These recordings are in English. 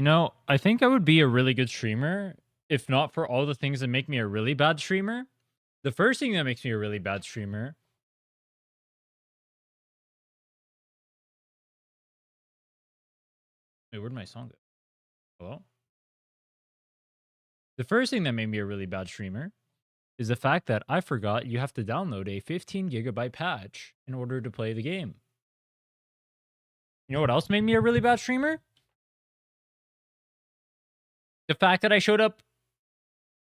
You know, I think I would be a really good streamer if not for all the things that make me a really bad streamer. The first thing that makes me a really bad streamer. Wait, where'd my song go? Hello? The first thing that made me a really bad streamer is the fact that I forgot you have to download a 15 gigabyte patch in order to play the game. You know what else made me a really bad streamer? The fact that I showed up.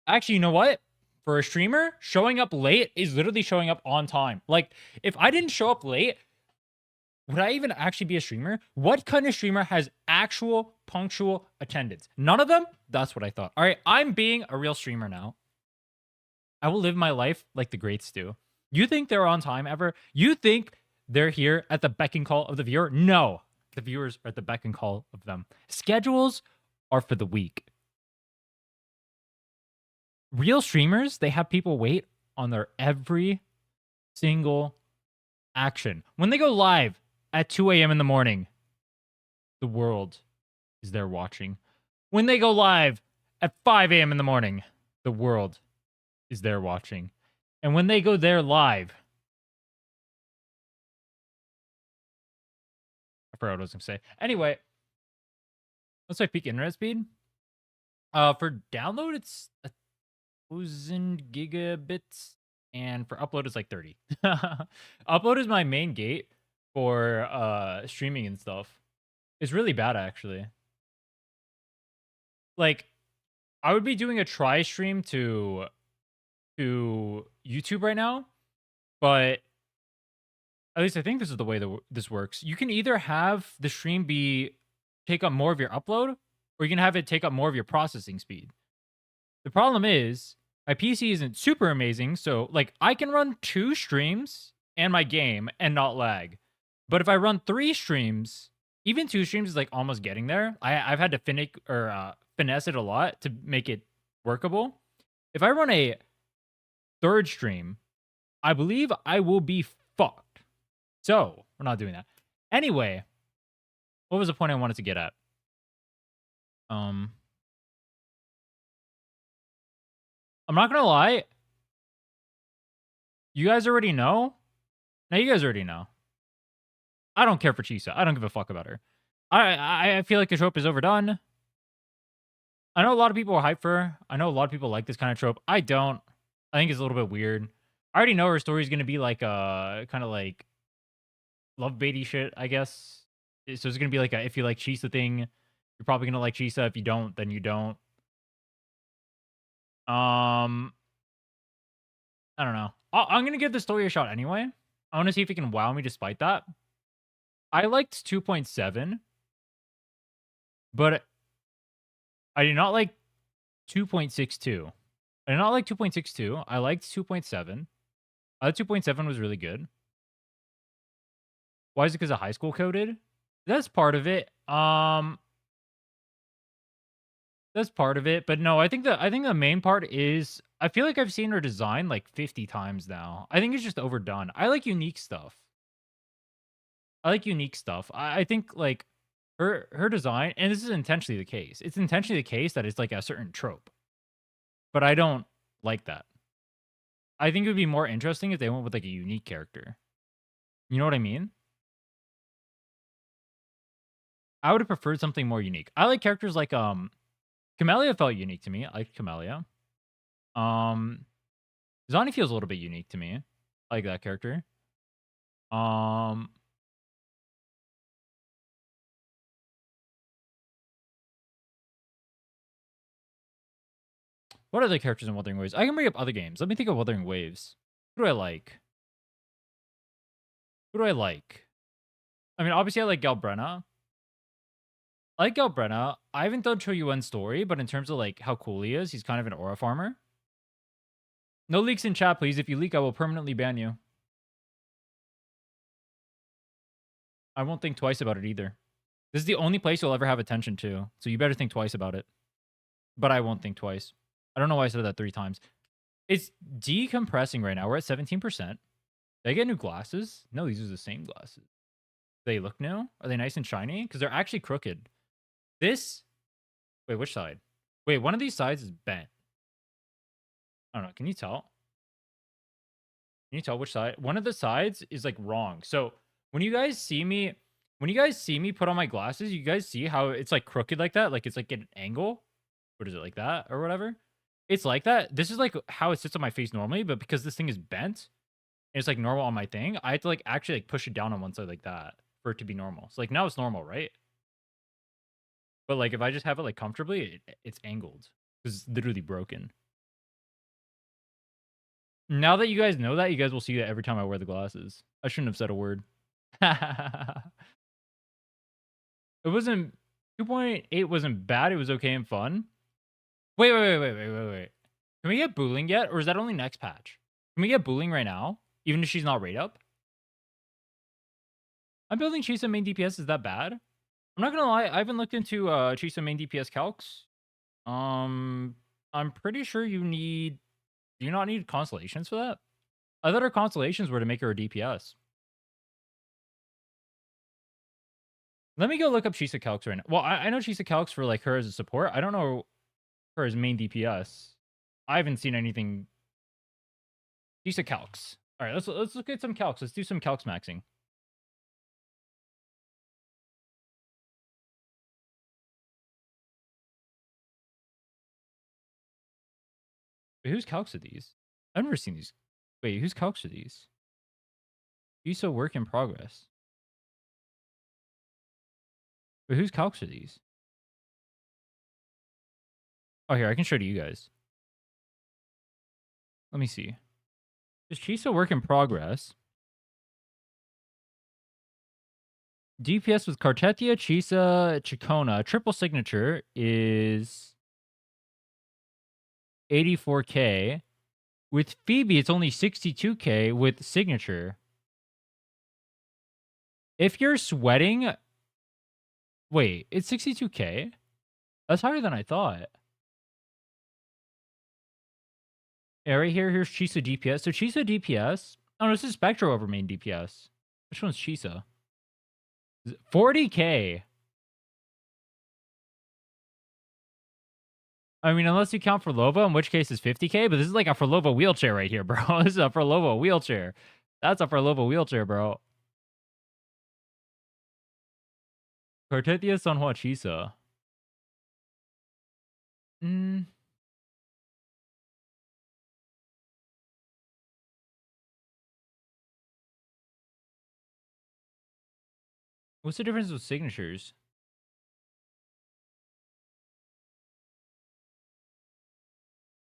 Actually, you know what? For a streamer, showing up late is literally showing up on time. Like, if I didn't show up late, would I even actually be a streamer? What kind of streamer has actual punctual attendance? None of them? That's what I thought. All right, I'm being a real streamer now. I will live my life like the greats do. You think they're on time ever? You think they're here at the beck and call of the viewer? No. The viewers are at the beck and call of them. Schedules are for the weak. Real streamers, they have people wait on their every single action. When they go live at 2 a.m. in the morning, the world is there watching. When they go live at 5 a.m. in the morning, the world is there watching. And when they go there live, I forgot what I was going to say. Anyway, let's say peak internet speed. For download, it's 1,000 gigabits, and for upload, it's like 30. Upload is my main gate for streaming and stuff. It's really bad, actually. Like, I would be doing a try stream to YouTube right now, but at least I think this is the way that this works. You can either have the stream take up more of your upload, or you can have it take up more of your processing speed. The problem is my PC isn't super amazing, so like I can run 2 streams and my game and not lag. But if I run 3 streams, even 2 streams is like almost getting there. I've had to finesse it a lot to make it workable. If I run a 3rd stream, I believe I will be fucked. So we're not doing that. Anyway, what was the point I wanted to get at? I'm not gonna lie. You guys already know. Now you guys already know. I don't care for Chisa. I don't give a fuck about her. I feel like the trope is overdone. I know a lot of people are hyped for her. I know a lot of people like this kind of trope. I don't. I think it's a little bit weird. I already know her story is gonna be like kind of like love baity shit, I guess. So it's gonna be like a if you like Chisa thing, you're probably gonna like Chisa. If you don't, then you don't. I don't know. I'm gonna give the story a shot anyway. I want to see if it can wow me despite that. I liked 2.7, but I did not like 2.62. I did not like 2.62. I liked 2.7. 2.7 was really good. Why is it because of high school coded? That's part of it. That's part of it, but no, I think the main part is I feel like I've seen her design like 50 times now. I think it's just overdone. I like unique stuff. I think like her design, and this is intentionally the case. It's intentionally the case that it's like a certain trope, but I don't like that. I think it would be more interesting if they went with like a unique character. You know what I mean? I would have preferred something more unique. I like characters like Camellia felt unique to me. I like Camellia. Zonnie feels a little bit unique to me. I like that character. What other characters in Wuthering Waves? I can bring up other games. Let me think of Wuthering Waves. Who do I like? I mean, obviously I like Galbrenna. I haven't done Choyuen's story, but in terms of like how cool he is, he's kind of an aura farmer. No leaks in chat, please. If you leak, I will permanently ban you. I won't think twice about it either. This is the only place you'll ever have attention to, so you better think twice about it. But I won't think twice. I don't know why I said that 3 times. It's decompressing right now. We're at 17%. Did I get new glasses? No, these are the same glasses. They look new? Are they nice and shiny? Because they're actually crooked. This Wait, which side? Wait, one of these sides is bent. I don't know. Can you tell? Can you tell which side? One of the sides is like wrong. So when you guys see me, put on my glasses, you guys see how it's like crooked like that? Like it's like at an angle. What is it, like that or whatever? It's like that. This is like how it sits on my face normally, but because this thing is bent and it's like normal on my thing, I have to like actually like push it down on one side like that for it to be normal. So like now it's normal, right? But like if I just have it like comfortably, it's angled. It's literally broken. Now that you guys know that, you guys will see that every time I wear the glasses. I shouldn't have said a word. It wasn't 2.8 wasn't bad. It was okay and fun. Wait. Can we get Booling yet? Or is that only next patch? Can we get Booling right now? Even if she's not rate up? I'm building Chisa main DPS. Is that bad? I'm not gonna lie. I haven't looked into Chisa main DPS calcs. I'm pretty sure you need... Do you not need constellations for that? I thought her constellations were to make her a DPS. Let me go look up Chisa calcs right now. Well, I know Chisa calcs for like her as a support. I don't know her as main DPS. I haven't seen anything. Chisa calcs. All right, let's look at some calcs. Let's do some calcs maxing. Wait, whose calcs are these? I've never seen these. Wait, whose calcs are these? Chisa work in progress. Wait, whose calcs are these? Oh, here, I can show it to you guys. Let me see. Is Chisa work in progress? DPS with Cartetia, Chisa, Chicona, triple signature is 84k. With Phoebe, it's only 62k with signature. If you're sweating... Wait, it's 62k? That's higher than I thought. Yeah, right here, here's Chisa DPS. So Chisa DPS... Oh, no, this is Spectro over main DPS. Which one's Chisa? 40k. I mean, unless you count for Lova, in which case it's 50k, but this is like a Lova wheelchair right here, bro. This is a Lova wheelchair. That's a Lova wheelchair, bro. Cartetia Sanhua Chisa. What's the difference with signatures?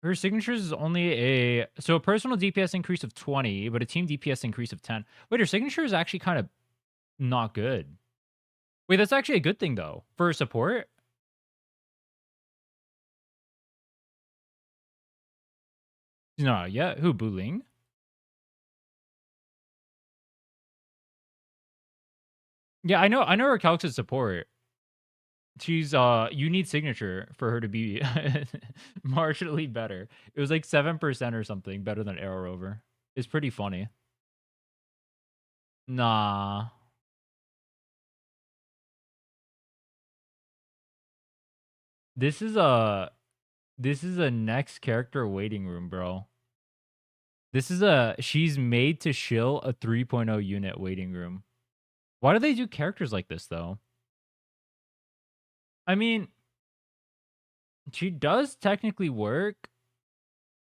Her signatures is only a personal DPS increase of 20, but a team DPS increase of 10. Wait, her signature is actually kind of not good. Wait, that's actually a good thing though for support. No, yeah, who Buling? Yeah, I know her calcs is support. She's you need signature for her to be marginally better. It was like 7% or something better than Arrow Rover. It's pretty funny. Nah. This is a next character waiting room, bro. This is she's made to shill a 3.0 unit waiting room. Why do they do characters like this though? I mean, she does technically work.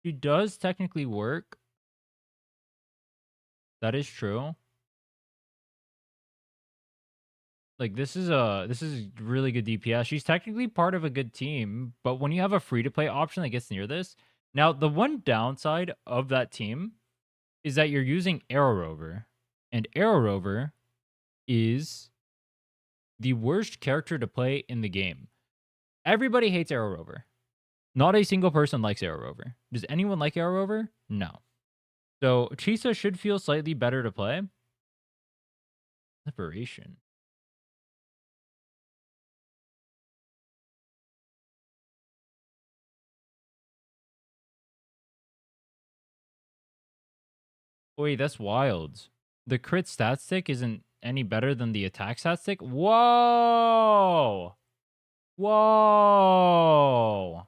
She does technically work. That is true. Like this is really good DPS. She's technically part of a good team, but when you have a free to play option that gets near this, now the one downside of that team is that you're using Arrow Rover, and Arrow Rover is the worst character to play in the game. Everybody hates Arrow Rover. Not a single person likes Arrow Rover. Does anyone like Arrow Rover? No. So Chisa should feel slightly better to play. Liberation. Wait, that's wild. The crit stat stick isn't any better than the attack stat stick? Whoa! Whoa.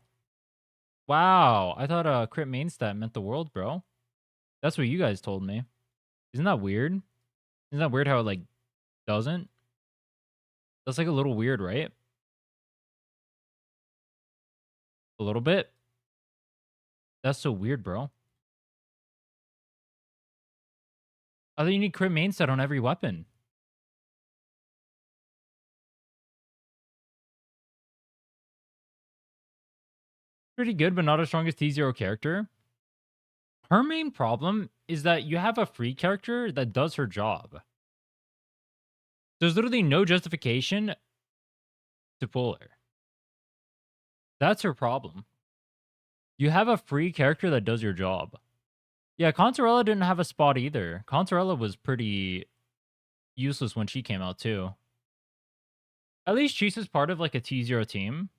Wow. I thought crit main stat meant the world, bro. That's what you guys told me. Isn't that weird? Isn't that weird how it, like, doesn't? That's, like, a little weird, right? A little bit? That's so weird, bro. I thought you need crit main stat on every weapon. Pretty good, but not as strong as T0 character. Her main problem is that you have a free character that does her job. There's literally no justification to pull her. That's her problem. You have a free character that does your job. Yeah, Consorella didn't have a spot either. Consorella was pretty useless when she came out too. At least Chisa's part of like a T0 team.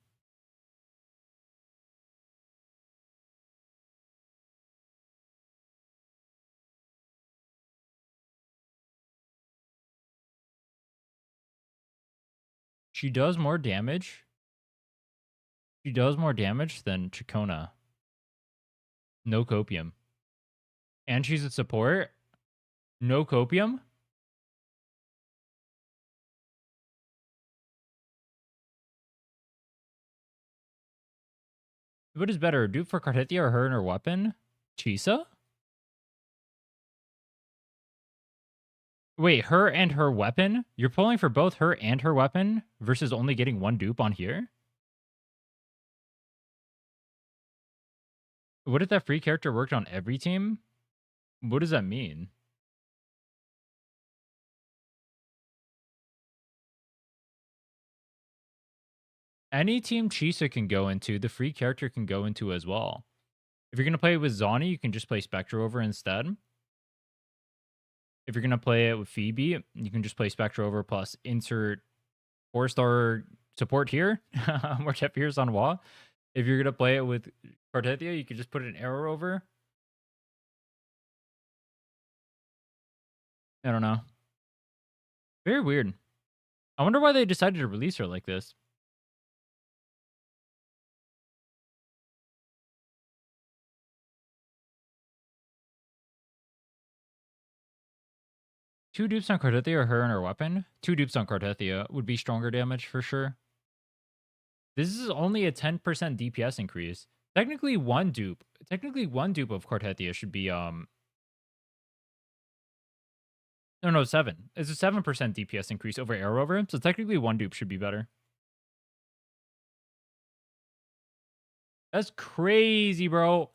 She does more damage. She does more damage than Chikona. No copium. And she's a support. No copium. What is better, dupe for Cartethia or her and her weapon? Chisa? Wait, her and her weapon? You're pulling for both her and her weapon versus only getting one dupe on here? What if that free character worked on every team? What does that mean? Any team Chisa can go into, the free character can go into as well. If you're going to play it with Zani, you can just play Spectre over instead. If you're going to play it with Phoebe, you can just play Spectre over plus insert 4-star support here. More Jet Pierce on Wa. If you're going to play it with Cartethia, you can just put an arrow over. I don't know. Very weird. I wonder why they decided to release her like this. Two dupes on Cartethia or her and her weapon? Two dupes on Cartethia would be stronger damage for sure. This is only a 10% DPS increase. Technically one dupe of Cartethia should be no, 7. It's a 7% DPS increase over Arrow over, so technically one dupe should be better. That's crazy, bro.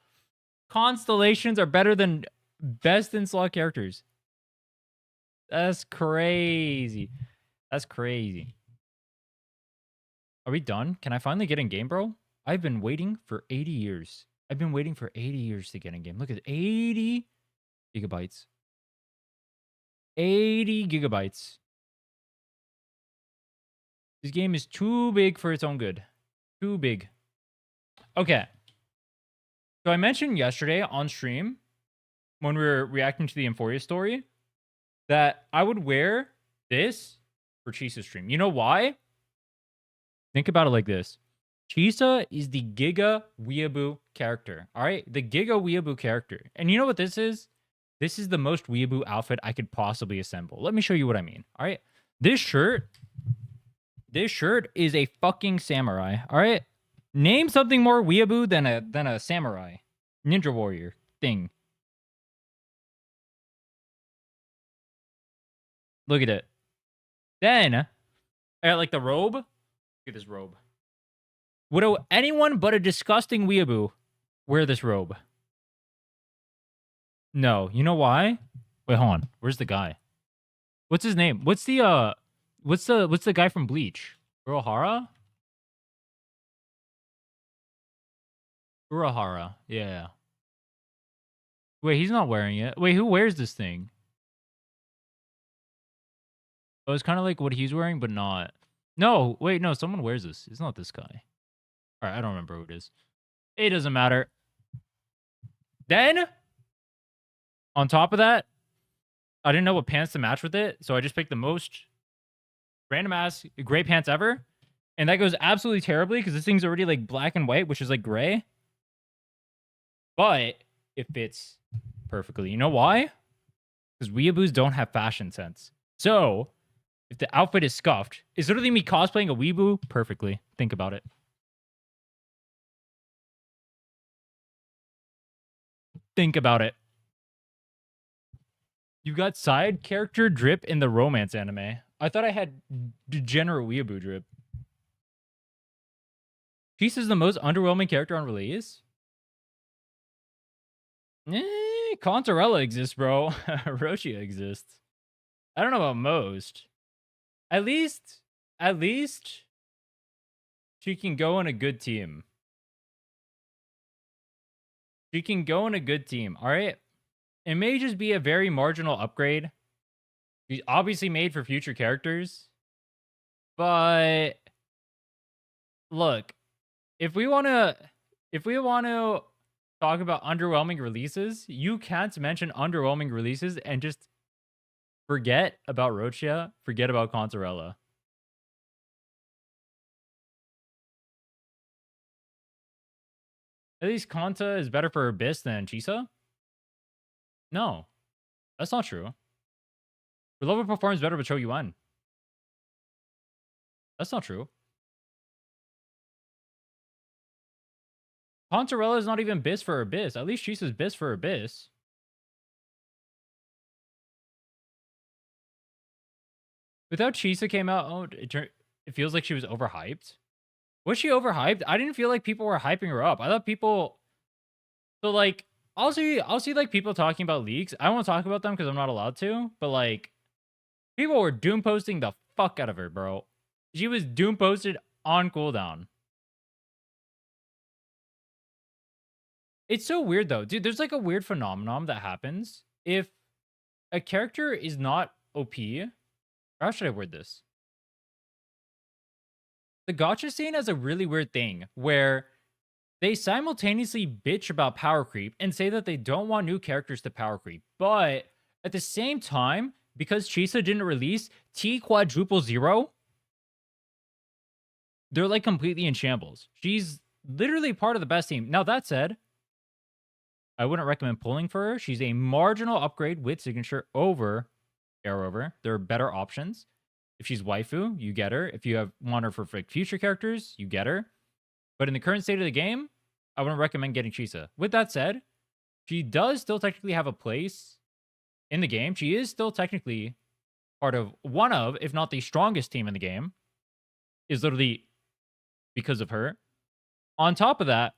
Constellations are better than best in slot characters. That's crazy. That's crazy. Are we done? Can I finally get in game, bro? I've been waiting for 80 years. I've been waiting for 80 years to get in game. Look at 80 gigabytes. 80 gigabytes. This game is too big for its own good. Too big. Okay. So I mentioned yesterday on stream when we were reacting to the Euphoria story that I would wear this for Chisa's stream. You know why? Think about it like this. Chisa is the Giga Weeaboo character. All right? The Giga Weeaboo character. And you know what this is? This is the most Weeaboo outfit I could possibly assemble. Let me show you what I mean. All right? This shirt is a fucking samurai. All right? Name something more Weeaboo than a samurai. Ninja warrior thing. Look at it. Then, I got like the robe. Look at this robe. Would anyone but a disgusting Weeaboo wear this robe? No. You know why? Wait, hold on. Where's the guy? What's his name? What's the guy from Bleach? Urahara? Urahara. Yeah. Wait, he's not wearing it. Wait, who wears this thing? Oh, it's kind of like what he's wearing, but not. No, wait, no, someone wears this. It's not this guy. All right, I don't remember who it is. It doesn't matter. Then, on top of that, I didn't know what pants to match with it, so I just picked the most random ass gray pants ever. And that goes absolutely terribly because this thing's already like black and white, which is like gray. But it fits perfectly. You know why? Because weeaboos don't have fashion sense. So if the outfit is scuffed, it's literally me cosplaying a weeaboo perfectly. Think about it. Think about it. You got side character drip in the romance anime. I thought I had degenerate weeaboo drip. Chisa is the most underwhelming character on release. Contarella exists, bro. Roshia exists. I don't know about most. At least she can go in a good team. She can go in a good team, all right? It may just be a very marginal upgrade. She's obviously made for future characters. But look, if we want to talk about underwhelming releases, you can't mention underwhelming releases and just forget about Rochia, forget about Contarella. At least Kanta is better for Abyss than Chisa? No, that's not true. Relova performs better with Cho Yuan. That's not true. Contarella is not even Abyss for Abyss. At least Chisa's Abyss for Abyss. Without Chisa came out, oh, it feels like she was overhyped. Was she overhyped? I didn't feel like people were hyping her up. I thought people... So, like, I'll see like, people talking about leaks. I won't talk about them because I'm not allowed to. But, like, people were doom posting the fuck out of her, bro. She was doom posted on cooldown. It's so weird, though. Dude, there's, like, a weird phenomenon that happens. If a character is not OP... How should I word this? The gacha scene has a really weird thing where they simultaneously bitch about power creep and say that they don't want new characters to power creep. But at the same time, because Chisa didn't release T quadruple 0, they're like completely in shambles. She's literally part of the best team. Now, that said, I wouldn't recommend pulling for her. She's a marginal upgrade with signature over Arrowover. There are better options. If she's waifu, you get her. If you want her for future characters, you get her. But in the current state of the game, I wouldn't recommend getting Chisa. With that said, she does still technically have a place in the game. She is still technically part of one of, if not the strongest team in the game, is literally because of her. On top of that,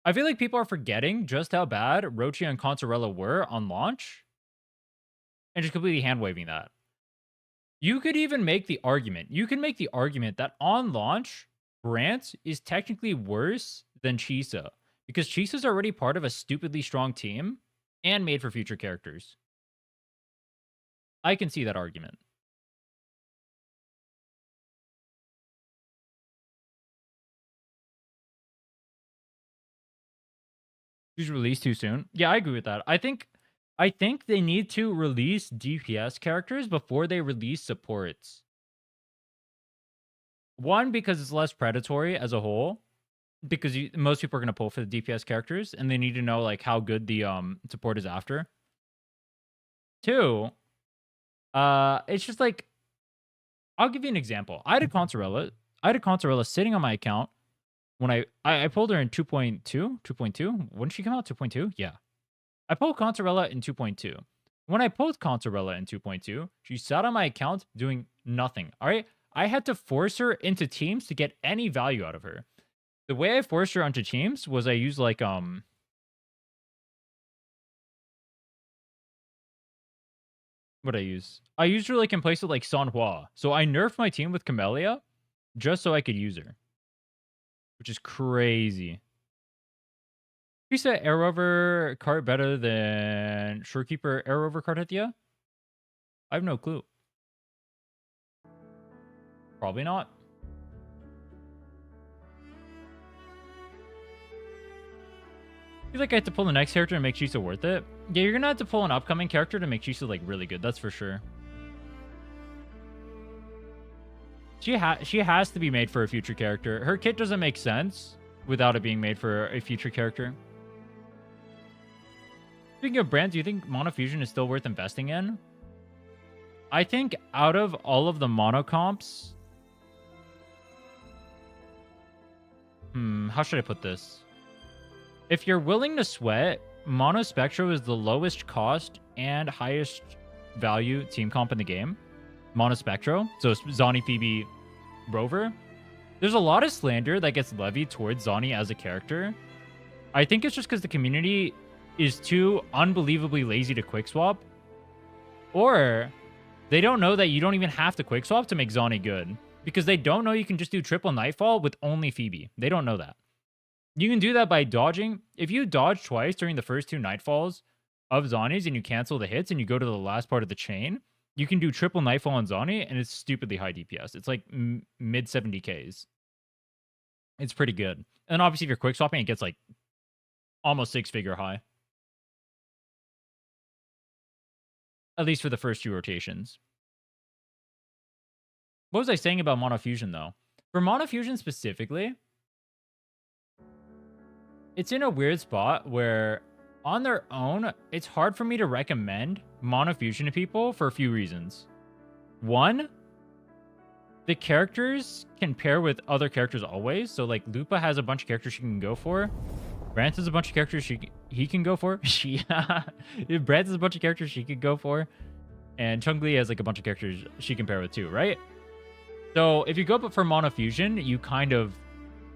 I feel like people are forgetting just how bad Rochi and Contarella were on launch and just completely hand-waving that. You could even make the argument. You can make the argument that on launch, Brant is technically worse than Chisa because Chisa's already part of a stupidly strong team and made for future characters. I can see that argument. She's released too soon. Yeah, I agree with that. I think they need to release DPS characters before they release supports. One, because it's less predatory as a whole. Because most people are going to pull for the DPS characters, and they need to know like how good the support is after. Two, it's just like, I'll give you an example. I had a Contarella sitting on my account when I pulled her in 2.2. 2.2? When did she come out? 2.2? Yeah. I pulled Contarella in 2.2. When I pulled Contarella in 2.2, she sat on my account doing nothing. All right? I had to force her into teams to get any value out of her. The way I forced her onto teams was I used like what I use? I used her like in place of like Sanhua. So I nerfed my team with Camellia just so I could use her. Which is crazy. You said Arrowover card better than Shorekeeper Arrowover Cartethia? I have no clue. Probably not. I feel like I have to pull the next character and make Chisa worth it. Yeah, you're gonna have to pull an upcoming character to make Chisa like really good. That's for sure. She has to be made for a future character. Her kit doesn't make sense without it being made for a future character. Speaking of brands, do you think Monofusion is still worth investing in? I think out of all of the mono comps... how should I put this? If you're willing to sweat, Mono Spectro is the lowest cost and highest value team comp in the game. Mono Spectro. So Zani, Phoebe, Rover. There's a lot of slander that gets levied towards Zani as a character. I think it's just because the community is too unbelievably lazy to quick swap. Or they don't know that you don't even have to quick swap to make Zani good. Because they don't know you can just do triple Nightfall with only Phoebe. They don't know that. You can do that by dodging. If you dodge twice during the first 2 Nightfalls of Zani's and you cancel the hits and you go to the last part of the chain, you can do triple Nightfall on Zani and it's stupidly high DPS. It's like mid 70Ks. It's pretty good. And obviously if you're quick swapping, it gets like almost 6-figure high. At least for the first 2 rotations. What was I saying about Monofusion, though? For Monofusion specifically, it's in a weird spot where, on their own, it's hard for me to recommend Monofusion to people for a few reasons. One, the characters can pair with other characters always. So, like, Lupa has a bunch of characters she can go for. Brant has a bunch of characters he can go for. Brant has a bunch of characters she could go for. And Chun-Li has, like, a bunch of characters she can pair with, too, right? So if you go for Monofusion, you kind of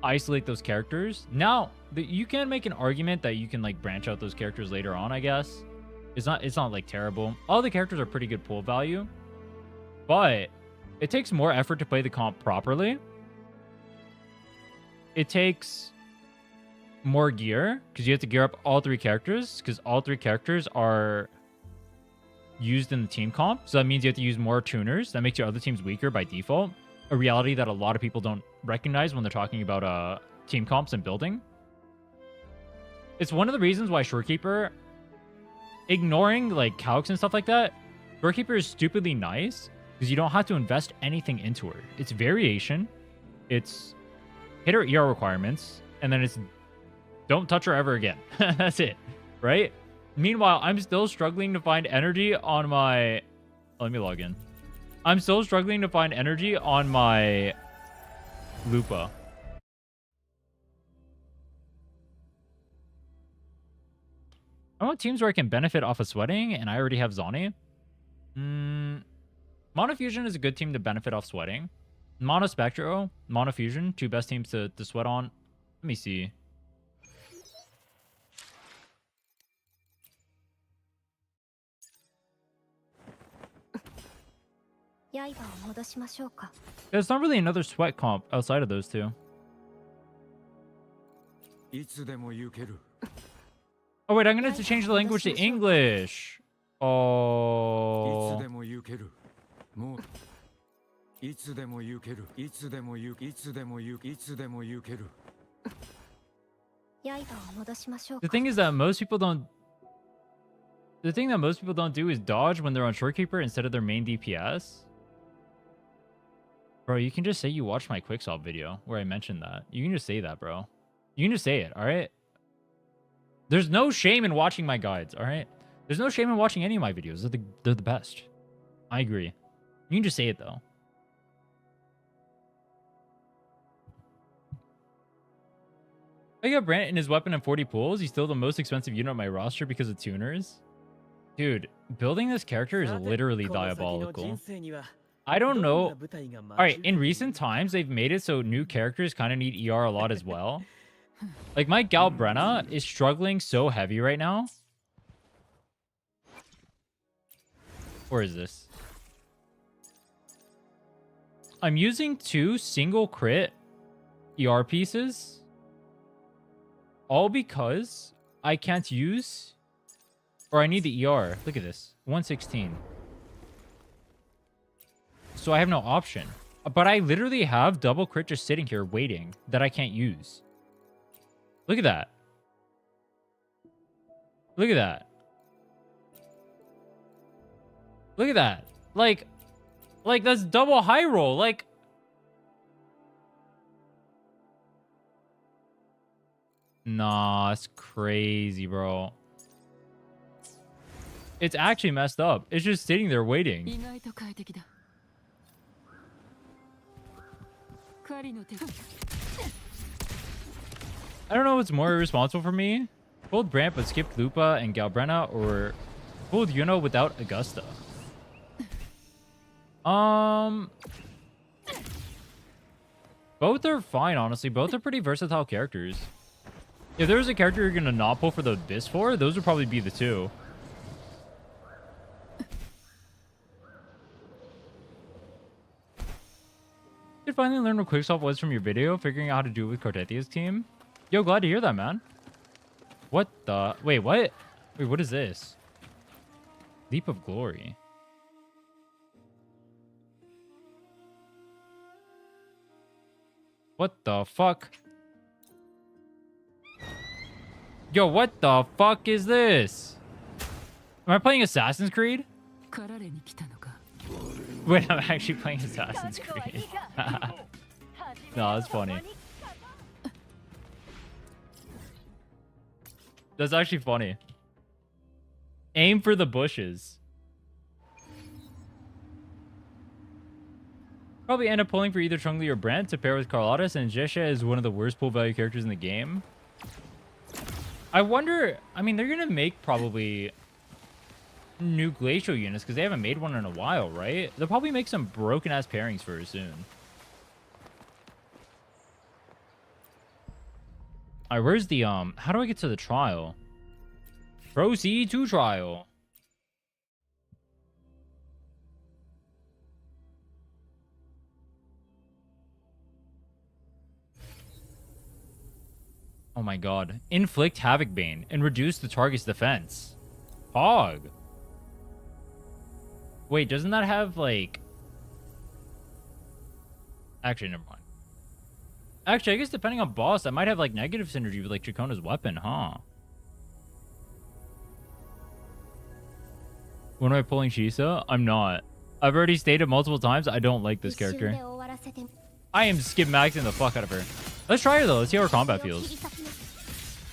isolate those characters. Now, you can make an argument that you can like branch out those characters later on, I guess. It's not like terrible. All the characters are pretty good pull value. But it takes more effort to play the comp properly. It takes more gear because you have to gear up all 3 characters because all 3 characters are used in the team comp. So that means you have to use more tuners. That makes your other teams weaker by default. A reality that a lot of people don't recognize when they're talking about team comps and building. It's one of the reasons why Shorekeeper, ignoring like calcs and stuff like that, Shorekeeper is stupidly nice because you don't have to invest anything into her. It's variation. It's hit her ER requirements, and then it's don't touch her ever again. That's it, right? Meanwhile, I'm still struggling to find energy on my... Let me log in. I'm still struggling to find energy on my Lupa. I want teams where I can benefit off of sweating, and I already have Zani. Monofusion is a good team to benefit off sweating. Mono Spectro, Monofusion, 2 best teams to sweat on. Let me see. There's not really another sweat comp outside of those 2. Oh, wait, I'm going to have to change the language to English. Oh. The thing is that most people don't... The thing that most people don't do is dodge when they're on Shorekeeper instead of their main DPS. Bro, you can just say you watched my quickswap video where I mentioned that. You can just say that, bro. You can just say it, all right? There's no shame in watching my guides, all right? There's no shame in watching any of my videos. They're the best. I agree. You can just say it, though. I got Brant and his weapon and 40 pulls. He's still the most expensive unit on my roster because of tuners. Dude, building this character is literally diabolical. I don't know. All right, in recent times, they've made it so new characters kind of need ER a lot as well. Like, my gal Brenna is struggling so heavy right now. Where is this? I'm using 2 single crit ER pieces. All because I can't use... Or I need the ER. Look at this. 116. So I have no option. But I literally have double crit just sitting here waiting that I can't use. Look at that. Look at that. Look at that. Like that's double high roll. Like, Nah, it's crazy, bro. It's actually messed up. It's just sitting there waiting. I don't know what's more irresponsible for me. Pulled Brant but skipped Lupa and Galbrenna, or pulled Yuno without Augusta. Both are fine, honestly. Both are pretty versatile characters. If there was a character you're gonna not pull for the Abyss for, those would probably be the two. Did finally learn what quickstop was from your video, figuring out how to do it with Cartethia's team. Yo, glad to hear that, man. What the? Wait, what? Wait, what is this? Leap of Glory. What the fuck? Yo, what the fuck is this? Am I playing Assassin's Creed? Wait, I'm actually playing Assassin's Creed. No, that's funny. That's actually funny. Aim for the bushes. Probably end up pulling for either Chun-Li or Brent to pair with Carlotta, and Jesha is one of the worst pull value characters in the game. I wonder... I mean, they're going to make probably new Glacial units because they haven't made one in a while, right? They'll probably make some broken-ass pairings for her soon. Alright, where's the... How do I get to the trial? Proceed to trial. Oh my god. Inflict Havoc Bane and reduce the target's defense. Hog. Wait, doesn't that have, like... Actually, never mind. Actually, I guess depending on boss, that might have, like, negative synergy with, like, Chacona's weapon, huh? When am I pulling Chisa? I'm not. I've already stated multiple times, I don't like this character. I am skip maxing the fuck out of her. Let's try her, though. Let's see how her combat feels.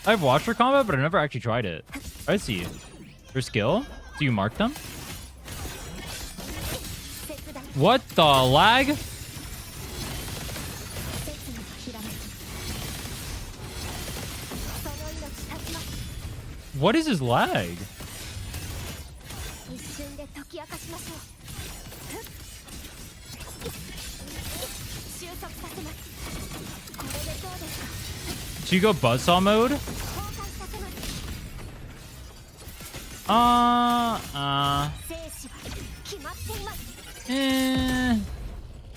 I've watched her combat, but I've never actually tried it. Let's see. Her skill? Do you mark them? What the lag? What is his lag? Should you go buzzsaw mode?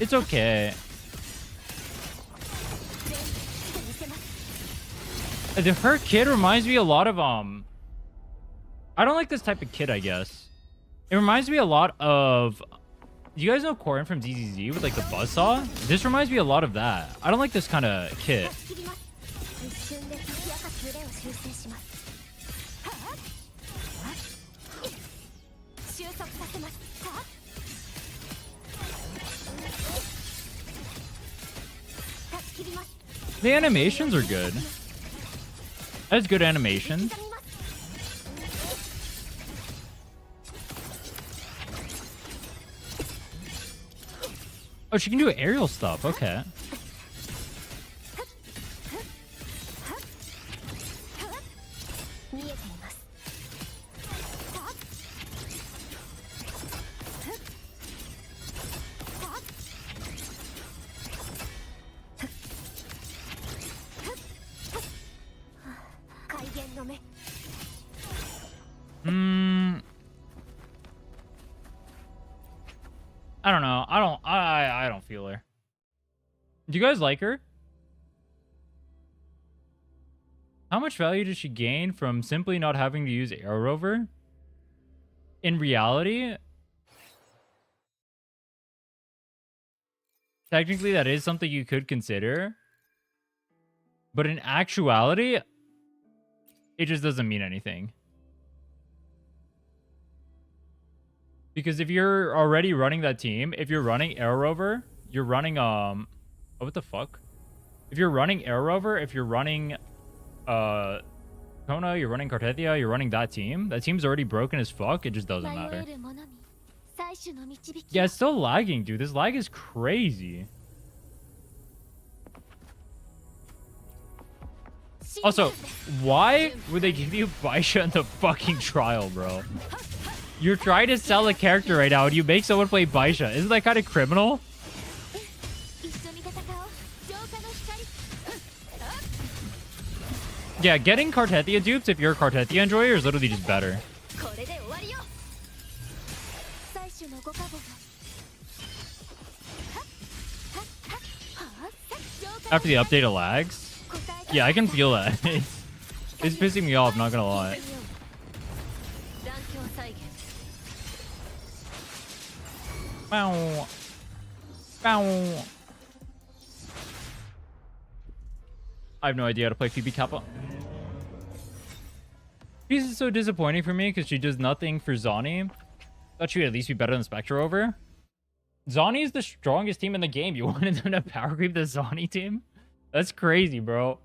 It's okay. Her kid reminds me a lot of I don't like this type of kid, I guess. It reminds me a lot of... Do you guys know Corin from DZZ with like the buzzsaw? This reminds me a lot of that. I don't like this kind of kit. The animations are good. That's good animation. Oh, she can do aerial stuff. Okay. I don't know. I don't feel her. Do you guys like her? How much value does she gain from simply not having to use Arrow Rover? In reality, technically that is something you could consider. But in actuality, it just doesn't mean anything. Because if you're already running that team, if you're running Arrow Rover, you're running oh, what the fuck? If you're running Arrow Rover, if you're running Kona, you're running Cartethia, you're running that team. That team's already broken as fuck. It just doesn't matter. Yeah, it's still lagging, dude. This lag is crazy. Also, why would they give you Baisha in the fucking trial, bro? You're trying to sell a character right now and you make someone play Baisha. Isn't that kind of criminal? Yeah, getting Cartethia dupes if you're a Cartethia enjoyer is literally just better. After the update, it lags. Yeah, I can feel that. It's pissing me off, not gonna lie. Bow. Bow. I have no idea how to play Phoebe Kappa. This is so disappointing for me because she does nothing for Zani. Thought she would at least be better than Spectre over. Zani is the strongest team in the game. You wanted them to power creep the Zani team? That's crazy, bro.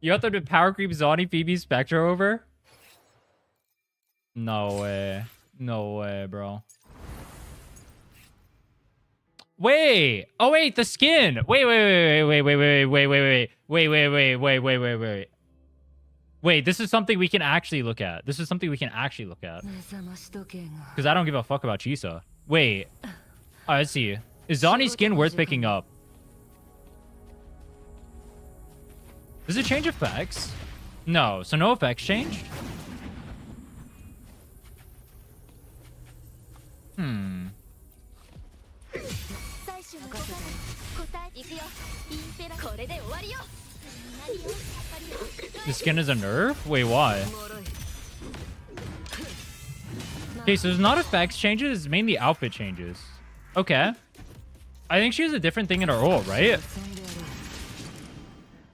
You want them to power creep Zani, Phoebe, Spectre over? No way. No way, bro. Wait. Oh, wait, the skin. Wait. Wait, this is something we can actually look at. This is something we can actually look at. Because I don't give a fuck about Chisa. Wait. Alright, let's see. Is Zani's skin worth picking up? Does it change effects? No. So no effects changed? Hmm. The skin is a nerf? Wait, why? Okay, so there's not effects changes, it's mainly outfit changes. Okay. I think she has a different thing in her ult, right?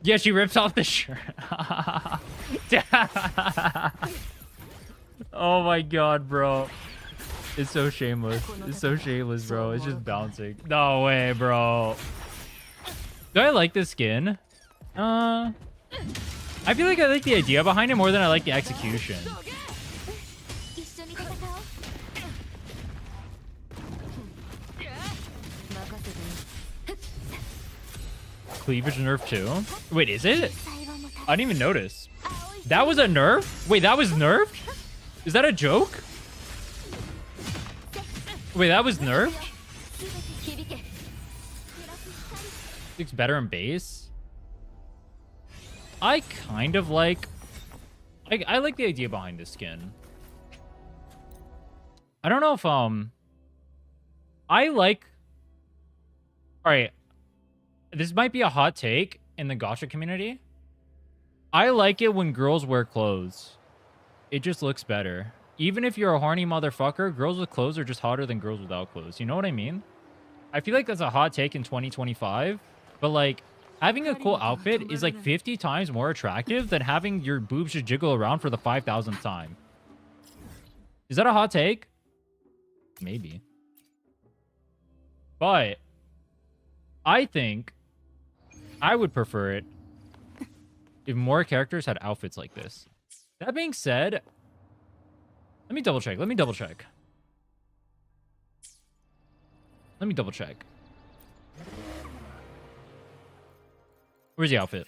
Yeah, she rips off the shirt. Oh my god, bro. It's so shameless. It's so shameless, bro. It's just bouncing. No way, bro. Do I like this skin? I feel like I like the idea behind it more than I like the execution. Cleavage nerf too? Wait, is it? I didn't even notice. That was a nerf? Wait, that was nerfed? Is that a joke? Wait, that was nerfed? It's better in base. I kind of like... I like the idea behind this skin. I don't know if, I like... Alright. This might be a hot take in the gacha community. I like it when girls wear clothes. It just looks better. Even if you're a horny motherfucker, girls with clothes are just hotter than girls without clothes. You know what I mean? I feel like that's a hot take in 2025. But, like, having a cool outfit is, like, 50 times more attractive than having your boobs just jiggle around for the 5,000th time. Is that a hot take? Maybe. But I think I would prefer it if more characters had outfits like this. That being said, let me double check. Let me double check. Where's the outfit?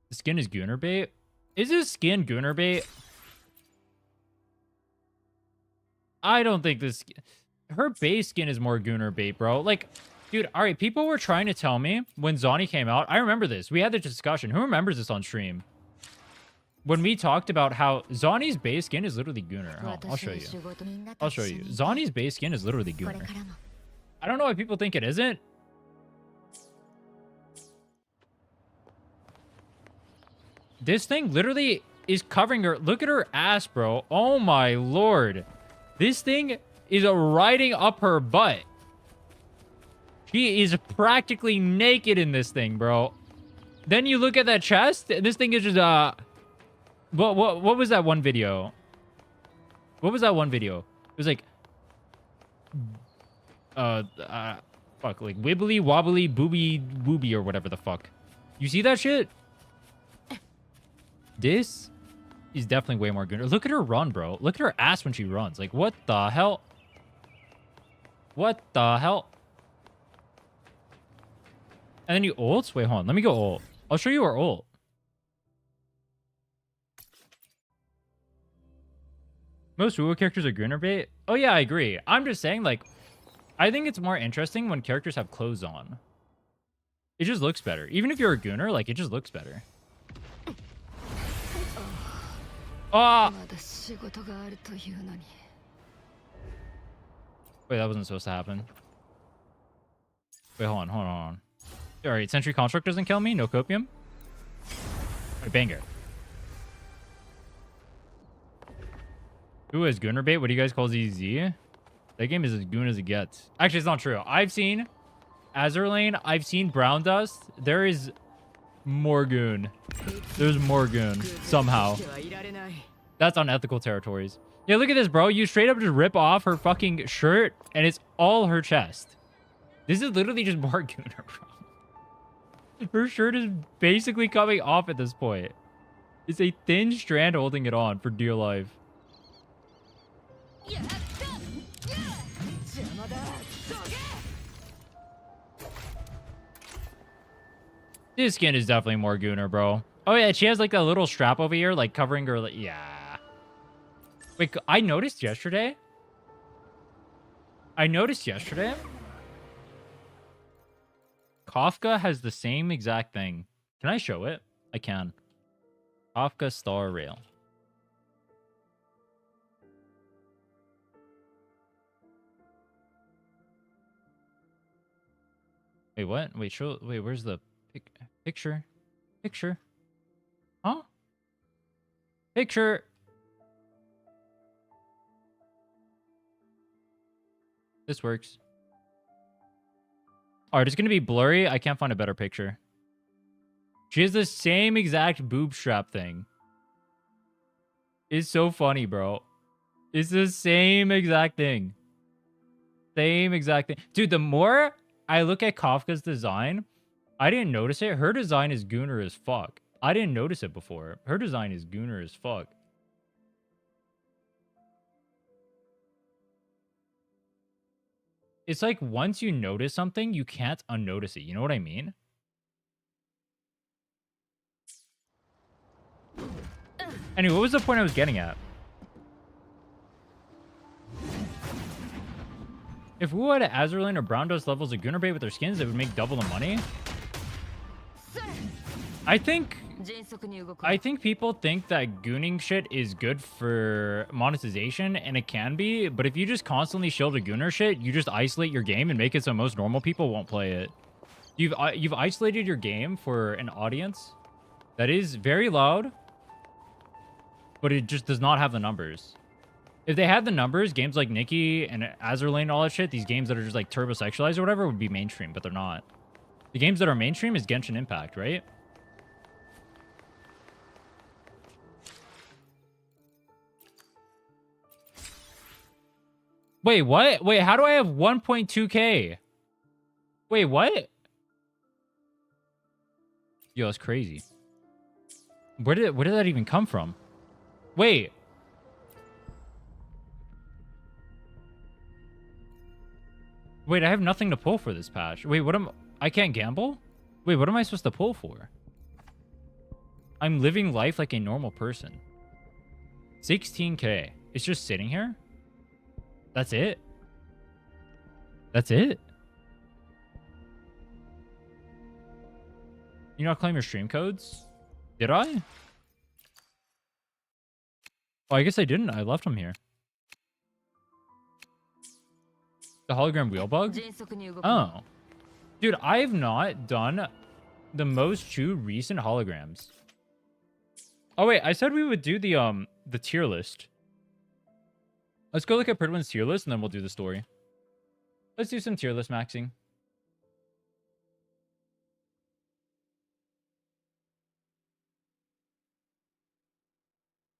The skin is Gooner bait? Is this skin Gooner bait? I don't think this... Her base skin is more Gooner bait, bro. Like, dude, all right, people were trying to tell me when Zani came out. I remember this. We had this discussion. Who remembers this on stream? When we talked about how Zani's base skin is literally Gooner. Oh, I'll show you. I'll show you. Zani's base skin is literally Gooner. I don't know why people think it isn't. This thing literally is covering her. Look at her ass, bro. Oh my lord. This thing is riding up her butt. She is practically naked in this thing, bro. Then you look at that chest, and this thing is just what was that one video? What was that one video? It was like fuck, like wibbly wobbly booby wooby or whatever the fuck. You see that shit? This is definitely way more Gooner. Look at her run, bro. Look at her ass when she runs. Like, what the hell? What the hell? And then you ult? Wait, hold on. Let me go ult. I'll show you our ult. Most wuwa characters are Gooner bait. Oh, yeah, I agree. I'm just saying, like, I think it's more interesting when characters have clothes on. It just looks better. Even if you're a Gooner, like, it just looks better. Ah! Wait, that wasn't supposed to happen. Wait, hold on. Alright, Sentry Construct doesn't kill me? No copium? Wait, banger. Who is Gooner bait? What do you guys call ZZ? That game is as goon as it gets. Actually, it's not true. I've seen Azur Lane. I've seen Brown Dust. There is more goon. There's more goon. Somehow. That's unethical territories. Yeah, look at this, bro. You straight up just rip off her fucking shirt, and it's all her chest. This is literally just more Gooner, bro. Her shirt is basically coming off at this point. It's a thin strand holding it on for dear life. This skin is definitely more Gooner, bro. Oh, yeah, she has like a little strap over here, like covering her. Yeah. Wait, I noticed yesterday. Kafka has the same exact thing. Can I show it? I can. Kafka Star Rail. Wait, what? Wait, show. Wait, where's the picture? Picture? Huh? Picture. This works. Alright, it's gonna be blurry. I can't find a better picture. She has the same exact boob strap thing. It's so funny, bro. It's the same exact thing. Same exact thing. Dude, the more I look at Kafka's design, I didn't notice it. Her design is Gooner as fuck. I didn't notice it before. Her design is Gooner as fuck. It's like once you notice something, you can't unnotice it. You know what I mean? Anyway, what was the point I was getting at? If wuwa had Azur Lane or Brown Dust levels of Gooner bait with their skins, they would make double the money. I think people think that gooning shit is good for monetization, and it can be, but if you just constantly shield a gooner shit, you just isolate your game and make it so most normal people won't play it. You've isolated your game for an audience that is very loud, but it just does not have the numbers. If they had the numbers, games like Nikki and Azur Lane and all that shit, these games that are just like turbo sexualized or whatever would be mainstream, but they're not. The games that are mainstream is Genshin Impact, right? Wait, what? Wait, how do I have 1.2k? Wait, what? Yo, that's crazy. Where did that even come from? Wait. Wait, I have nothing to pull for this patch. Wait, I can't gamble? Wait, what am I supposed to pull for? I'm living life like a normal person. 16k. It's just sitting here? That's it? That's it? You not claim your stream codes? Did I? Oh, I guess I didn't. I left them here. The hologram wheel bug? Oh. Dude, I have not done the most two recent holograms. Oh, wait. I said we would do the tier list. Let's go look at Pridwin's tier list, and then we'll do the story. Let's do some tier list maxing.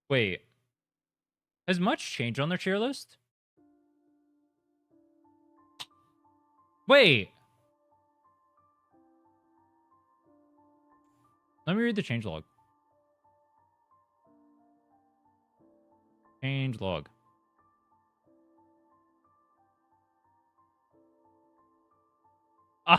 Wait. Has much changed on their tier list? Wait. Let me read the changelog. Change log. Oh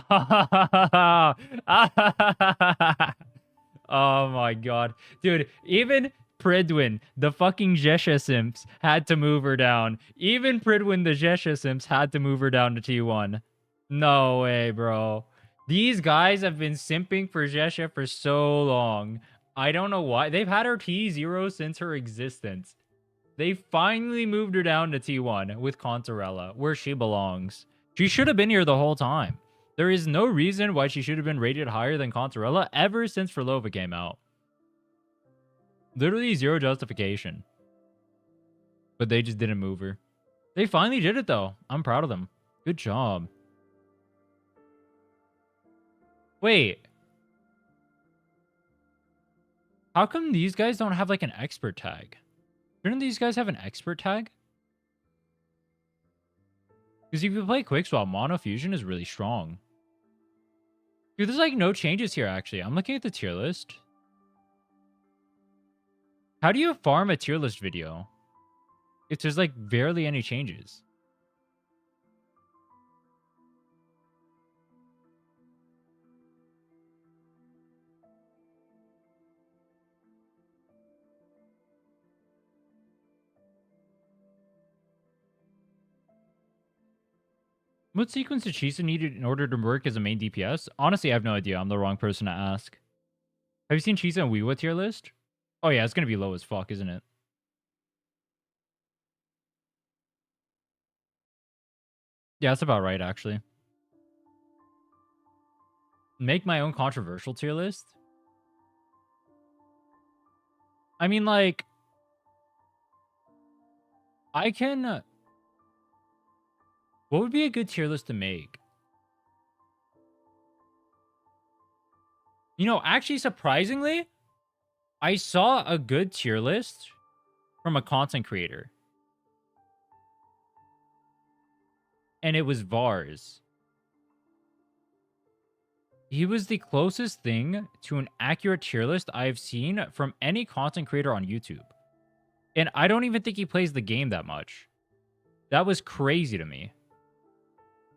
my god. Dude, even Pridwin, the fucking Jesha Simps, had to move her down. Even Pridwin, the Jesha Simps, had to move her down to T1. No way, bro. These guys have been simping for Jesha for so long. I don't know why. They've had her T0 since her existence. They finally moved her down to T1 with Contarella, where she belongs. She should have been here the whole time. There is no reason why she should have been rated higher than Contarella ever since Frolova came out. Literally zero justification. But they just didn't move her. They finally did it, though. I'm proud of them. Good job. Wait. How come these guys don't have, like, an expert tag? Shouldn't these guys have an expert tag? Because if you play Quick Swap, Mono Fusion is really strong. Dude, there's like no changes here, actually. I'm looking at the tier list. How do you farm a tier list video if there's like barely any changes? What sequence did Chisa need in order to work as a main DPS? Honestly, I have no idea. I'm the wrong person to ask. Have you seen Chisa and Weeaboo tier list? Oh yeah, it's gonna be low as fuck, isn't it? Yeah, that's about right, actually. Make my own controversial tier list? I mean, like... I can... What would be a good tier list to make? You know, actually, surprisingly, I saw a good tier list from a content creator. And it was Vars. He was the closest thing to an accurate tier list I've seen from any content creator on YouTube. And I don't even think he plays the game that much. That was crazy to me.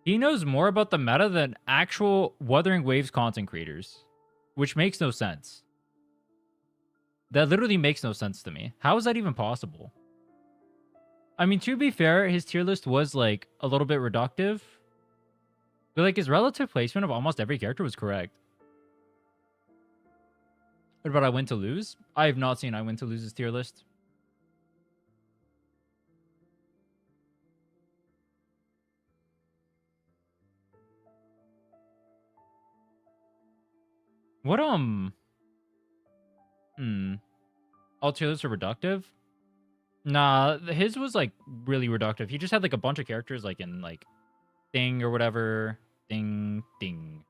He knows more about the meta than actual Wuthering Waves content creators, which makes no sense. That literally makes no sense to me. How is that even possible? I mean, to be fair, his tier list was like a little bit reductive. But like his relative placement of almost every character was correct. What about I Win to Lose? I have not seen I Win to Lose's tier list. What, all tier lists are reductive? Nah, his was, like, really reductive. He just had, like, a bunch of characters, like, in, like, Ding or whatever. Ding, ding.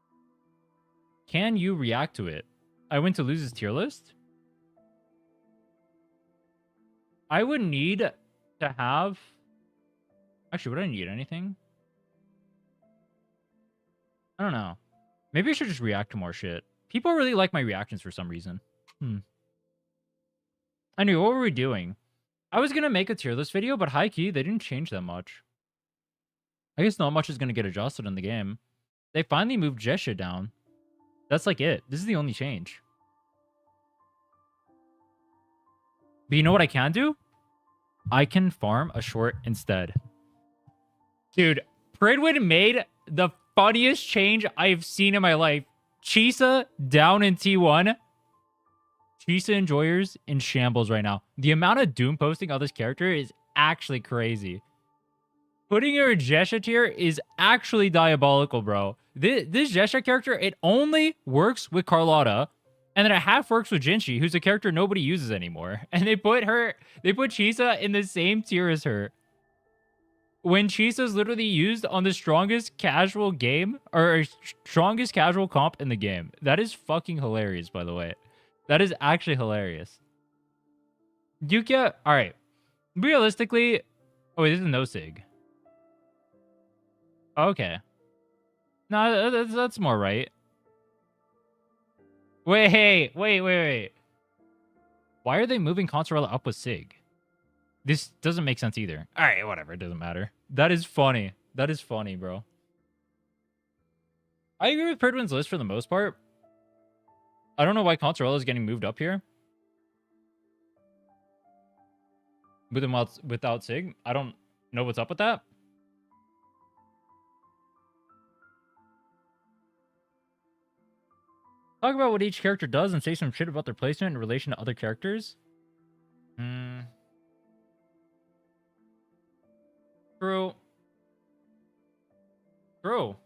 Can you react to it? I Win to Lose's tier list? I would need to have... Actually, would I need anything? I don't know. Maybe I should just react to more shit. People really like my reactions for some reason. Anyway, what were we doing? I was going to make a tier list video, but high-key, they didn't change that much. I guess not much is going to get adjusted in the game. They finally moved Jesha down. That's like it. This is the only change. But you know what I can do? I can farm a short instead. Dude, Pridwin made the funniest change I've seen in my life. Chisa down in T1. Chisa enjoyers in shambles right now. The amount of doom posting of this character is actually crazy. Putting her in Jesha tier is actually diabolical, bro. This Jesha character, it only works with Carlotta, and then it half works with Jinshi, who's a character nobody uses anymore. And they put Chisa in the same tier as her. When Chisa's literally used on the strongest casual game, or strongest casual comp in the game. That is fucking hilarious, by the way. That is actually hilarious. Yukia, all right. Realistically, oh, wait, this is no sig. Okay. No, that's more right. Wait. Why are they moving Consorella up with sig? This doesn't make sense either. All right, whatever. It doesn't matter. That is funny. That is funny, bro. I agree with Perdwin's list for the most part. I don't know why Consorella is getting moved up here. Without Sig. I don't know what's up with that. Talk about what each character does and say some shit about their placement in relation to other characters. True. True.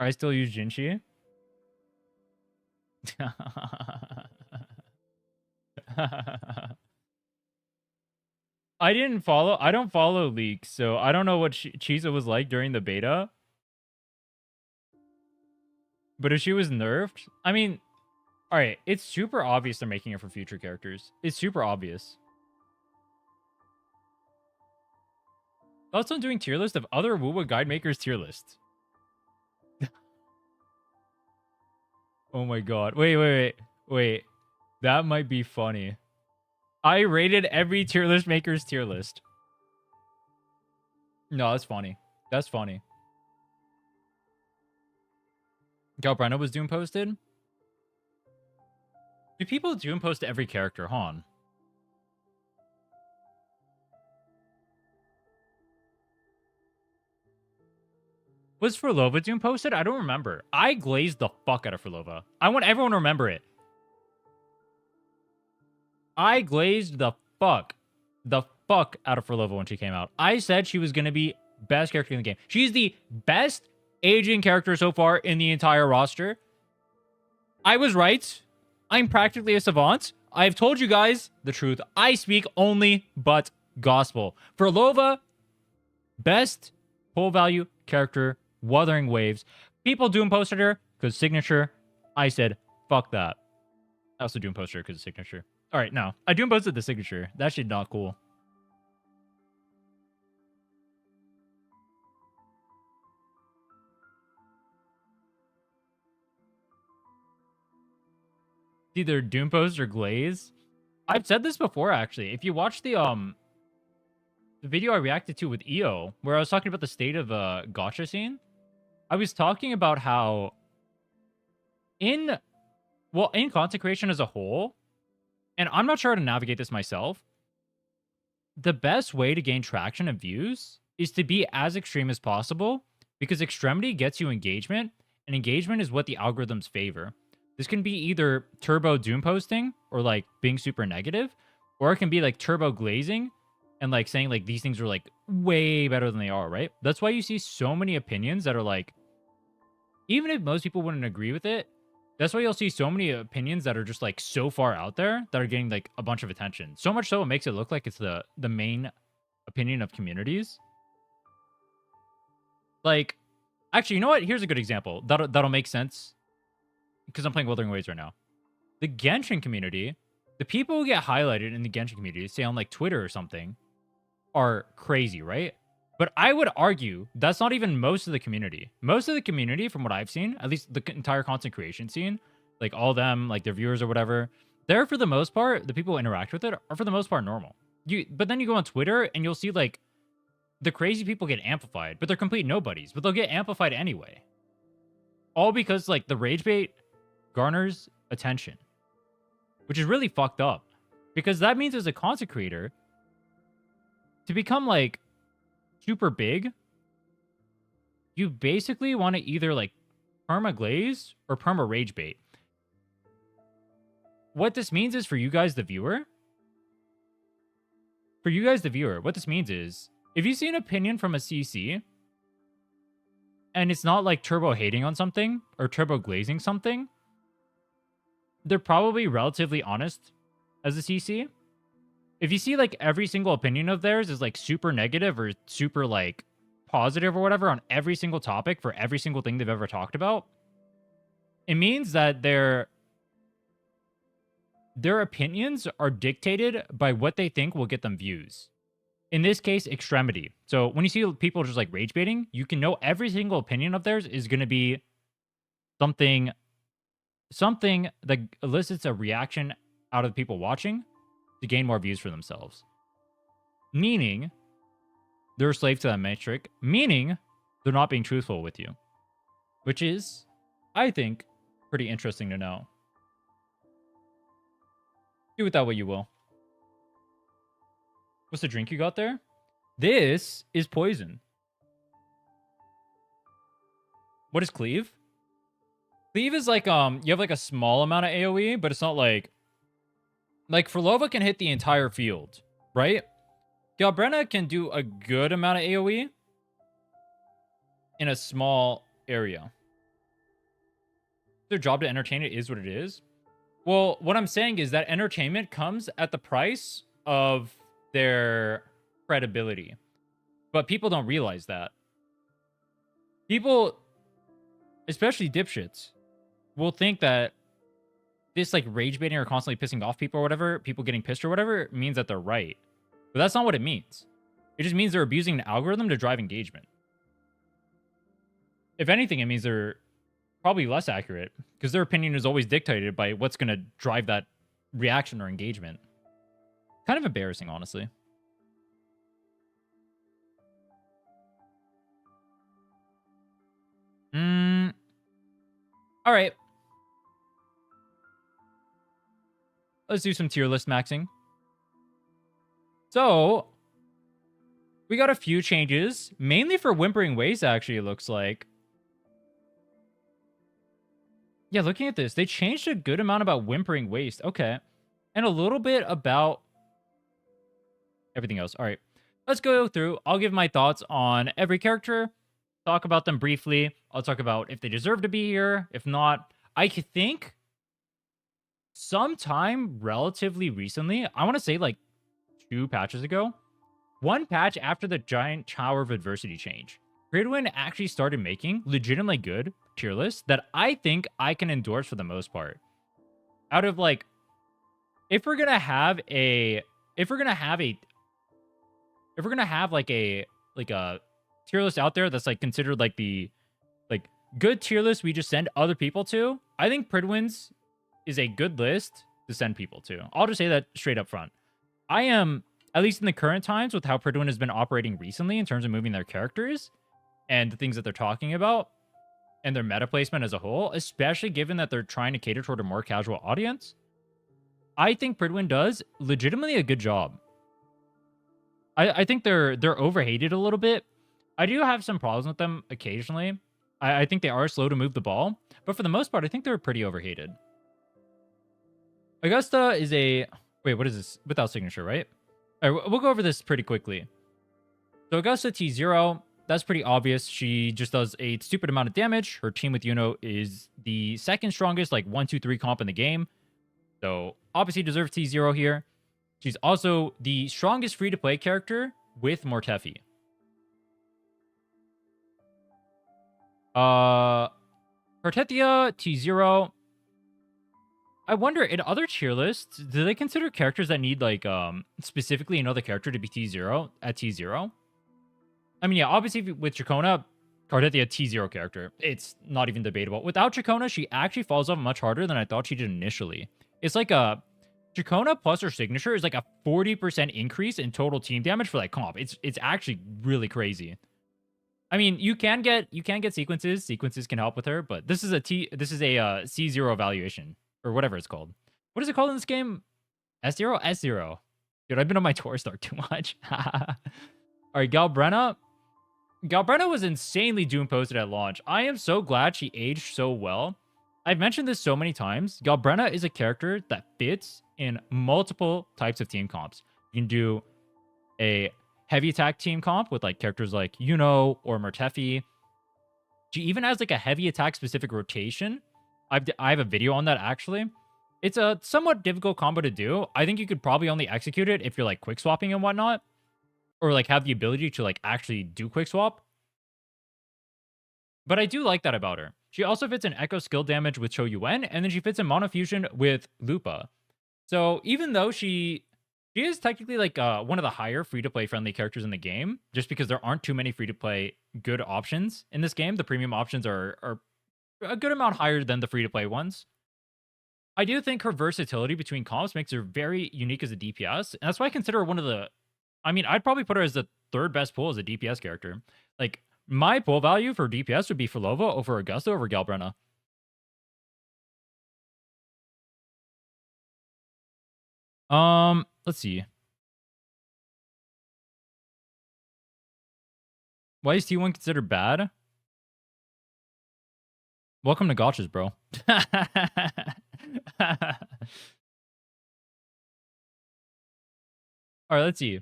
I still use Jinshi. I don't follow leaks, so I don't know what Chisa was like during the beta. But if she was nerfed, I mean, all right, it's super obvious they're making it for future characters. It's super obvious. Thoughts on doing tier list of other wuwa guide makers tier list? Oh my god. Wait. That might be funny. I rated every tier list maker's tier list. No, that's funny. That's funny. Galbrano was Doom posted? Do people Doom post every character, Han? Was Furlova Doom posted? I don't remember. I glazed the fuck out of Furlova. I want everyone to remember it. I glazed the fuck out of Furlova when she came out. I said she was going to be best character in the game. She's the best aging character so far in the entire roster. I was right. I'm practically a savant. I've told you guys the truth. I speak only but gospel. Furlova, best full value character, Wuthering Waves. People Doom posted her because signature. I said, fuck that. I also Doom posted her because of signature. All right, no. I Doom posted the signature. That shit not cool. Either Doom post or glaze. I've said this before, actually. If you watch the video I reacted to with EO, where I was talking about the state of gacha scene, I was talking about how in content creation as a whole, and I'm not sure how to navigate this myself, the best way to gain traction and views is to be as extreme as possible, because extremity gets you engagement, and engagement is what the algorithms favor. This can be either turbo Doom posting or like being super negative, or it can be like turbo glazing and like saying like these things are like way better than they are, right? That's why you see so many opinions that are like, even if most people wouldn't agree with it, that's why you'll see so many opinions that are just like so far out there that are getting like a bunch of attention. So much so it makes it look like it's the main opinion of communities. Like, actually, you know what? Here's a good example. That'll make sense. Because I'm playing Wuthering Waves right now. The Genshin community, the people who get highlighted in the Genshin community, say on like Twitter or something, are crazy, right? But I would argue that's not even most of the community. Most of the community, from what I've seen, at least the entire content creation scene, like all them, like their viewers or whatever, they're for the most part, the people who interact with it are for the most part normal. But then you go on Twitter and you'll see like the crazy people get amplified, but they're complete nobodies, but they'll get amplified anyway. All because like the rage bait garners attention, which is really fucked up, because that means as a content creator, to become like super big, you basically want to either like perma glaze or perma rage bait. What this means is for you guys, the viewer, what this means is if you see an opinion from a CC and it's not like turbo hating on something or turbo glazing something, they're probably relatively honest as a CC. If you see like every single opinion of theirs is like super negative or super like positive or whatever on every single topic for every single thing they've ever talked about, it means that their opinions are dictated by what they think will get them views. In this case, extremity. So when you see people just like rage baiting, you can know every single opinion of theirs is going to be something that elicits a reaction out of the people watching to gain more views for themselves. Meaning, they're a slave to that metric, meaning they're not being truthful with you. Which is, I think, pretty interesting to know. Do with that what you will. What's the drink you got there? This is poison. What is cleave? Cleave is like, you have like a small amount of AoE, but it's not like Ferlova can hit the entire field, right? Galbrenna can do a good amount of AoE in a small area. Their job to entertain it is what it is. Well, what I'm saying is that entertainment comes at the price of their credibility. But people don't realize that. People, especially dipshits, will think that this like rage baiting or constantly pissing off people or whatever, people getting pissed or whatever, means that they're right. But that's not what it means. It just means they're abusing an algorithm to drive engagement. If anything, it means they're probably less accurate because their opinion is always dictated by what's going to drive that reaction or engagement. Kind of embarrassing, honestly. All right. Let's do some tier list maxing. So, we got a few changes, mainly for Whimpering Wastes, actually, it looks like. Yeah, looking at this, they changed a good amount about Whimpering Waste. Okay. And a little bit about everything else. All right. Let's go through. I'll give my thoughts on every character, talk about them briefly. I'll talk about if they deserve to be here. If not, I think sometime relatively recently, I want to say like 2 patches ago, one patch after the giant Tower of Adversity change, Pridwin actually started making legitimately good tier lists that I think I can endorse for the most part. Out of like, if we're gonna have like a tier list out there that's like considered like the like good tier list we just send other people to, I think Pridwin's is a good list to send people to. I'll just say that straight up front. I am, at least in the current times with how Pridwin has been operating recently in terms of moving their characters and the things that they're talking about and their meta placement as a whole, especially given that they're trying to cater toward a more casual audience, I think Pridwin does legitimately a good job. I think they're overhated a little bit. I do have some problems with them occasionally. I think they are slow to move the ball, but for the most part, I think they're pretty overhated. Augusta is a... Wait, what is this? Without signature, right? All right, we'll go over this pretty quickly. So Augusta T0, that's pretty obvious. She just does a stupid amount of damage. Her team with Yuno is the second strongest, like 1-2-3 comp in the game. So obviously deserves T0 here. She's also the strongest free-to-play character with Mortefi. Cartetia, T0. I wonder, in other tier lists, do they consider characters that need, like, specifically another character to be T0 at T0? I mean, yeah, obviously with Chacona, Cartetia T0 character. It's not even debatable. Without Chacona, she actually falls off much harder than I thought she did initially. It's like a... Chacona plus her signature is like a 40% increase in total team damage for like comp. It's actually really crazy. I mean, you can get sequences. Sequences can help with her, but this is a C0 evaluation or whatever it's called. What is it called in this game? S0? S0. Dude, I've been on my tour start too much. All right, Galbrenna. Galbrenna was insanely doom posted at launch. I am so glad she aged so well. I've mentioned this so many times. Galbrenna is a character that fits in multiple types of team comps. You can do a heavy attack team comp with like characters like Yuno or Mortefi. She even has like a heavy attack specific rotation. I have a video on that actually. It's a somewhat difficult combo to do. I think you could probably only execute it if you're like quick swapping and whatnot, or like have the ability to like actually do quick swap. But I do like that about her. She also fits in Echo skill damage with Cho Yuen, and then she fits in Mono Fusion with Lupa. So even though she is technically like one of the higher free-to-play friendly characters in the game, just because there aren't too many free-to-play good options in this game, the premium options are a good amount higher than the free-to-play ones. I do think her versatility between comps makes her very unique as a DPS, and that's why I consider her one of the. I mean, I'd probably put her as the third best pull as a DPS character. Like my pull value for DPS would be Filova over Augusta over Galbrenna. Let's see. Why is T1 considered bad? Welcome to gotchas, bro. All right, let's see.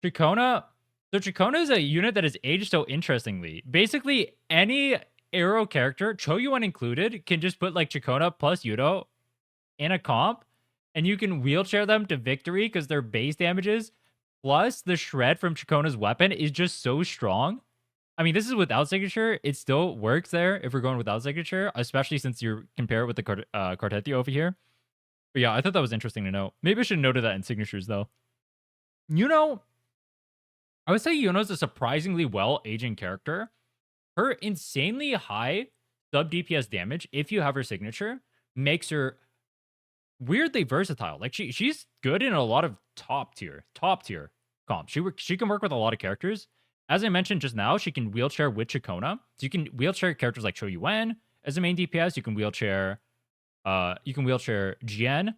Chikona. So Chikona is a unit that is aged so interestingly. Basically, any arrow character, Choyuan included, can just put like Chikona plus Yudo in a comp, and you can wheelchair them to victory because their base damages plus the shred from Chikona's weapon is just so strong. I mean, this is without signature. It still works there if we're going without signature, especially since you compare it with the Cartetti over here. But yeah, I thought that was interesting to know. Maybe I should have noted that in signatures, though. I would say Yuno's a surprisingly well-aging character. Her insanely high sub DPS damage, if you have her signature, makes her weirdly versatile. Like she's good in a lot of top tier comps. She can work with a lot of characters. As I mentioned just now, she can wheelchair with Chikona. So you can wheelchair characters like Cho Yuen as a main DPS. You can wheelchair Jian.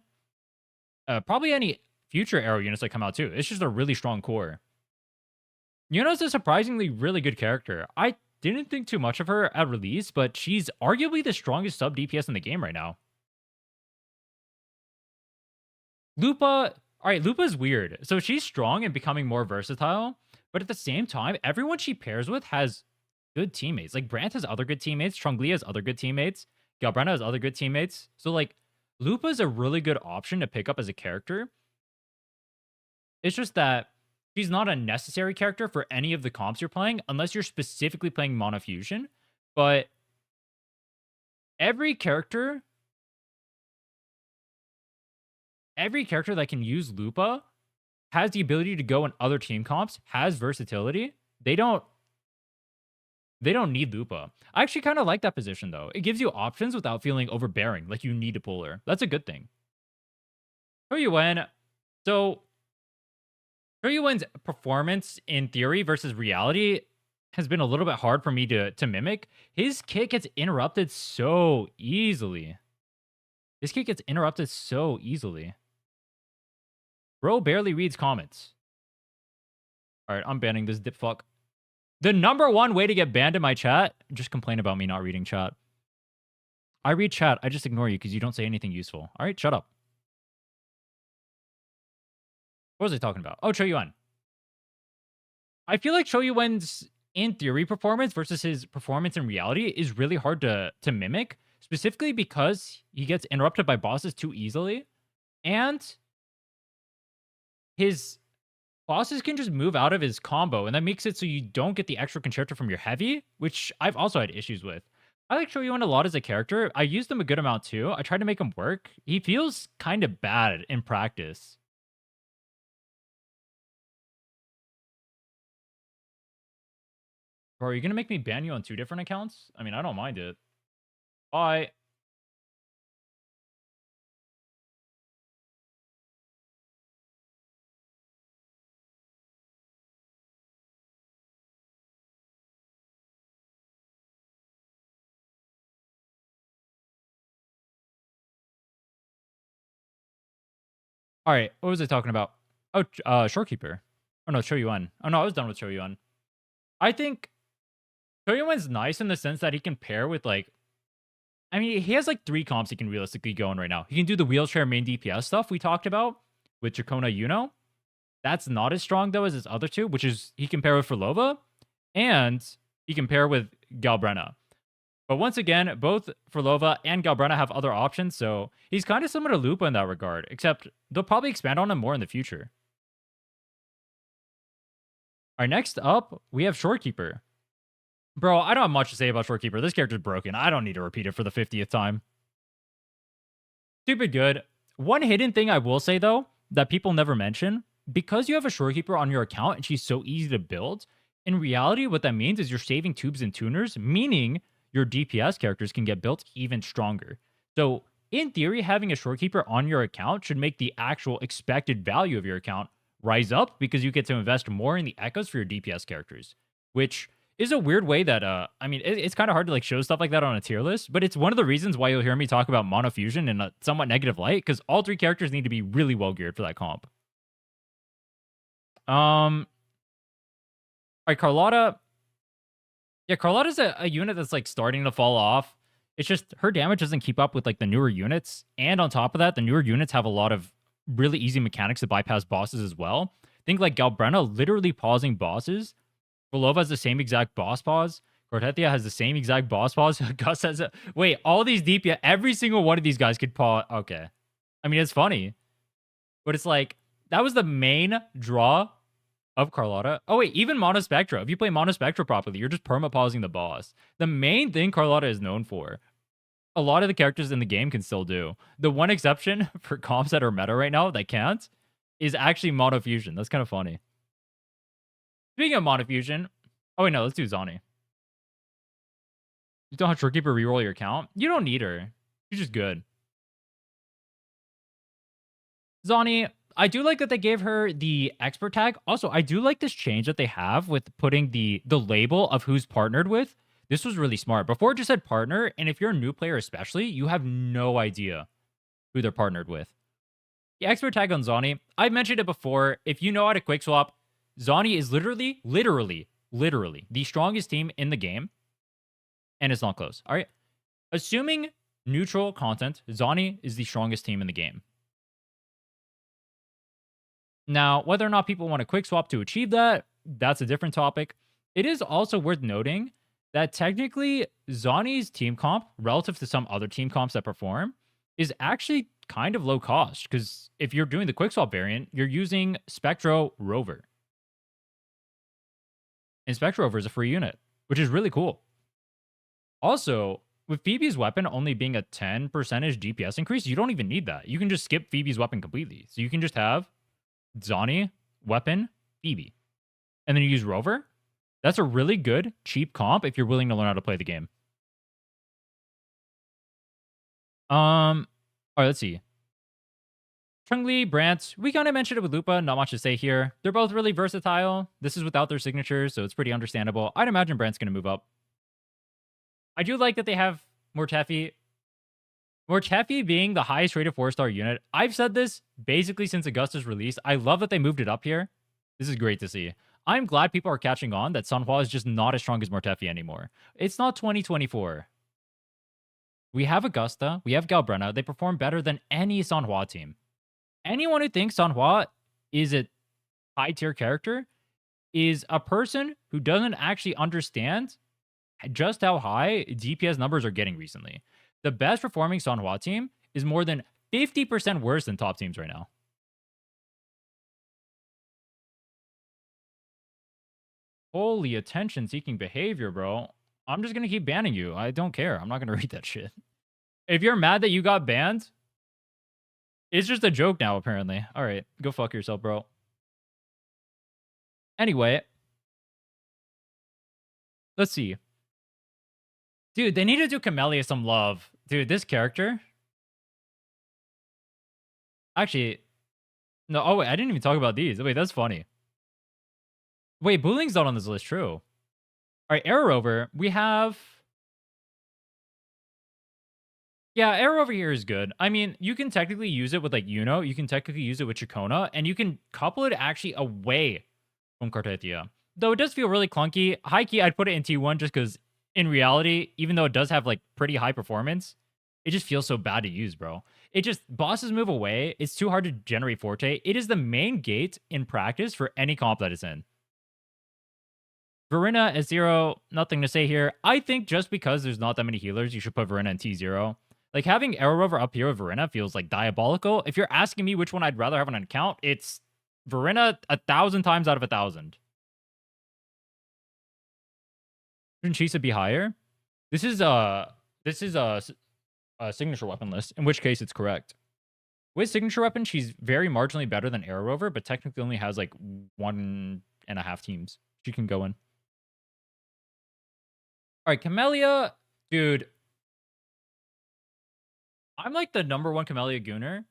Probably any future arrow units that come out too. It's just a really strong core. Yuno's a surprisingly really good character. I didn't think too much of her at release, but she's arguably the strongest sub DPS in the game right now. Lupa, all right, Lupa's weird. So she's strong and becoming more versatile, but at the same time, everyone she pairs with has good teammates. Like Brant has other good teammates, Chongli has other good teammates, Galbrenna has other good teammates. So like Lupa's a really good option to pick up as a character. It's just that she's not a necessary character for any of the comps you're playing unless you're specifically playing Monofusion. But every character that can use Lupa has the ability to go in other team comps, has versatility. They don't need Lupa. I actually kind of like that position though. It gives you options without feeling overbearing, like you need to pull her. That's a good thing. Choyuan. So Choyuan's performance in theory versus reality has been a little bit hard for me to mimic. His kick gets interrupted so easily. Bro barely reads comments. All right, I'm banning this dip fuck. The number one way to get banned in my chat, just complain about me not reading chat. I read chat. I just ignore you because you don't say anything useful. All right, shut up. What was I talking about? Oh, Choyuan. I feel like Choyuan's in theory performance versus his performance in reality is really hard to mimic, specifically because he gets interrupted by bosses too easily, and his bosses can just move out of his combo, and that makes it so you don't get the extra concerto from your heavy, which I've also had issues with. I like Choyuan a lot as a character. I used him a good amount too. I tried to make him work. He feels kind of bad in practice. Bro, are you going to make me ban you on 2 different accounts? I mean, I don't mind it. Bye. All right, what was I talking about? Oh, Shorekeeper. Oh, no, Choyuan. Oh, no, I was done with Choyuan. I think Choyuan's nice in the sense that he can pair with, like, I mean, he has, like, 3 comps he can realistically go in right now. He can do the wheelchair main DPS stuff we talked about with Chikona Yuno. That's not as strong, though, as his other 2, which is he can pair with Filova, and he can pair with Galbrenna. But once again, both Filova and Galbrenna have other options, so he's kind of similar to Lupa in that regard, except they'll probably expand on him more in the future. All right, next up, we have Shorekeeper. Bro, I don't have much to say about Shorekeeper. This character's broken. I don't need to repeat it for the 50th time. Stupid good. One hidden thing I will say, though, that people never mention, because you have a Shorekeeper on your account and she's so easy to build, in reality, what that means is you're saving tubes and tuners, meaning your DPS characters can get built even stronger. So in theory, having a shorekeeper on your account should make the actual expected value of your account rise up because you get to invest more in the echoes for your DPS characters, which is a weird way that I mean it's kind of hard to like show stuff like that on a tier list, but it's one of the reasons why you'll hear me talk about monofusion in a somewhat negative light because all three characters need to be really well geared for that comp. All right, Carlotta. Yeah, Carlotta's a unit that's like starting to fall off. It's just her damage doesn't keep up with like the newer units, and on top of that, the newer units have a lot of really easy mechanics to bypass bosses as well. Think like Galbrenna literally pausing bosses. Belova has the same exact boss pause. Cortetia has the same exact boss pause. Gus has a wait. All these DPS, every single one of these guys could pause. Okay, I mean it's funny, but it's like that was the main draw of Carlotta. Oh wait, even Monospectra. If you play Monospectra properly, you're just perma-pausing the boss. The main thing Carlotta is known for, a lot of the characters in the game can still do. The one exception for comps that are meta right now that can't is actually Monofusion. That's kind of funny. Speaking of Monofusion, oh wait, no, let's do Zani. You don't have Shorekeeper reroll your account? You don't need her. She's just good. Zani, I do like that they gave her the expert tag. Also, I do like this change that they have with putting the label of who's partnered with. This was really smart. Before it just said partner, and if you're a new player especially, you have no idea who they're partnered with. The expert tag on Zani, I mentioned it before. If you know how to quick swap, Zani is literally the strongest team in the game, and it's not close. All right. Assuming neutral content, Zani is the strongest team in the game. Now, whether or not people want to quick swap to achieve that, that's a different topic. It is also worth noting that technically Zani's team comp, relative to some other team comps that perform, is actually kind of low cost. Because if you're doing the quick swap variant, you're using Spectro Rover. And Spectro Rover is a free unit, which is really cool. Also, with Phoebe's weapon only being a 10% DPS increase, you don't even need that. You can just skip Phoebe's weapon completely. So you can just have Zani, weapon, Phoebe. And then you use Rover. That's a really good, cheap comp if you're willing to learn how to play the game. All right, let's see. Chun-Li, Brant, we kind of mentioned it with Lupa, not much to say here. They're both really versatile. This is without their signatures, so it's pretty understandable. I'd imagine Brant's going to move up. I do like that they have Mortefi. Mortefi being the highest rated 4-star unit. I've said this basically since Augusta's release. I love that they moved it up here. This is great to see. I'm glad people are catching on that Sunhua is just not as strong as Mortefi anymore. It's not 2024. We have Augusta. We have Galbrenna. They perform better than any Sunhua team. Anyone who thinks Sunhua is a high-tier character is a person who doesn't actually understand just how high DPS numbers are getting recently. The best performing Sunhua team is more than 50% worse than top teams right now. Holy attention-seeking behavior, bro. I'm just going to keep banning you. I don't care. I'm not going to read that shit. If you're mad that you got banned, it's just a joke now, apparently. All right, go fuck yourself, bro. Anyway, let's see. Dude, they need to do Camellia some love. Dude, this character... Actually, no, oh wait, I didn't even talk about these. Wait, that's funny. Wait, Bullying's not on this list, true. All right, Arrow Rover, we have... Yeah, Arrow over here is good. I mean, you can technically use it with like Yuno, you can technically use it with Chikona, and you can couple it actually away from Cartetia. Though it does feel really clunky. High key, I'd put it in T1 just because in reality, even though it does have like pretty high performance, it just feels so bad to use, bro. It just, bosses move away. It's too hard to generate Forte. It is the main gate in practice for any comp that it's in. Verena S0, nothing to say here. I think just because there's not that many healers, you should put Verena in T0. Like, having Arrow Rover up here with Verena feels, like, diabolical. If you're asking me which one I'd rather have on an account, it's Verena 1,000 times out of 1,000. Shouldn't Chisa be higher? This is a signature weapon list, in which case it's correct. With signature weapon, she's very marginally better than Arrow Rover, but technically only has, like, 1.5 teams she can go in. All right, Camellia, dude... I'm like the #1 Camellia Gooner.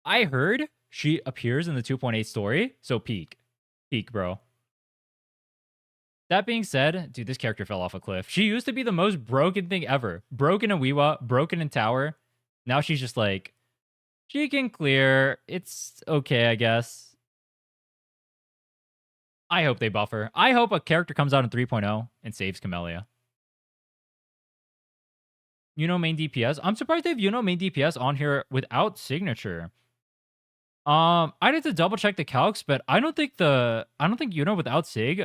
I heard she appears in the 2.8 story, so peak. Peak, bro. That being said, dude, this character fell off a cliff. She used to be the most broken thing ever. Broken in Weewa, broken in Tower. Now she's just like, she can clear. It's okay, I guess. I hope they buffer. I hope a character comes out in 3.0 and saves Camellia. Main DPS. I'm surprised they have main DPS on here without signature. I'd have to double check the calcs, but I don't think without sig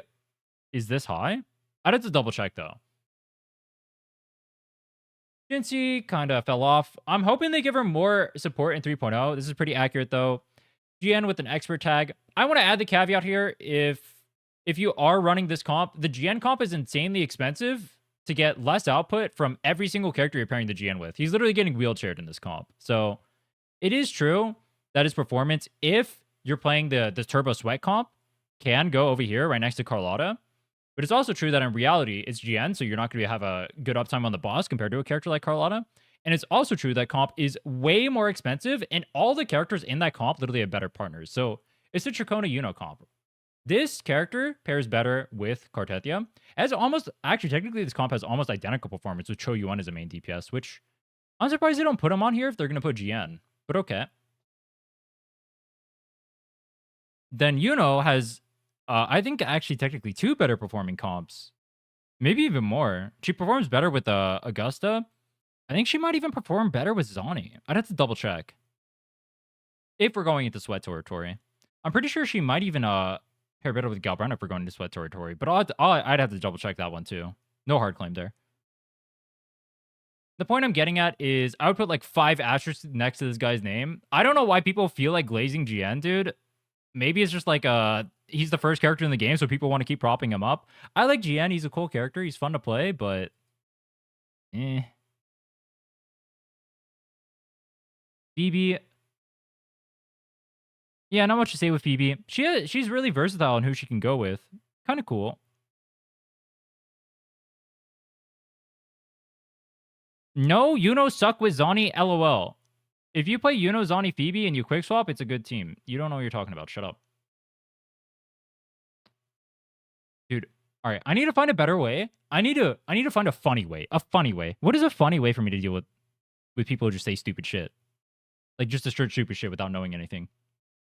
is this high. I'd have to double check though. Jinxie kind of fell off. I'm hoping they give her more support in 3.0. This is pretty accurate though. GN with an expert tag. I want to add the caveat here. If you are running this comp, the GN comp is insanely expensive to get less output from every single character you're pairing the GN with. He's literally getting wheelchaired in this comp. So it is true that his performance, if you're playing the Turbo Sweat comp, can go over here right next to Carlotta. But it's also true that in reality, it's GN, so you're not going to have a good uptime on the boss compared to a character like Carlotta. And it's also true that comp is way more expensive, and all the characters in that comp literally have better partners. So it's the Tricona comp. This character pairs better with Cartethia. Actually, technically, this comp has almost identical performance with Cho Yuan as a main DPS, which I'm surprised they don't put him on here if they're going to put GN. But okay. Then Yuno has, I think, actually technically 2 better performing comps. Maybe even more. She performs better with Augusta. I think she might even perform better with Zani. I'd have to double check. If we're going into Sweat territory. I'm pretty sure she might even pair better with Galbrand if we're going into Sweat territory. But I'd have to double check that one too. No hard claim there. The point I'm getting at is I would put like 5 asterisks next to this guy's name. I don't know why people feel like glazing GN, dude. Maybe it's just like he's the first character in the game, so people want to keep propping him up. I like GN. He's a cool character. He's fun to play, but Phoebe. Yeah, not much to say with Phoebe. She's really versatile in who she can go with. Kind of cool. No, suck with Zani, LOL. If you play Zani, Phoebe, and you quick swap, it's a good team. You don't know what you're talking about. Shut up. Dude, all right. I need to find a better way. I need to find a funny way. A funny way. What is a funny way for me to deal with people who just say stupid shit? Like, just to straight stupid shit without knowing anything.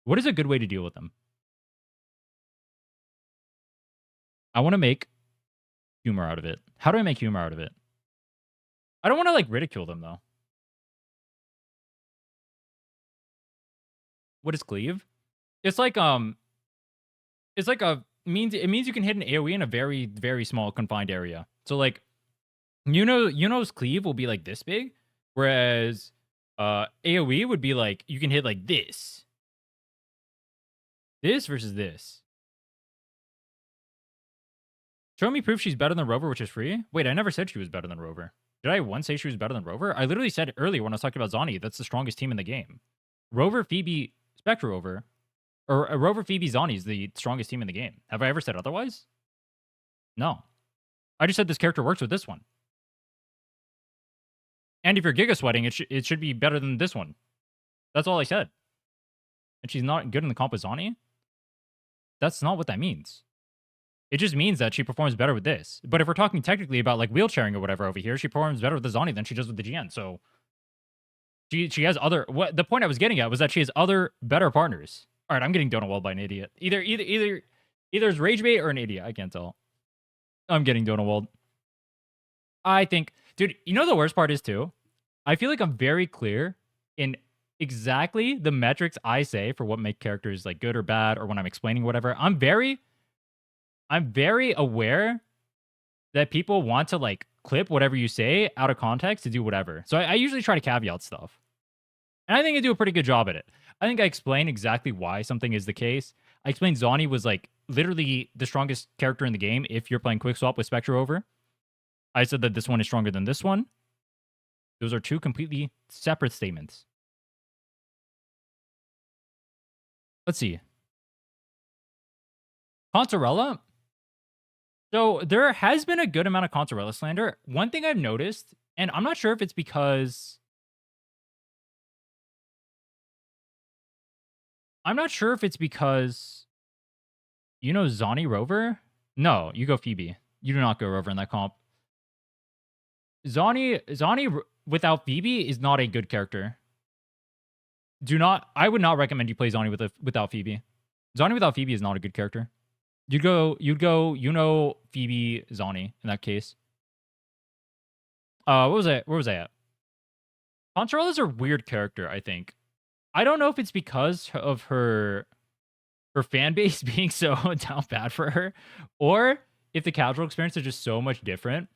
What is a good way to deal with them? I want to make humor out of it. How do I make humor out of it? I don't want to, like, ridicule them, though. What is cleave? It's like, it means you can hit an AoE in a very, very small confined area. So, like, Yuno's cleave will be, like, this big, whereas AoE would be, like, you can hit, like, this. This versus this. Show me proof she's better than Rover, which is free? Wait, I never said she was better than Rover. Did I once say she was better than Rover? I literally said earlier when I was talking about Zani, that's the strongest team in the game. Rover, Phoebe, Spectre Rover, or Rover, Phoebe, Zani is the strongest team in the game. Have I ever said otherwise? No. I just said this character works with this one. And if you're Giga Sweating, it should be better than this one. That's all I said. And she's not good in the comp with Zani? That's not what that means. It just means that she performs better with this. But if we're talking technically about like wheelchairing or whatever over here, she performs better with the Zani than she does with the GN. So she has other. What the point I was getting at was that she has other better partners. All right, I'm getting donut walled by an idiot. Either it's rage bait or an idiot. I can't tell. I'm getting donut walled. I think, dude. You know the worst part is too. I feel like I'm very clear in exactly the metrics I say for what make characters like good or bad, or when I'm explaining whatever. I'm very aware that people want to like clip whatever you say out of context to do whatever. So I usually try to caveat stuff. And I think I do a pretty good job at it. I think I explain exactly why something is the case. I explained Zani was like literally the strongest character in the game if you're playing quick swap with Spectre over. I said that this one is stronger than this one. Those are 2 completely separate statements. Let's see. Contarella. So there has been a good amount of Contarella slander. One thing I've noticed, and I'm not sure if it's because I'm not sure if it's because you know Zani Rover? No, you go Phoebe. You do not go Rover in that comp. Zani without Phoebe is not a good character. I would not recommend you play Zani without Phoebe. Zani without Phoebe is not a good character. You'd go, Phoebe, Zani in that case. What was I? Where was I at? Poncharella's a weird character, I think. I don't know if it's because of her fan base being so down bad for her, or if the casual experience is just so much different.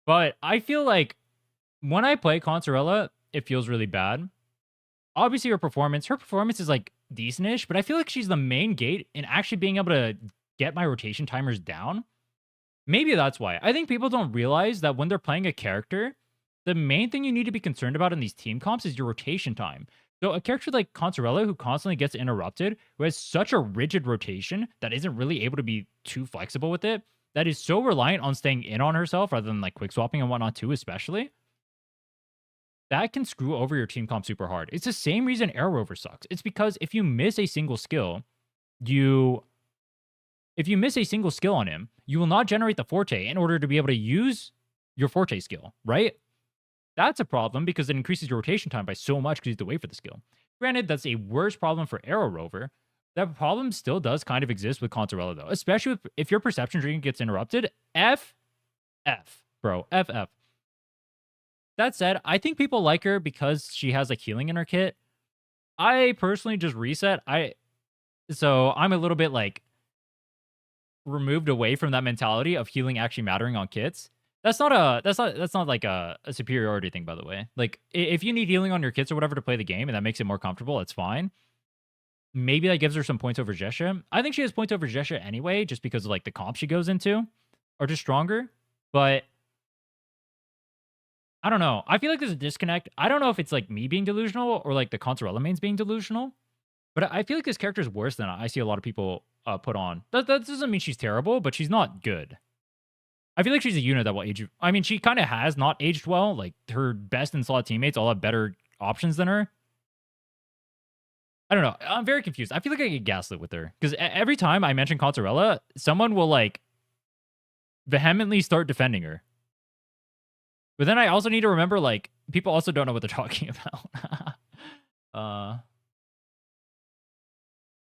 But I feel like when I play Consorella, it feels really bad. Obviously, her performance is like decentish, but I feel like she's the main gate in actually being able to get my rotation timers down. Maybe that's why. I think people don't realize that when they're playing a character, the main thing you need to be concerned about in these team comps is your rotation time. So a character like Consorella, who constantly gets interrupted, who has such a rigid rotation that isn't really able to be too flexible with it, that is so reliant on staying in on herself rather than like quick swapping and whatnot too, especially, that can screw over your team comp super hard. It's the same reason Arrow Rover sucks. It's because if you miss a single skill, on him, you will not generate the Forte in order to be able to use your Forte skill, right? That's a problem because it increases your rotation time by so much because you have to wait for the skill. Granted, that's a worse problem for Arrow Rover. That problem still does kind of exist with Consorella, though, especially if your perception drinking gets interrupted. Bro. FF. That said, I think people like her because she has like healing in her kit. I personally just reset. So I'm a little bit like removed away from that mentality of healing actually mattering on kits. That's not like a superiority thing, by the way. Like if you need healing on your kits or whatever to play the game and that makes it more comfortable, it's fine. Maybe that gives her some points over Jesha. I think she has points over Jesha anyway, just because of like the comp she goes into are just stronger. But I don't know. I feel like there's a disconnect. I don't know if it's like me being delusional or like the Consorella mains being delusional. But I feel like this character is worse than I see a lot of people put on. That doesn't mean she's terrible, but she's not good. I feel like she's a unit that will age. I mean, she kind of has not aged well. Like her best in slot teammates all have better options than her. I don't know. I'm very confused. I feel like I get gaslit with her because every time I mention Consorella, someone will like vehemently start defending her. But then I also need to remember like people also don't know what they're talking about.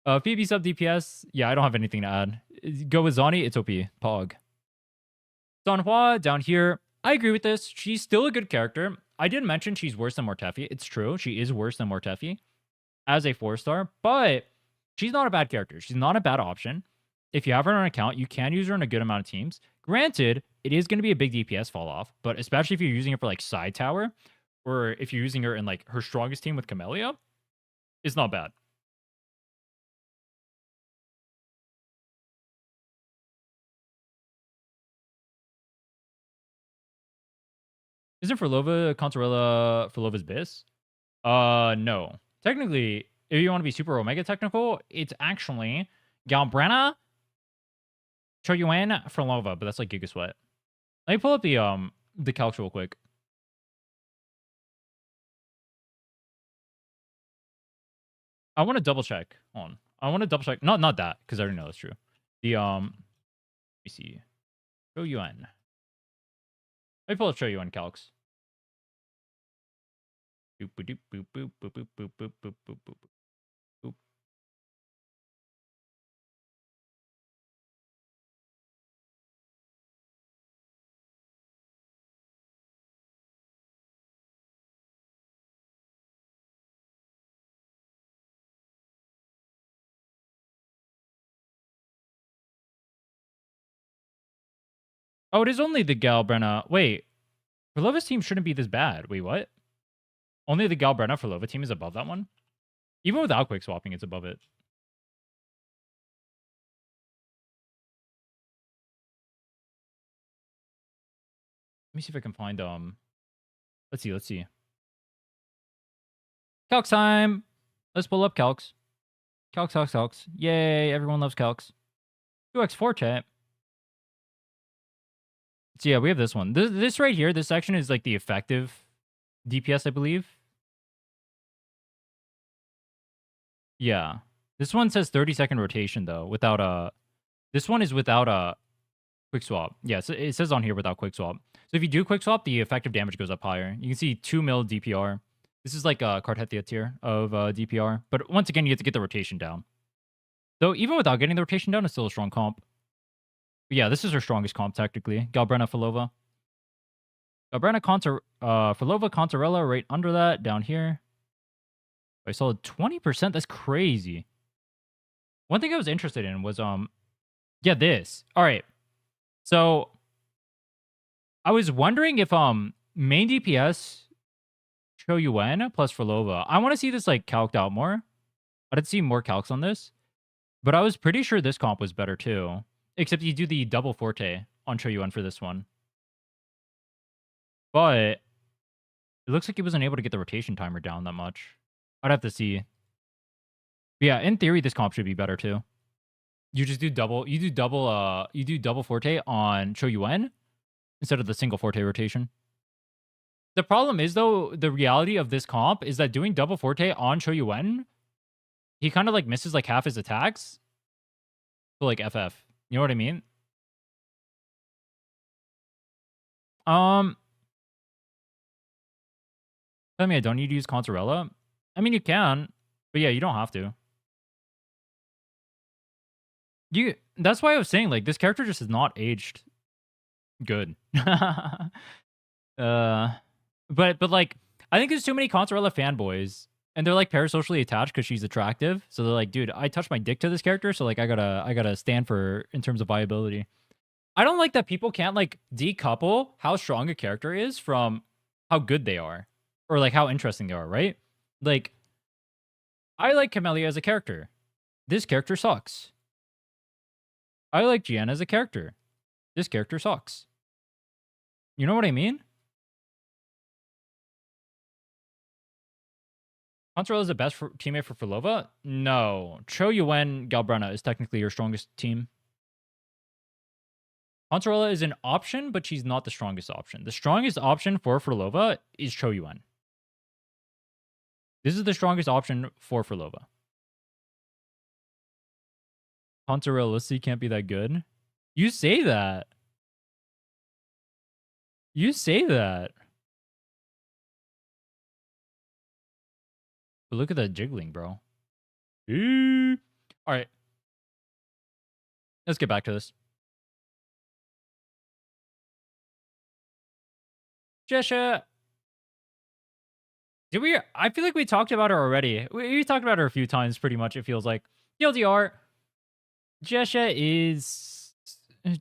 PB sub DPS. Yeah, I don't have anything to add. Go with Zani. It's OP. Pog. Sanhua down here. I agree with this. She's still a good character. I did mention she's worse than Mortefi. It's true. She is worse than Mortefi as a 4-star, but she's not a bad character. She's not a bad option. If you have her on an account, you can use her in a good amount of teams. Granted, it is going to be a big DPS fall off, but especially if you're using it for like side tower, or if you're using her in like her strongest team with Camellia, it's not bad. Isn't Furlova's Biss? No. Technically, if you want to be super Omega technical, it's actually Galbrana, Choyuan, Furlova, but that's like Giga Sweat. Let me pull up the calcs real quick. I want to double check. Hold on. I want to double check. Not that, because I already know that's true. The let me see. Choyuan. Let me pull up Choyuan calcs. Boop boop boop boop boop boop boop boop boop boop boop boop. Oh, it is only the Galbrana. Wait, Furlova's team shouldn't be this bad. Wait, what? Only the Galbrana Furlova team is above that one? Even without quick swapping, it's above it. Let me see if I can find let's see. Calcs time. Let's pull up calcs. Calcs. Yay, everyone loves calcs. 2x4 chat. So yeah, we have this one. This right here, this section is like the effective DPS, I believe. Yeah. This one says 30-second rotation, though, without a... This one is without a quick swap. Yeah, so it says on here without quick swap. So if you do quick swap, the effective damage goes up higher. You can see 2 mil DPR. This is like a Cartethia tier of DPR. But once again, you have to get the rotation down. Though even without getting the rotation down, it's still a strong comp. But yeah, this is her strongest comp, technically. Galbrena Filova. Galbrena Filova, Contarella right under that, down here. I saw 20%. That's crazy. One thing I was interested in was, yeah, this. All right. So I was wondering if main DPS Cho Yuen plus Filova. I want to see this like calced out more. I did see more calcs on this, but I was pretty sure this comp was better too. Except you do the double forte on Cho Yuen for this one. But it looks like he wasn't able to get the rotation timer down that much. I'd have to see. But yeah, in theory, this comp should be better too. You just do double. You do double forte on Cho Yuen instead of the single forte rotation. The problem is, though, the reality of this comp is that doing double forte on Cho Yuen, he kind of like misses like half his attacks. So like FF. You know what I mean? Tell me I don't need to use Contarella. I mean, you can, but yeah, you don't have to. That's why I was saying, like, this character just is not aged good. But like, I think there's too many Contarella fanboys, and they're like parasocially attached because she's attractive. So they're like, dude, I touched my dick to this character, so like, I gotta stand for her in terms of viability. I don't like that people can't like decouple how strong a character is from how good they are, or like how interesting they are, right? Like, I like Camellia as a character. This character sucks. I like Gianna as a character. This character sucks. You know what I mean? Contarella is the best teammate for Filova? No. Cho Yuen Galbrena is technically your strongest team. Contarella is an option, but she's not the strongest option. The strongest option for Filova is Cho Yuen. This is the strongest option for Filova. Contarella can't be that good. You say that. You say that. But look at that jiggling, bro. All right. Let's get back to this. Jesha. I feel like we talked about her already. We talked about her a few times, pretty much, it feels like. TLDR. Jesha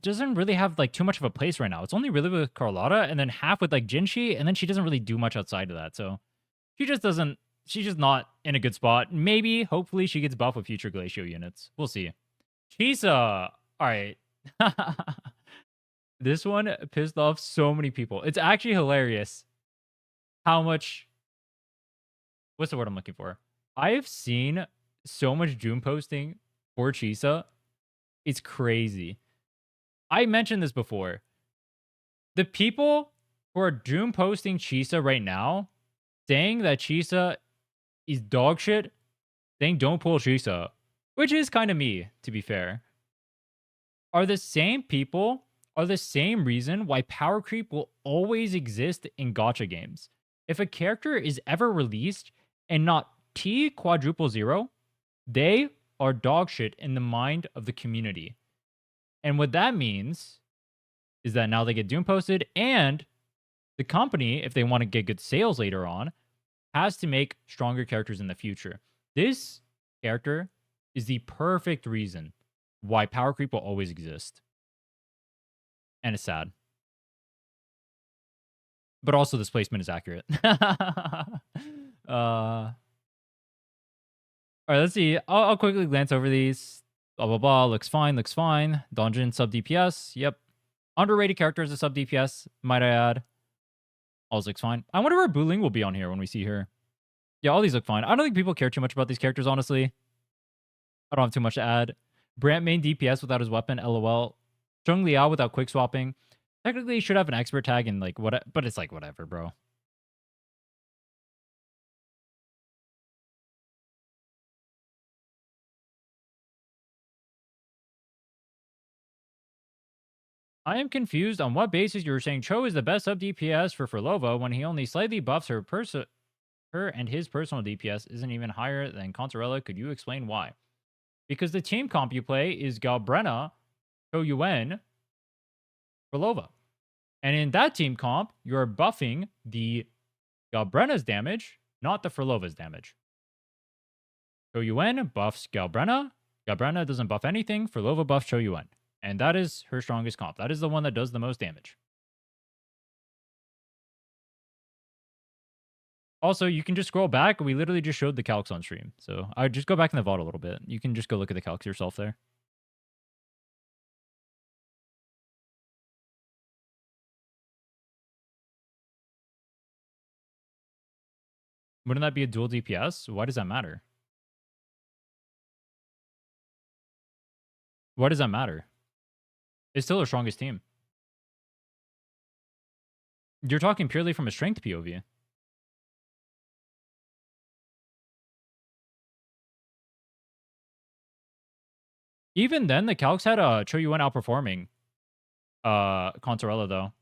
doesn't really have like too much of a place right now. It's only really with Carlotta and then half with like Jinshi, and then she doesn't really do much outside of that. So she's just not in a good spot. Maybe, hopefully, she gets buffed with future Glacio units. We'll see. Chisa. All right. This one pissed off so many people. It's actually hilarious how much... What's the word I'm looking for? I've seen so much Doom posting for Chisa. It's crazy. I mentioned this before. The people who are Doom posting Chisa right now, saying that Chisa is dog shit, saying don't pull Chisa, which is kind of me, to be fair, are the same people, are the same reason why power creep will always exist in gacha games. If a character is ever released and not T quadruple 0, they are dog shit in the mind of the community. And what that means is that now they get Doom posted, and the company, if they want to get good sales later on, has to make stronger characters in the future. This character is the perfect reason why power creep will always exist. And it's sad. But also this placement is accurate. All right, let's see. I'll quickly glance over these. Blah, blah, blah. Looks fine, looks fine. Donjin sub DPS. Yep. Underrated character as a sub DPS, might I add. All looks fine. I wonder where Buling will be on here when we see her. Yeah, all these look fine. I don't think people care too much about these characters, honestly. I don't have too much to add. Brant main DPS without his weapon, LOL. Zhong Liao without quick swapping. Technically, he should have an expert tag and like what, but it's like whatever, bro. I am confused on what basis you were saying Cho is the best sub DPS for Furlova when he only slightly buffs her and his personal DPS isn't even higher than Contarella. Could you explain why? Because the team comp you play is Galbrenna, Cho Yuen, Furlova. And in that team comp, you're buffing the Galbrenna's damage, not the Furlova's damage. Cho Yuen buffs Galbrenna. Galbrenna doesn't buff anything. Furlova buffs Cho Yuen. And that is her strongest comp. That is the one that does the most damage. Also, you can just scroll back. We literally just showed the calcs on stream. So I would just go back in the vault a little bit. You can just go look at the calcs yourself there. Wouldn't that be a dual DPS? Why does that matter? Why does that matter? It's still our strongest team. You're talking purely from a strength POV. Even then, the calcs had Cho Yuen outperforming Contarella, though.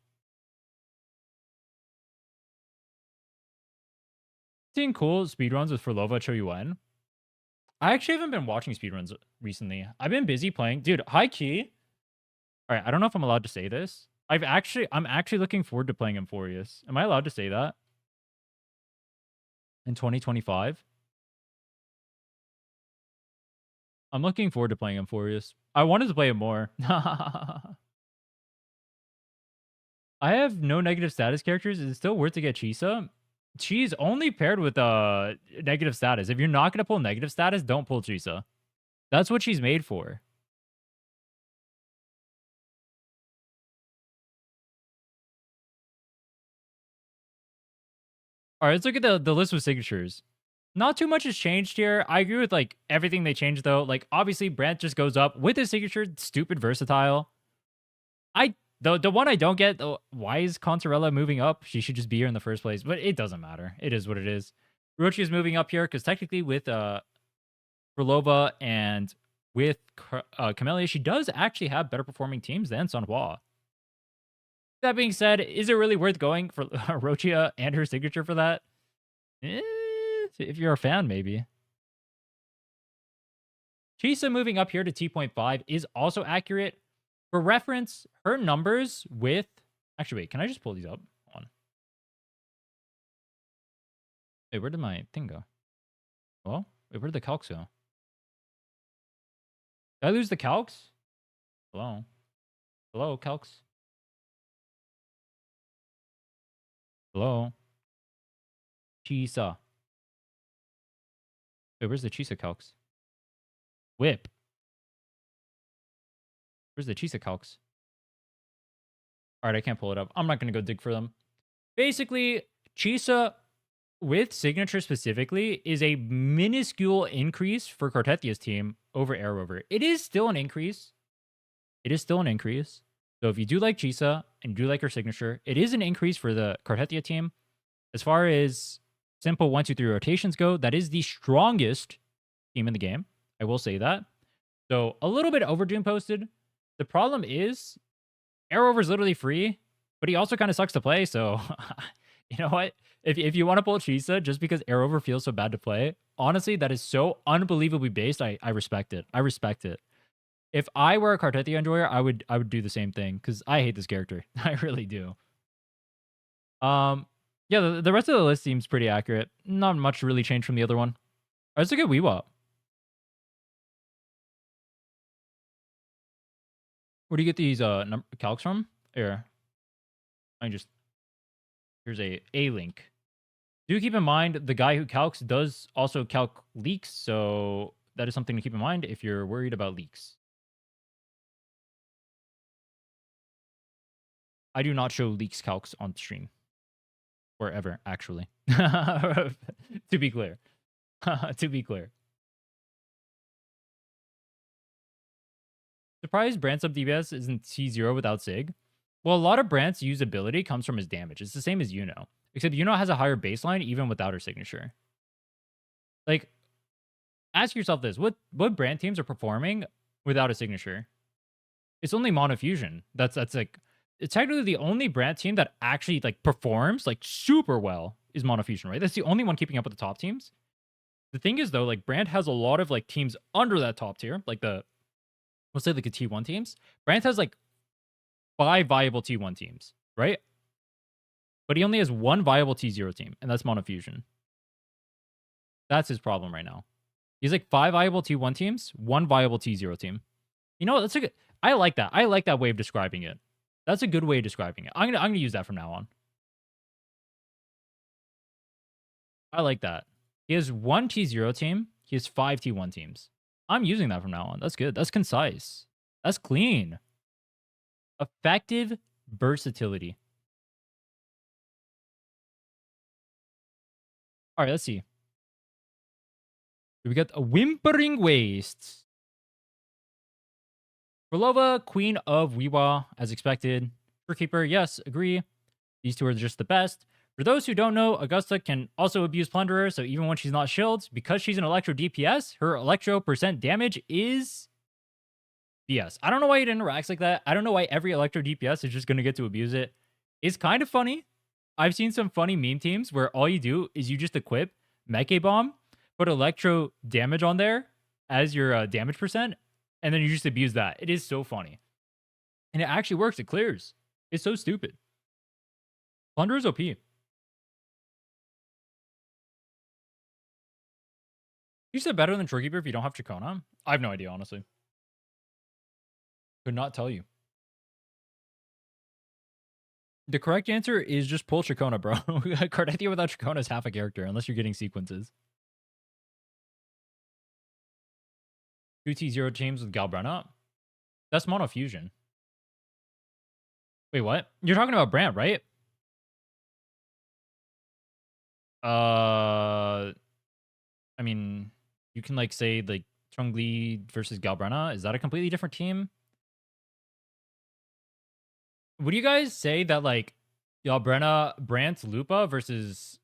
Seeing cool speedruns with Furlova Cho Yuen. I actually haven't been watching speedruns recently. I've been busy playing. Dude, high key. All right, I don't know if I'm allowed to say this. I'm actually looking forward to playing Emphorius. Am I allowed to say that? In 2025? I'm looking forward to playing Emphorius. I wanted to play it more. I have no negative status characters. Is it still worth to get Chisa? She's only paired with negative status. If you're not going to pull negative status, don't pull Chisa. That's what she's made for. All right, let's look at the list with signatures. Not too much has changed here. I agree with like everything they changed though. Like obviously Brant just goes up with his signature, stupid versatile. The one I don't get, why is Contarella moving up? She should just be here in the first place, but it doesn't matter. It is what it is. Rochi is moving up here because technically with Furlova and with Camellia, she does actually have better performing teams than Sunhua. That being said, is it really worth going for Rochia and her signature for that? If you're a fan, maybe. Chisa moving up here to T.5 is also accurate. For reference, her numbers with... Actually, wait, can I just pull these up? Hold on. Wait, where did my thing go? Well, wait, where did the calcs go? Did I lose the calcs? Hello? Hello, calcs? Hello? Chisa. Wait, where's the Chisa calcs? Whip. Where's the Chisa calcs? All right, I can't pull it up. I'm not going to go dig for them. Basically, Chisa with signature specifically is a minuscule increase for Cartetia's team over Air Rover. It is still an increase. It is still an increase. So if you do like Chisa and do like her signature, it is an increase for the Cartetia team. As far as simple 1, 2, 3 rotations go, that is the strongest team in the game. I will say that. So a little bit overdue posted. The problem is Air Rover is literally free, but he also kind of sucks to play. So you know what? If you want to pull Chisa just because Air Rover feels so bad to play, honestly, that is so unbelievably based. I respect it. I respect it. If I were a Cartetia enjoyer, I would do the same thing because I hate this character. I really do. Yeah, the rest of the list seems pretty accurate. Not much really changed from the other one. All right, let's look at Weeaboo. Where do you get these calcs from? Here, here's a link. Do keep in mind the guy who calcs does also calc leaks, so that is something to keep in mind if you're worried about leaks. I do not show leaks calcs on stream. Or ever, actually. To be clear. To be clear. Surprised Brand sub DPS isn't T0 without Sig? Well, a lot of Brand's usability comes from his damage. It's the same as Yuno. Except Yuno has a higher baseline even without her signature. Like, ask yourself this. What Brand teams are performing without a signature? It's only Monofusion. That's like it's technically the only brand team that actually like performs like super well is Monofusion, right? That's the only one keeping up with the top teams. The thing is though, like Brand has a lot of like teams under that top tier, like the let's say like a T1 teams. Brand has like 5 viable T1 teams, right? But he only has one viable T0 team, and that's Monofusion. That's his problem right now. He's like 5 viable T1 teams, one viable T0 team. You know what? That's a good. I like that. I like that way of describing it. That's a good way of describing it. I'm gonna use that from now on. I like that. He has one T0 team. He has 5 T1 teams. I'm using that from now on. That's good. That's concise. That's clean. Effective versatility. All right, let's see. We got a Whimpering Wastes. Rolova, Queen of Weeaboo, as expected. Keeper, yes, agree. These two are just the best. For those who don't know, Augusta can also abuse Plunderer, so even when she's not shielded, because she's an Electro DPS, her Electro % damage is BS. I don't know why it interacts like that. I don't know why every Electro DPS is just going to get to abuse it. It's kind of funny. I've seen some funny meme teams where all you do is you just equip Mecha Bomb, put Electro damage on there as your damage %, and then you just abuse that. It is so funny. And it actually works. It clears. It's so stupid. Plunder is OP. You said better than Trollkeeper if you don't have Chacona? I have no idea, honestly. Could not tell you. The correct answer is just pull Chacona, bro. Cardethia without Chacona is half a character, unless you're getting sequences. 2T0 teams with Galbrana? That's Monofusion. Wait, what? You're talking about Brand, right? I mean, you can like say like Chongli versus Galbrana. Is that a completely different team? Would you guys say that like Galbrana Brandt's Lupa versus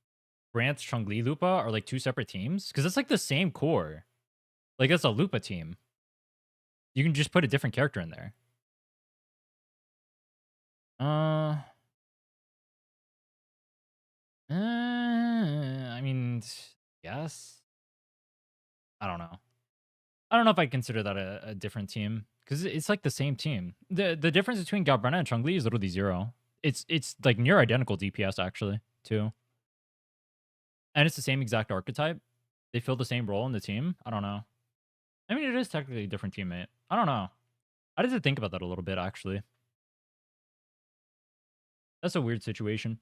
Brandt's Chongli Lupa are like two separate teams? Because it's like the same core. Like it's a Lupa team. You can just put a different character in there. I mean, yes. I don't know. I don't know if I consider that a different team because it's like the same team. The difference between Galbrana and Chongli is literally 0. It's like near identical DPS actually too, and it's the same exact archetype. They fill the same role in the team. I don't know. I mean, it is technically a different teammate. I don't know. I had to think about that a little bit actually. That's a weird situation.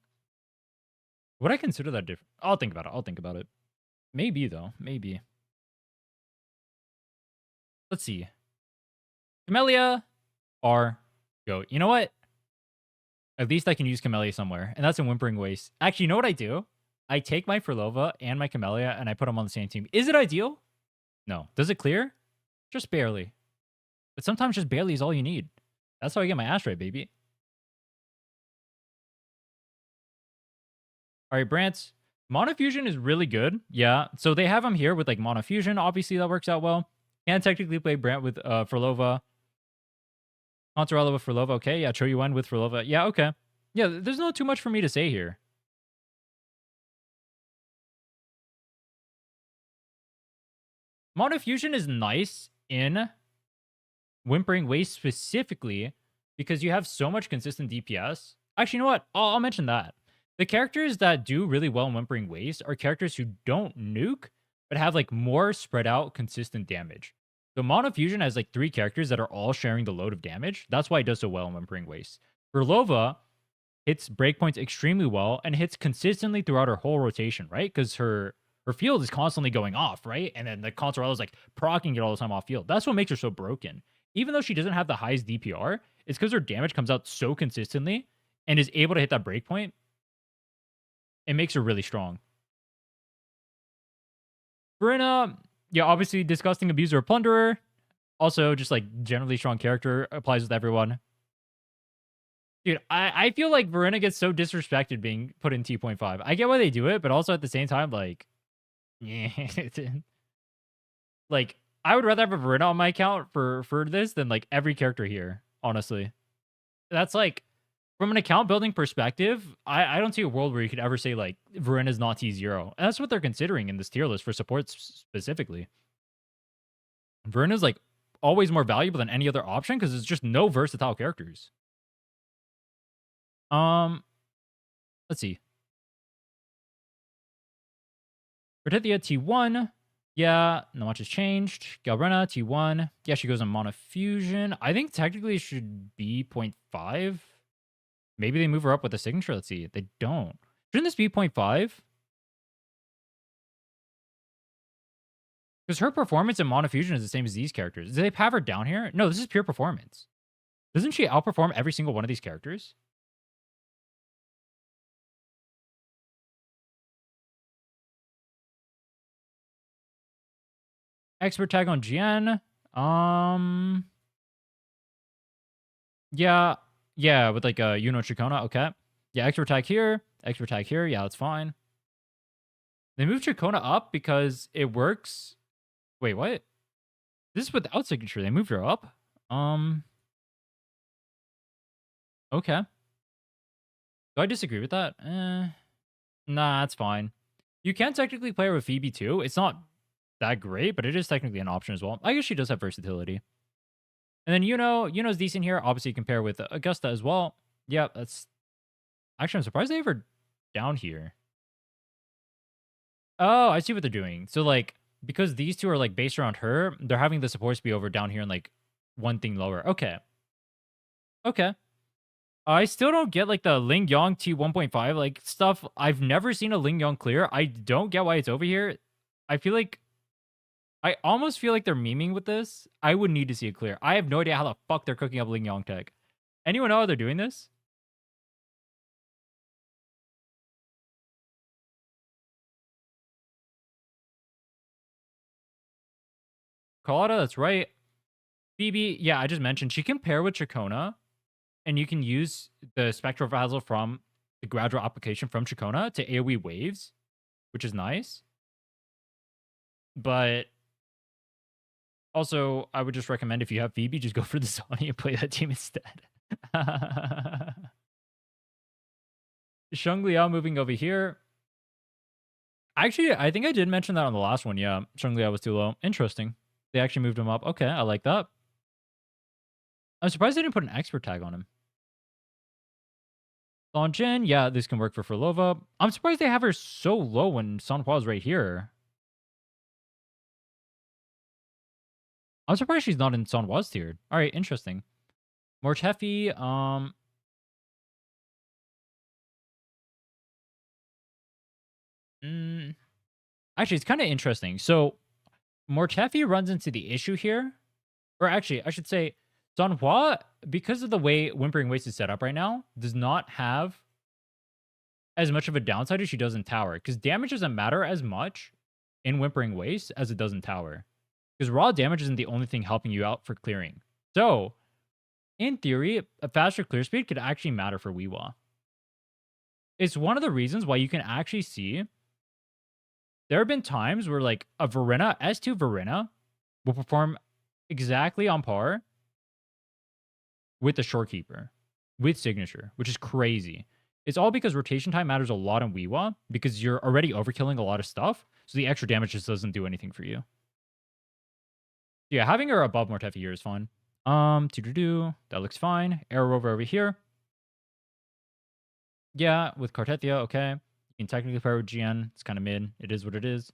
Would I consider that different? I'll think about it. I'll think about it. Maybe though. Maybe. Let's see. Camellia or Goat. You know what? At least I can use Camellia somewhere. And that's in Whimpering Wastes. Actually, you know what I do? I take my Furlova and my Camellia and I put them on the same team. Is it ideal? No. Does it clear? Just barely. But sometimes just barely is all you need. That's how I get my Ash rate, baby. All right, Brant. Monofusion is really good. Yeah. So they have him here with like Monofusion. Obviously, that works out well. Can technically play Brant with Furlova. Contarella with Furlova. Okay. Yeah. Choyuan with Furlova. Yeah. Okay. Yeah. There's not too much for me to say here. Monofusion is nice in Whimpering Wastes specifically because you have so much consistent DPS. Actually, you know what? I'll mention that. The characters that do really well in Whimpering Wastes are characters who don't nuke, but have like more spread out consistent damage. So Monofusion has like 3 characters that are all sharing the load of damage. That's why it does so well in Whimpering Wastes. Furlova hits breakpoints extremely well and hits consistently throughout her whole rotation, right? Because her field is constantly going off, right? And then the Contarella is like proccing it all the time off field. That's what makes her so broken. Even though she doesn't have the highest DPR, it's because her damage comes out so consistently and is able to hit that breakpoint. It makes her really strong. Verena, yeah, obviously disgusting abuser or plunderer. Also, just like generally strong character, applies with everyone. Dude, I feel like Verena gets so disrespected being put in T.5. I get why they do it, but also at the same time, like, yeah. Like, I would rather have a Verena on my account for this than like every character here, honestly. That's like, from an account building perspective, I don't see a world where you could ever say, like, Verena's not T0. And that's what they're considering in this tier list for support specifically. Verena's, like, always more valuable than any other option because there's just no versatile characters. Let's see. Cortethia T1. Yeah, not much has changed. Galbrena T1. Yeah, she goes on Monofusion. I think technically it should be 0.5. Maybe they move her up with a signature. Let's see. They don't. Shouldn't this be 0.5? Because her performance in Monofusion is the same as these characters. Do they have her down here? No, this is pure performance. Doesn't she outperform every single one of these characters? Expert tag on GN. Yeah. Yeah, with like a Chikona. Okay. Yeah, expert tag here. Expert tag here. Yeah, that's fine. They moved Chikona up because it works. Wait, what? This is without signature. They moved her up? Okay. Do I disagree with that? Nah, that's fine. You can technically play her with Phoebe too. It's not that great, but it is technically an option as well. I guess she does have versatility. And then Yuno's decent here. Obviously, you compare with Augusta as well. Yeah, that's... Actually, I'm surprised they have her down here. Oh, I see what they're doing. So, like, because these two are, like, based around her, they're having the supports be over down here and, like, one thing lower. Okay. Okay. I still don't get, like, the Ling Yong T1.5, like, stuff. I've never seen a Ling Yong clear. I don't get why it's over here. I feel like... I almost feel like they're memeing with this. I would need to see it clear. I have no idea how the fuck they're cooking up Ling Yong tech. Anyone know how they're doing this? Carlotta, that's right. Phoebe, yeah, I just mentioned she can pair with Chacona, and you can use the Spectral Vassal from the gradual application from Chacona to AoE waves, which is nice. But also, I would just recommend if you have Phoebe, just go for the Sony and play that team instead. Sheng Liao moving over here. Actually, I think I did mention that on the last one. Yeah, Sheng Liao was too low. Interesting. They actually moved him up. Okay, I like that. I'm surprised they didn't put an expert tag on him. Long Jin, yeah, this can work for Frolova. I'm surprised they have her so low when Sanhua's right here. I'm surprised she's not in Sanhua's tier. All right, interesting. Mortefi, actually, it's kind of interesting. So, Mortefi runs into the issue here. Or actually, I should say, Sanhua, because of the way Whimpering Wastes is set up right now, does not have as much of a downside as she does in Tower. Because damage doesn't matter as much in Whimpering Wastes as it does in Tower. Because raw damage isn't the only thing helping you out for clearing. So, in theory, a faster clear speed could actually matter for Weewa. It's one of the reasons why you can actually see there have been times where, like, a Verena, S2 Verena, will perform exactly on par with the Shorekeeper, with Signature, which is crazy. It's all because rotation time matters a lot in Weewa, because you're already overkilling a lot of stuff, so the extra damage just doesn't do anything for you. Yeah, having her above Mortefi here is fun. That looks fine. Arrow over here. Yeah, with Cartethia, okay. You can technically pair with GN. It's kind of mid. It is what it is.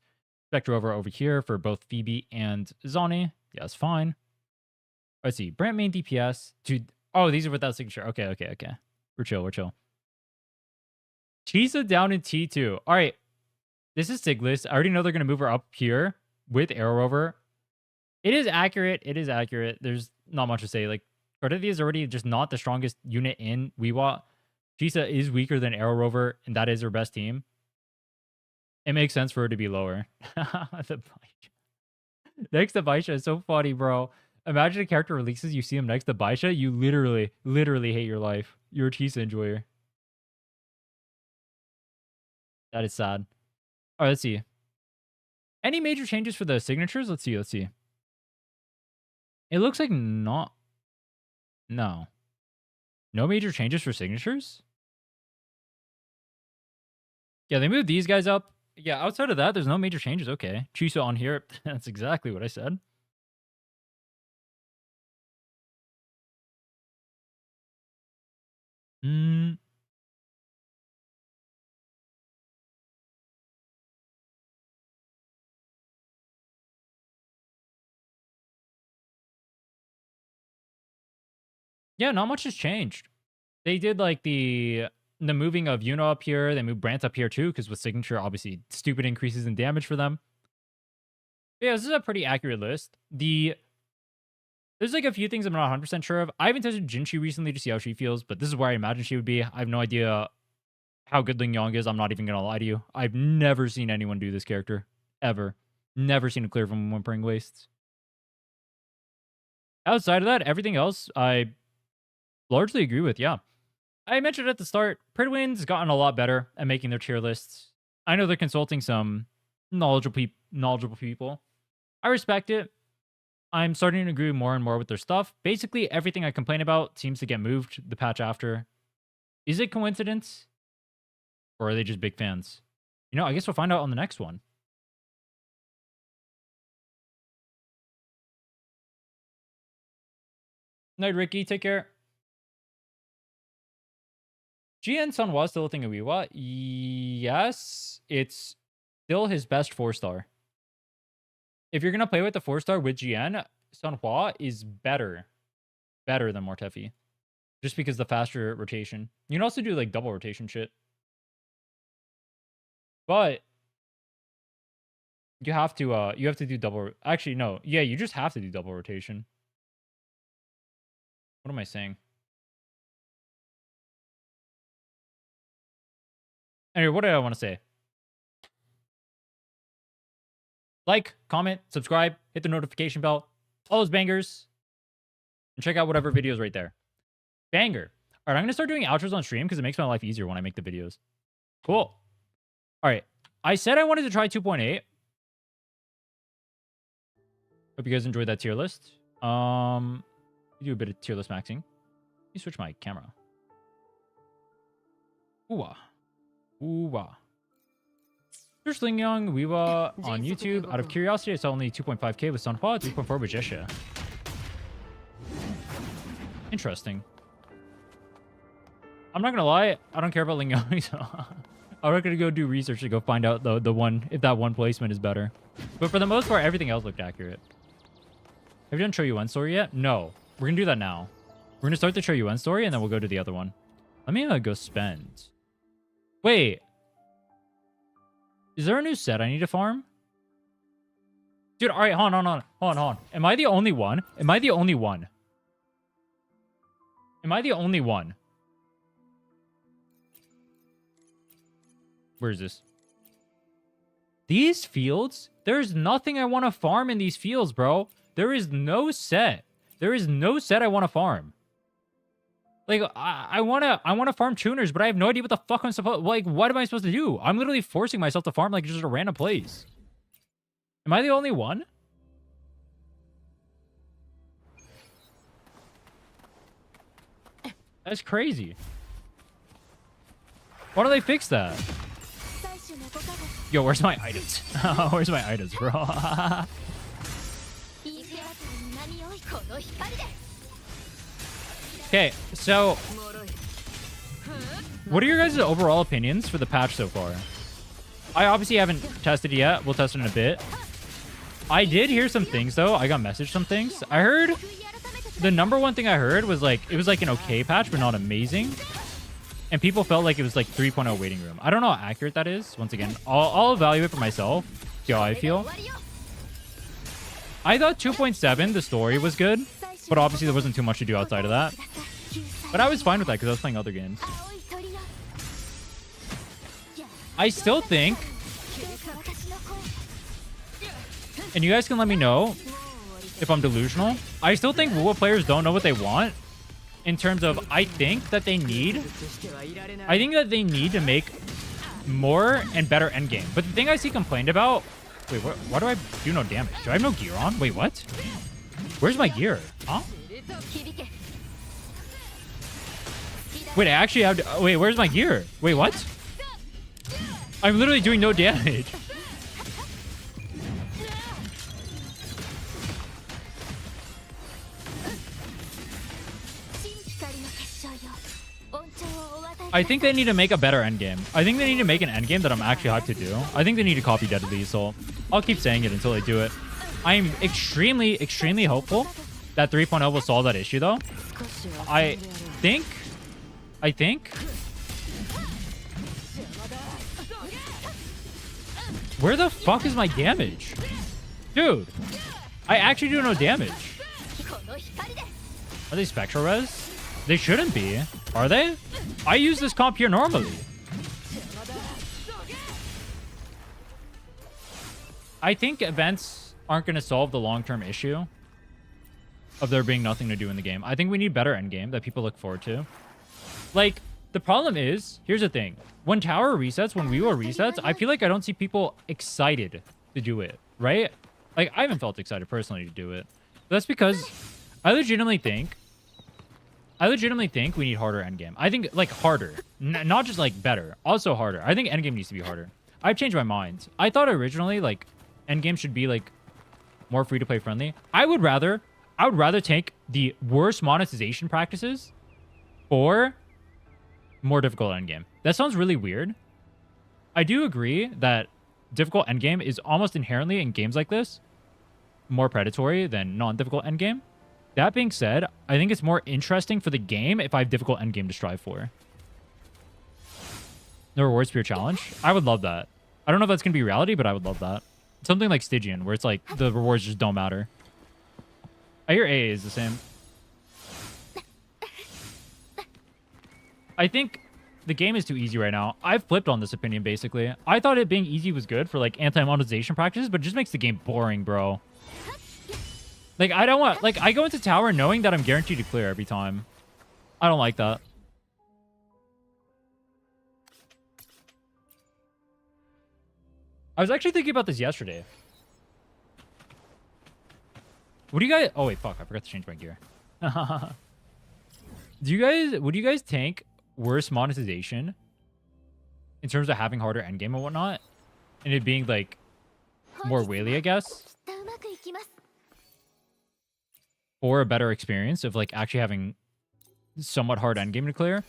Spectre over here for both Phoebe and Zani. Yeah, it's fine. Let's see. Brand main DPS. Dude. Oh, these are without signature. Okay. We're chill. Chisa down in T2. All right. This is Siglist. I already know they're going to move her up here with Arrow over. It is accurate. There's not much to say. Like, Cartethia is already just not the strongest unit in Weewa. Chisa is weaker than Arrow Rover, and that is her best team. It makes sense for her to be lower. Next to Baisha is so funny, bro. Imagine a character releases, you see him next to Baisha, you literally hate your life. You're a Chisa enjoyer. That is sad. All right, let's see. Any major changes for the signatures? Let's see. It looks like not No. No major changes for signatures? Yeah, they moved these guys up. Yeah, outside of that, there's no major changes. Okay. Chisa on here. That's exactly what I said. Hmm. Yeah, not much has changed. They did like the moving of Yuno up here. They moved Brant up here too, because with signature, obviously stupid increases in damage for them. Yeah, this is a pretty accurate list. There's like a few things I'm not 100% sure of. I haven't tested Jinchi recently to see how she feels, but this is where I imagine she would be. I have no idea how good Ling Yong is. I'm not even gonna lie to you. I've never seen anyone do this character ever. Never seen it clear from Whimpering Wastes. Outside of that, everything else I largely agree with. Yeah. I mentioned at the start, Pridwin's gotten a lot better at making their tier lists. I know they're consulting some knowledgeable people. I respect it. I'm starting to agree more and more with their stuff. Basically, everything I complain about seems to get moved the patch after. Is it coincidence? Or are they just big fans? You know, I guess we'll find out on the next one. Night, Ricky. Take care. GN Sunhwa still a thing of wuwa? Yes, it's still his best 4-star. If you're going to play with the 4-star with GN, Sunhwa is better than Mortefi. Just because the faster rotation. You can also do like double rotation shit. But you have to do double. Actually, no. Yeah, you just have to do double rotation. What am I saying? Anyway, what did I want to say? Like, comment, subscribe, hit the notification bell, all those bangers, and check out whatever videos right there. Banger. All right, I'm going to start doing outros on stream because it makes my life easier when I make the videos. Cool. All right. I said I wanted to try 2.8. Hope you guys enjoyed that tier list. Do a bit of tier list maxing. Let me switch my camera. Wuwa. Wuwa. Search Ling Yong, Weeaboo on YouTube. Out of curiosity, I saw only 2.5k with Sunhwa, 3.4 with Jesha. Interesting. I'm not gonna lie, I don't care about Ling Yong, so I'm not gonna go do research to go find out the one if that one placement is better. But for the most part, everything else looked accurate. Have you done Cho Yuan story yet? No. We're gonna do that now. We're gonna start the Cho Yuan story and then we'll go to the other one. Let me go spend. Wait. Is there a new set I need to farm? Dude, alright, hold on. Am I the only one? Am I the only one? Am I the only one? Where is this? These fields? There's nothing I want to farm in these fields, bro. There is no set. There is no set I want to farm. Like, I want to farm tuners, but I have no idea what the fuck I'm supposed... Like, what am I supposed to do? I'm literally forcing myself to farm, like, just a random place. Am I the only one? That's crazy. Why don't they fix that? Yo, where's my items? Where's my items, bro? Okay, so what are your guys' overall opinions for the patch so far? I obviously haven't tested it yet. We'll test it in a bit. I did hear some things, though. I got messaged some things. I heard the number one thing I heard was like, it was like an okay patch, but not amazing. And people felt like it was like 3.0 waiting room. I don't know how accurate that is. Once again, I'll evaluate for myself. See how I feel. I thought 2.7, the story was good. But obviously there wasn't too much to do outside of that. But I was fine with that because I was playing other games. I still think... And you guys can let me know if I'm delusional. I still think wuwa players don't know what they want. In terms of, I think that they need to make more and better endgame. But the thing I see complained about... Wait, why do I do no damage? Do I have no gear on? Wait, what? Where's my gear? Huh? Wait, I actually have to... Wait, where's my gear? Wait, what? I'm literally doing no damage. I think they need to make a better endgame. I think they need to make an endgame that I'm actually hyped to do. I think they need to copy Deadly Assault. I'll keep saying it until they do it. I'm extremely, extremely hopeful that 3.0 will solve that issue, though. I think... Where the fuck is my damage? Dude, I actually do no damage. Are they Spectral Res? They shouldn't be. Are they? I use this comp here normally. I think events aren't going to solve the long-term issue of there being nothing to do in the game. I think we need better endgame that people look forward to. Like, the problem is, here's the thing. When tower resets, when Weeaboo resets, I feel like I don't see people excited to do it, right? Like, I haven't felt excited personally to do it. But that's because I legitimately think we need harder endgame. I think, like, harder. Not just, like, better. Also harder. I think endgame needs to be harder. I've changed my mind. I thought originally, like, endgame should be, like, more free-to-play friendly. I would rather take the worst monetization practices for more difficult endgame. That sounds really weird. I do agree that difficult endgame is almost inherently in games like this more predatory than non-difficult endgame. That being said, I think it's more interesting for the game if I have difficult endgame to strive for. The reward spear challenge. I would love that. I don't know if that's going to be reality, but I would love that. Something like Stygian, where it's like the rewards just don't matter. I hear AA is the same. I think the game is too easy right now. I've flipped on this opinion, basically. I thought it being easy was good for, like, anti-monetization practices, but it just makes the game boring, bro. Like, I don't want... Like, I go into tower knowing that I'm guaranteed to clear every time. I don't like that. I was actually thinking about this yesterday. What do you guys... Oh, wait, fuck. I forgot to change my gear. Would you guys tank worse monetization in terms of having harder endgame and whatnot? And it being, like, more whaley, I guess? Or a better experience of, like, actually having somewhat hard endgame to clear?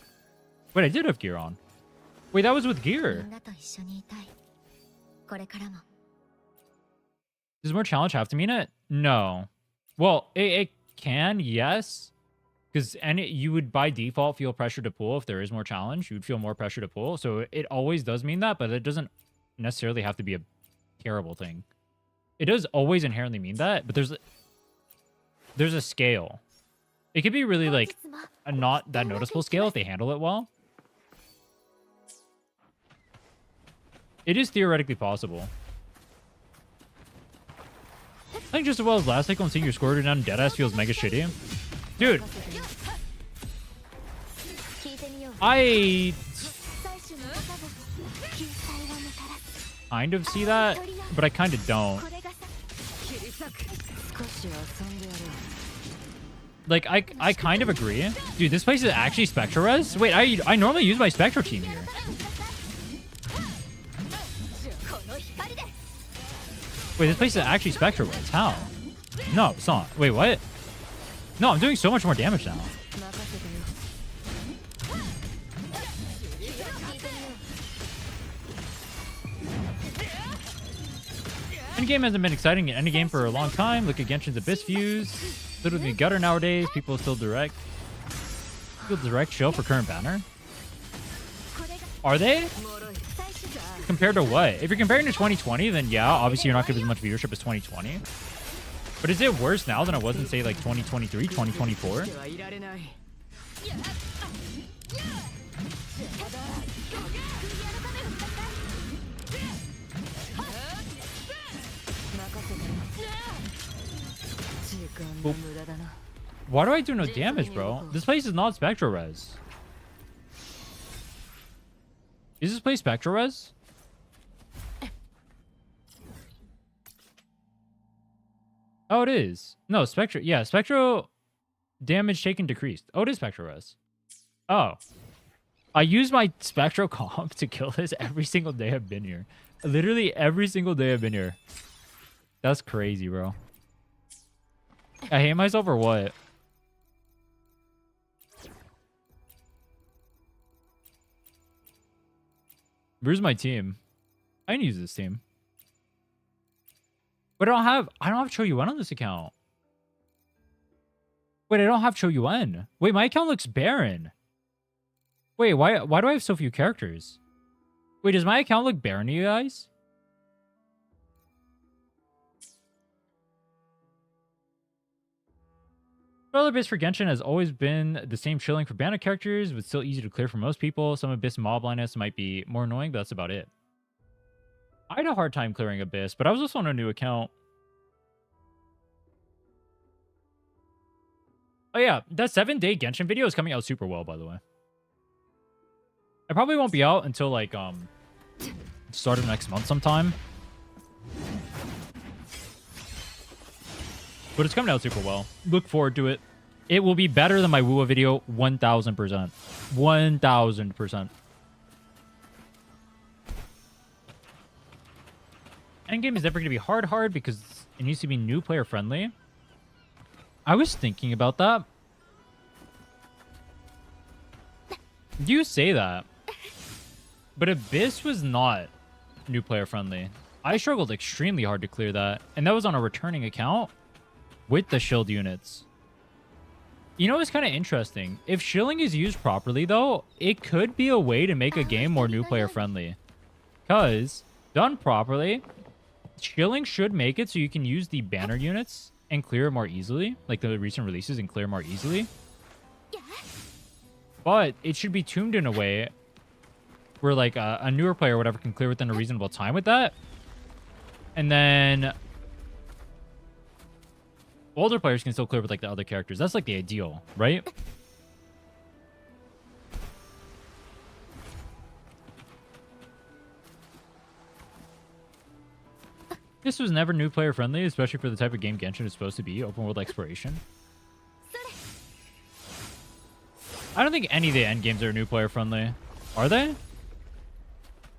Wait, I did have gear on. Wait, that was with gear. Does more challenge have to mean it? No. Well, it can, yes. Because you would, by default, feel pressure to pull if there is more challenge. You would feel more pressure to pull. So it always does mean that, but it doesn't necessarily have to be a terrible thing. It does always inherently mean that, but there's a scale. It could be really, like, a not that noticeable scale if they handle it well. It is theoretically possible. I think just as well as last cycle and seeing your score go down deadass feels mega shitty. Dude. I kind of see that, but I kind of don't. Like, I kind of agree. Dude, this place is actually Spectral Res? Wait, I normally use my Spectral team here. Wait, this place is actually Spectral Res. How? No, it's not. Wait, what? No, I'm doing so much more damage now. Endgame hasn't been exciting in any game for a long time. Look at Genshin's Abyss views. Literally gutter nowadays. People still direct. People direct show for current banner. Are they? Compared to what? If you're comparing to 2020, then yeah, obviously you're not going to have as much viewership as 2020. But is it worse now than it was in, say, like 2023, 2024? Oop. Why do I do no damage, bro? This place is not Spectral Res. Is this place Spectral Res? Oh, it is. No, Spectral. Yeah, Spectral damage taken decreased. Oh, it is Spectral Res. Oh. I use my Spectral comp to kill this every single day I've been here. Literally every single day I've been here. That's crazy, bro. I hate myself or what? Where's my team? I can use this team. But I don't have Cho Yuan on this account. Wait, I don't have Cho Yuan. Wait, my account looks barren. Wait, why do I have so few characters? Wait, does my account look barren to you guys? Well, Abyss for Genshin has always been the same chilling for banner characters, but still easy to clear for most people. Some Abyss mob blindness might be more annoying, but that's about it. I had a hard time clearing Abyss, but I was also on a new account. Oh yeah, that 7-day Genshin video is coming out super well, by the way. I probably won't be out until like start of next month sometime. But it's coming out super well. Look forward to it. It will be better than my wuwa video 1000%. 1000%. Endgame is never going to be hard because it needs to be new player friendly. I was thinking about that. You say that. But Abyss was not new player friendly. I struggled extremely hard to clear that. And that was on a returning account with the shield units. You know, it's kind of interesting. If shilling is used properly, though, it could be a way to make a game more new player friendly. Because, done properly, shilling should make it so you can use the banner units and clear more easily. Like the recent releases and clear more easily. But it should be tuned in a way where like a newer player or whatever can clear within a reasonable time with that. And then older players can still clear with like the other characters. That's like the ideal, right? This was never new player friendly, especially for the type of game Genshin is supposed to be, open world exploration. I don't think any of the end games are new player friendly. Are they?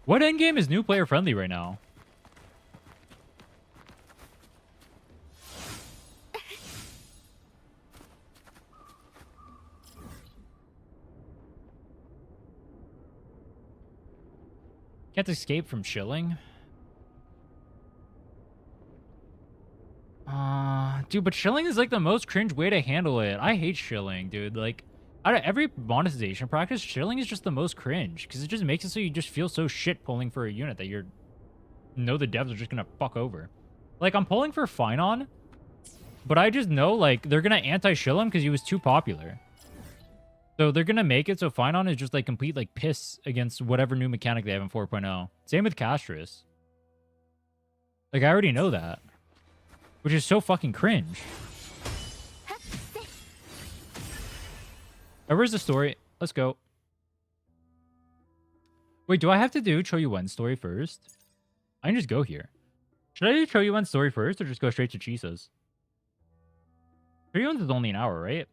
What end game is new player friendly right now? Can't escape from shilling. Dude, but shilling is like the most cringe way to handle it. I hate shilling, dude. Like, out of every monetization practice, shilling is just the most cringe because it just makes it so you just feel so shit pulling for a unit that the devs are just gonna fuck over. Like, I'm pulling for Finon, but I just know like they're gonna anti-shill him because he was too popular. So they're gonna make it so Finon is just like complete like piss against whatever new mechanic they have in 4.0. Same with Castris. Like, I already know that. Which is so fucking cringe. Oh, where's the story? Let's go. Wait, do I have to do Cho Yuen's story first? I can just go here. Should I do Cho Yuen's story first or just go straight to Chisa's? Cho Yuen's is only an hour, right?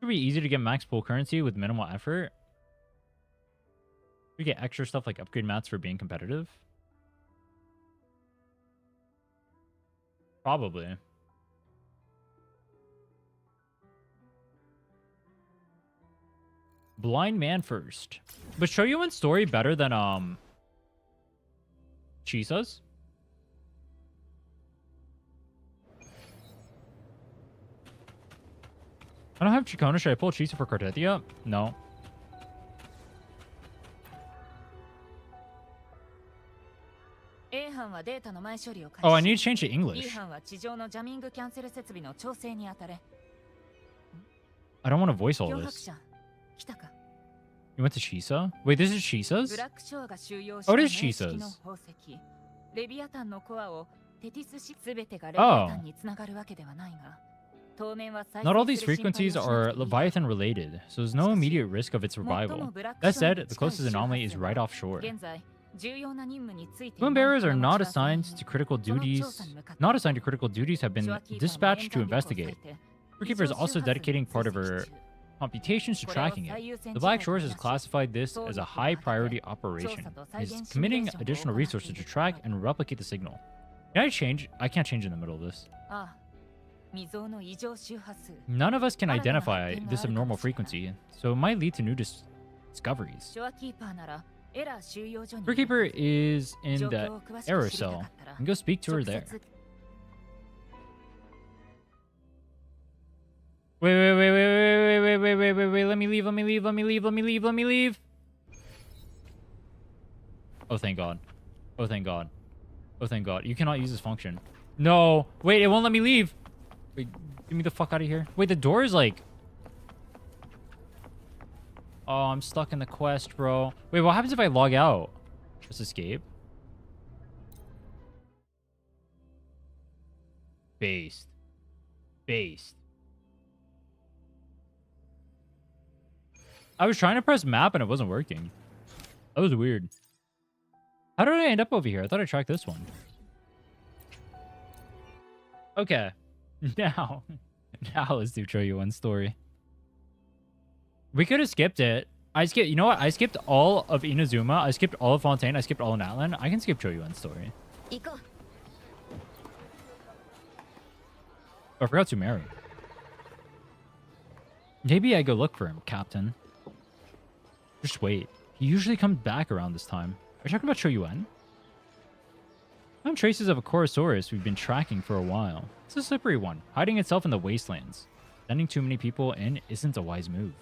Should be easy to get max pool currency with minimal effort. We get extra stuff like upgrade mats for being competitive. Probably. Blind man first. But Show You One story better than Chisa's? I don't have Chikona. Should I pull Chisa for Cartetia? No. Oh, I need to change to English. I don't want to voice all this. You went to Chisa? Wait, this is Chisa's? Oh, it is Chisa's. Oh. Not all these frequencies are Leviathan related, so there's no immediate risk of its survival. That said, the closest anomaly is right offshore. Moon bearers are not assigned to critical duties have been dispatched to investigate. Zookeeper is also dedicating part of her computations to tracking it. The Black Shores has classified this as a high priority operation and is committing additional resources to track and replicate the signal. Can I change? I can't change in the middle of this. None of us can identify this abnormal frequency, so it might lead to new discoveries. Zookeeper is in the error cell. You can go speak to her there. Wait. Let me leave. Oh, thank God. You cannot use this function. No. Wait, it won't let me leave. Wait, get me the fuck out of here. Wait, the door is like... Oh, I'm stuck in the quest, bro. Wait, what happens if I log out? Just escape. Based. I was trying to press map and it wasn't working. That was weird. How did I end up over here? I thought I tracked this one. Okay. Now let's do Choyuan's story. We could have skipped it. You know what? I skipped all of Inazuma. I skipped all of Fontaine. I skipped all of Natlan. I can skip Choyuan's story. Oh, I forgot to marry. Maybe I go look for him, Captain. Just wait. He usually comes back around this time. Are you talking about Choyuan? Found traces of a Chorosaurus we've been tracking for a while. It's a slippery one, hiding itself in the wastelands. Sending too many people in isn't a wise move.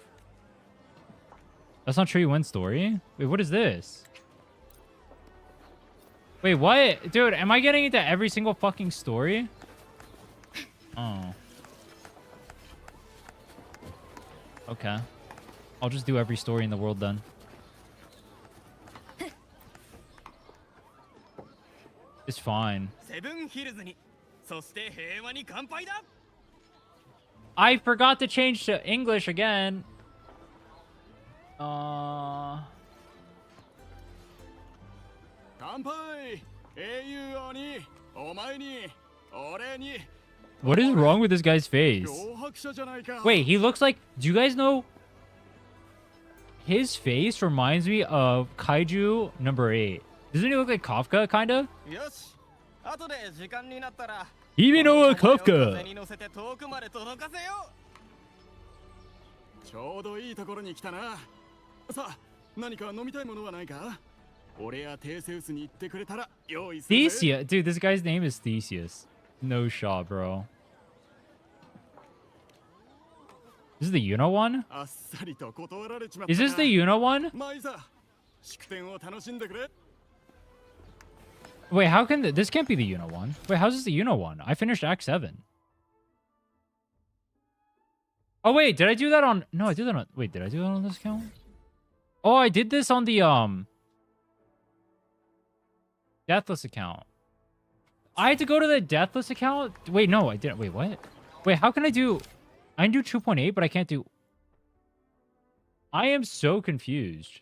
That's not Choyuan's story? Wait, what is this? Wait, what? Dude, am I getting into every single fucking story? Oh. Okay. I'll just do every story in the world then. It's fine. I forgot to change to English again. What is wrong with this guy's face? Wait, he looks like... Do you guys know... His face reminds me of Kaiju number 8. Doesn't he look like Kafka, kind of? Even though Kafka. Theseus. Dude, this guy's name is Theseus. No shot, bro. This is the Yuno one? Is this the Yuno one? Wait, how can this can't be the Yuno one? Wait, how's this the Yuno one? I finished Act 7. Oh wait, did I do that on... No, I did that on... Wait, did I do that on this account? Oh, I did this on the Deathless account. I had to go to the Deathless account? Wait, no, I didn't. Wait, what? Wait, how can I do... I can do 2.8, but I can't do... I am so confused.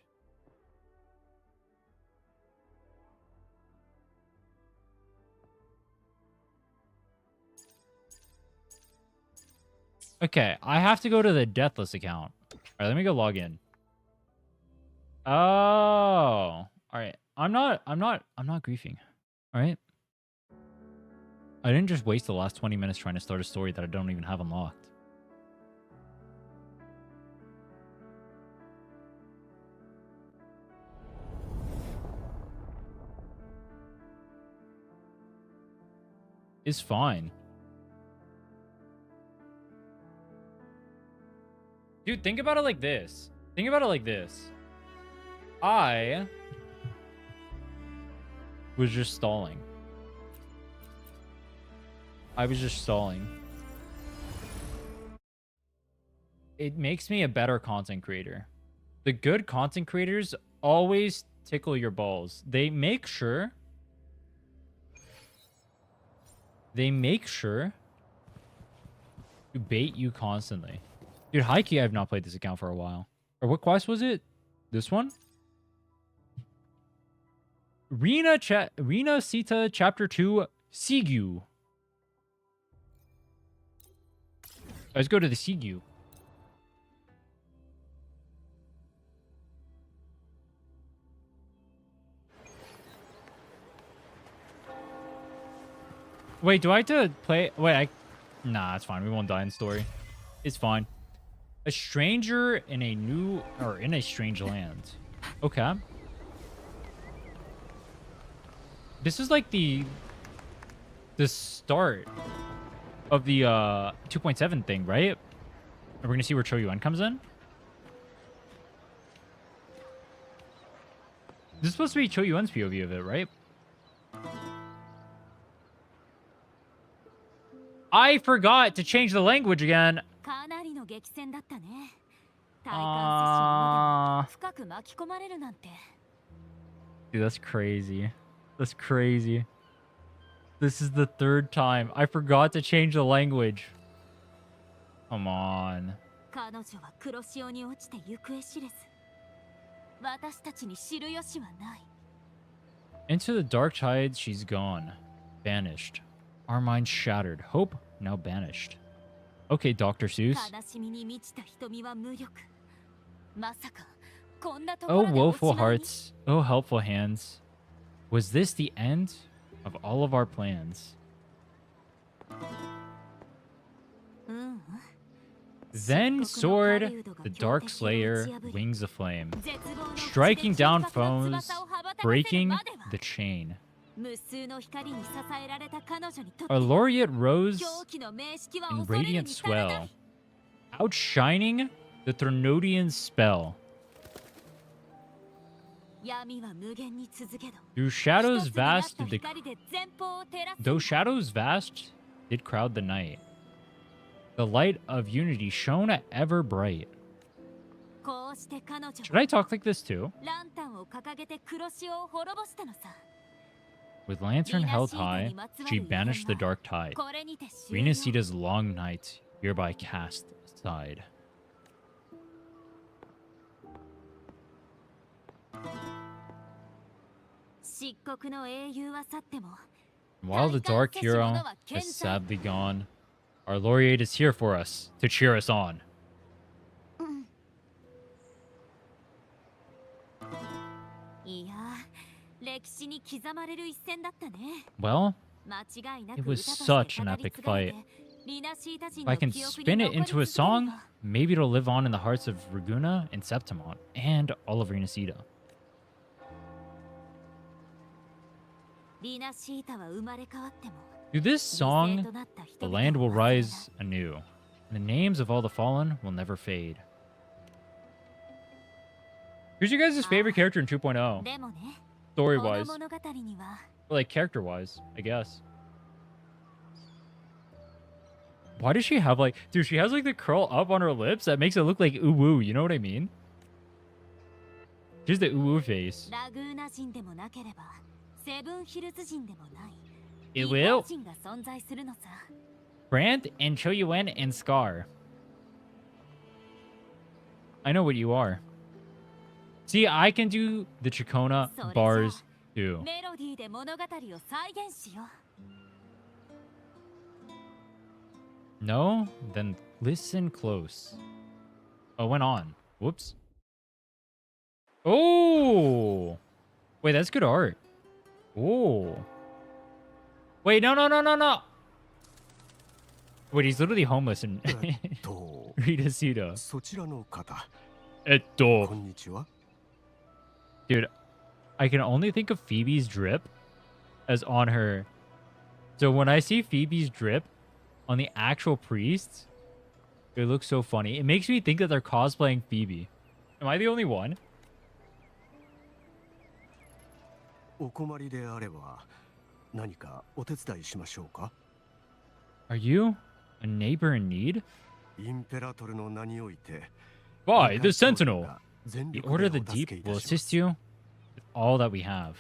Okay, I have to go to the Deathless account. All right, let me go log in. Oh, all right. I'm not griefing. All right. I didn't just waste the last 20 minutes trying to start a story that I don't even have unlocked. It's fine. Dude, think about it like this. Think about it like this. I was just stalling. It makes me a better content creator. The good content creators always tickle your balls. They make sure to bait you constantly. Dude, high-key, I have not played this account for a while. Or what quest was it? This one? Rina Sita Chapter 2, Sigyu. Let's go to the Sigu. Wait, do I have to play? Wait, nah, it's fine. We won't die in story. It's fine. A stranger in a new or in a strange land. Okay. This is like the start of the 2.7 thing, right? And we're gonna see where Cho Yuen comes in. This is supposed to be Cho Yuen's POV of it, right? I forgot to change the language again. Dude, that's crazy. That's crazy. This is the third time. I forgot to change the language. Come on. Into the dark tides, she's gone. Banished. Our minds shattered. Hope now banished. Okay, Dr. Seuss. Oh, woeful hearts. Oh, helpful hands. Was this the end of all of our plans? Then soared the dark slayer, wings aflame, striking down foes, breaking the chain. Our laureate rose in radiant swell, outshining the Thrnodian spell. Through shadows vast though shadows vast did crowd the night, the light of unity shone ever bright. Should I talk like this too? With lantern held high, she banished the dark tide. Renasita's long night hereby cast aside. While the dark hero is sadly gone, our laureate is here for us to cheer us on. Well, it was such an epic fight. If I can spin it into a song, maybe it'll live on in the hearts of Raguna and Septimont and all of Renasita. Through this song, the land will rise anew, and the names of all the fallen will never fade. Who's your guys' favorite character in 2.0? Story-wise. Or like, character-wise, I guess. Why does she have, like... Dude, she has, like, the curl up on her lips that makes it look like uwu, you know what I mean? She's the uwu face. It will. Brand and Cho Yuen and Scar. I know what you are. See, I can do the Chikona bars too. No? Then listen close. Oh, went on. Whoops. Oh! Wait, that's good art. Oh. Wait, no. Wait, he's literally homeless in Renasita. Dude, I can only think of Phoebe's drip as on her. So when I see Phoebe's drip on the actual priests, it looks so funny. It makes me think that they're cosplaying Phoebe. Am I the only one? Are you a neighbor in need? By the Sentinel! The Order of the Deep will assist you with all that we have.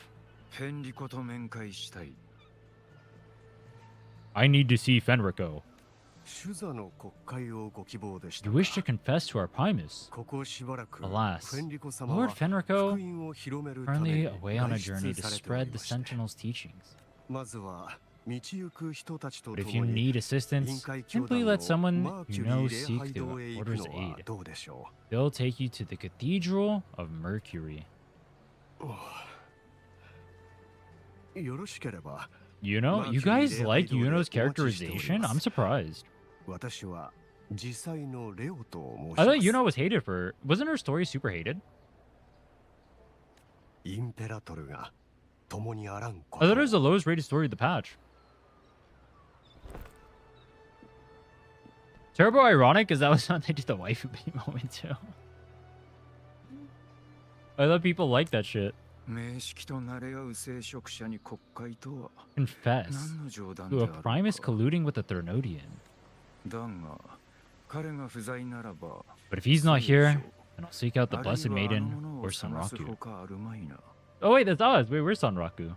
I need to see Fenrico. You wish to confess to our Primus? Alas, Lord Fenrico, currently away on a journey to spread the Sentinel's teachings. But if you need assistance, simply let someone you know seek the Order's aid. They'll take you to the Cathedral of Mercury. Yuno? You guys like Yuno's characterization? I'm surprised. I thought Yuno was hated for... Wasn't her story super hated? I thought it was the lowest rated story of the patch. Turbo ironic because that was what they did the waifu beat moment too. I thought people like that shit. Confess to a Primus colluding with a Thernoidian. But if he's not here, then I'll seek out the Blessed Maiden or Sanraku. Oh wait, that's us. Wait, where's Sanraku?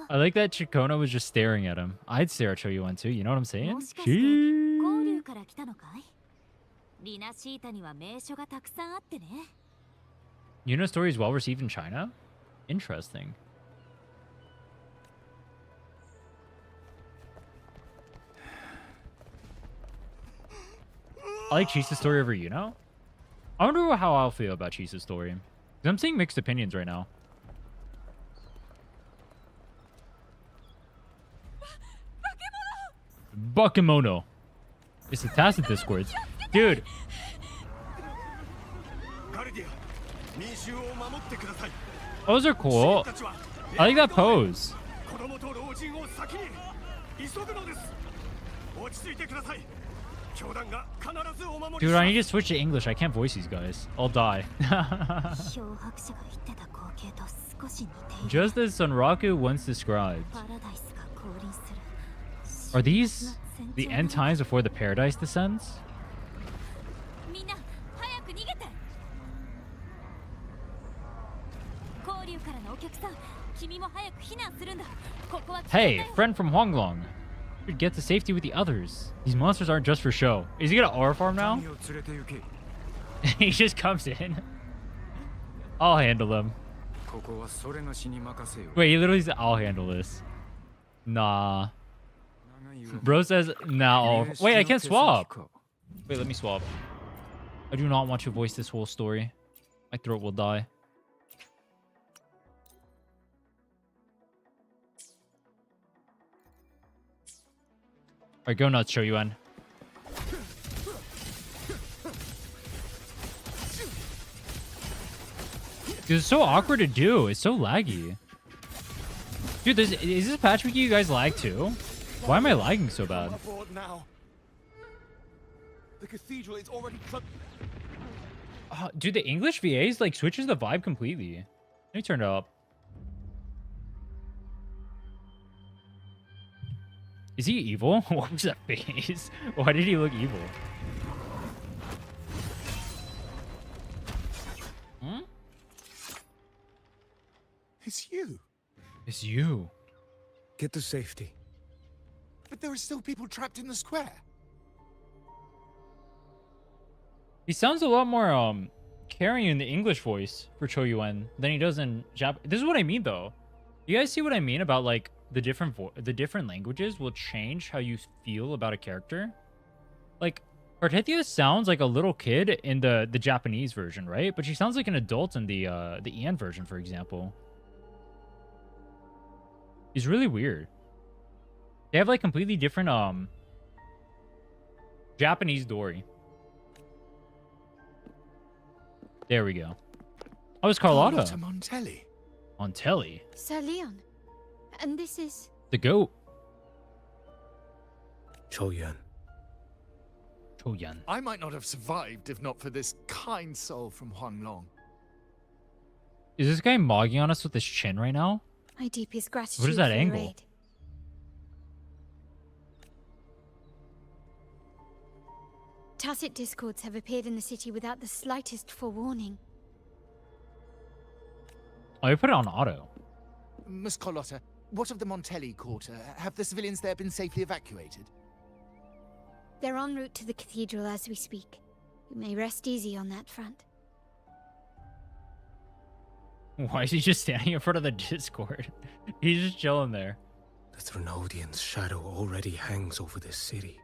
I like that Chikona was just staring at him. I'd stare at Choyuan too, you know what I'm saying? Yuno's story is well received in China? Interesting. I like Chisa's story over Yuno. I wonder how I'll feel about Chisa's story. 'Cause I'm seeing mixed opinions right now. Bakemono. It's the Tacit Discords. Dude. Those are cool. I like that pose. Dude, I need to switch to English. I can't voice these guys. I'll die. Just as Sanraku once described. Are these the end times before the paradise descends? Hey, friend from Huanglong. Should get to safety with the others. These monsters aren't just for show. Is he gonna aura farm now? He just comes in. I'll handle him. Wait, he literally said, I'll handle this. Nah. Bro says, nah. Wait, I can't swap. Wait, let me swap. I do not want to voice this whole story. My throat will die. Alright, go nuts, Choyuan. Dude, it's so awkward to do. It's so laggy. Dude, is this patch making you guys lag too? Why am I lagging so bad? The cathedral is already dude, the English VAs like switches the vibe completely. Let me turn it up. Is he evil? What was that face? Why did he look evil? Hmm? It's you. It's you. Get to safety. But there are still people trapped in the square. He sounds a lot more caring in the English voice for Choyuan than he does in Jap. This is what I mean though. You guys see what I mean about like the different languages will change how you feel about a character? Like Artethia sounds like a little kid in the Japanese version, right? But she sounds like an adult in the EN version, for example. It's really weird. They have like completely different Japanese Dory. There we go. Oh, it's Carlotta. Montelli. Montelli. Sir Leon. And this is... The goat. Choyuan. Choyuan. I might not have survived if not for this kind soul from Huanglong. Is this guy mogging on us with his chin right now? My deepest gratitude. What is that for your angle? aid. Tacit discords have appeared in the city without the slightest forewarning. Oh, you put it on auto. Miss Carlotta, what of the Montelli quarter? Have the civilians there been safely evacuated? They're en route to the cathedral as we speak. We may rest easy on that front. Why is he just standing in front of the Discord? He's just chilling there. The Threnodian's shadow already hangs over this city.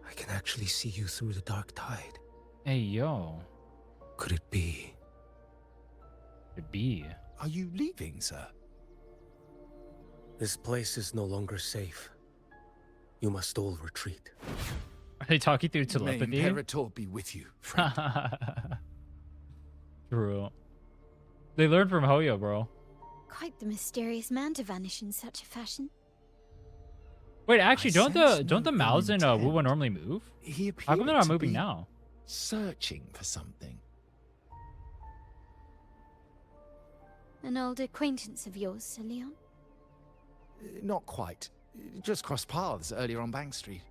I can actually see you through the dark tide. Hey, yo. Could it be? Could be. Are you leaving, sir? This place is no longer safe. You must all retreat. Are they talking through May telepathy? Imperator be with you, friend. True. They learned from Hoyo, bro. Quite the mysterious man to vanish in such a fashion. Wait, actually, don't sense the no mouths in intent. wuwa normally move? He How appeared come they're not to moving be now? searching for something. An old acquaintance of yours, Sir Leon? Not quite. Just crossed paths earlier on Bank Street.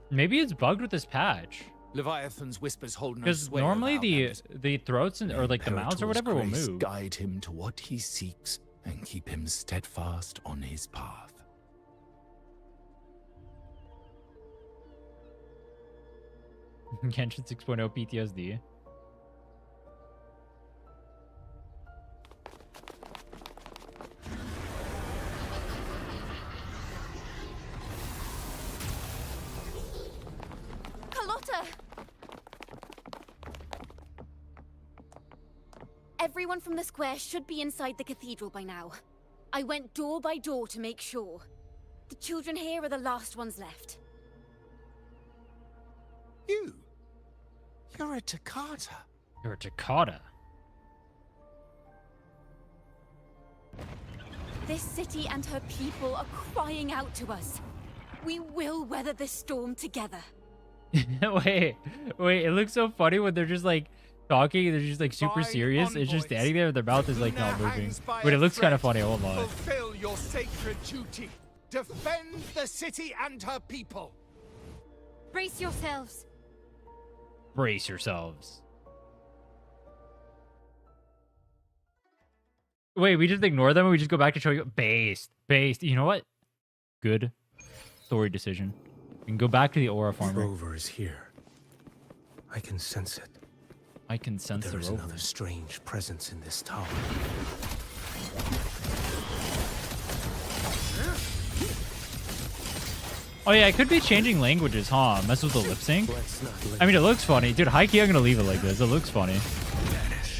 Maybe it's bugged with this patch. Leviathan's whispers hold no Because sway normally over the throats and or like the mouths or Imperator's whatever will grace move. guide him to what he seeks and keep him steadfast on his path. Genshin 6.0 PTSD. Carlotta! Everyone from the square should be inside the cathedral by now. I went door by door to make sure. The children here are the last ones left. You're a Takata. You're a Takata. This city and her people are crying out to us. We will weather this storm together. wait, it looks so funny when they're just like talking, they're just like super Fine serious. It's just envoys. standing there, their mouth is like Gooner not moving. hangs by But a it looks kind of thread. funny, I won't lie. Fulfill your sacred duty. Defend the city and her people. Brace yourselves. Brace yourselves. Wait, we just ignore them and we just go back to show you based. You know what? Good story decision. We can go back to the aura farmer. Rover is here. I can sense it. I can sense There the is rover. another strange presence in this tower. Oh yeah, it could be changing languages, huh? Mess with the lip sync. Let's not let I mean, it looks funny. Dude, high-key, I'm gonna leave it like this. It looks funny. vanish.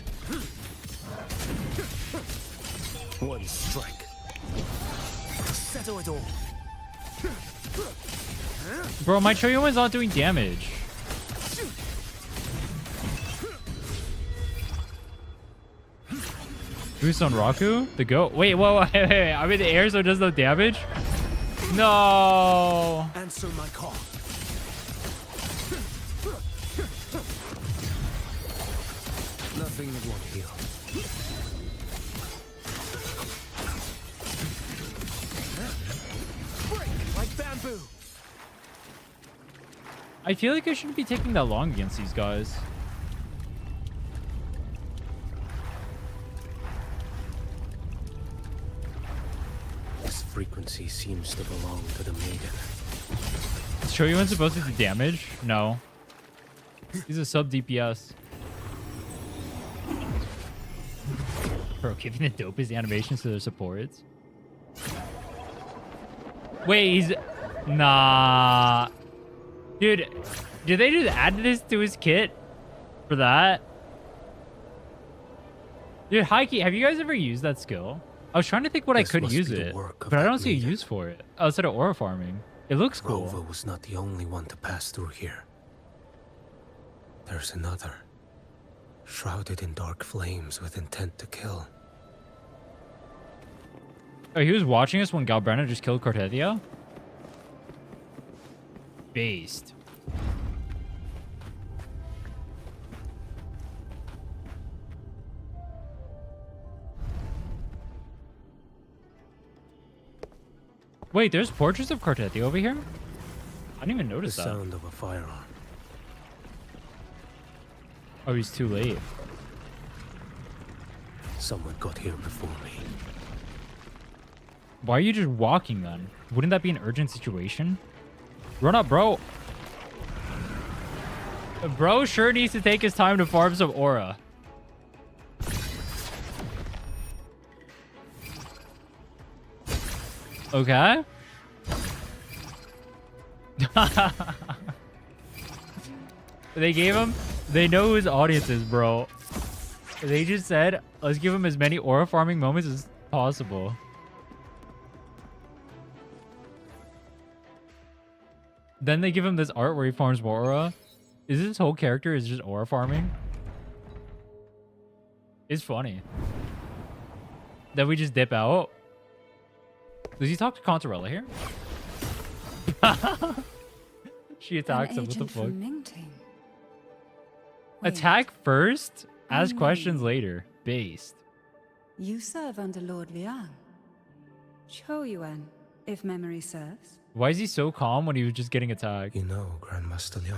One strike. Settle it all. Bro, my Choyumen's not doing damage. Boost on Raku? The goat? Wait, whoa, wait. I'm in the air so it does no damage? No. Answer my call. Nothing won't heal. Break like bamboo. I feel like I shouldn't be taking that long against these guys. This frequency seems to belong to the maiden. Is Choyumen supposed to do damage? No. He's a sub DPS. Bro, giving the dopest animations to their supports. Wait, he's... Nah. Dude, did they just add this to his kit? For that? Dude, Heike, have you guys ever used that skill? I was trying to think what I This could must use be the it, work of but I that don't see a maiden. use for it outside of aura farming. It looks cool. Rover was not the only one to pass through here. There's another, shrouded in dark flames with intent to kill. Oh, he was watching us when Galbrana just killed Cortesia? Based. Wait, there's portraits of Cortesia over here? I didn't even The notice that. sound of a firearm. Oh, he's too late. Someone got here before me. Why are you just walking then? Wouldn't that be an urgent situation? Run up, bro. Bro sure needs to take his time to farm some aura. Okay. They gave him... They know who his audience is, bro. They just said, let's give him as many aura farming moments as possible. Then they give him this art where he farms more aura. Is his whole character is just aura farming? It's funny. Then we just dip out. Does he talk to Contarella here? She attacks him. What the fuck? Attack first, ask questions later. Based. You serve under Lord Liang. Chou Yuan, if memory serves. Why is he so calm when he was just getting attacked? You know Grandmaster Liang.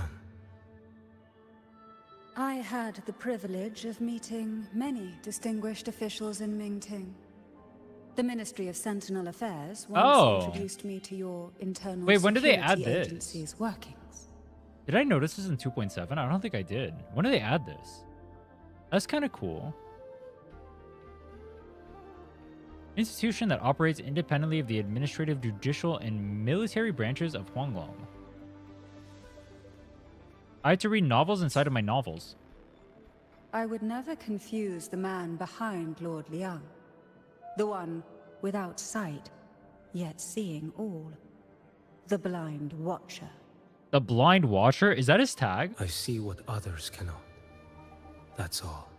I had the privilege of meeting many distinguished officials in Mingting. The Ministry of Sentinel Affairs once introduced me to your internal Wait, when did they add security this? agency's workings. Did I notice this in 2.7? I don't think I did. When did they add this? That's kind of cool. Institution that operates independently of the administrative, judicial, and military branches of Huanglong. I had to read novels inside of my novels. I would never confuse the man behind Lord Liang. The one without sight, yet seeing all. The Blind Watcher. The Blind Watcher? Is that his tag? I see what others cannot. That's all.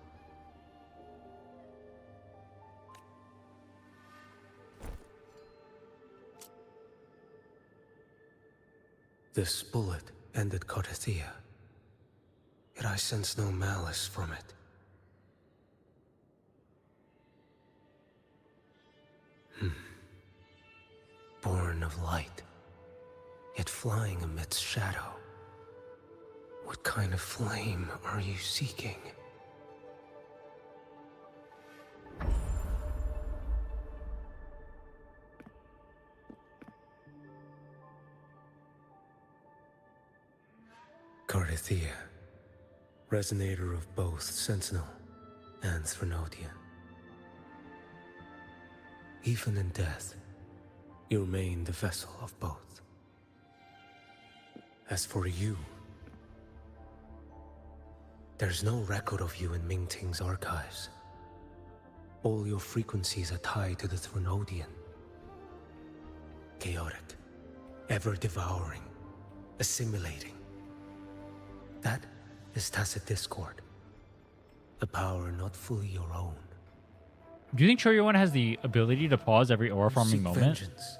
This bullet ended Carthia. Yet I sense no malice from it. Born of light, yet flying amidst shadow. What kind of flame are you seeking? Carthia, resonator of both Sentinel and Threnodian. Even in death, you remain the vessel of both. As for you, there's no record of you in Mingting's archives. All your frequencies are tied to the Threnodian. Chaotic, ever-devouring, assimilating. That is tacit discord. A power not fully your own. Do you think Chou Yuan has the ability to pause every aura farming Seek moment? vengeance,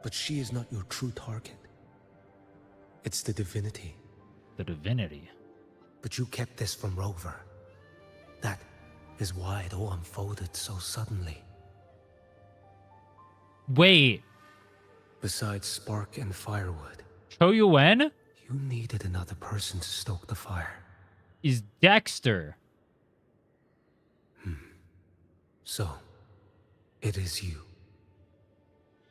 but she is not your true target. It's the divinity. The divinity. But you kept this from Rover. That is why it all unfolded so suddenly. Wait. Besides spark and firewood, Chou Yuan you needed another person to stoke the fire. is Dexter. So, it is you.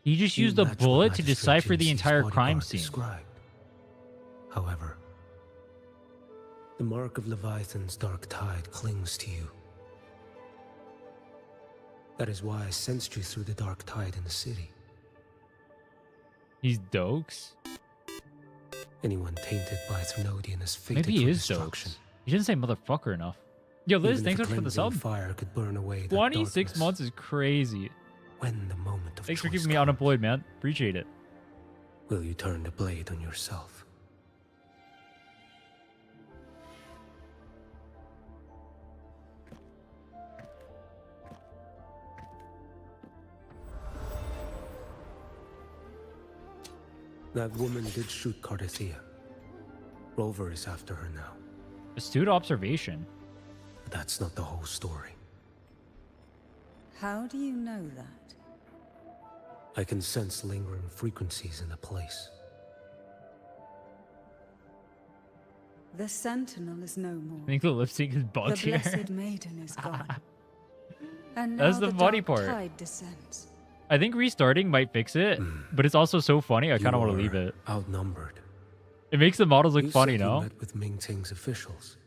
He just You used a match what bullet to Magistrate decipher the Jinxi's entire crime bodyguard scene. described. However, the mark of Leviathan's dark tide clings to you. That is why I sensed you through the dark tide in the city. He's Dokes? Anyone tainted by Threnodian is fated Maybe he for is destruction. Dokes. He didn't say motherfucker enough. Yo, Liz, Even thanks if so a much for the cleansing sub. fire could burn away that 26 darkness months is crazy. when the moment of Thanks for choice keeping me comes. unemployed, man. Appreciate it. Will you turn the blade on yourself? That woman did shoot Carthia. Rover is after her now. Astute observation. But that's not the whole story. How do you know that? I can sense lingering frequencies in the place. The Sentinel is no more. I think the lip sync is The bugged here. Blessed Maiden is gone. And That's now the funny dark part. tide descends. I think restarting might fix it, but it's also so funny. I kind of want to leave it. Outnumbered. It makes the models look You funny, said you no? met with Ming Ting's officials.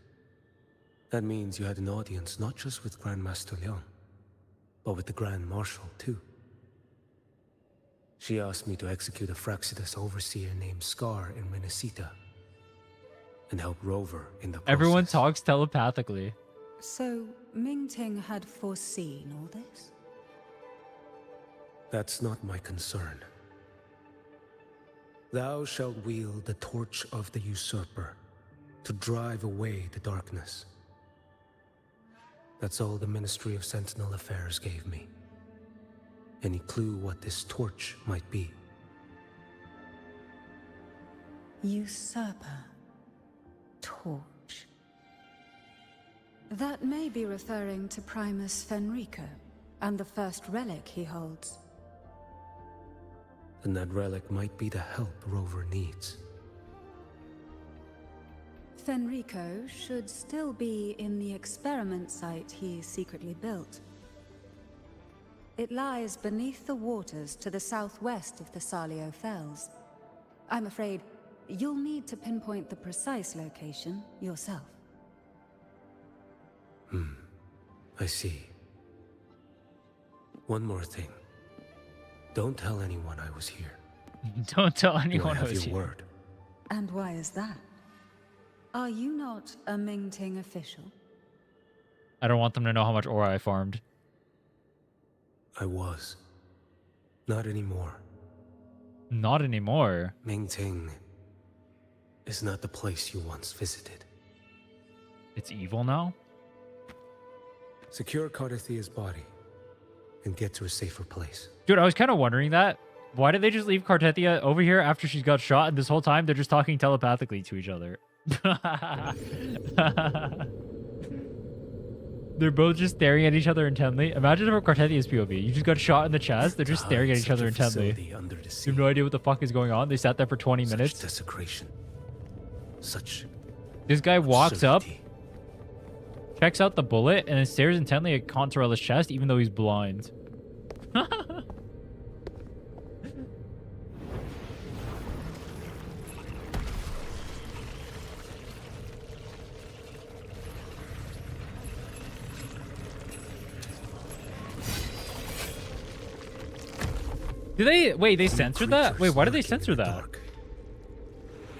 That means you had an audience not just with Grandmaster Liang, but with the Grand Marshal too. She asked me to execute a Fraxidus overseer named Scar in Minnesota and help Rover in the process. Everyone talks telepathically. So, Ming Ting had foreseen all this? That's not my concern. Thou shalt wield the torch of the usurper to drive away the darkness. That's all the Ministry of Sentinel Affairs gave me. Any clue what this torch might be? Usurper. Torch. That may be referring to Primus Fenrico and the first relic he holds. And that relic might be the help Rover needs. Fenrico should still be in the experiment site he secretly built. It lies beneath the waters to the southwest of the Salio Fells. I'm afraid you'll need to pinpoint the precise location yourself. I see. One more thing. Don't tell anyone I was here. Don't tell Do I anyone I have was your here. word? And why is that? Are you not a Ming Ting official? I don't want them to know how much aura I farmed. I was. Not anymore. Not anymore. Ming Ting is not the place you once visited. It's evil now? Secure Cardathia's body and get to a safer place. Dude, I was kind of wondering that. Why did they just leave Cartethia over here after she's got shot, and this whole time they're just talking telepathically to each other? They're both just staring at each other intently. Imagine if a Cartethia's POV. You just got shot in the chest. They're just staring at each other intently. Under the sea. You have no idea what the fuck is going on. They sat there for 20 Such minutes. desecration. Such This guy walks up, absurdity. checks out the bullet, and then stares intently at Contorella's chest, even though he's blind. Do they wait? They censored that? Wait, why did they Creatures censor lurking in the that? dark.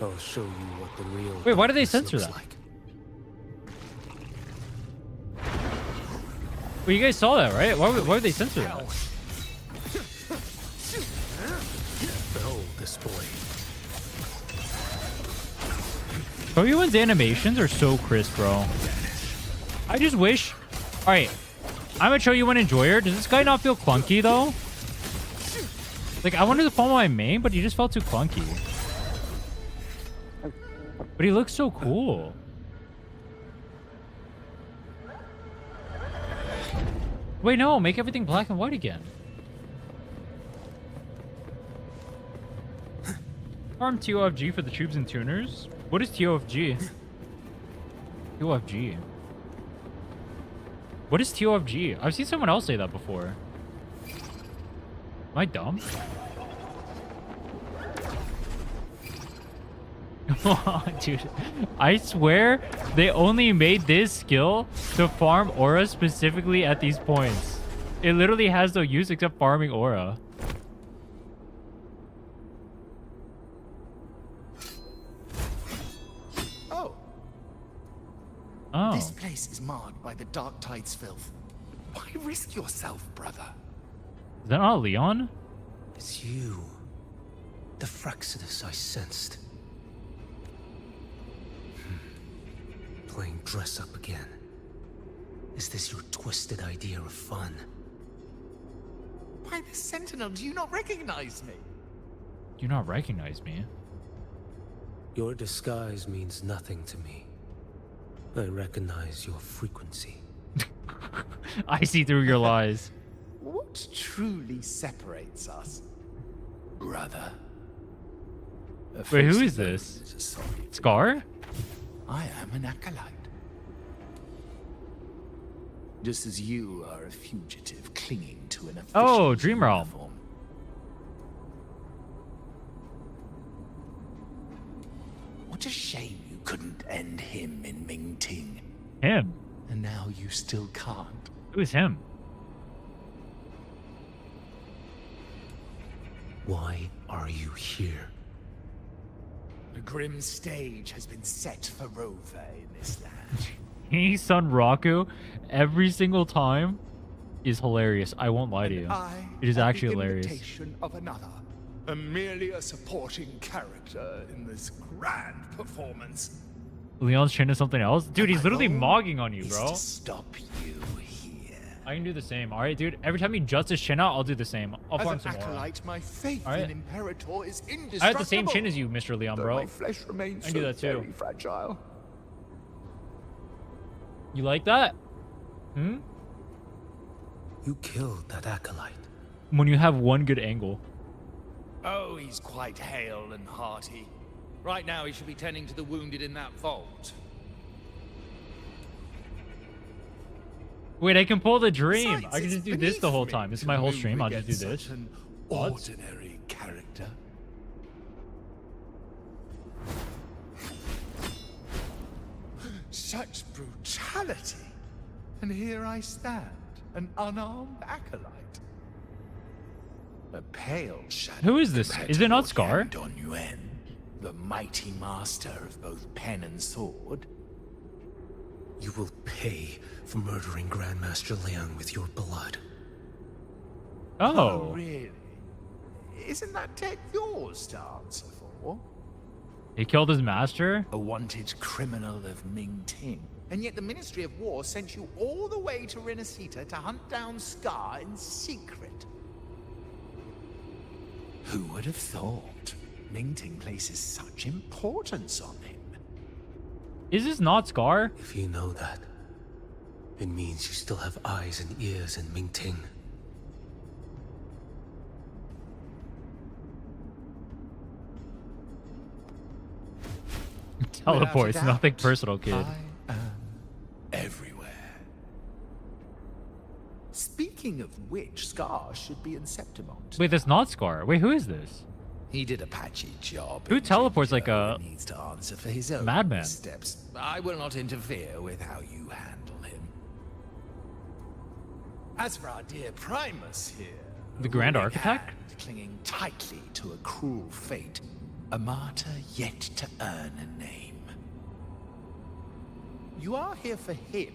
I'll show you what the real Wait, why did they darkness censor looks that? like. Well, you guys saw that, right? Why would they censor that? Behold this boy. Koyuan's animations are so crisp, bro. I just wish... Alright, I'm a Choyuan enjoyer. Does this guy not feel clunky, though? Like, I wanted to follow my main, but he just felt too clunky. But he looks so cool. Wait, no, make everything black and white again. Farm TOFG for the tubes and tuners. What is TOFG? TOFG. What is TOFG? I've seen someone else say that before. Am I dumb? Dude, I swear they only made this skill to farm aura specifically at these points. It literally has no use except farming aura. Oh. This place is marred by the Dark Tide's filth. Why risk yourself, brother? Is that not Leon? It's you. The Fraxidus I sensed. Playing dress up again. Is this your twisted idea of fun? Why the Sentinel? Do you not recognize me? Do you not recognize me? Your disguise means nothing to me. I recognize your frequency. I see through your lies. What truly separates us, brother? Wait, who is this? Is a solid. Scar? I am an acolyte. Just as you are a fugitive clinging to an official Oh, Dream Realm. uniform. What a shame you couldn't end him in Mingting. Him? And now you still can't. Who is him? Why are you here? A grim stage has been set for Rover in this land. He son Raku every single time is hilarious. I won't lie to you. I It is am actually the hilarious. imitation of another. I'm merely a supporting character in this grand performance. Leon's chin is something else? Dude, he's My literally goal mogging on you, is bro. to stop you here. I can do the same. All right, dude. Every time he juts his chin out, I'll do the same. I'll As farm an some more. acolyte, my faith All right. in Imperator is indestructible. I have the same chin as you, Mr. Leon, Though bro. my flesh remains I can do so that too. very fragile. You like that? Hmm? You killed that acolyte. When you have one good angle. Oh, he's quite hale and hearty. Right now, he should be tending to the wounded in that vault. Wait, I can pull the dream. Besides, I can it's just do this beneath the whole me time. This is to my whole move stream. I'll just do against this. such an What? ordinary character. Such brutality. And here I stand, an unarmed acolyte. A pale shadow. Who is this? compared Is to it not Lord Scar? Yan Don Yuan, the mighty master of both pen and sword. You will pay for murdering Grandmaster Liang with your blood. Oh. Really? Isn't that tech yours to answer for? He killed his master? A wanted criminal of Mingting. And yet the Ministry of War sent you all the way to Renacita to hunt down Scar in secret. Who would have thought? Mingting places such importance on him. Is this not Scar? If you know that, it means you still have eyes and ears in Mingting. Teleport. It's Without a nothing doubt, personal, kid. I am everywhere. Speaking of which, Scar should be in Septimont. Wait, that's not Scar. Wait, who is this? He did a patchy job. Who in teleports like Jinjo a and needs to answer for his own madman? steps. I will not interfere with how you handle him. As for our dear Primus here, The Grand ruling Architect? hand clinging tightly to a cruel fate, a martyr yet to earn a name. You are here for him,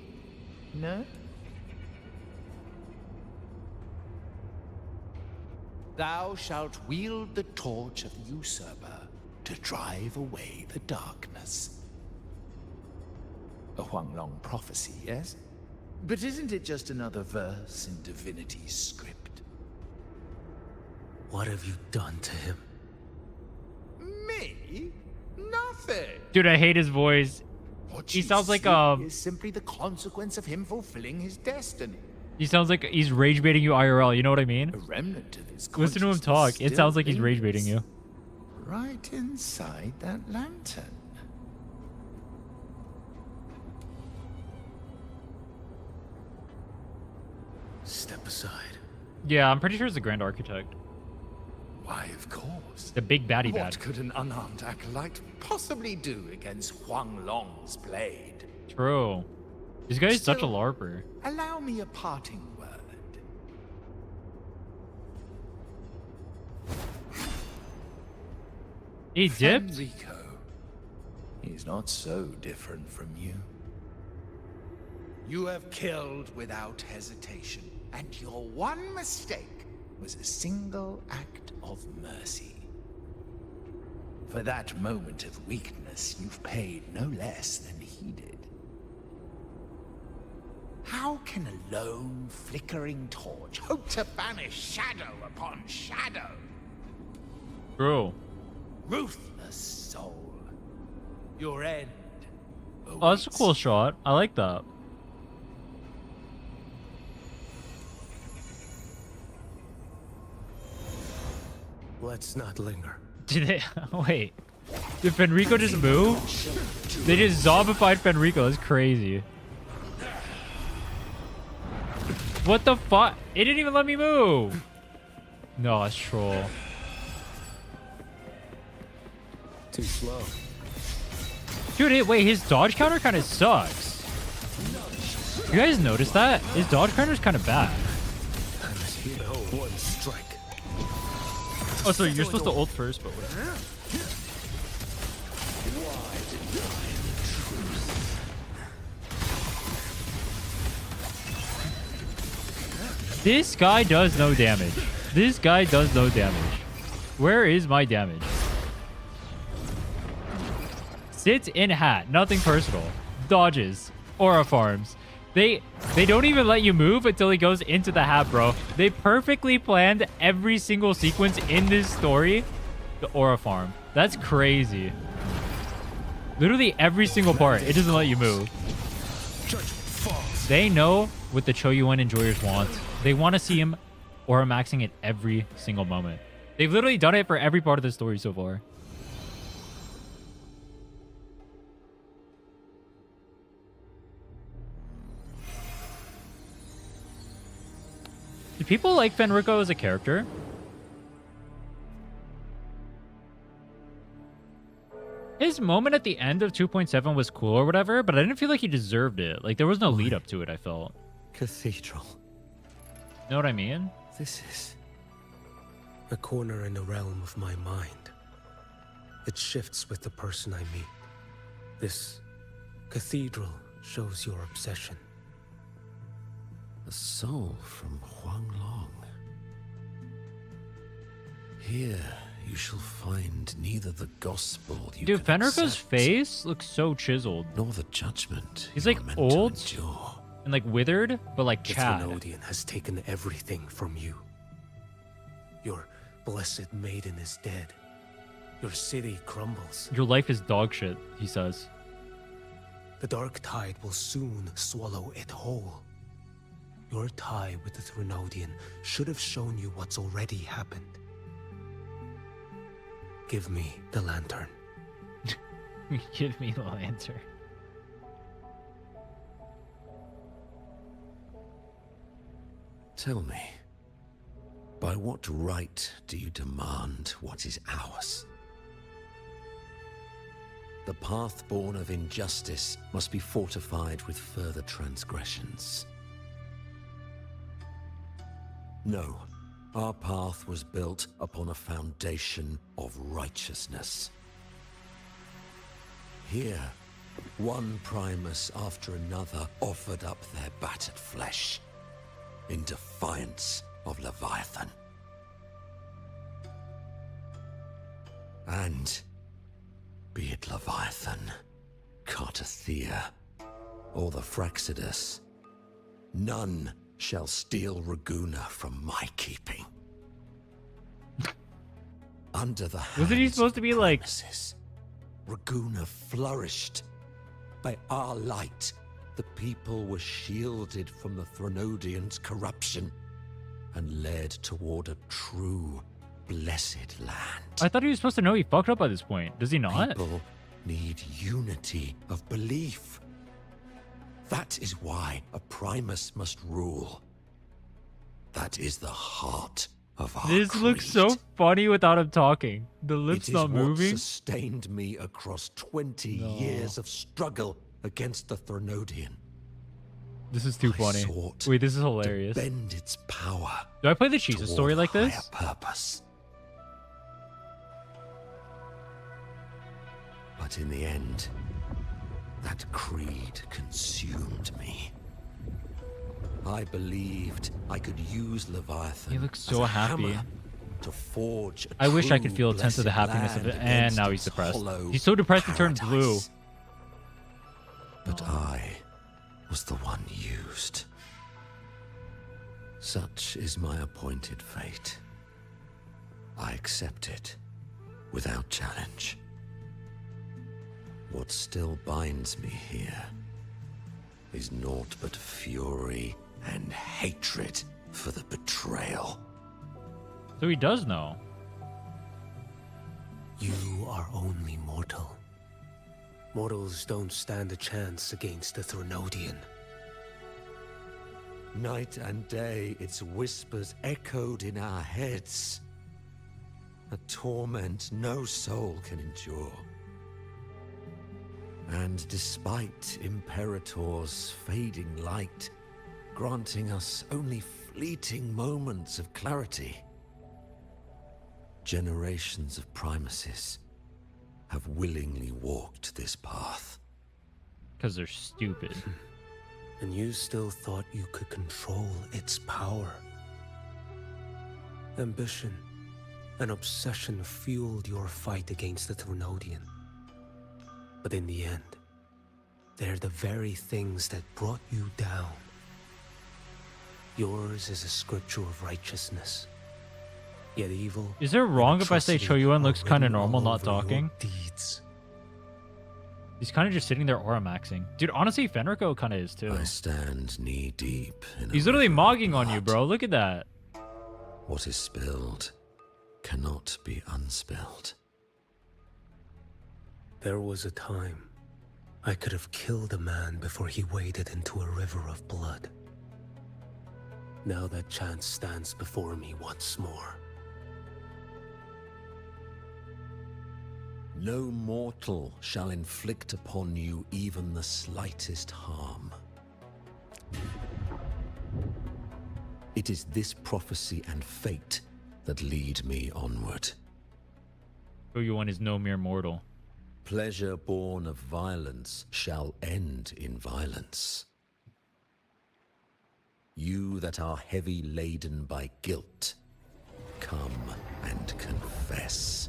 no? Thou shalt wield the torch of the usurper to drive away the darkness. A Huanglong prophecy, yes? But isn't it just another verse in divinity's script? What have you done to him? Me? Nothing. Dude, I hate his voice. What He you sounds like, see is simply the consequence of him fulfilling his destiny. He sounds like he's rage baiting you IRL. You know what I mean? A remnant of his Listen to him consciousness talk. It still sounds like he's rage baiting lingers you. Right inside that lantern. Step aside. Yeah, I'm pretty sure it's the Grand Architect. Why, of course. The big baddie What bad. could an unarmed acolyte possibly do against Huang Long's blade? True. This guy's such a Still- larper. Allow me a parting word. He dipped? Fenrico. He's not so different from you. You have killed without hesitation, and your one mistake was a single act of mercy. For that moment of weakness, you've paid no less than he did. How can a lone, flickering torch hope to banish shadow upon shadow? True. Ruthless soul. Your end. Oh, that's a awaits cool you. shot. I like that. Let's not linger. Did they? Wait. Did Fenrico just move? They just zombified Fenrico. That's crazy. What the fuck? It didn't even let me move. No, it's troll. Too slow. Dude, wait, his dodge counter kind of sucks. You guys notice that? His dodge counter is kind of bad. One strike. Oh, so you're supposed to ult first, but whatever. This guy does no damage. This guy does no damage. Where is my damage? Sits in hat. Nothing personal. Dodges. Aura farms. They don't even let you move until he goes into the hat, bro. They perfectly planned every single sequence in this story. The aura farm. That's crazy. Literally every single part. It doesn't let you move. They know what the Choyuan enjoyers want. They want to see him aura maxing at every single moment. They've literally done it for every part of the story so far. Do people like Fenrico as a character? His moment at the end of 2.7 was cool or whatever, but I didn't feel like he deserved it. Like, there was no lead up to it, I felt. Cathedral. Know what I mean? This is a corner in the realm of my mind. It shifts with the person I meet. This cathedral shows your obsession. A soul from Huanglong. Here you shall find neither the gospel you Dude, can Fenrico's accept, face looks so chiseled. nor the judgment He's you like are meant to old endure. and like withered, but like The Chad. Trinodian has taken everything from you. Your blessed maiden is dead. Your city crumbles. Your life is dog shit, he says. The dark tide will soon swallow it whole. Your tie with the Trinodian should have shown you what's already happened. Give me the lantern. Give me the lantern. Tell me, by what right do you demand what is ours? The path born of injustice must be fortified with further transgressions. No, our path was built upon a foundation of righteousness. Here, one Primus after another offered up their battered flesh in defiance of Leviathan. And be it Leviathan, Cartathea, or the Fraxidus, none shall steal Raguna from my keeping. Under the Wasn't he hands supposed to be of like- Primuses, Raguna flourished. By our light, the people were shielded from the Threnodians' corruption and led toward a true, blessed land. I thought he was supposed to know he fucked up at this point. Does he not? People need unity of belief. That is why a Primus must rule. That is the heart of our This looks so creed. funny without him talking. The lips It is not what moving. sustained me across 20 years of struggle against the Threnodian. This is too I funny. sought Wait, this is to hilarious. bend its power Do I play the Chisa toward story like higher this? purpose. But in the end, that creed consumed me. I believed I could use Leviathan He looks as so a happy. hammer to forge a I wish I true could feel a sense of the blessed happiness of it. land And against now he's its depressed. hollow He's so depressed he turned blue. paradise. But I was the one used. Such is my appointed fate. I accept it without challenge. What still binds me here is naught but fury and hatred for the betrayal. So he does know. You are only mortal. Mortals don't stand a chance against the Threnodian. Night and day, its whispers echoed in our heads. A torment no soul can endure. And despite Imperator's fading light, granting us only fleeting moments of clarity, generations of primacies have willingly walked this path. Because they're stupid. And you still thought you could control its power. Ambition and obsession fueled your fight against the Thrunodian. But in the end, they're the very things that brought you down. Yours is a scripture of righteousness. Yet evil... Is it wrong if I say atrocity Choyuan looks are kind of written normal, all not over your talking? Deeds. He's kind of just sitting there aura maxing. Dude, honestly, Fenrico kind of is too. I stand knee-deep in He's a literally river of mogging on you, blood. bro. Look at that. What is spilled cannot be unspilled. There was a time I could have killed a man before he waded into a river of blood. Now that chance stands before me once more. No mortal shall inflict upon you even the slightest harm. It is this prophecy and fate that lead me onward. Choyuan is no mere mortal. Pleasure born of violence shall end in violence. You that are heavy laden by guilt, come and confess.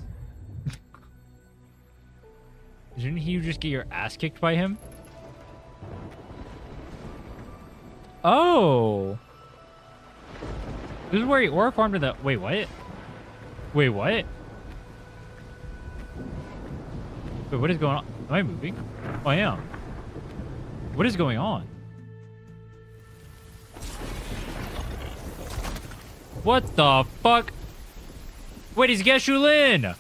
Didn't you just get your ass kicked by him? Oh. This is where he aura farmed in the... Wait, what? Wait, what? Wait, what is going on? Am I moving? Oh, I am. What is going on? What the fuck? Wait, he's Geshulin!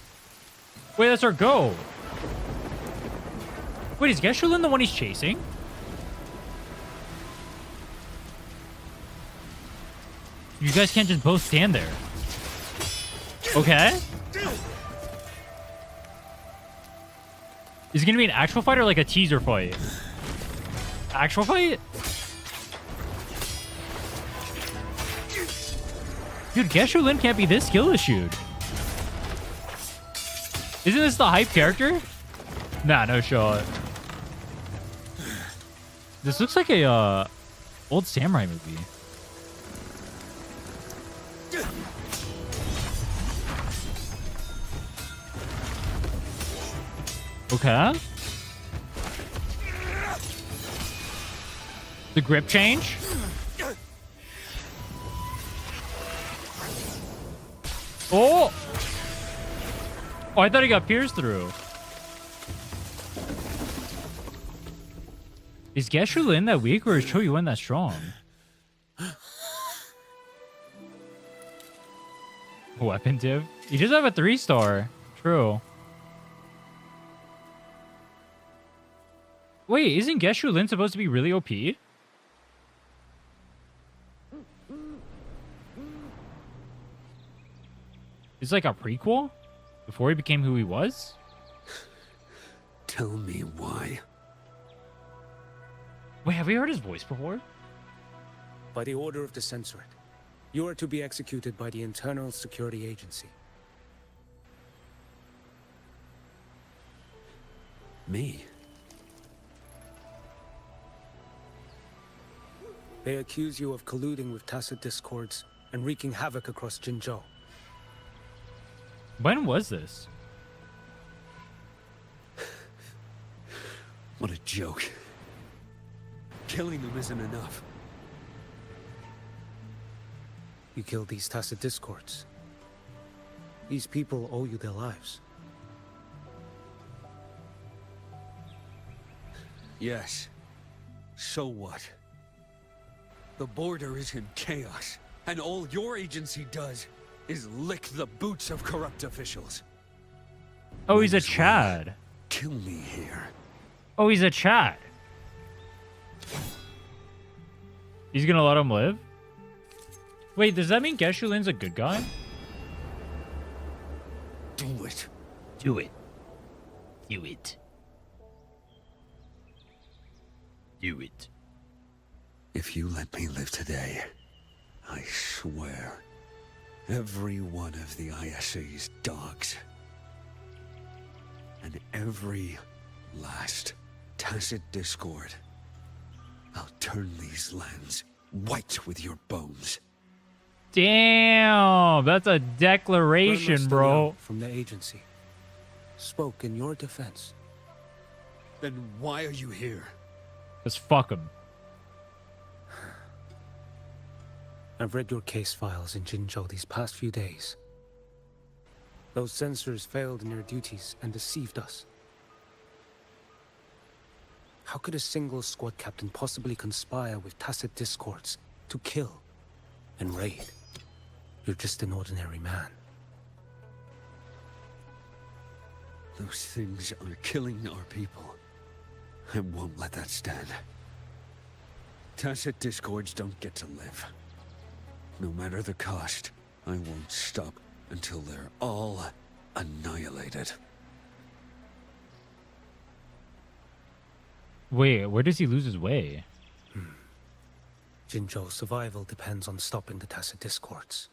Wait, that's our go. Wait, is Geshulin the one he's chasing? You guys can't just both stand there. Okay. Is it gonna be an actual fight or like a teaser fight? Actual fight? Dude, Geshulin can't be this skill issued. Isn't this the hype character? Nah, no shot. This looks like a old samurai movie. Okay. The grip change? Oh! Oh, I thought he got pierced through. Is Geshulin that weak or is Choyuan that strong? Weapon div? He does have a 3-star. True. Wait, isn't Geshulin supposed to be really OP? It's like a prequel? Before he became who he was? Tell me why. Wait, have we heard his voice before? By the order of the Censorate, you are to be executed by the Internal Security Agency. Me? They accuse you of colluding with tacit discords and wreaking havoc across Jinzhou. When was this? What a joke. Killing them isn't enough. You killed these tacit discords. These people owe you their lives. Yes. So what? The border is in chaos, and all your agency does is lick the boots of corrupt officials. Oh, he's a Chad. Kill me here. Oh, he's a Chad. He's gonna let him live? Wait, does that mean Geshulin's a good guy? Do it. Do it. Do it. Do it. If you let me live today, I swear, every one of the ISA's dogs, and every last tacit discord, I'll turn these lands white with your bones. Damn, that's a Grandmaster declaration, bro. Young from the agency spoke in your defense. Then why are you here? Let's fuck him. I've read your case files in Jinzhou these past few days. Those censors failed in their duties and deceived us. How could a single squad captain possibly conspire with tacit discords to kill and raid? You're just an ordinary man. Those things are killing our people. I won't let that stand. Tacit discords don't get to live. No matter the cost, I won't stop until they're all annihilated. Wait, where does he lose his way? Jinzhou's survival depends on stopping the tacit discords.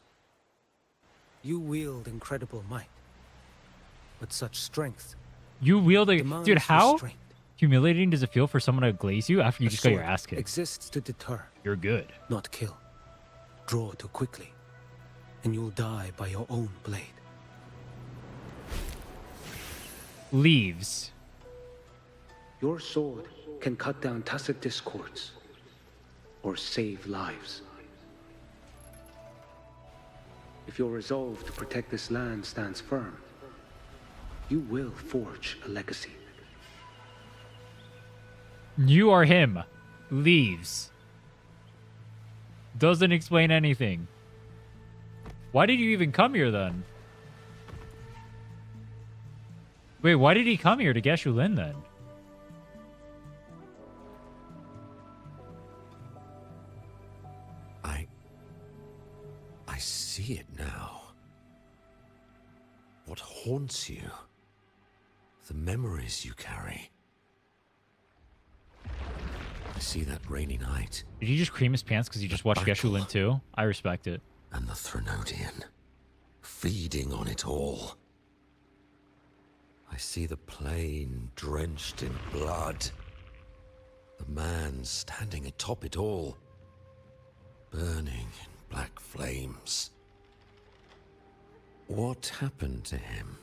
You wield incredible might, but such strength You wield a... demands Dude, how restraint. humiliating does it feel for someone to glaze you after you A just got your sword ass kicked? exists to deter, You're good. not kill. Draw too quickly, and you'll die by your own blade. Leaves. Your sword can cut down tacit discords, or save lives. If your resolve to protect this land stands firm, you will forge a legacy. You are him. Leaves. Doesn't explain anything. Why did you even come here then? Wait, why did he come here to Geshu Lin then? I see it now. What haunts you? The memories you carry. I see that rainy night. Did he just cream his pants because he just watched Geshu Lin too? I respect it. And the Threnodian, feeding on it all. I see the plain drenched in blood. The man standing atop it all, burning in black flames. What happened to him?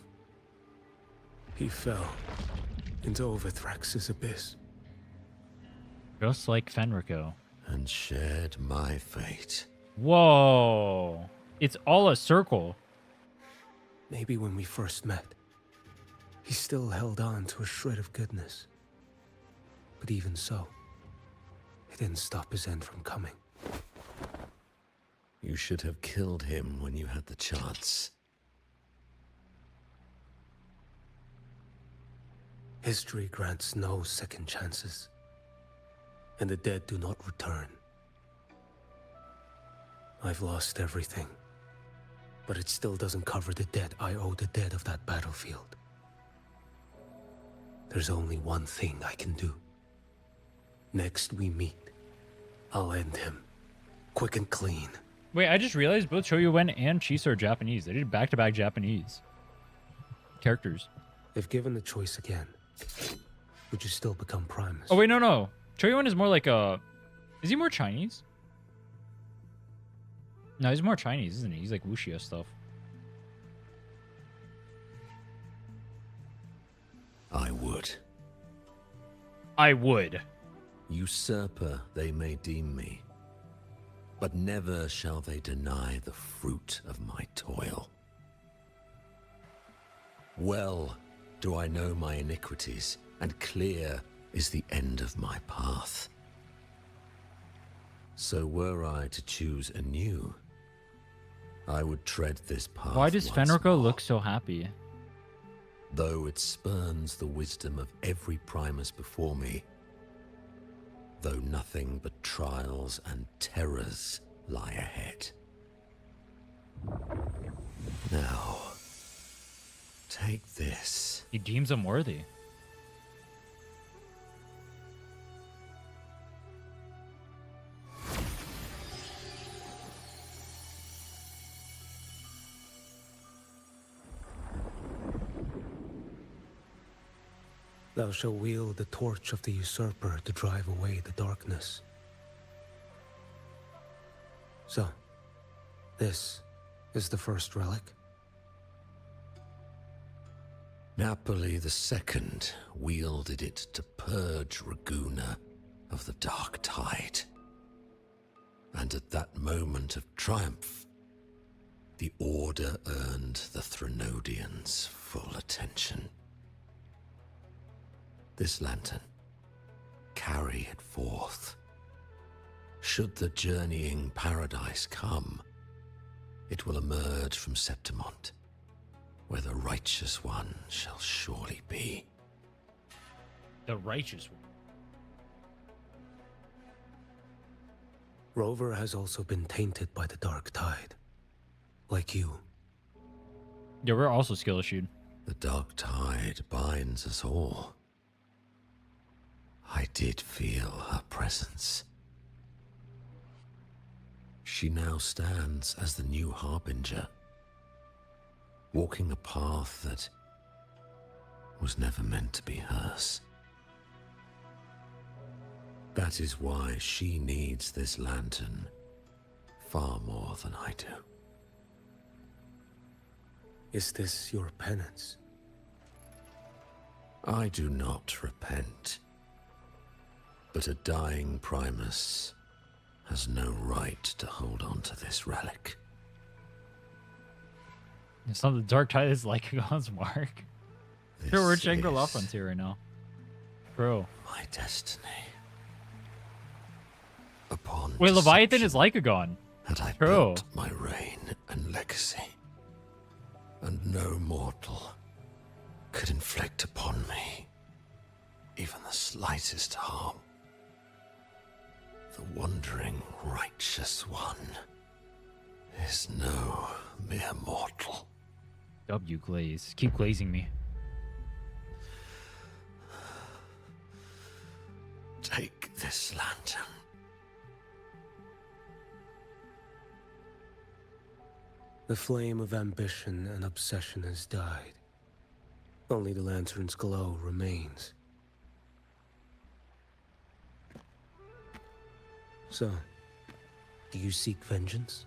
He fell into Overthrax's abyss. Just like Fenrico. And shared my fate. Whoa. It's all a circle. Maybe when we first met, he still held on to a shred of goodness. But even so, it didn't stop his end from coming. You should have killed him when you had the chance. History grants no second chances, and the dead do not return. I've lost everything, but it still doesn't cover the debt I owe the dead of that battlefield. There's only one thing I can do. Next we meet, I'll end him, quick and clean. Wait, I just realized both Shoyuwen and Chisa are Japanese. They did back-to-back Japanese characters. If given the choice again, would you still become Primus? Oh, wait, no. Choyuwen is more like a... Is he more Chinese? No, he's more Chinese, isn't he? He's like wuxia stuff. I would. I would. Usurper they may deem me, but never shall they deny the fruit of my toil. Well do I know my iniquities, and clear is the end of my path. So were I to choose anew, I would tread this path. Why does once Fenrico more. look so happy? Though it spurns the wisdom of every Primus before me, though nothing but trials and terrors lie ahead. Now, take this. He deems him worthy. Thou shalt wield the torch of the usurper to drive away the darkness. So, this is the first relic? Napoli II wielded it to purge Gooner of the dark tide. And at that moment of triumph, the Order earned the Threnodians' full attention. This lantern, carry it forth. Should the journeying paradise come, it will emerge from Septimont, where the Righteous One shall surely be. The Righteous One. Rover has also been tainted by the dark tide. Like you. Yeah, we're also skill issued. The dark tide binds us all. I did feel her presence. She now stands as the new harbinger, walking a path that was never meant to be hers. That is why she needs this lantern far more than I do. Is this your penance? I do not repent, but a dying Primus has no right to hold on to this relic. It's not the dark tide, it's like God's mark. Sure, we're Shangri-La is Frontier right now. Bro. my destiny. Upon Wait, Leviathan deception is Lycagon. had I True. built my reign and legacy, and no mortal could inflict upon me even the slightest harm. The wandering Righteous One is no mere mortal. W glaze. Keep glazing me. Take this lantern. The flame of ambition and obsession has died. Only the lantern's glow remains. So, do you seek vengeance?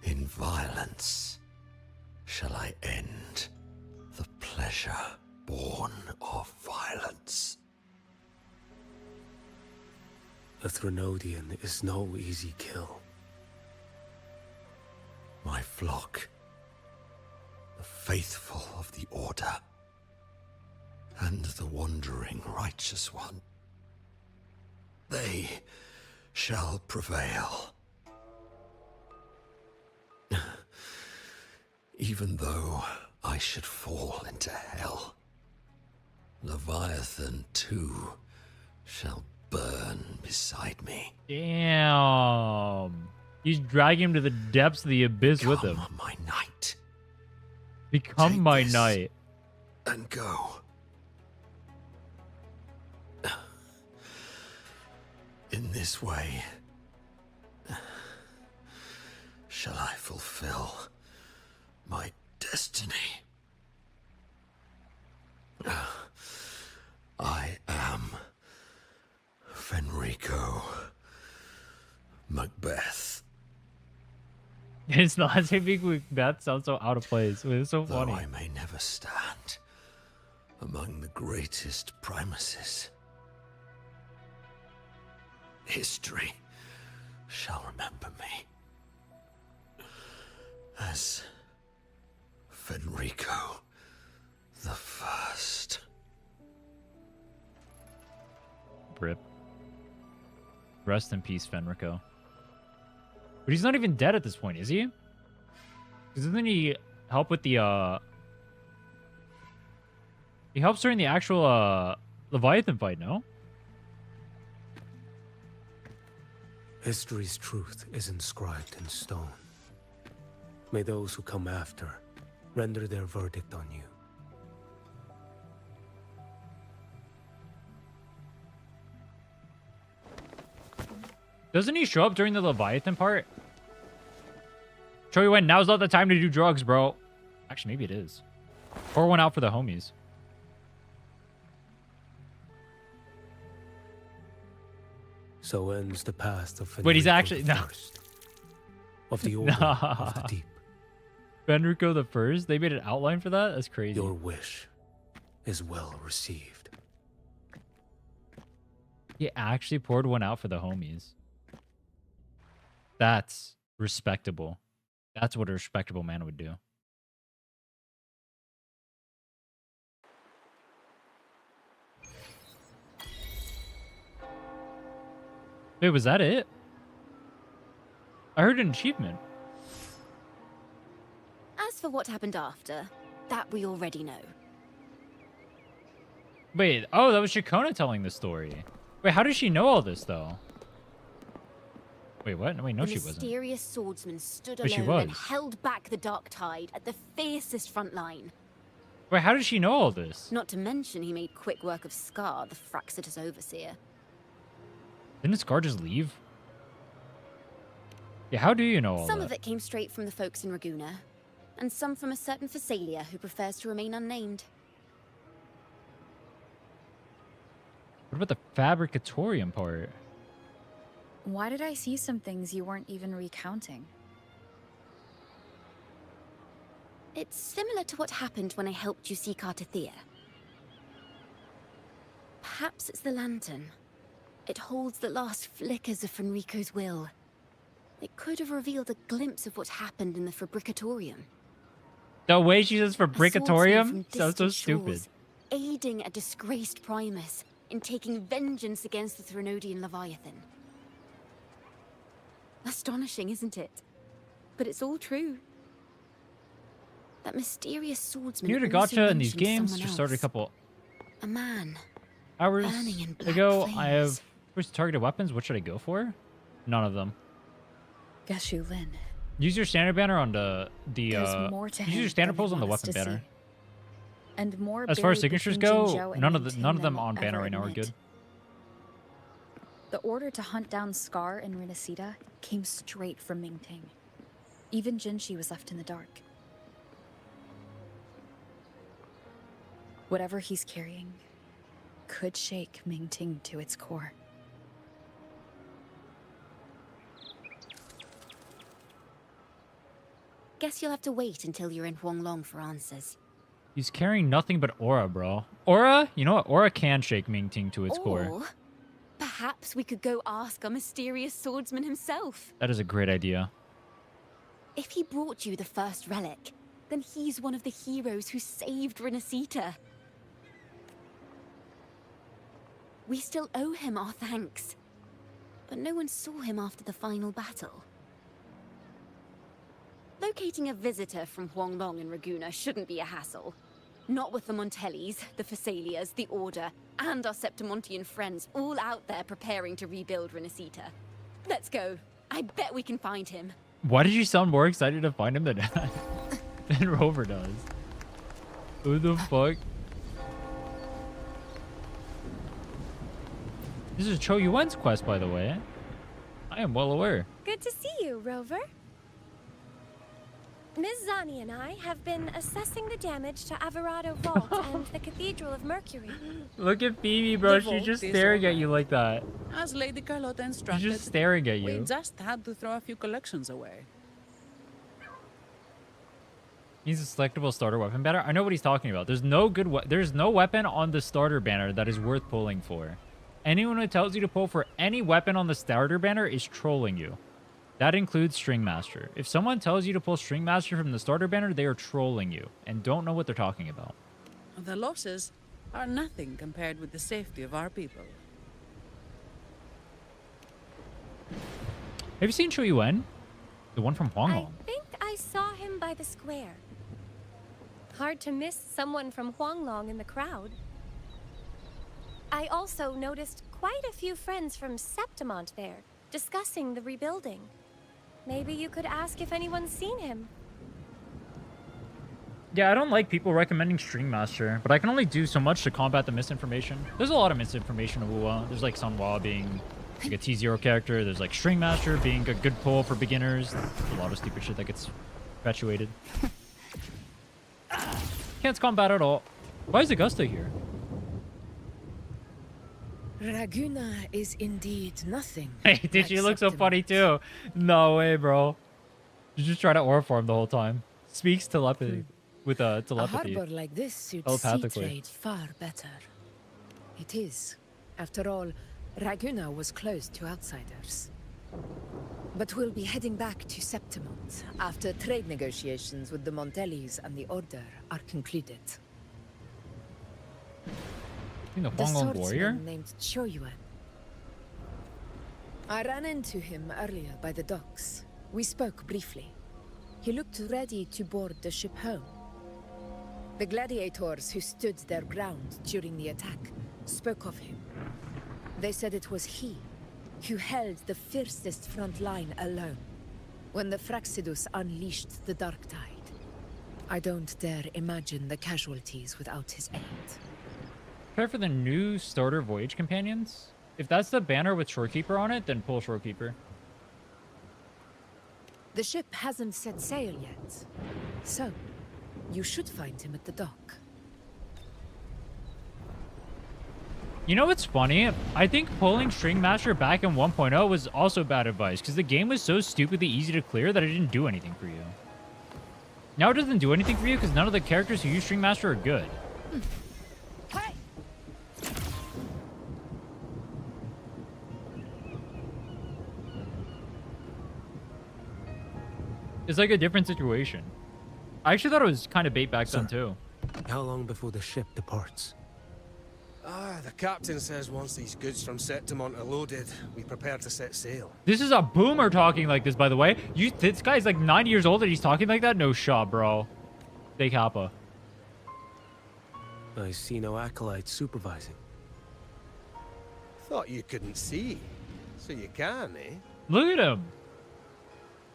In violence shall I end the pleasure born of violence. A Threnodian is no easy kill. My flock, the faithful of the Order, and the wandering Righteous One, they shall prevail. Even though I should fall into hell, Leviathan too shall burn beside me. Damn. He's dragging him to the depths of the abyss with him. Come, my knight, Become Take my this. knight. and go. In this way, shall I fulfill my destiny. I am Fenrico Macbeth. It's not saying that sounds so out of place. It's so Though funny. I may never stand among the greatest Primuses, history shall remember me as Fenrico the First. Rip. Rest in peace, Fenrico. But he's not even dead at this point, is he? Because doesn't he help with the, He helps during the actual, Leviathan fight, no? History's truth is inscribed in stone. May those who come after render their verdict on you. Doesn't he show up during the Leviathan part? Show you when, now's not the time to do drugs, bro. Actually, maybe it is. Pour one out for the homies. So ends the path of Wait, he's Fenrico actually- the no. First, of the Order of the Deep. Fenrico the First? They made an outline for that? That's crazy. Your wish is well received. He actually poured one out for the homies. That's respectable. That's what a respectable man would do. Wait, was that it? I heard an achievement. As for what happened after, that we already know. Wait, oh, that was Shakona telling the story. Wait, how does she know all this, though? Wait, what? Wait, no, The she wasn't. mysterious swordsman stood But she alone and was. held back the dark tide at the fiercest front line. Wait, how does she know all this? Not to mention he made quick work of Scar, the Fraxitus overseer. Didn't Scar just leave? Yeah, how do you know all Some that? of it came straight from the folks in Raguna, and some from a certain Phasalia who prefers to remain unnamed. What about the fabricatorium part? Why did I see some things you weren't even recounting? It's similar to what happened when I helped you seek Artathea. Perhaps it's the lantern. It holds the last flickers of Fenrico's will. It could have revealed a glimpse of what happened in the Fabricatorium. The way she says A swordsman fabricatorium from sounds so distant stupid. shores, aiding a disgraced Primus in taking vengeance against the Threnodian Leviathan. Astonishing, isn't it? But it's all true. That mysterious swordsman New to also gotcha in these mentioned games. someone Just started a else. couple A man. hours Burning in black ago. flames. I have first targeted weapons. What should I go for? None of them. Geshu Lin. Use your standard banner on the There's more to use him your standard than pulls on the he wants weapon to banner. see. And more As far as buried signatures between go, Jinzhou and none of Yingting them than on we'll banner ever right now are admit. good. The order to hunt down Scar and Renacita came straight from Mingting. Even Jinshi was left in the dark. Whatever he's carrying could shake Mingting to its core. Guess you'll have to wait until you're in Huanglong for answers. He's carrying nothing but aura, bro. Aura? You know what? Aura can shake Mingting to its core. Or perhaps we could go ask our mysterious swordsman himself. That is a great idea. If he brought you the first relic, then he's one of the heroes who saved Renacita. We still owe him our thanks. But no one saw him after the final battle. Locating a visitor from Huanglong and Raguna shouldn't be a hassle. Not with the Montellis, the Phasalias, the Order, and our Septimontian friends all out there preparing to rebuild Renacita. Let's go. I bet we can find him. Why did you sound more excited to find him than than Rover does? Who the fuck? This is Cho Yuen's quest, by the way. I am well aware. Good to see you, Rover. Ms. Zani and I have been assessing the damage to Averado Vault and the Cathedral of Mercury. Look at Phoebe, bro. The She's vault just is staring at open. you like that. As Lady Carlotta She's instructed, just staring at we you. just had to throw a few collections away. He's a selectable starter weapon banner. I know what he's talking about. There's no good. There's no weapon on the starter banner that is worth pulling for. Anyone who tells you to pull for any weapon on the starter banner is trolling you. That includes String Master. If someone tells you to pull String Master from the starter banner, they are trolling you and don't know what they're talking about. The losses are nothing compared with the safety of our people. Have you seen Cho Yuen? The one from I Huanglong. think I saw him by the square. Hard to miss someone from Huanglong in the crowd. I also noticed quite a few friends from Septimont there, discussing the rebuilding. Maybe you could ask if anyone's seen him. Yeah, I don't like people recommending String Master, but I can only do so much to combat the misinformation. There's a lot of misinformation in wuwa. There's like Sunhwa being like a T0 character. There's like String Master being a good pull for beginners. There's a lot of stupid shit that gets perpetuated. Can't combat at all. Why is Augusta here? Raguna is indeed nothing. Hey, did she look so funny too? No way, bro. You just try to aura farm the whole time. Speaks telepathy with telepathy. A harbor like this suits sea Telepathically. trade far better. It is. After all, Raguna was closed to outsiders. But we'll be heading back to Septimont after trade negotiations with the Montellis and the Order are concluded. The The Huanglong warrior? swordsman named Choyuan. I ran into him earlier by the docks. We spoke briefly. He looked ready to board the ship home. The gladiators who stood their ground during the attack spoke of him. They said it was he who held the fiercest front line alone when the Fraxidus unleashed the Dark Tide. I don't dare imagine the casualties without his aid. Prepare for the new starter voyage companions. If that's the banner with Shorekeeper on it, then pull Shorekeeper. The ship hasn't set sail yet, so you should find him at the dock. You know what's funny? I think pulling String Master back in 1.0 was also bad advice because the game was so stupidly easy to clear that it didn't do anything for you. Now it doesn't do anything for you because none of the characters who use String Master are good. It's like a different situation. I actually thought it was kind of bait back then too. How long before the ship departs? The captain says once these goods from Septimont are loaded, we prepare to set sail. This is a boomer talking like this, by the way. This guy's like 90 years old and he's talking like that? No shot, bro. Fake Kappa. I see no acolytes supervising. Thought you couldn't see. So you can, eh? Look at him.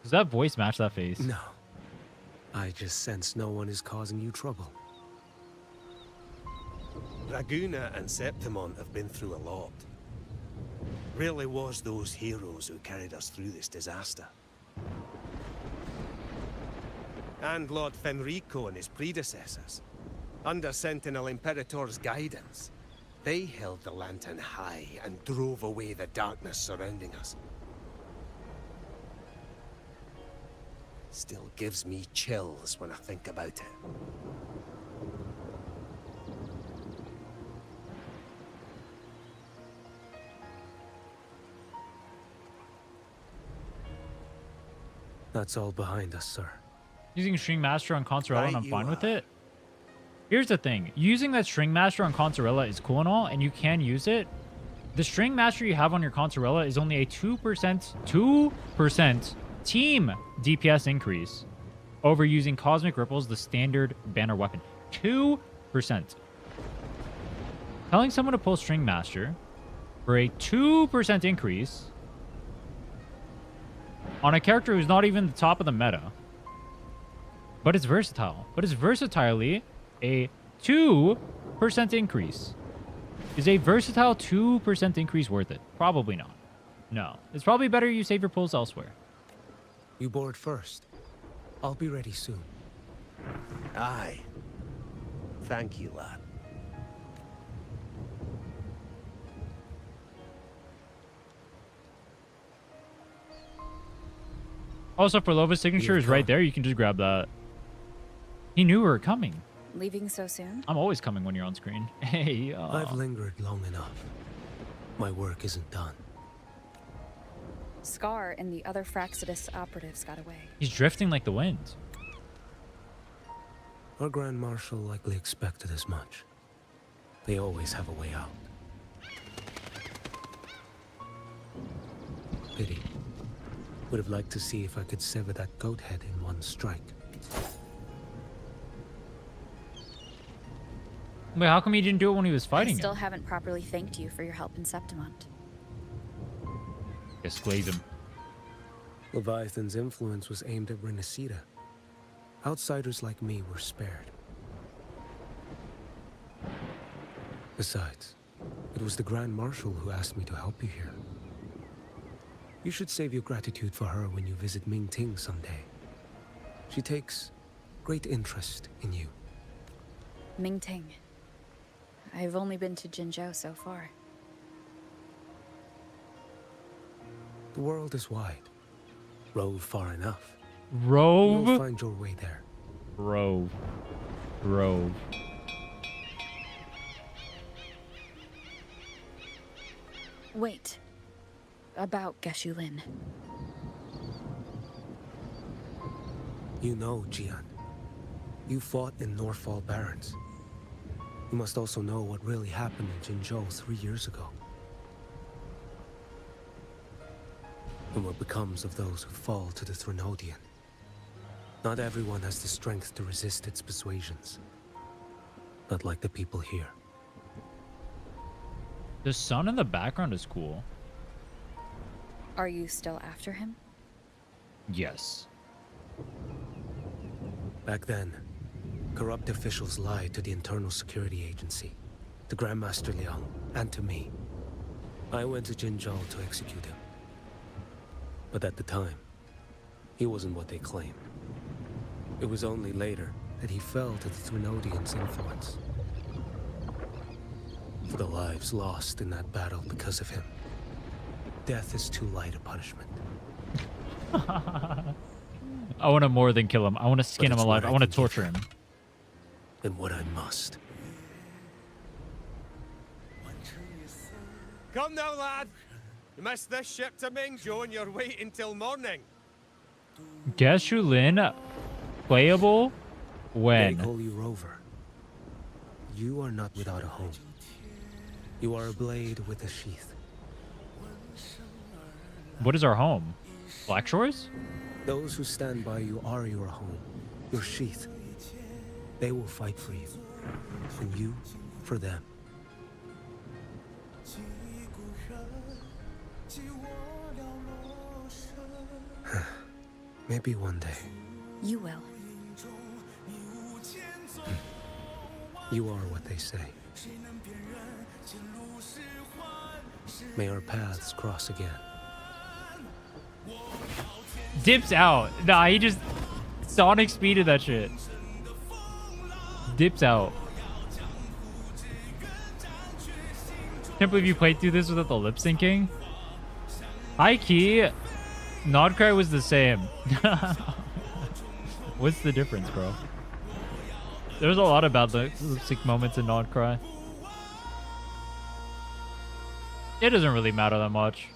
Does that voice match that face? No. I just sense no one is causing you trouble. Raguna and Septimont have been through a lot. Really was those heroes who carried us through this disaster. And Lord Fenrico and his predecessors. Under Sentinel Imperator's guidance, they held the lantern high and drove away the darkness surrounding us. Still gives me chills when I think about it. That's all behind us, sir. Using String Master on Consorella and I'm Right fine you with are. it. Here's the thing. Using that String Master on Consorella is cool and all, and you can use it. The String Master you have on your Consorella is only a 2% team DPS increase over using Cosmic Ripples, the standard banner weapon. 2%. Telling someone to pull String Master for a 2% increase on a character who's not even the top of the meta. But it's versatile. But it's versatilely a 2% increase. Is a versatile 2% increase worth it? Probably not. No. It's probably better you save your pulls elsewhere. You board first. I'll be ready soon. Aye. Thank you, lad. Also, for Lova's signature is right there. You can just grab that. He knew we were coming. Leaving so soon? I'm always coming when you're on screen. Hey, I've lingered long enough. My work isn't done. Scar and the other Fraxidus operatives got away. He's drifting like the wind. Our Grand Marshal likely expected as much. They always have a way out. Pity. Would have liked to see if I could sever that goat head in one strike. Wait, how come he didn't do it when he was fighting I still him? haven't properly thanked you for your help in Septimont. Just glaze him. Leviathan's influence was aimed at Renacida. Outsiders like me were spared. Besides, it was the Grand Marshal who asked me to help you here. You should save your gratitude for her when you visit Mingting someday. She takes great interest in you. Mingting. I've only been to Jinzhou so far. The world is wide. Rove far enough. Rove? You'll find your way there. Rove. Rove. Wait. About Geshu Lin. You know, Jian. You fought in Northfall Barrens. You must also know what really happened in Jinzhou 3 years ago. And what becomes of those who fall to the Threnodian. Not everyone has the strength to resist its persuasions. Not like the people here. The sun in the background is cool. Are you still after him? Yes. Back then, corrupt officials lied to the Internal Security Agency, to Grandmaster Liang, and to me. I went to Jinzhou to execute him. But at the time, he wasn't what they claimed. It was only later that he fell to the Threnodians' influence. For the lives lost in that battle because of him, death is too light a punishment. I want to more than kill him. I want to skin him alive. I want to torture him. And what I must. Come now, lad. You missed this ship to Mingzhou and you're waiting till morning. Geshu Lin playable when? They call you Rover. You are not without a home. You are a blade with a sheath. What is our home? Black Shores? Those who stand by you are your home, your sheath. They will fight for you, and you for them. Maybe one day. You will. You are what they say. May our paths cross again. Dips out. Nah, he just Sonic speeded that shit. Dips out. Can't believe you played through this without the lip syncing. High key, Nodcry was the same. What's the difference, bro? There's a lot about the lip sync moments in Nodcry. It doesn't really matter that much.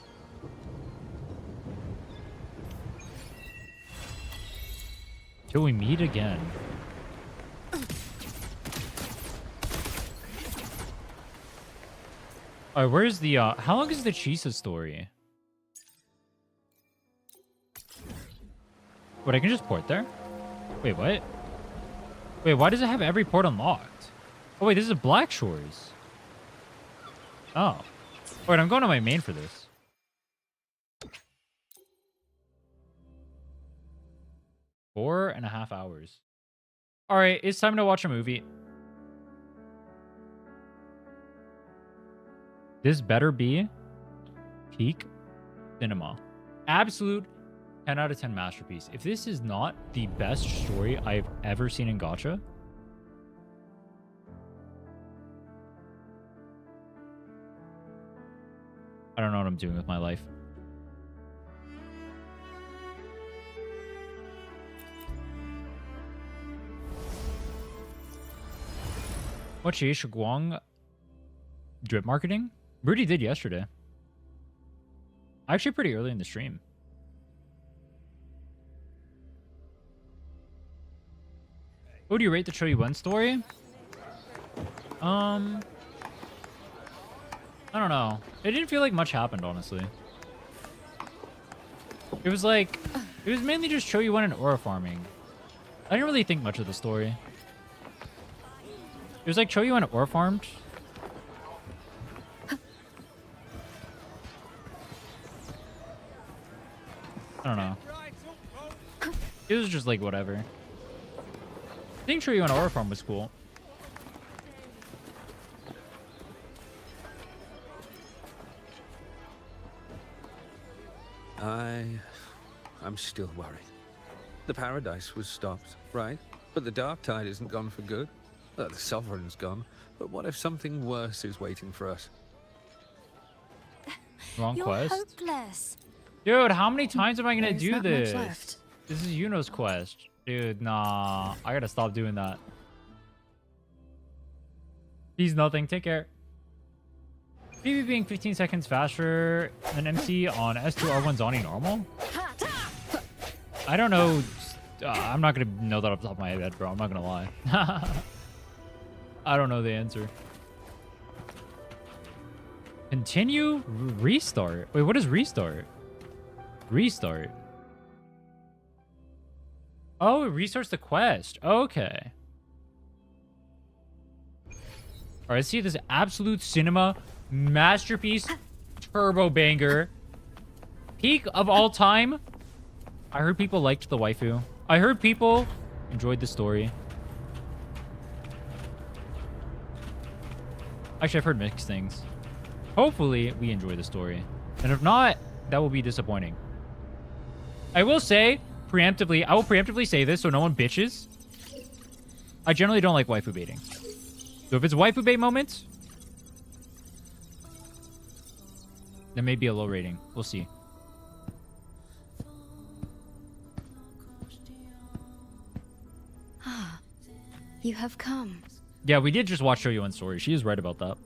Till we meet again. Alright, where's the how long is the Chisa story? Wait, I can just port there? Wait, what? Wait, why does it have every port unlocked? Oh wait, this is Black Shores. Oh. Wait, I'm going to my main for this. Four and a half hours. Alright, it's time to watch a movie. This better be peak cinema. Absolute 10 out of 10 masterpiece. If this is not the best story I've ever seen in Gacha, I don't know what I'm doing with my life. What Guang drip marketing? Rudy did yesterday. Actually pretty early in the stream. What do you rate the Cho Yuen story? I don't know. It didn't feel like much happened, honestly. It was like, it was mainly just Cho Yuen and aura farming. I didn't really think much of the story. It was like Cho Yuen aura farmed. I don't know. It was just like whatever. I think Cho Yuen aura farm was cool. I'm still worried. The paradise was stopped, right? But the dark tide isn't gone for good. The Sovereign's gone, but what if something worse is waiting for us? Wrong You're quest. hopeless. Dude, how many times am I gonna There's do not much this? left. This is Yuno's quest. Dude, nah. I gotta stop doing that. He's nothing. Take care. BB being 15 seconds faster than MC on S2R1 Zoni normal? I don't know. I'm not gonna know that off the top of my head, bro. I'm not gonna lie. I don't know the answer. Continue? Restart? Wait, what is restart? Restart. Oh, it restarts the quest. Okay. Alright, let's see this absolute cinema masterpiece turbo banger. Peak of all time. I heard people liked the waifu. I heard people enjoyed the story. Actually, I've heard mixed things. Hopefully, we enjoy the story. And if not, that will be disappointing. I will say, preemptively, I will preemptively say this so no one bitches. I generally don't like waifu baiting. So if it's a waifu bait moment, there may be a low rating. We'll see. Ah, you have come. Yeah, we did just watch Show You One Story. She is right about that.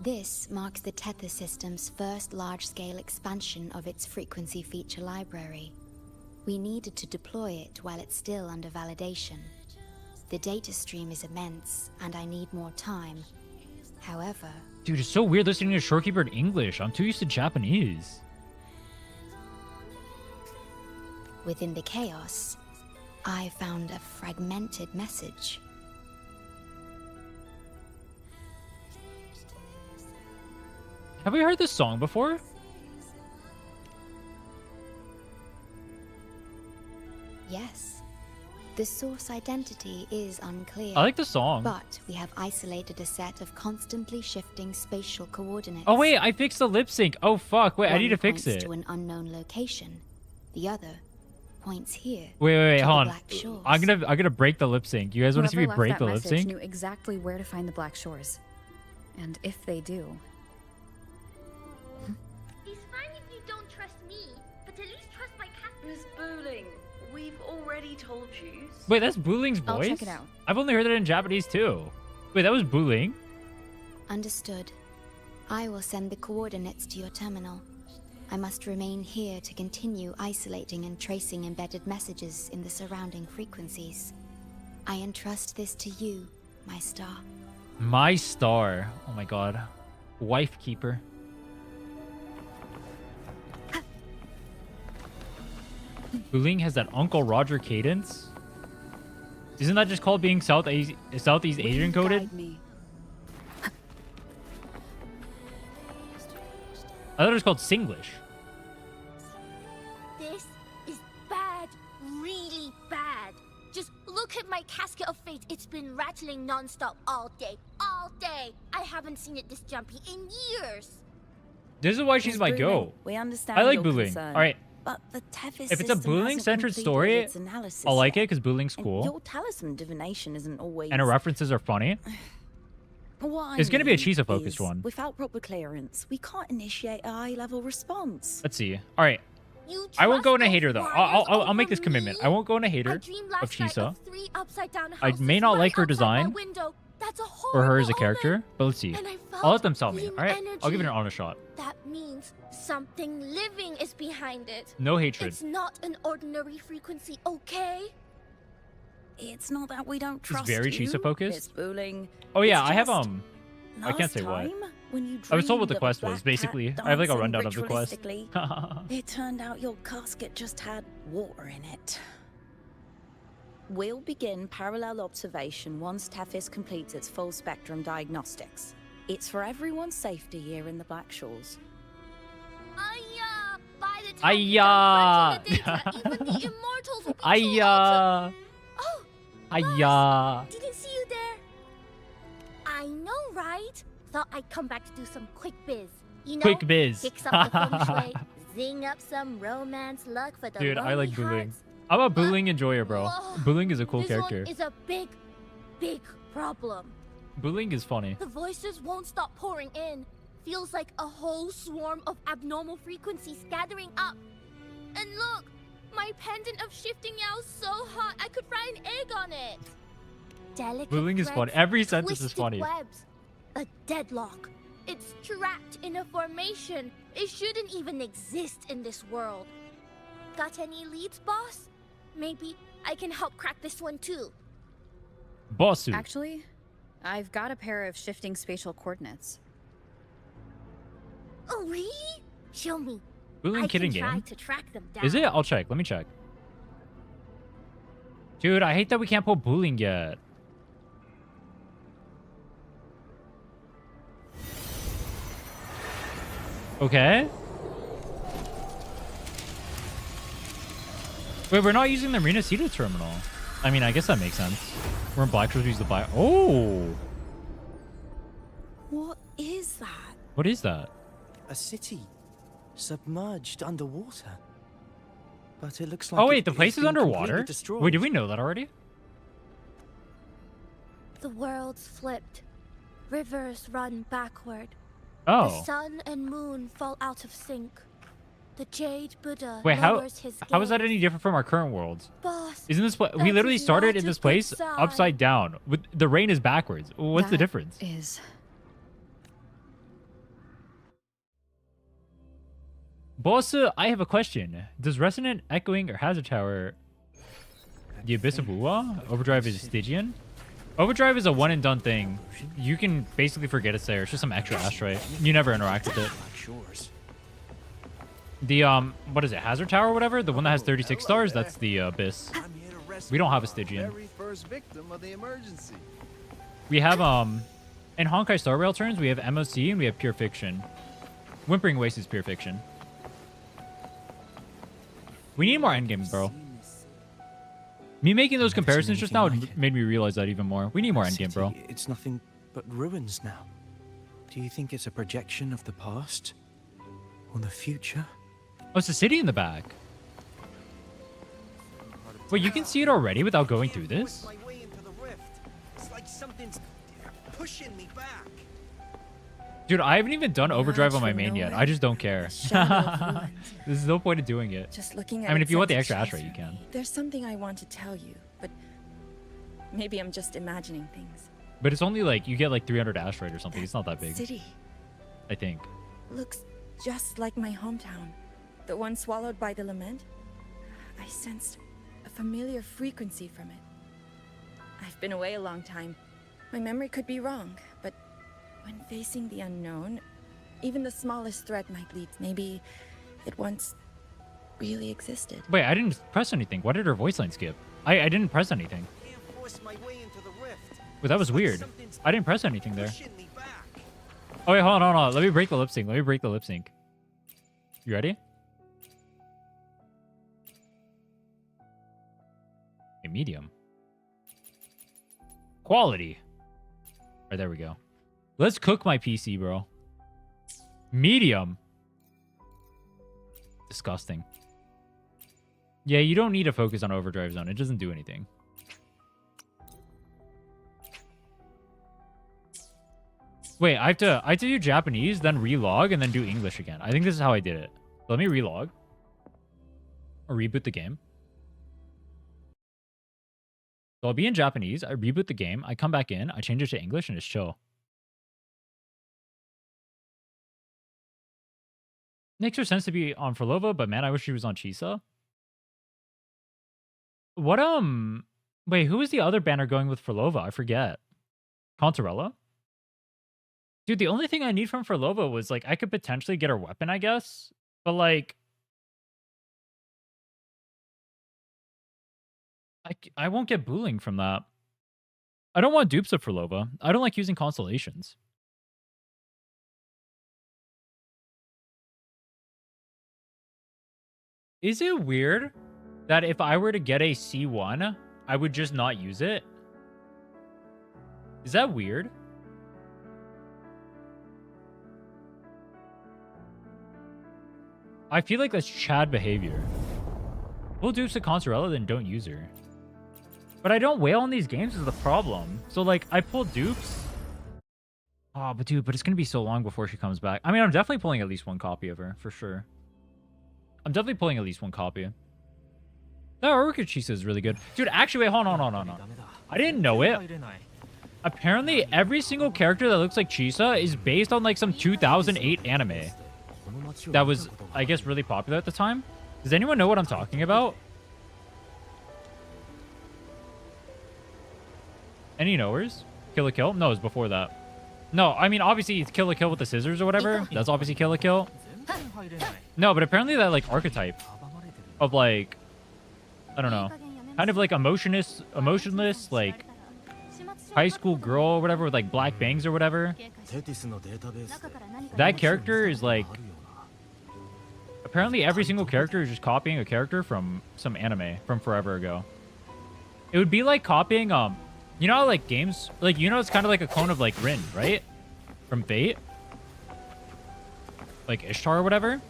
This marks the Tether system's first large-scale expansion of its frequency feature library. We needed to deploy it while it's still under validation. The data stream is immense, and I need more time. However... Dude, it's so weird listening to Shorekeeper in English. I'm too used to Japanese. Within the chaos, I found a fragmented message. Have we heard this song before? Yes. The source identity is unclear. I like the song. But we have isolated a set of constantly shifting spatial coordinates. Oh, wait, I fixed the lip sync. Oh, fuck. Wait, I need to fix One points it. to an unknown location. The other points here. Wait, to hold the on. Black Shores. I'm gonna break the lip sync. You guys want to see me Whoever break left the that lip message sync? knew exactly where to find the Black Shores. And if they do... It's fine if you don't trust me, but at least trust my captain. Miss Booling, we've already told you. Wait, that's Buling's I'll voice? check it out. I've only heard that in Japanese too. Wait, that was Buling? Understood. I will send the coordinates to your terminal. I must remain here to continue isolating and tracing embedded messages in the surrounding frequencies. I entrust this to you, my star. My star. Oh my god. Wife keeper. Buling has that Uncle Roger cadence? Isn't that just called being Southeast Asian coded? I thought it was called Singlish. This is bad, really bad. Just look at my casket of fate. It's been rattling non-stop all day. All day. I haven't seen it this jumpy in years. This is why she's my go. We understand I like your Buling. concern, Alright. But the Tethys If it's a system Buling-centered hasn't story, completed its analysis I'll like it yet. because Buling's And cool. your talisman divination isn't always... And her references are funny. What It's I gonna be a mean Chisa-focused is, one. Without proper clearance, we can't initiate a high-level response. Let's see. Alright. You I won't go trust in a hater though. those I'll make warriors this over commitment. me? I won't go in a hater I dreamed of last night Chisa. of 3 upside-down I houses may not right like her outside my design window. That's a or her as a horrible character, omen. but let's see. And I I'll let felt them sell me. green Alright? I'll give it an energy. honest shot. That means something living is behind it. No hatred. It's not an ordinary frequency, okay? It's not that we don't It's trust very you, Chisa focused. Miss Buling. Oh yeah, It's I have just I can't say what. last time, when you I was told what dreamed the of a quest was, black basically. cat I have like a dancing rundown of the quest. ritualistically, it turned out your casket just had water in it. We'll begin parallel observation once Tethys completes its full spectrum diagnostics. It's for everyone's safety here in the Black Shores. By the time you're done crunching the data, even the immortals will be too old to... Oh, didn't see you there. I know, right? Thought I'd come back to do some quick biz. You know, Quick biz. fix up the feng shui, zing up some romance luck for the Dude, I like lonely Booling. hearts. I'm a Booling enjoyer, bro. Whoa, Booling is a cool this character. one is a big, big problem. Booling is funny. The voices won't stop pouring in. Feels like a whole swarm of abnormal frequencies gathering up. And look, my pendant of shifting yow's so hot I could fry an egg on it. Delicate Booling is funny. threads, Every sentence is twisted funny. webs, a deadlock. It's trapped in a formation. It shouldn't even exist in this world. Got any leads, boss? Maybe I can help crack this one too. Bossu. Actually, I've got a pair of shifting spatial coordinates. Oh, really? Show me. Booling I kidding can try game? to track them down. Is it? I'll check. Let me check. Dude, I hate that we can't pull Booling yet. Okay. Wait, we're not using the Renacita terminal. I mean, I guess that makes sense. We're in Black Shores, we use the buy. Oh! What is that? What is that? A city submerged underwater. But it looks like Oh, wait, the it place has is been underwater? completely destroyed. Wait, did we know that already? The world's flipped. Rivers run backward. Oh. The sun and moon fall out of sync. The Jade Buddha Wait, lowers his how is that gaze. any different from our current world? Boss, Isn't this we that's literally started not in a this good place sign. upside down. With the rain is backwards. What's the That difference? Is Boss, I have a question. Does Resonant, Echoing, or Hazard Tower the Abyss of Wuwa? Overdrive is Stygian? Overdrive is a one and done thing. You can basically forget it's there. It's just some extra asteroid. You never interact with it. The what is it? Hazard Tower or whatever? The one that has 36 stars, that's the Abyss. We don't have a Stygian. Very first victim of the emergency. We have in Honkai Star Rail turns, we have MOC and we have Pure Fiction. Whimpering Wastes is Pure Fiction. We need more endgame, bro. Me making those comparisons just now made me realize that even more. We need more endgame, bro. It's nothing but ruins now. Do you think it's a projection of the past? Or the future? Oh, it's a city in the back. Wait, you can see it already without going through this? It's like something's pushing me back. Dude, I haven't even done Overdrive on my main yet. I just don't care. There's no point in doing it. Just looking at I mean, it if you want the sends extra a asteroid, chill you through can. me. There's something I want to tell you, but maybe I'm just imagining things. But it's only like, you get like 300 asteroid or something. It's not that big. City I think. looks just like my hometown, the one swallowed by the lament. I sensed a familiar frequency from it. I've been away a long time. My memory could be wrong, but when facing the unknown, even the smallest threat might lead. Maybe it once really existed. Wait, I didn't press anything. Why did her voice line skip? I didn't press anything. Wait, that was weird. I didn't press anything there. Oh, wait, hold on. Let me break the lip sync. You ready? Okay, medium. Quality. All right, there we go. Let's cook my PC, bro. Medium. Disgusting. Yeah, you don't need to focus on Overdrive Zone. It doesn't do anything. Wait, I have to do Japanese, then relog, and then do English again. I think this is how I did it. Let me relog. Or reboot the game. So I'll be in Japanese, I reboot the game, I come back in, I change it to English, and it's chill. Makes her sense to be on Forlova, but man, I wish she was on Chisa. What, wait, who is the other banner going with Forlova? I forget. Contarella? Dude, the only thing I need from Forlova was, like, I could potentially get her weapon, I guess. But, like... I won't get Booling from that. I don't want dupes of Forlova. I don't like using constellations. Is it weird that if I were to get a C1, I would just not use it? Is that weird? I feel like that's Chad behavior. We'll do Saconsorella, then don't use her. But I don't whale on these games is the problem. So, like, I pull dupes. Oh, but dude, it's going to be so long before she comes back. I mean, I'm definitely pulling at least one copy of her, for sure. I'm definitely pulling at least one copy. That Orchid Chisa is really good. Dude, actually, wait, hold on. I didn't know it. Apparently, every single character that looks like Chisa is based on, like, some 2008 anime. That was, I guess, really popular at the time. Does anyone know what I'm talking about? Any knowers? Kill la Kill? No, it was before that. No, I mean, obviously, it's Kill la Kill with the scissors or whatever. That's obviously Kill la Kill. No, but apparently that, like, archetype of, like, I don't know, kind of like emotionless, like, high school girl or whatever with, like, black bangs or whatever. That character is, like, apparently every single character is just copying a character from some anime from forever ago. It would be like copying, you know how, like, games, like, you know, it's kind of like a clone of, like, Rin, right? From Fate? Like Ishtar or whatever?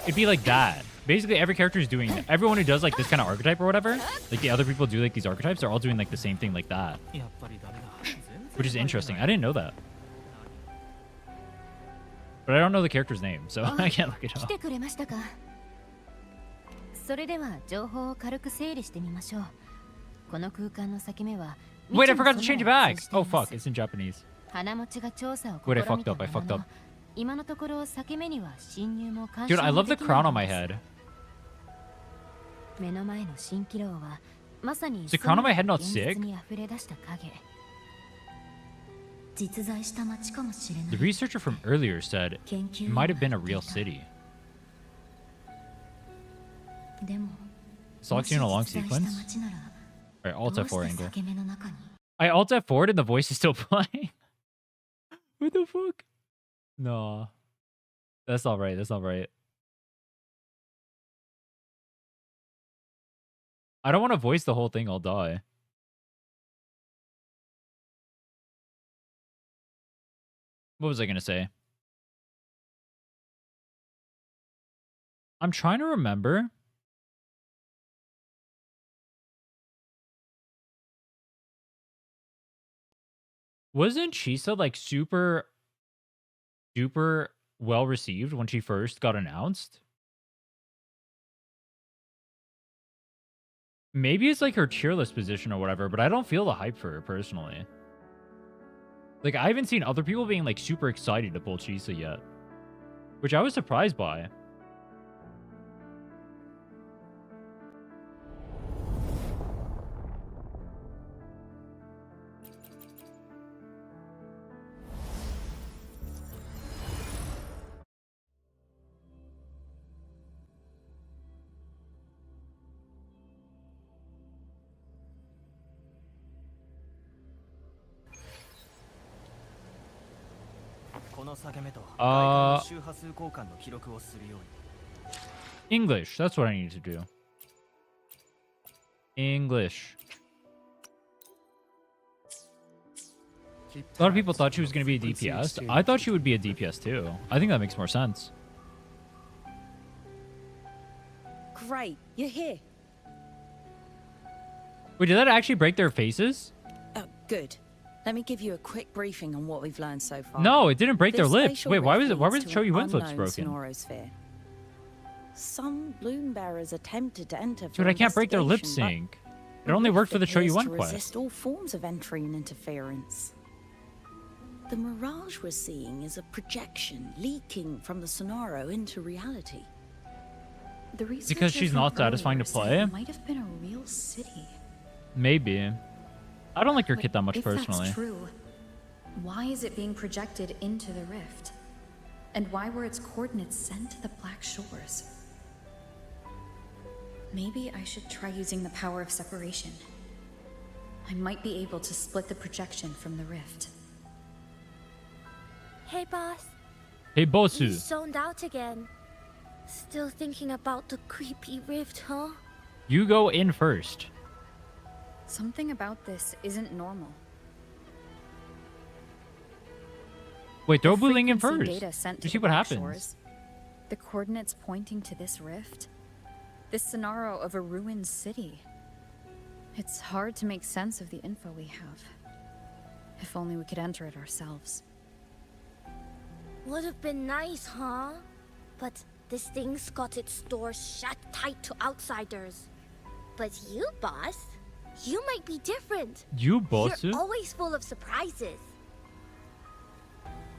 It'd be like that. Basically, every character is doing, everyone who does, like, this kind of archetype or whatever, like, the other people do, like, these archetypes, they're all doing, like, the same thing like that. Which is interesting. I didn't know that. But I don't know the character's name, so I can't look it up. それでは情報を軽く整理してみましょう。この空間の裂け目は Wait, I forgot to change it back. Oh, fuck. It's in Japanese. 花持ちが調査を Wait, I 試 fucked みた up. I も fucked の up. 今のところ裂け目には侵入も干 Dude, 渉 I も love で the きない crown on ん my です head. 目の前の蜃気楼はまさに Is the crown on my head not 現実 sick? に溢れ出した影。実在した街かもしれない。 The researcher from earlier said it might have been a real city. でも Selects you in a long 実在した sequence. 街なら Alright, Alt どうして F4 angle. 裂け目の中に I Alt F4 and the voice is still playing. What the fuck? No. That's not right. That's not right. I don't want to voice the whole thing. I'll die. What was I going to say? I'm trying to remember. Wasn't Chisa like super well received when she first got announced? Maybe it's like her tier list position or whatever, but I don't feel the hype for her personally. Like, I haven't seen other people being like super excited to pull Chisa yet, which I was surprised by. English. That's what I need to do. English. A lot of people thought she was going to be a DPS. I thought she would be a DPS too. I think that makes more sense. Great, you're here. Wait, did that actually break their faces? Oh, good. Let me give you a quick briefing on what we've learned so far. No, it didn't break their This lips. spatial Wait, why rift was leads the to an Choyuin's lips unknown broken? sonorosphere. Some bloom bearers attempted to enter. Dude, I can't break their lip investigation, sync. but It only worked for the appears Choyuin to quest. resist all forms of entry and interference. The mirage we're seeing is a projection leaking from the Sonaro into reality. The Because researcher she's from not satisfying earlier to said play? it might have been a real city. Maybe. I don't like her kit that much If personally. that's true, why is it being projected into the rift? And why were its coordinates sent to the Black Shores? Maybe I should try using the power of separation. I might be able to split the projection from the rift. Hey, boss. Hey, You Bosu. zoned out again. Still thinking about the creepy rift, huh? You go in first. Something about this isn't normal. Wait, throw The Blue Ling in frequency first. data sent To to see the what Black happens. Shores, The coordinates pointing to this rift? This scenario of a ruined city. It's hard to make sense of the info we have. If only we could enter it ourselves. Would have been nice, huh? But this thing's got its doors shut tight to outsiders. But you, boss, you might be different. You, boss? You're always full of surprises.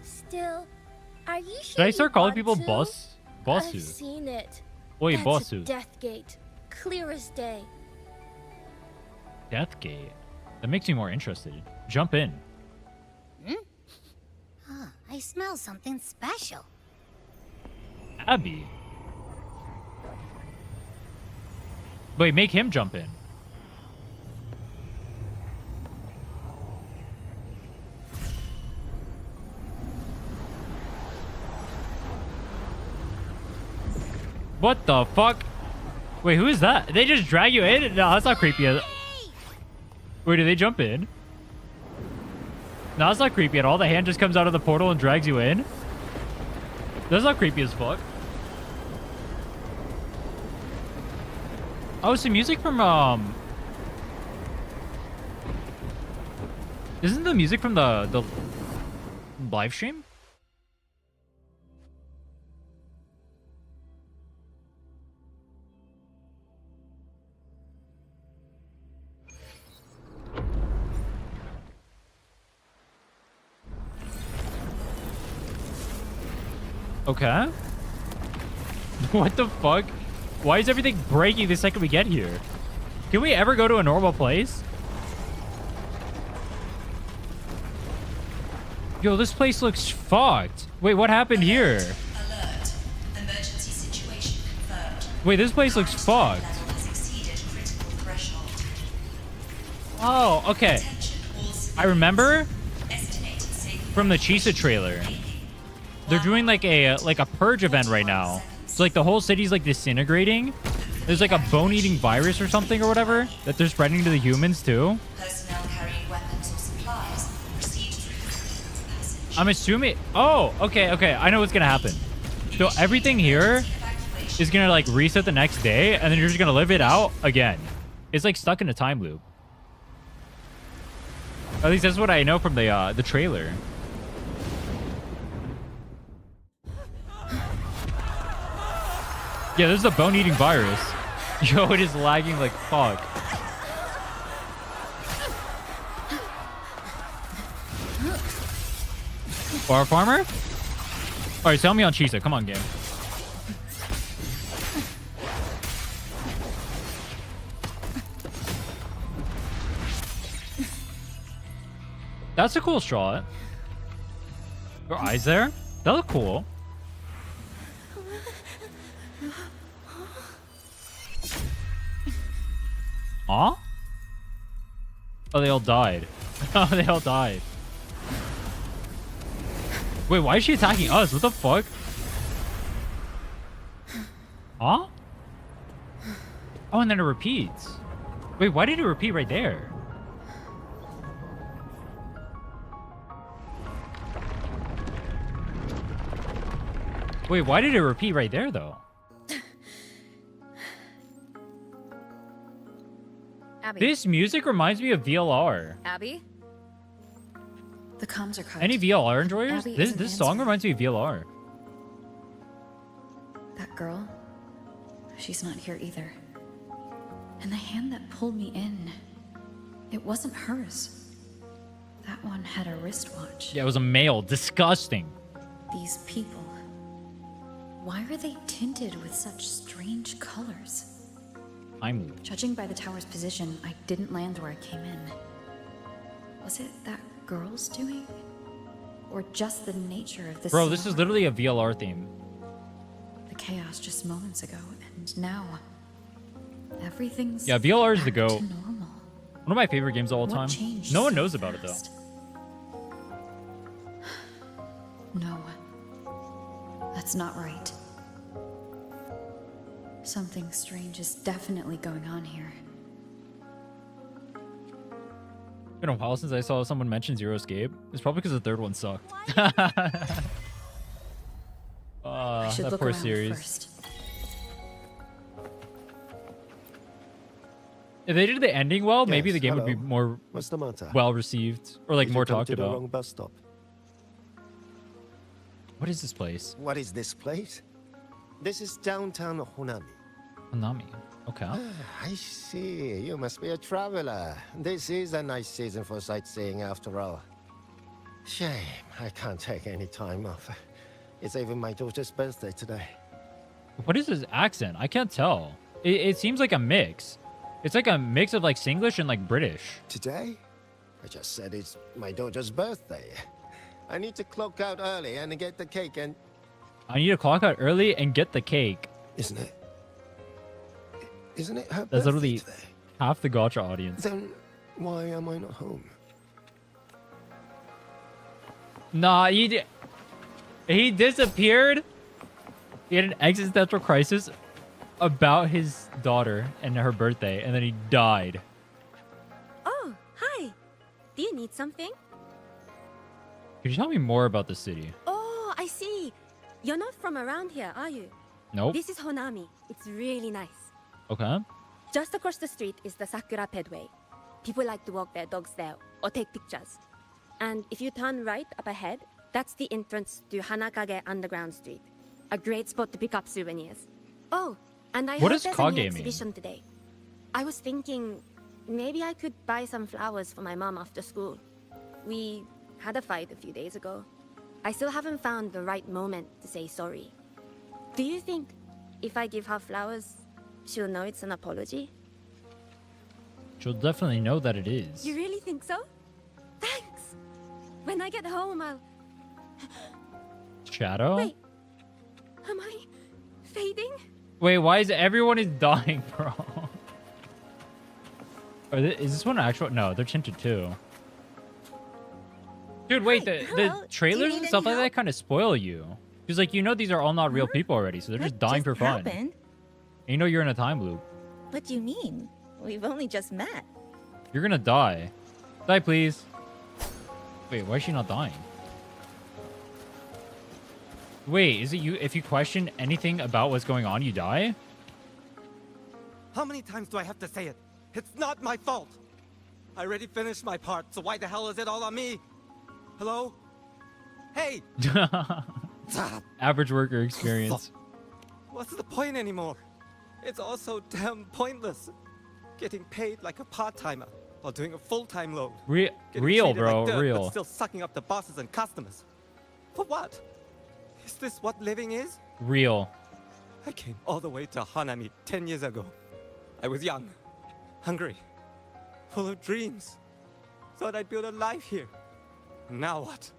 Still, are you sure Should I start you calling want people to? boss? I've Bossu. seen it. Oi, That's bossu. a death gate, clear as day. Death Gate. That makes me more interested. Jump in. Huh, I smell something special. Abby. Wait, make him jump in. What the fuck? Wait, who is that? They just drag you in? No, that's not creepy. Wait, do they jump in? No, that's not creepy at all. The hand just comes out of the portal and drags you in. That's not creepy as fuck. Oh, some music from, Isn't the music from the live stream? Okay. What the fuck? Why is everything breaking the second we get here? Can we ever go to a normal place? Yo, this place looks fucked. Wait, what happened here? Alert. Emergency situation confirmed. Wait, this place looks fucked. Level has exceeded critical threshold. Oh, okay. I remember from the Chisa trailer. They're doing like a purge event right now. So like the whole city's like disintegrating. There's like a bone-eating virus or something or whatever that they're spreading to the humans too. Personnel carrying weapons or supplies proceed through the passage. I'm assuming. Oh, okay. I know what's gonna happen. So everything here is gonna like reset the next day, and then you're just gonna live it out again. It's like stuck in a time loop. At least that's what I know from the trailer. Yeah, this is a bone-eating virus. Yo, it is lagging like fuck. Bar farmer? Alright, sell me on Chisa. Come on, game. That's a cool shot. Your eyes there? That look cool. Huh? Oh, they all died. Oh, they all died. Wait, why is she attacking us? What the fuck? Huh? Oh, and then it repeats. Wait, why did it repeat right there? Wait, why did it repeat right there, though? Abby. This music reminds me of VLR. Abby? The comms are cut. Any VLR enjoyers? Abby This isn't song answering. reminds me of VLR. That girl, she's not here either. And the hand that pulled me in, it wasn't hers. That one had a wristwatch. Yeah, it was a male. Disgusting. These people, why are they tinted with such strange colors? Time loop. Judging by the tower's position, I didn't land where I came in. Was it that girl's doing? Or just the nature of this? Bro, this is literally a VLR theme. The chaos just moments ago, and now everything's Yeah, VLR is the back GOAT. to normal. One of my favorite games of all What time. changed No one so knows about it, though. fast? No. That's not right. Something strange is definitely going on here. It's been a while since I saw someone mention Zero Escape. It's probably because the third one sucked. I should that look poor around series. first. If they did the ending well, maybe Yes, the game would be hello. more What's the matter? well received or like Did you more come talked to the about. wrong bus stop? What is this place? What is this place? This is downtown Honami. Hanami. Okay. I see. You must be a traveler. This is a nice season for sightseeing after all. Shame I can't take any time off. It's even my daughter's birthday today. What is his accent? I can't tell. It seems like a mix. It's like a mix of like Singlish and like British. Today? I just said it's my daughter's birthday. I need to clock out early and get the cake and... I need to clock out early and get the cake. Isn't it? Isn't it her That's birthday literally today? half the Gacha audience. Then why am I not home? Nah, he disappeared. He had an existential crisis about his daughter and her birthday, and then he died. Oh, hi. Do you need something? Could you tell me more about the city? Oh, I see. You're not from around here, are you? Nope. This is Honami. It's really nice. Okay. Just across the street is the Sakura Pedway. People like to walk their dogs there or take pictures. And if you turn right up ahead, that's the entrance to Hanakage Underground Street. A great spot to pick up souvenirs. Oh, and I What heard does there's a new Kage mean? exhibition today. I was thinking maybe I could buy some flowers for my mom after school. We had a fight a few days ago. I still haven't found the right moment to say sorry. Do you think if I give her flowers, she'll know it's an apology? She'll definitely know that it is. You really think so? Thanks! When I get home, I'll... Shadow? Wait, am I fading? Wait, why is everyone is dying, bro? Is this one actual? No, they're tinted too. Dude, wait, the trailers and stuff like that kind of spoil you. Because, like, you know these are all not real people already, so they're just dying for fun. And you know you're in a time loop. What do you mean? We've only just met. You're gonna die. Die, please. Wait, why is she not dying? Wait, is it you? If you question anything about what's going on, you die? How many times do I have to say it? It's not my fault. I already finished my part, so why the hell is it all on me? Hello? Hey! Average worker experience. What's the point anymore? It's all so damn pointless. Getting paid like a part-timer while doing a full-time load. Real, Getting treated bro, like dirt, real. But still sucking up the bosses and customers. For what? Is this what living is? Real. I came all the way to Hanami 10 years ago. I was young, hungry, full of dreams. Thought I'd build a life here. Now what?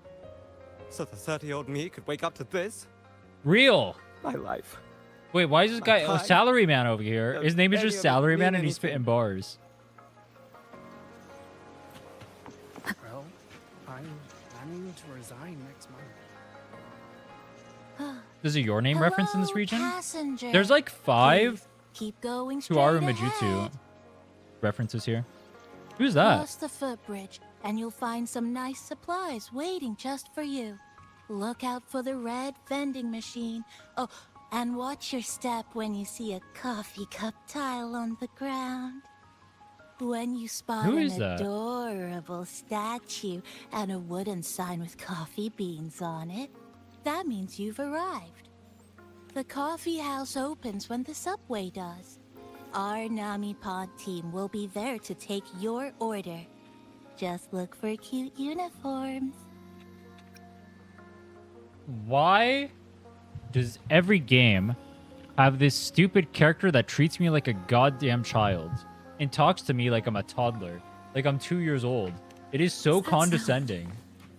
So the 30-year-old me could wake up to this? Real. My life. Wait, why is this guy time? Salaryman over here? Does His name is any just of it Salaryman mean and he's spitting bars. Well, I'm planning to resign next month. There's a Your Name reference in this region? passenger. There's like 5 Keep going Tuaru straight Majutsu ahead. references here. Who's that? Cross the footbridge, and you'll find some nice supplies waiting just for you. Look out for the red vending machine. Oh, and watch your step when you see a coffee cup tile on the ground. When you spot Who an is that? adorable statue and a wooden sign with coffee beans on it, that means you've arrived. The coffee house opens when the subway does. Our Nami Pod team will be there to take your order. Just look for cute uniforms. Why does every game have this stupid character that treats me like a goddamn child and talks to me like I'm a toddler, like I'm 2 years old? It is so condescending.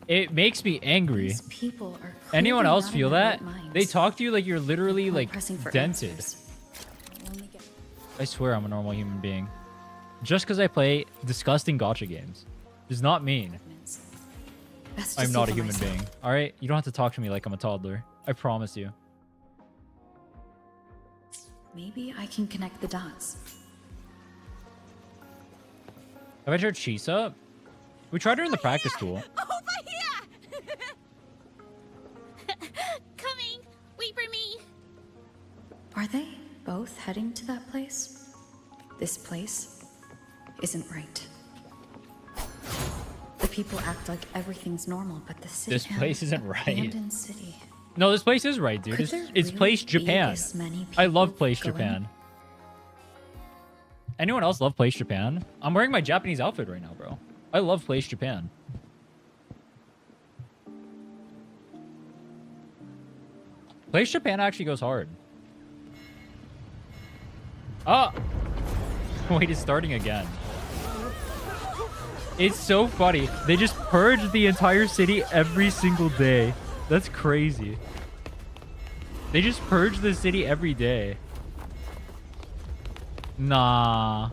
It makes me angry. These people are Anyone clearly else not feel in their that? right minds. They talk to you like you're literally like pressing for dented. answers. I swear I'm a normal human being. Just because I play disgusting gacha games does not mean Best to I'm see not a for human myself. being. All right? You don't have to talk to me like I'm a toddler. I promise you. Maybe I can connect the dots. Have I tried Chisa? We tried her in the practice tool. Coming! Wait for me! Are they both heading to that place? This place isn't right. The people act like everything's normal, but the city. This place isn't right. Abandoned city. No, this place is right, dude. Could It's, there it's really place be Japan. this many I love people place going? Japan. Anyone else love place Japan? I'm wearing my Japanese outfit right now, bro. I love place Japan. Place Japan actually goes hard. Ah! Wait, it's starting again. It's so funny. They just purge the entire city every single day. That's crazy. They just purge the city every day. Nah.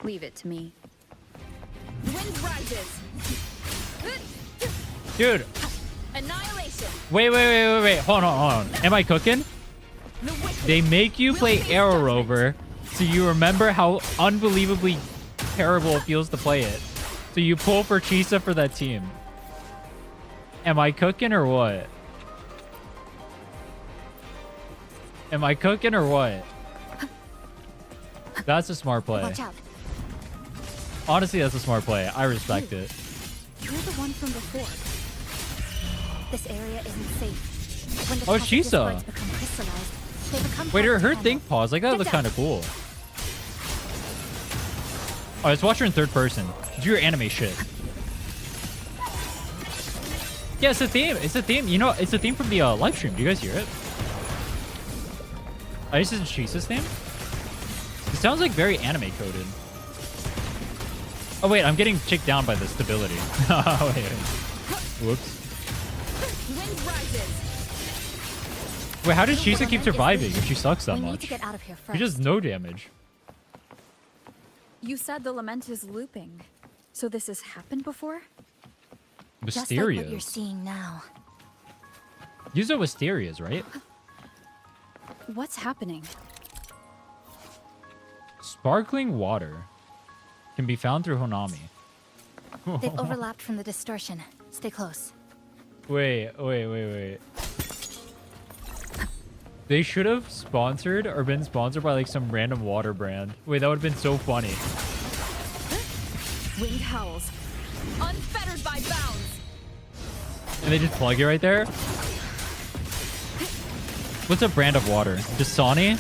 Leave it to me. Wind rises. Dude. Annihilation. Wait. Hold on. Am I cooking? They make you play Arrow Rover so you remember how unbelievably terrible it feels to play it. So you pull for Chisa for that team. Am I cooking or what? Am I cooking or what? That's a smart play. Watch out. Honestly, that's a smart play. I respect it. You're the one from before. This area isn't safe. When the Oh, toxic Chisa. discords become crystallized, they become Wait, hard to her handle. thing paused. Like, that Get looked down. kind of cool. Oh, let's watch her in third person. Do your anime shit. Yeah, it's a theme. It's a theme. You know, it's a theme from the live stream. Do you guys hear it? Oh, this is Chisa's theme? It sounds like very anime coded. Oh, wait. I'm getting chicked down by the stability. Wait. Whoops. Wind rises. Wait, how does Chisa keep surviving if she sucks that We need much? to get out of here She first. does no damage. You said the lament is looping. So this has happened before? Just like what you're Mysterious. seeing now. These are Wisterias, right? What's happening? Sparkling water can be found through Honami. They've overlapped from the distortion. Stay close. Wait. They should have sponsored or been sponsored by like some random water brand. Wait, that would have been so funny. Wind howls. Unfettered by bounds. And they just plug it right there. What's a brand of water? Dasani?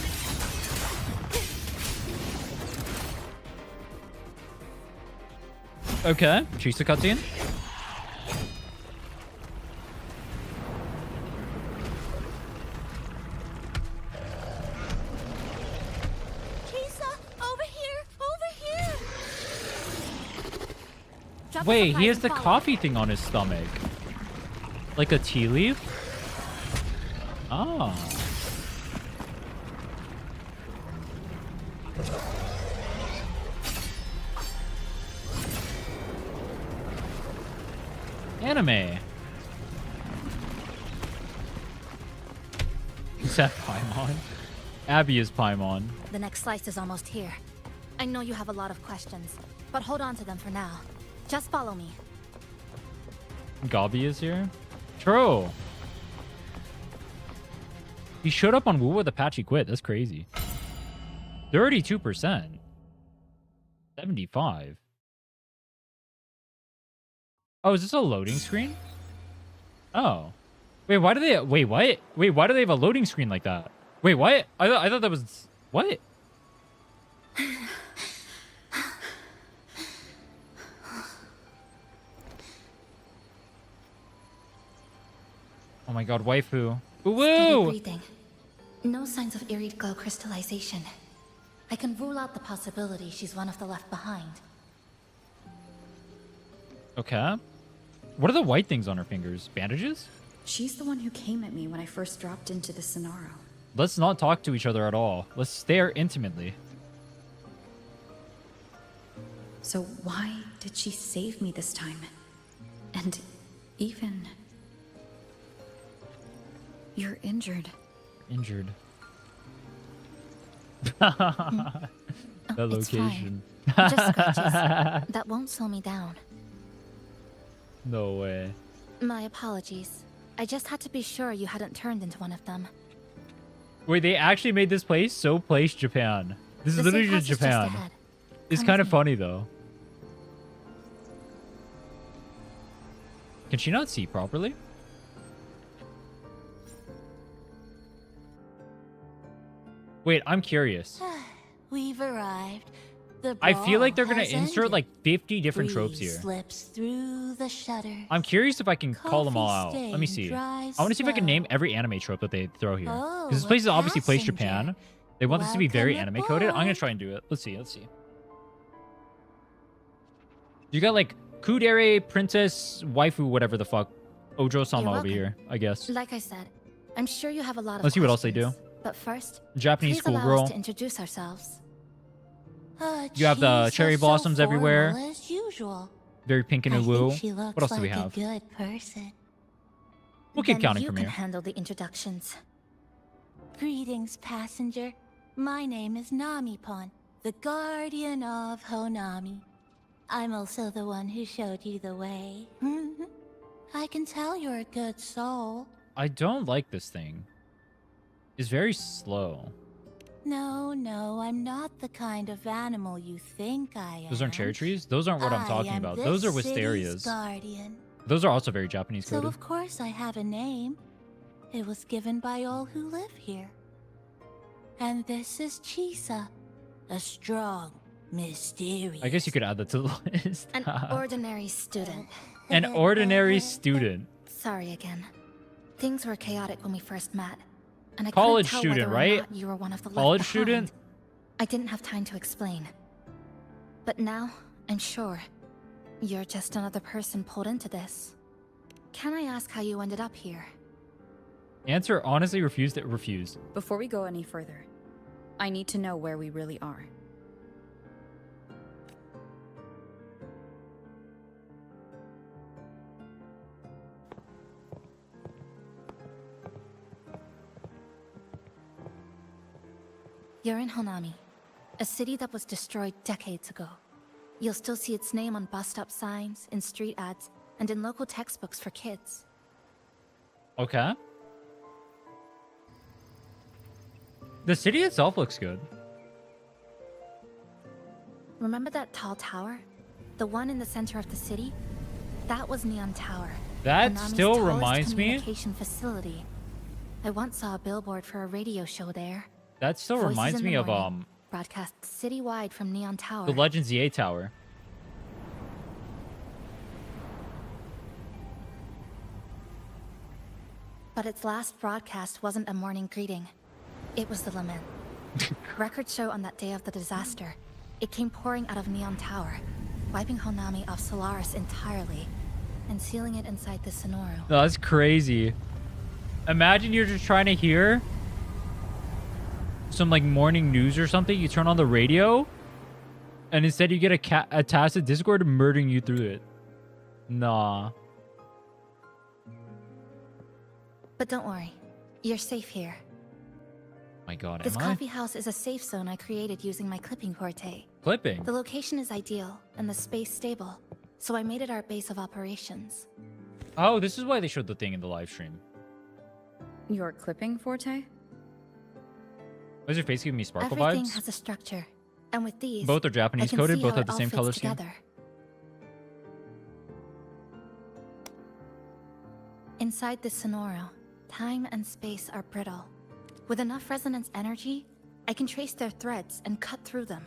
Okay, Chisa cutscene. Chisa, over here. Drop the Wait, he supplies has and the follow. coffee thing on his stomach. Like a tea leaf? Oh. Anime. Is that Paimon? Abby is Paimon. The next slice is almost here. I know you have a lot of questions, but hold on to them for now. Just follow me. Gabi is here? True. He showed up on wuwa the patch he quit. That's crazy. 32%. 75. Oh, is this a loading screen? Oh. Wait, why do they... Wait, what? Wait, why do they have a loading screen like that? Wait, what? I thought that was... What? Oh my god, waifu. Steady Woo! breathing. No signs of iridical crystallization. I can rule out the possibility she's one of the left behind. Okay. What are the white things on her fingers? Bandages? She's the one who came at me when I first dropped into the Sonaro. Let's not talk to each other at all. Let's stare intimately. So why did she save me this time? And even... You're injured. Injured. That It's location. fine. Just scratches. That won't slow me down. No way. My apologies. I just had to be sure you hadn't turned into one of them. Wait, they actually made this place so place Japan. This is literally just Japan. It's kind of funny though. Can she not see properly? Wait, I'm curious. We've arrived. I feel like they're gonna has insert ended. like 50 different tropes Breeze here. slips through the shutters. I'm curious if I can call them all out. Coffee Let me stain see. dries I want to see if I can slow. name every anime trope that they throw here. Oh, Because this place is a obviously place passenger. Japan. They want this to be very Welcome anime coded. I'm gonna aboard. try and do it. Let's see. Let's see. You got like Kudere, princess, waifu, whatever the fuck. Ojo-sama You're over welcome. here, I guess. Like I said, I'm sure you have a lot of Let's see what else they do. questions. But first, Japanese please allow us schoolgirl. to introduce ourselves. You have the She's cherry so blossoms everywhere. formal as usual. Very pink and I woo. think she looks What else like do we have? a good person. We'll keep Then counting you from can here. handle the introductions. Greetings, passenger. My name is Namipon, the guardian of Honami. I'm also the one who showed you the way. I can tell you're a good soul. I don't like this thing. It's very slow. No, I'm not the kind of animal you think I am. Those aren't cherry trees? Those aren't what I'm I talking am about. this Those are city's wisterias. guardian. Those are also very Japanese So coded. of course I have a name. It was given by all who live here. And this is Chisa, a strong, mysterious. I guess you could add that to the list. An ordinary student. An ordinary student. Sorry again. Things were chaotic when we first met. And I College couldn't tell student, whether or right? not you were one of the left College behind. student? I didn't have time to explain. But now, I'm sure. You're just another person pulled into this. Can I ask how you ended up here? Answer honestly refused. Refused. Before we go any further, I need to know where we really are. You're in Honami, a city that was destroyed decades ago. You'll still see its name on bus stop signs, in street ads, and in local textbooks for kids. Okay. The city itself looks good. Remember that tall tower? The one in the center of the city? That was Neon Tower. That Honami's still tallest reminds me. communication facility. I once saw a billboard for a radio show there. That still Voices reminds in me the of morning, broadcast citywide from Neon Tower. the Legends EA Tower. But its last broadcast wasn't a morning greeting. It was the lament. Records show on that day of the disaster, it came pouring out of Neon Tower, wiping Honami off Solaris entirely, and sealing it inside the Sonoro. No, that's crazy. Imagine you're just trying to hear some like morning news or something. You turn on the radio, and instead you get a task of Discord murdering you through it. Nah. But don't worry, you're safe here. My God, This am coffee house is a safe zone I created using my clipping corte. Clipping? The location is ideal and the space stable, so I made it our base of operations. Oh, this is why they showed the thing in the live stream. Your clipping forte? Why is your face giving me sparkle Everything vibes? has a structure, and with these, Both are Japanese I can coded, see both how have it the all same fits color scheme. together. Inside this Sonoro, time and space are brittle. With enough resonance energy, I can trace their threads and cut through them.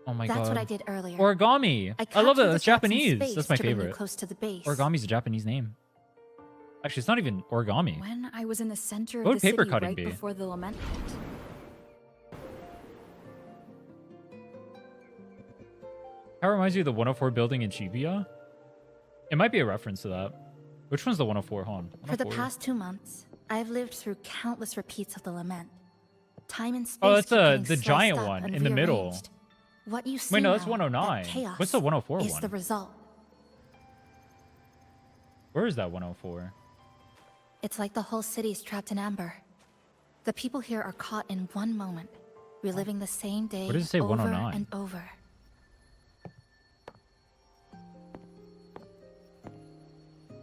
Oh my That's God. what I did earlier. Origami. I cut love through that. the That's threads in Japanese. space That's my to bring you favorite. close to the base. Origami is a Japanese name. Actually, it's not even origami. When I was in the center of What would the paper city cutting right be? before the lament hit. That reminds me of the 104 building in Shibuya. It might be a reference to that. Which one's the 104? Hold on. For the 104. past 2 months, I've lived through countless repeats of the lament. Time and space Oh, that's keep getting the sliced giant up one and in the middle. rearranged. What you see Wait, no, that's now, 109. that chaos What's the 104 is one? the result. Where is that 104? It's like the whole city's trapped in amber. The people here are caught in one moment, reliving the same day What does it say, over 109? and over.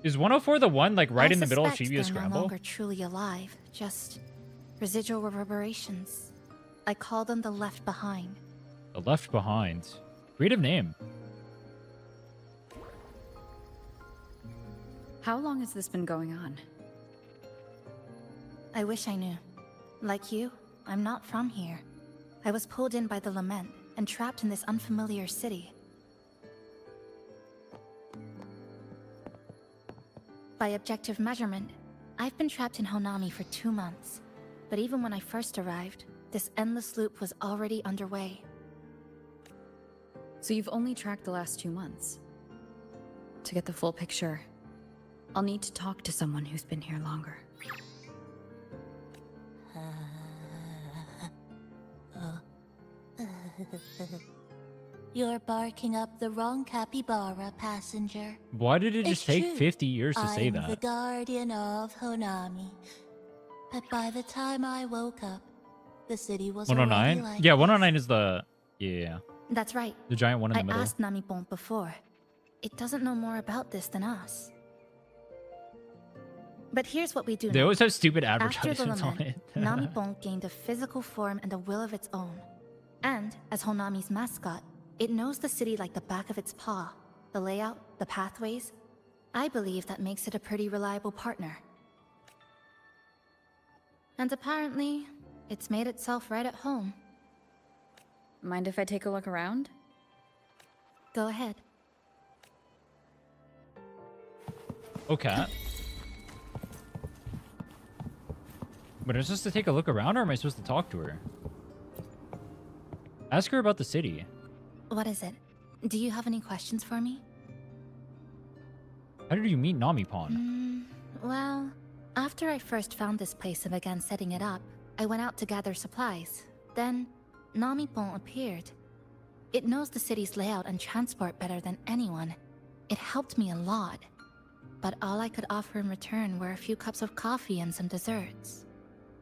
Is 104 the one like right in the middle of suspect Shibuya they're Scramble? no longer truly alive, just residual reverberations. I call them the Left Behind. The Left Behind. Creative name. How long has this been going on? I wish I knew. Like you, I'm not from here. I was pulled in by the lament and trapped in this unfamiliar city. By objective measurement, I've been trapped in Honami for 2 months. But even when I first arrived, this endless loop was already underway. So you've only tracked the last 2 months. To get the full picture, I'll need to talk to someone who's been here longer. You're barking up the wrong capybara, passenger. Why did it just take 50 years to say I'm the that? guardian of Honami. But by the time I woke up, the city was already 109? like Yeah, 109 is the... Yeah. That's right. The giant one in the I middle. asked Namipon before. It doesn't know more about this than us. But here's what we do They know. always have stupid After the advertisements on lament, it. Namipon gained a physical form and a will of its own. And, as Honami's mascot, it knows the city like the back of its paw. The layout, the pathways. I believe that makes it a pretty reliable partner. And apparently, it's made itself right at home. Mind if I take a look around? Go ahead. Okay. But am I supposed to take a look around or am I supposed to talk to her? Ask her about the city. What is it? Do you have any questions for me? How did you meet Namipon? Well, after I first found this place and began setting it up, I went out to gather supplies. Then, Namipon appeared. It knows the city's layout and transport better than anyone. It helped me a lot. But all I could offer in return were a few cups of coffee and some desserts.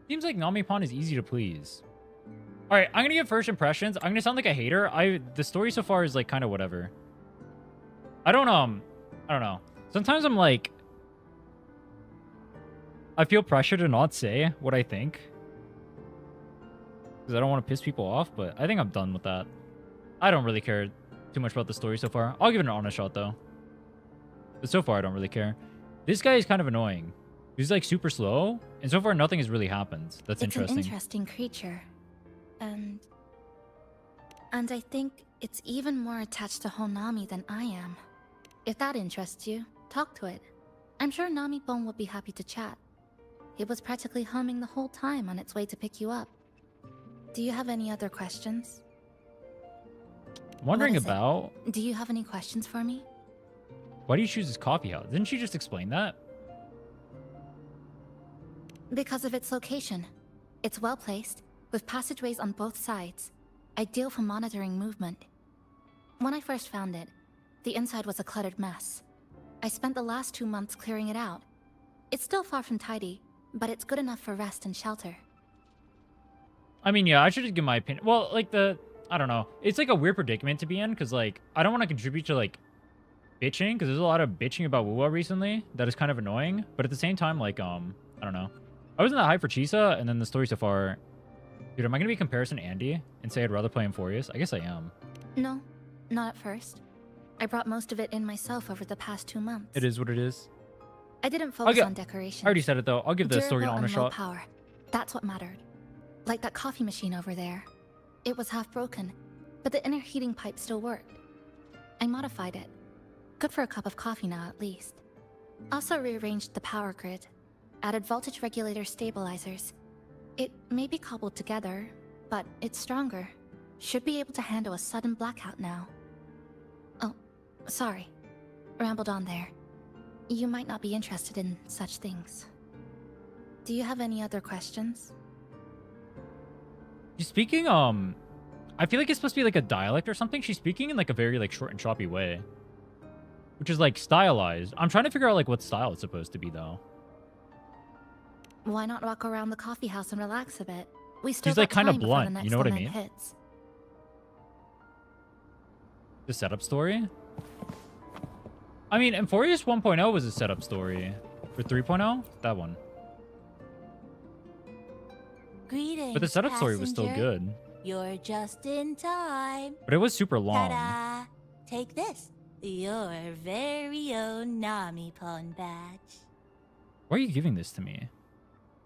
Seems like Namipon is easy to please. Alright, I'm gonna give first impressions. I'm gonna sound like a hater. The story so far is like kind of whatever. I don't know. Sometimes I'm like... I feel pressure to not say what I think. Because I don't want to piss people off, but I think I'm done with that. I don't really care too much about the story so far. I'll give it an honest shot, though. But so far, I don't really care. This guy is kind of annoying. He's, like, super slow, and so far, nothing has really happened. That's interesting. It's an interesting creature. And I think it's even more attached to Honami than I am. If that interests you, talk to it. I'm sure Namipon would be happy to chat. It was practically humming the whole time on its way to pick you up. Do you have any other questions? Wondering about... Do you have any questions for me? Why do you choose this coffee house? Didn't she just explain that? Because of its location. It's well placed, with passageways on both sides, ideal for monitoring movement. When I first found it, the inside was a cluttered mess. I spent the last 2 months clearing it out. It's still far from tidy, but it's good enough for rest and shelter. I mean, yeah, I should just give my opinion. Well, like I don't know. It's like a weird predicament to be in, because like, I don't want to contribute to like, bitching, because there's a lot of bitching about wuwa recently that is kind of annoying. But at the same time, like, I don't know. I wasn't that hyped for Chisa, and then the story so far... Dude, am I going to be comparison Andy and say I'd rather play Amphorius? I guess I am. No, not at first. I brought most of it in myself over the past 2 months. It is what it is. I didn't focus on decoration. I already said it, though. I'll give the story an honest shot. Power. That's what mattered. Like that coffee machine over there. It was half broken, but the inner heating pipe still worked. I modified it. Good for a cup of coffee now, at least. Also rearranged the power grid. Added voltage regulator stabilizers. It may be cobbled together, but it's stronger. Should be able to handle a sudden blackout now. Oh, sorry. Rambled on there. You might not be interested in such things. Do you have any other questions? She's speaking, I feel like it's supposed to be like a dialect or something. She's speaking in like a very like short and choppy way. which is like stylized. I'm trying to figure out like what style it's supposed to be though. Why not walk around the coffee house and relax a bit? We still She's like got kind of time before the blunt, next you know what I lament mean? hits. The setup story? I mean, Emphorius 1.0 was a setup story. For 3.0? That one. Greetings, But the setup story was still passenger. good. You're just in time. But it was super long. Ta-da! Take this. Your very own Nami Pon badge. Why are you giving this to me?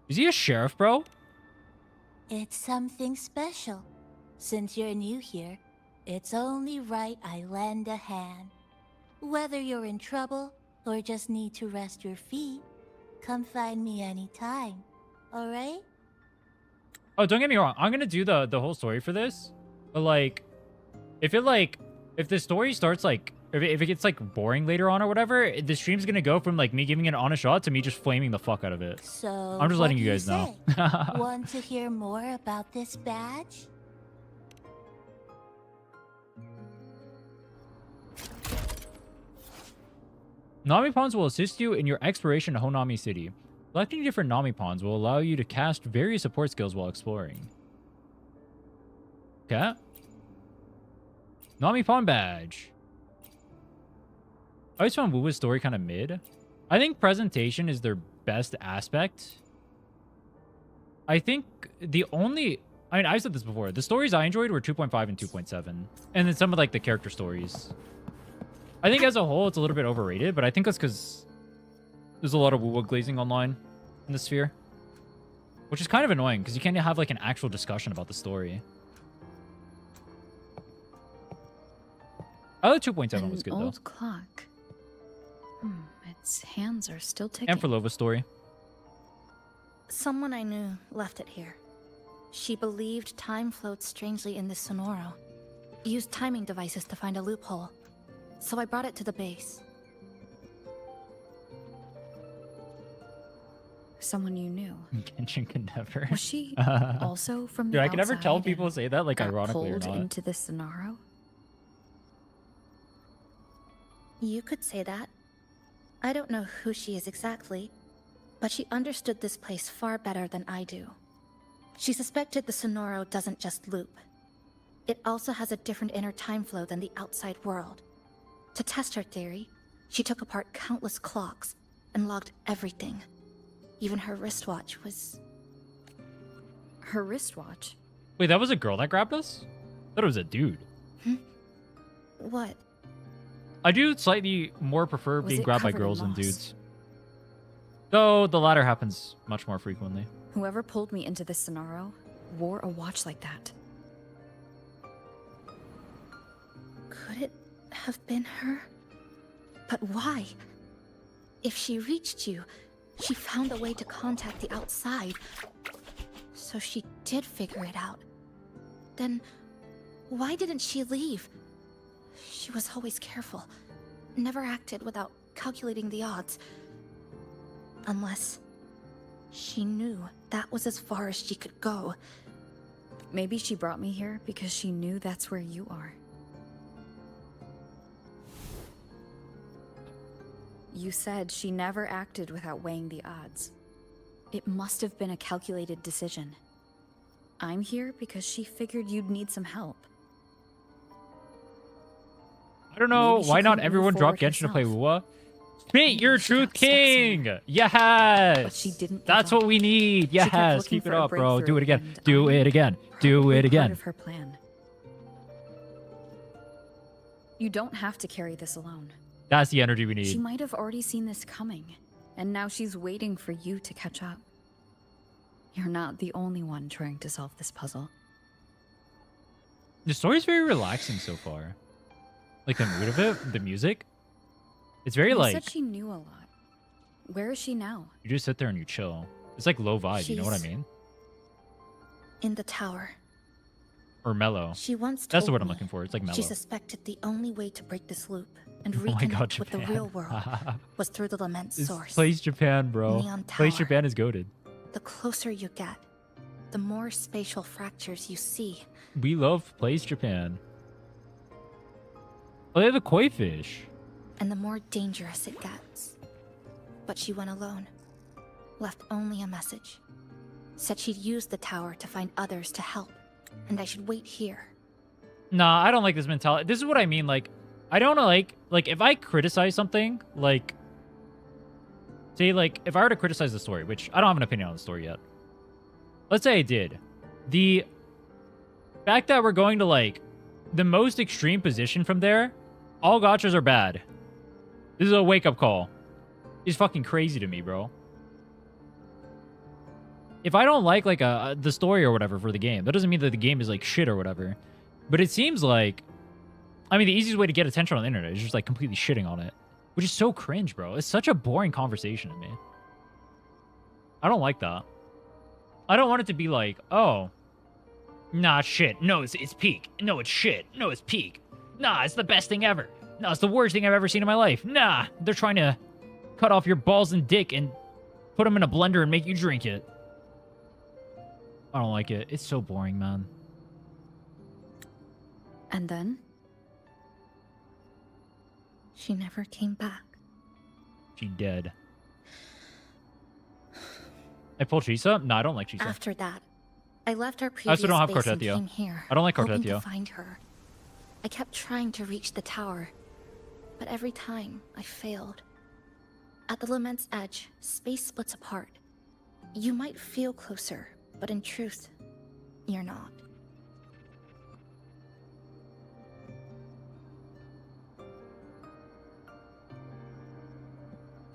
Is he a sheriff, bro? It's something special. Since you're new here, it's only right I lend a hand. Whether you're in trouble or just need to rest your feet, come find me anytime. Alright? Oh, don't get me wrong. I'm gonna do the whole story for this. But like, if the story starts like, if it gets like boring later on or whatever, the stream's gonna go from like me giving it an honest shot to me just flaming the fuck out of it. So, I'm just letting what you do guys know. say? Want to hear more about this badge? Nami Pawns will assist you in your exploration of Honami City. Collecting different Nami Pawns will allow you to cast various support skills while exploring. Okay. Nami Pawn Badge. I always found wuwa's story kind of mid. I think presentation is their best aspect. I think the only... I mean, I've said this before. The stories I enjoyed were 2.5 and 2.7. And then some of, like, the character stories. I think as a whole, it's a little bit overrated, but I think that's because there's a lot of wuwa glazing online in the sphere. Which is kind of annoying, because you can't have, like, an actual discussion about the story. I thought 2.7 was good, An though. old clock. Its hands are still ticking. And for Lova's story. Someone I knew left it here. She believed time flowed strangely in this Sonoro. Used timing devices to find a loophole. So I brought it to the base. Someone you knew. Genshin can never. Was she also from the Dude, I can never tell outside people say that, like, got ironically or pulled not. into this Sonaro? You could say that. I don't know who she is exactly, but she understood this place far better than I do. She suspected the Sonoro doesn't just loop. It also has a different inner time flow than the outside world. To test her theory, she took apart countless clocks and logged everything. Even her wristwatch was... Her wristwatch? Wait, that was a girl that grabbed us? I thought it was a dude. What? I do slightly more prefer Was being it grabbed by covered in girls than moss? dudes. Though the latter happens much more frequently. Whoever pulled me into this Sonaro wore a watch like that. Could it have been her? But why? If she reached you, she found a way to contact the outside. So she did figure it out. Then, why didn't she leave? She was always careful. Never acted without calculating the odds. Unless she knew that was as far as she could go. Maybe she brought me here because she knew that's where you are. You said she never acted without weighing the odds. It must have been a calculated decision. I'm here because she figured you'd need some help. I don't know. Maybe she Why not couldn't everyone move drop forward Genshin to play herself. wuwa? Spit your she truth got stuck king! somewhere. Yes! But she didn't give That's up. what we need. She kept Yes! looking Keep it for a up, bro. Do breakthrough, it again. and Do I'm it again. Do probably it part again. of her plan. You don't have to carry this alone. That's the energy we She need. might have already seen this coming, and now she's waiting for you to catch up. You're not the only one trying to solve this puzzle. The story's very relaxing so far. Like the mood of it, the music. It's very You like, said she knew a lot. Where is she now? you just sit there and you chill. It's like low vibe, you know what I She's- mean? In the tower. Or mellow. She once That's told the word I'm me looking for. It's like mellow. She suspected the only way to break this loop and Oh my God, reconnect with the Japan. real world was through the lament This source. Place Japan, bro. Neon Place Tower. Japan is goated. The closer you get, the more spatial fractures you see. We love Place Japan. Oh, they have a koi fish. and the more dangerous it gets. But she went alone. Left only a message. Said she'd use the tower to find others to help, and I should wait here. Nah, I don't like this mentality. This is what I mean. Like, I don't like if I criticize something, like, say, like, if I were to criticize the story, which I don't have an opinion on the story yet. Let's say I did. The fact that we're going to, like, the most extreme position from there, all gachas are bad. This is a wake-up call. It's fucking crazy to me, bro. If I don't like the story or whatever for the game, that doesn't mean that the game is like shit or whatever. But it seems like, I mean, the easiest way to get attention on the internet is just like completely shitting on it, which is so cringe, bro. It's such a boring conversation to me. I don't like that. I don't want it to be like, oh, nah, shit. No, it's peak. No, it's shit. No, it's peak. Nah, it's the best thing ever. No, it's the worst thing I've ever seen in my life. Nah, they're trying to cut off your balls and dick and put them in a blender and make you drink it. I don't like it. It's so boring, man. And then? She never came back. She dead. I pulled Chisa? No, I don't like Chisa. After that, I left our I previous also don't have base and Cartetio. came here. I don't like hoping Cartetio. to find her. I kept trying to reach the tower, but every time I failed. At the Lament's edge, space splits apart. You might feel closer, but in truth, you're not.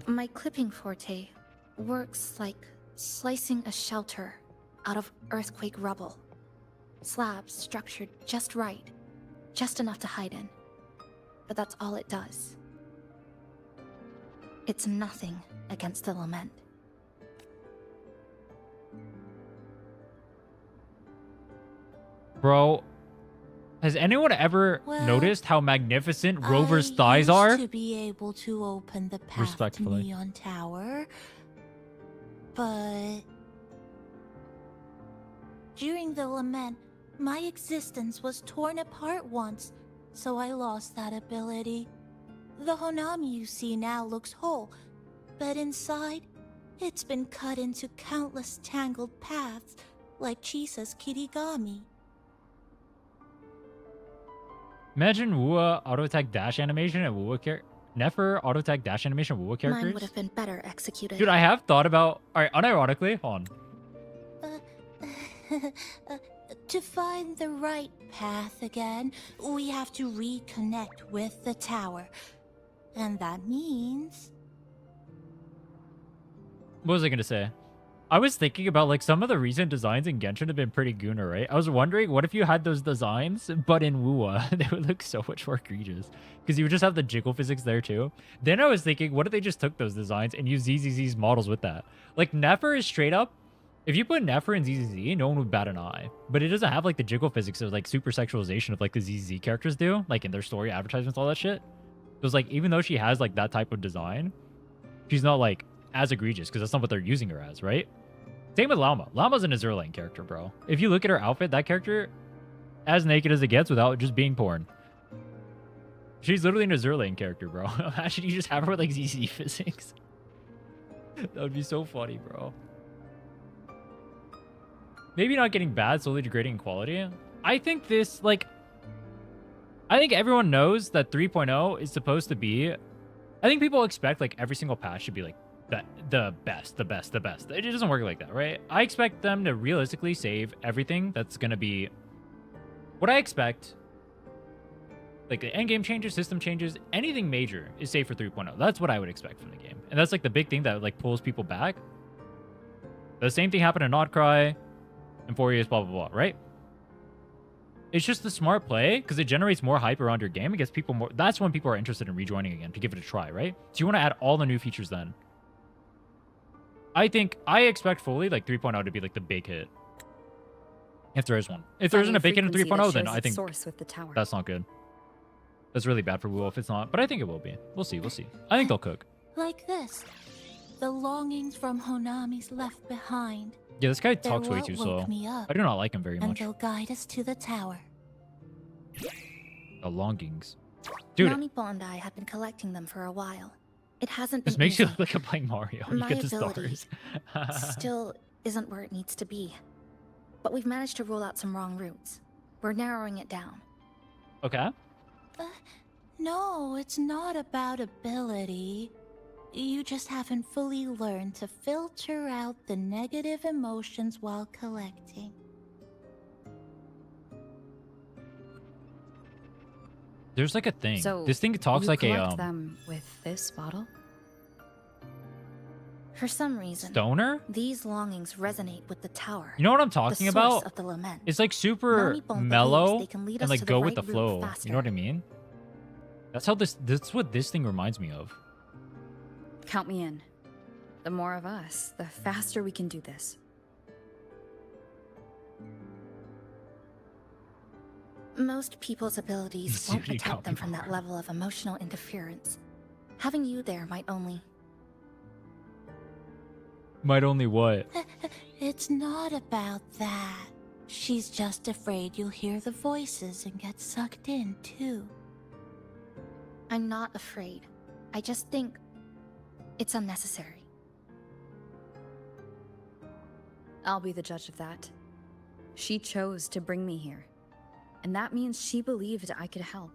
My clipping forte works like slicing a shelter out of earthquake rubble. Slabs structured just right, just enough to hide in. But that's all it does. It's nothing against the Lament. Bro, has anyone ever noticed how magnificent Rover's thighs are? To be able to open the path to Respectfully. Neon Tower, but during the Lament, my existence was torn apart once, so I lost that ability. The Honami you see now looks whole, but inside, it's been cut into countless tangled paths, like Chisa's Kirigami. Imagine wuwa auto attack dash animation and wuwa character. Nefer auto attack dash animation wuwa Mine characters. would have been better executed. Dude, I have thought about. Alright, unironically, hold on. To find the right path again, we have to reconnect with the tower. And that means... What was I gonna say? I was thinking about like some of the recent designs in Genshin have been pretty Gooner, right? I was wondering, what if you had those designs, but in wuwa, they would look so much more egregious. Because you would just have the jiggle physics there too. Then I was thinking, what if they just took those designs and used ZZZ's models with that? Like Nefer is straight up, if you put Nefer in ZZZ, no one would bat an eye. But it doesn't have like the jiggle physics of like super sexualization of like the ZZZ characters do, like in their story advertisements, all that shit. So it's like, even though she has like that type of design, she's not like as egregious because that's not what they're using her as, right? Same with Llama. Llama's an Azur character, bro. If you look at her outfit, that character, as naked as it gets without just being porn. She's literally an Azur character, bro. Imagine you just have her with like ZZ physics. That would be so funny, bro. Maybe not getting bad, slowly degrading in quality. I think this, like... I think everyone knows that 3.0 is supposed to be... I think people expect, like, every single patch should be, like, the best. It doesn't work like that, right? I expect them to realistically save everything that's going to be... What I expect... Like, the endgame changes, system changes, anything major is saved for 3.0. That's what I would expect from the game. And that's, like, the big thing that, like, pulls people back. The same thing happened in Notcry and 4 years, blah, blah, blah, right? It's just the smart play because it generates more hype around your game. It gets people more... That's when people are interested in rejoining again to give it a try, right? So you want to add all the new features then. I expect fully, like, 3.0 to be, like, the big hit. If there is one. If there isn't a big hit in 3.0, then I think that's not good. That's really bad for WoW if it's not. But I think it will be. We'll see. We'll see. I think they'll cook. Like this. The longings from Honami's left behind. Yeah, this guy They're talks way what too woke slow. me up, I do not like him very and much. they'll guide us to the tower. The longings. Dude. Nanipo and I have been collecting them for a while. It hasn't been This makes you easy. look like I'm playing Mario. You My get the ability stars. still isn't where it needs to be. But we've managed to rule out some wrong routes. We're narrowing it down. Okay. No, it's not about ability. You just haven't fully learned to filter out the negative emotions while collecting. There's like a thing. So This thing talks you like collect a them with this bottle? For some reason, stoner. these longings resonate with the tower. You know what I'm talking the source about? Of the lament. It's like super Nanipo believes mellow they can lead and us like to go the with the right route flow. faster. You know what I mean? That's how that's what this thing reminds me of. Count me in. The more of us, the faster we can do this. Most people's abilities See won't what you protect got them me from that for. level of emotional interference. Having you there might only... Might only what? It's not about that. She's just afraid you'll hear the voices and get sucked in, too. I'm not afraid. I just think it's unnecessary. I'll be the judge of that. She chose to bring me here. And that means she believed I could help.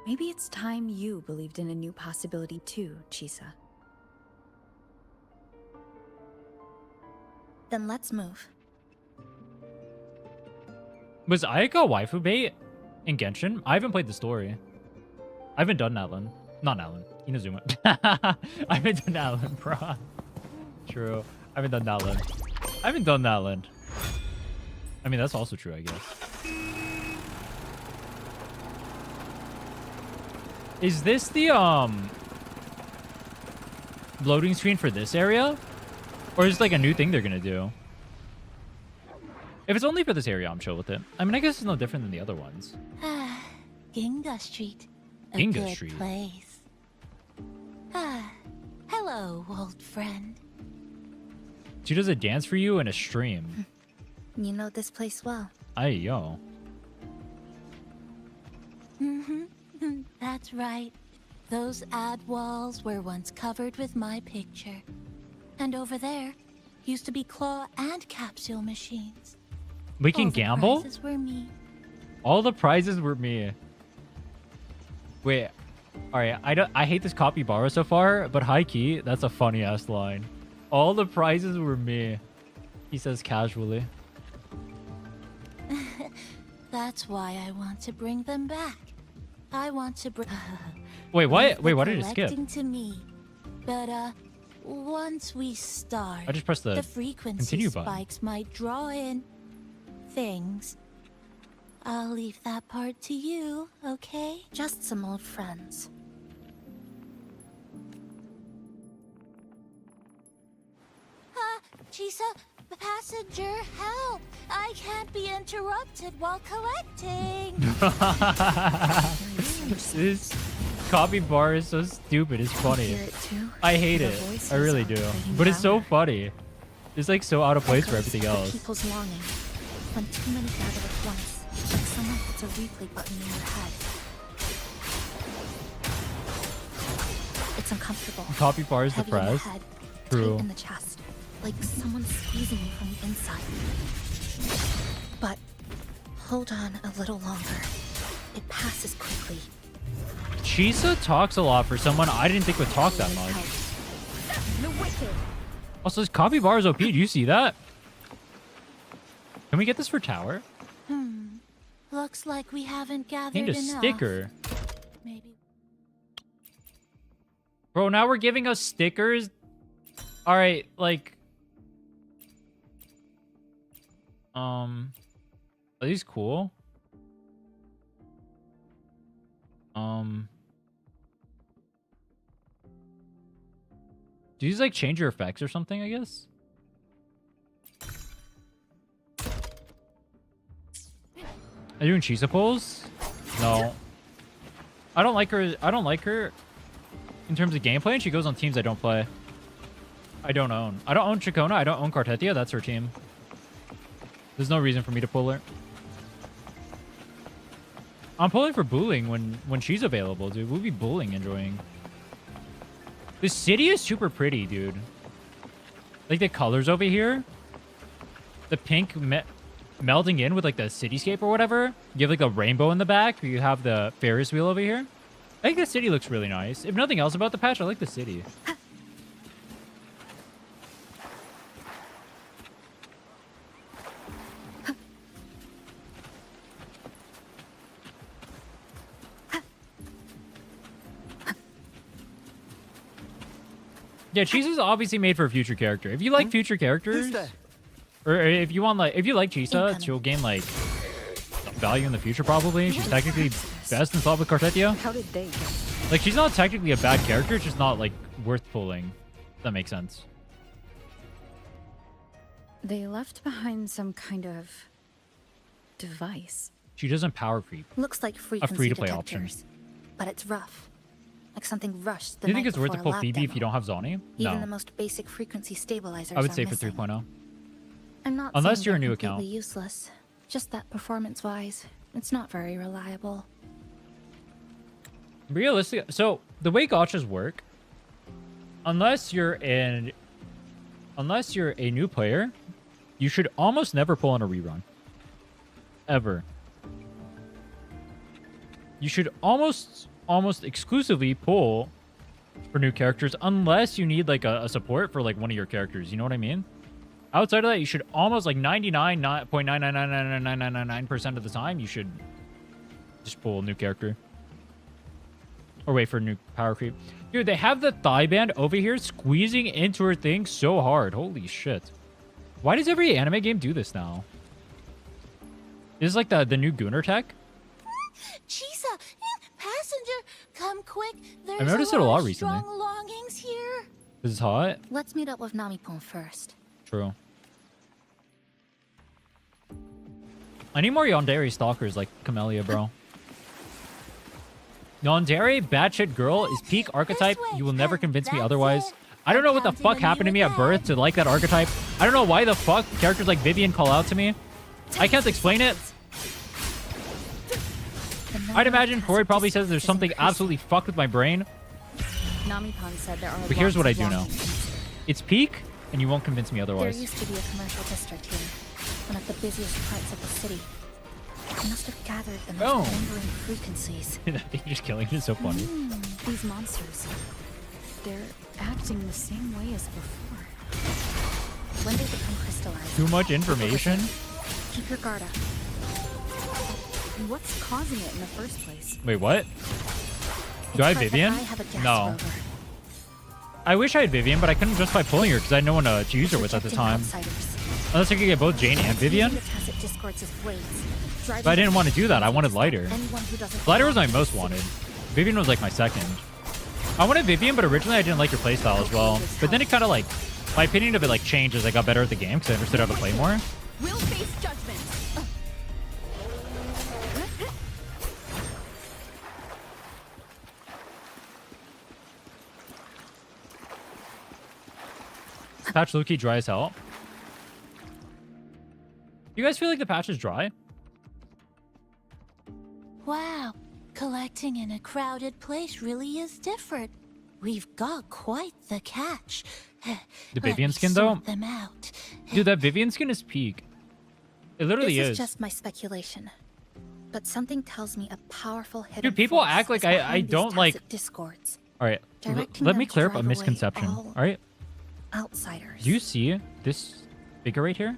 Maybe it's time you believed in a new possibility too, Chisa. Then let's move. Was Ayaka waifu bait in Genshin? I haven't played the story. I haven't done Alan. Not Alan. Inazuma. I haven't done Alan, bro. True. I haven't done Alan. I haven't done Alan. I mean, that's also true, I guess. Is this the loading screen for this area? Or is it like a new thing they're gonna do? If it's only for this area, I'm chill with it. I mean, I guess it's no different than the other ones. Ginga Street. A Ginga good Street. place. Hello, old friend. She does a dance for you in a stream. You know this place well. Ay, yo. That's right. Those ad walls were once covered with my picture. And over there used to be claw and capsule machines. We can All the gamble? prizes were me. All the prizes were me. Wait. Alright, I hate this capybara so far, but high key, that's a funny ass line. All the prizes were me. He says casually. That's why I want to bring them back. I want to bring... Wait, what? Wait, why did it skip? Collecting to me. But, once we start... I just pressed the frequency continue button. spikes might draw in... things. I'll leave that part to you, okay? Just some old friends. Chisa, passenger, help! I can't be interrupted while collecting! This capybara is so stupid. It's funny. I hate it. I really do. But it's so funny. It's like so out of place for everything else. People's longing. When too many gather at once, like someone puts a replay button in your head. It's uncomfortable. Capybara is Heavy in the depressed. head, True. tight in the chest, like someone squeezing you from the inside. But hold on a little longer. It passes quickly. Chisa talks a lot for someone I didn't think would talk that much. The wicked. Also, this capybara is OP. Do you see that? Can we get this for tower? Looks like we haven't gathered Need a enough. sticker. Maybe. Bro, now we're giving us stickers? Alright, like... Are these cool? Do these, like, change your effects or something, I guess? Are you doing Chisa pulls? No. I don't like her. I don't like her in terms of gameplay, and she goes on teams I don't play. I don't own. I don't own Chicona. I don't own Cartetia. That's her team. There's no reason for me to pull her. I'm pulling for Booling when she's available, dude. We'll be Booling enjoying. The city is super pretty, dude. Like the colors over here. The pink melding in with like the cityscape or whatever. You have like a rainbow in the back. You have the Ferris wheel over here. I think the city looks really nice. If nothing else about the patch, I like the city. Yeah, Chisa's obviously made for a future character. If you like future characters, or if you want if you like Chisa, she'll gain like value in the future probably. She's technically best installed with Cartetia. How did they get? Like she's not technically a bad character, it's just not like worth pulling. If that makes sense. They left behind some kind of device. She doesn't power creep. Looks like A frequency free-to-play option. detectors, but it's rough. Like something rushed the Do you think night it's worth to before pull a Phoebe lab if you don't have Zoni? Even No. the most basic frequency stabilizers I would are say for missing. 3.0. I'm not Unless saying you're a they're new completely account. useless. Just that performance-wise, it's not very reliable. Realistic. So the way gachas work, unless you're a new player, you should almost never pull on a rerun. Ever. You should almost exclusively pull for new characters unless you need like a support for like one of your characters. You know what I mean? Outside of that, you should almost like 99.9999999% of the time you should just pull a new character. Or wait for a new power creep. Dude, they have the thigh band over here squeezing into her thing so hard. Holy shit. Why does every anime game do this now? This is like the new Gooner tech. Chisa, passenger, come quick. There's noticed it a lot of recently. strong longings here. This is hot. Let's meet up with Namipon first. True. I need more Yandere stalkers like Camellia, bro. Yandere, batshit girl, is peak archetype. You will never convince me otherwise. I don't know what the fuck happened to me at birth to like that archetype. I don't know why the fuck characters like Vivian call out to me. I can't explain it. I'd imagine Corey probably says there's something absolutely fucked with my brain. Namipon said there are But here's what I lots do of know. longings. It's peak, and you won't convince me There otherwise. used to be a commercial district here, one of the busiest parts of the city. I must have gathered the Oh. most lingering frequencies. I think just killing it is so funny. These monsters, they're acting the same way as before. When they become crystallized, Too much information? keep your guard up. What's causing it in the first place? Wait, what? Do I have Vivian? No. I wish I had Vivian, but I couldn't justify pulling her because I had no one to use her with at the time. Unless I could get both Jane and Vivian. But I didn't want to do that. I wanted Lighter. Lighter was my most wanted. Vivian was like my second. I wanted Vivian, but originally I didn't like her playstyle as well. But then it kind of like, my opinion of it like changed as I got better at the game because I understood how to play more. We'll face judgment. Patch low-key dry as hell. You guys feel like the patch is dry? Wow, collecting in a crowded place really is different. We've got quite the catch. The Vivian skin though? Them out. Dude, that Vivian skin is peak. It literally This is. is just my speculation, but something tells me a powerful hidden Dude, people force act like is I behind these don't like... tacit discords. Alright, Directing let them me to clear up a drive away misconception. all Alright? Outsiders. Do you see this figure right here?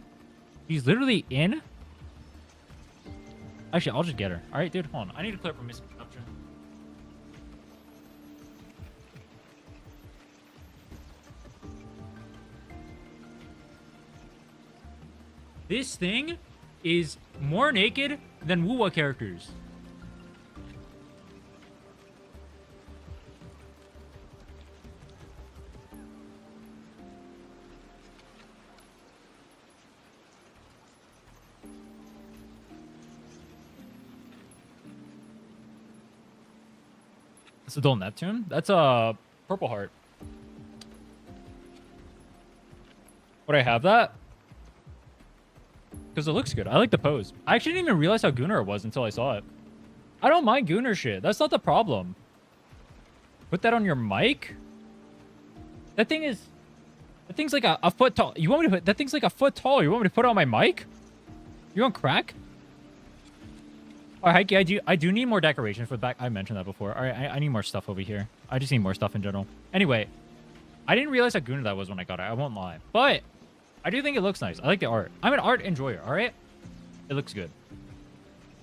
She's literally in... Actually, I'll just get her. Alright, dude, hold on. I need to clear up a misconception. This thing is more naked than wuwa characters. That's a dual Neptune. That's a purple heart. Would I have that? Because it looks good. I like the pose. I actually didn't even realize how Gooner it was until I saw it. I don't mind Gooner shit. That's not the problem. Put that on your mic? That thing's like a foot tall. You want me to put that thing's like a foot tall. You want me to put it on my mic? You on crack? All right, Heike, I do need more decorations for the back. I mentioned that before. All right, I need more stuff over here. I just need more stuff in general. Anyway, I didn't realize how Gooner that was when I got it. I won't lie. But I do think it looks nice. I like the art. I'm an art enjoyer, all right? It looks good.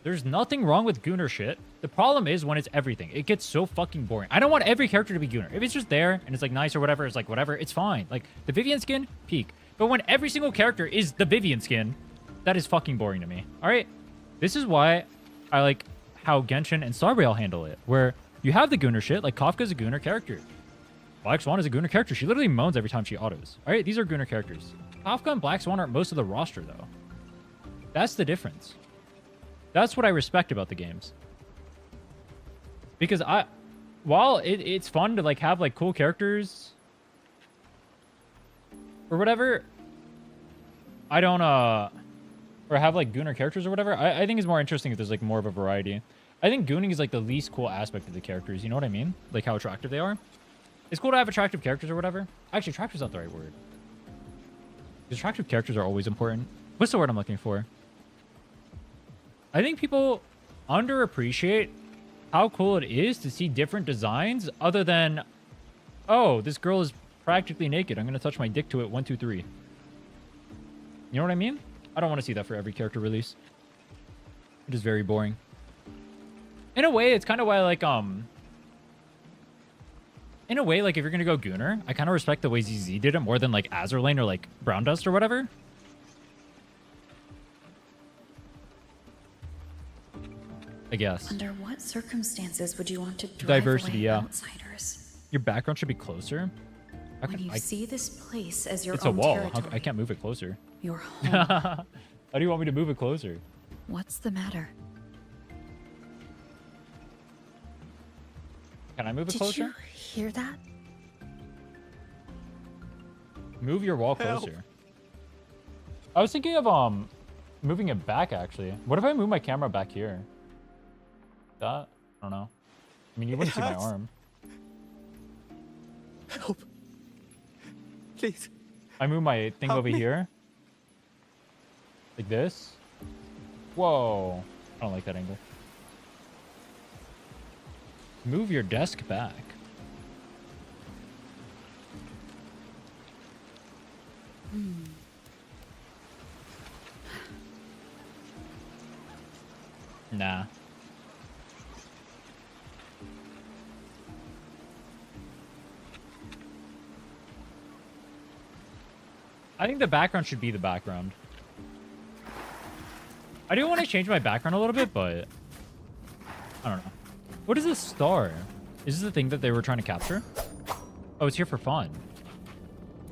There's nothing wrong with Gooner shit. The problem is when it's everything. It gets so fucking boring. I don't want every character to be Gooner. If it's just there and it's like nice or whatever, it's like whatever, it's fine. Like the Vivian skin, peak. But when every single character is the Vivian skin, that is fucking boring to me. All right? This is why I like how Genshin and Star Rail handle it, where you have the Gooner shit, like Kafka's a Gooner character. Black Swan is a Gooner character. She literally moans every time she autos. All right? These are Gooner characters. Kafka and Black Swan aren't most of the roster, though. That's the difference. That's what I respect about the games. Because while it's fun to like have like cool characters or whatever, I don't or have like Gooner characters or whatever. I think it's more interesting if there's like more of a variety. I think Gooning is like the least cool aspect of the characters. You know what I mean? Like how attractive they are. It's cool to have attractive characters or whatever. Actually, attractive is not the right word. Attractive characters are always important. What's the word I'm looking for? I think people underappreciate how cool it is to see different designs other than, oh, this girl is practically naked. I'm going to touch my dick to it. 1, 2, 3. You know what I mean? I don't want to see that for every character release. It is very boring. In a way, it's kind of why, like, in a way, like, if you're going to go Gooner, I kind of respect the way ZZ did it more than, like, Azurlane or, like, Brown Dust or whatever. I guess. Under what circumstances would you want to drive diversity, away yeah. outsiders? Your background should be closer. When you see this place as your it's own a wall. territory, I can't move it closer. your home. How do you want me to move it closer? What's the matter? Can I move it Did closer? you hear that? Move your wall closer. I was thinking of moving it back actually. What if I move my camera back here? That? I don't know. I mean, you wouldn't see my arm. Help. Please. I move my thing Help over me. here. Like this. Whoa. I don't like that angle. Move your desk back. Nah. I think the background should be the background. I do want to change my background a little bit, but I don't know. What is this star? Is this the thing that they were trying to capture? Oh, it's here for fun.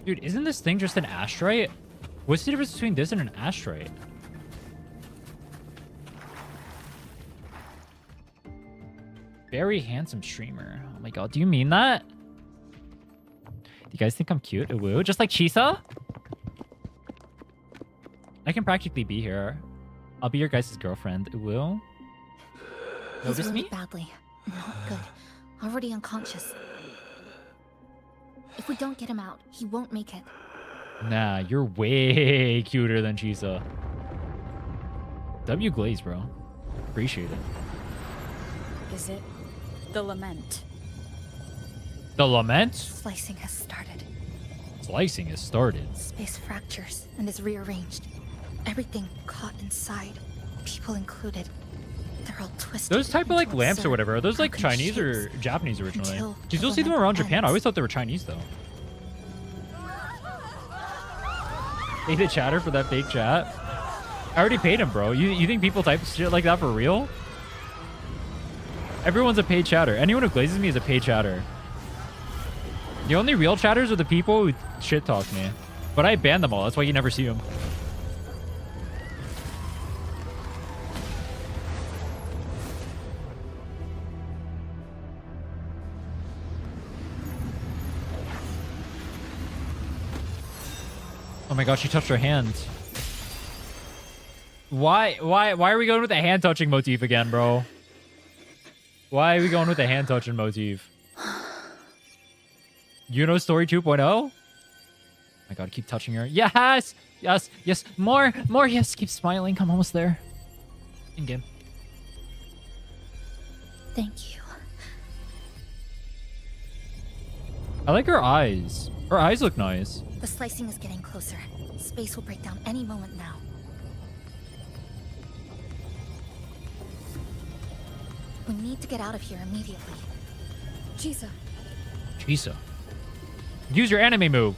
Dude, isn't this thing just an asteroid? What's the difference between this and an asteroid? Very handsome streamer. Oh my god, do you mean that? Do you guys think I'm cute? Woo, just like Chisa? I can practically be here. I'll be your guys' girlfriend. Will? He's Notice really me? badly. Not good. Already unconscious. If we don't get him out, he won't make it. Nah, you're way cuter than Chisa. W Glaze, bro. Appreciate it. Is it the lament? The lament? Slicing has started. Slicing has started. Space fractures and is rearranged. Everything caught inside, people included. They're all twisted. Those type of like into lamps or absurd, whatever, are those like broken Chinese or shapes Japanese originally? until You still the see them lament around Japan? I ends. always thought they were Chinese though. Pay the chatter for that fake chat. I already paid him, bro. You think people type shit like that for real? Everyone's a paid chatter. Anyone who glazes me is a paid chatter. The only real chatters are the people who shit talk me. But I ban them all. That's why you never see them. Oh my god, she touched her hand. Why are we going with the hand touching motif again, bro? Why are we going with the hand touching motif? You know story 2.0? Oh my god, keep touching her. Yes! Yes! Yes! More! More! Yes! Keep smiling. I'm almost there. In game. Thank you. I like her eyes. Her eyes look nice. The slicing is getting closer. Space will break down any moment now. We need to get out of here immediately. Chisa. Chisa. Use your anime move.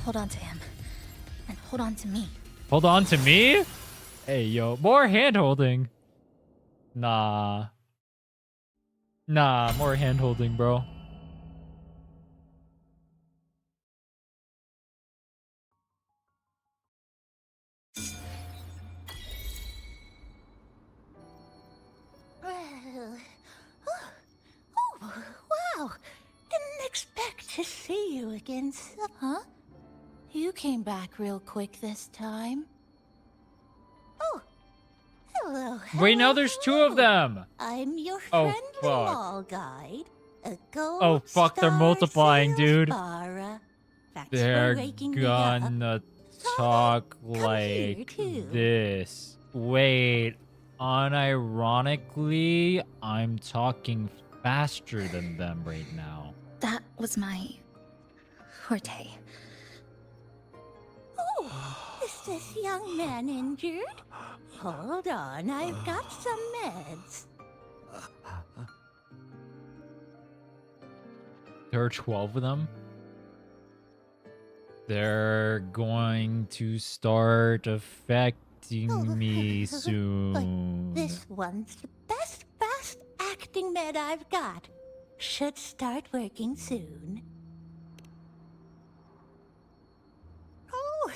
Hold on to him. And hold on to me. Hold on to me? Hey, yo. More hand holding. Nah. Nah, more hand holding, bro. Oh, wow. Didn't expect to see you again, huh? You came back real quick this time. Oh, hello. Wait, now there's two of them. I'm your Oh, friendly fuck. mall guide. A gold Oh, fuck. They're star multiplying, dude. Bara. Thanks for They're waking me up. gonna talk here, like too. this. Wait. Unironically, I'm talking faster than them right now. That was my forte. Oh, is this young man injured? Hold on, I've got some meds. There are 12 of them. They're going to start affecting me soon. This one's the best fast acting med I've got. Should start working soon. Oh,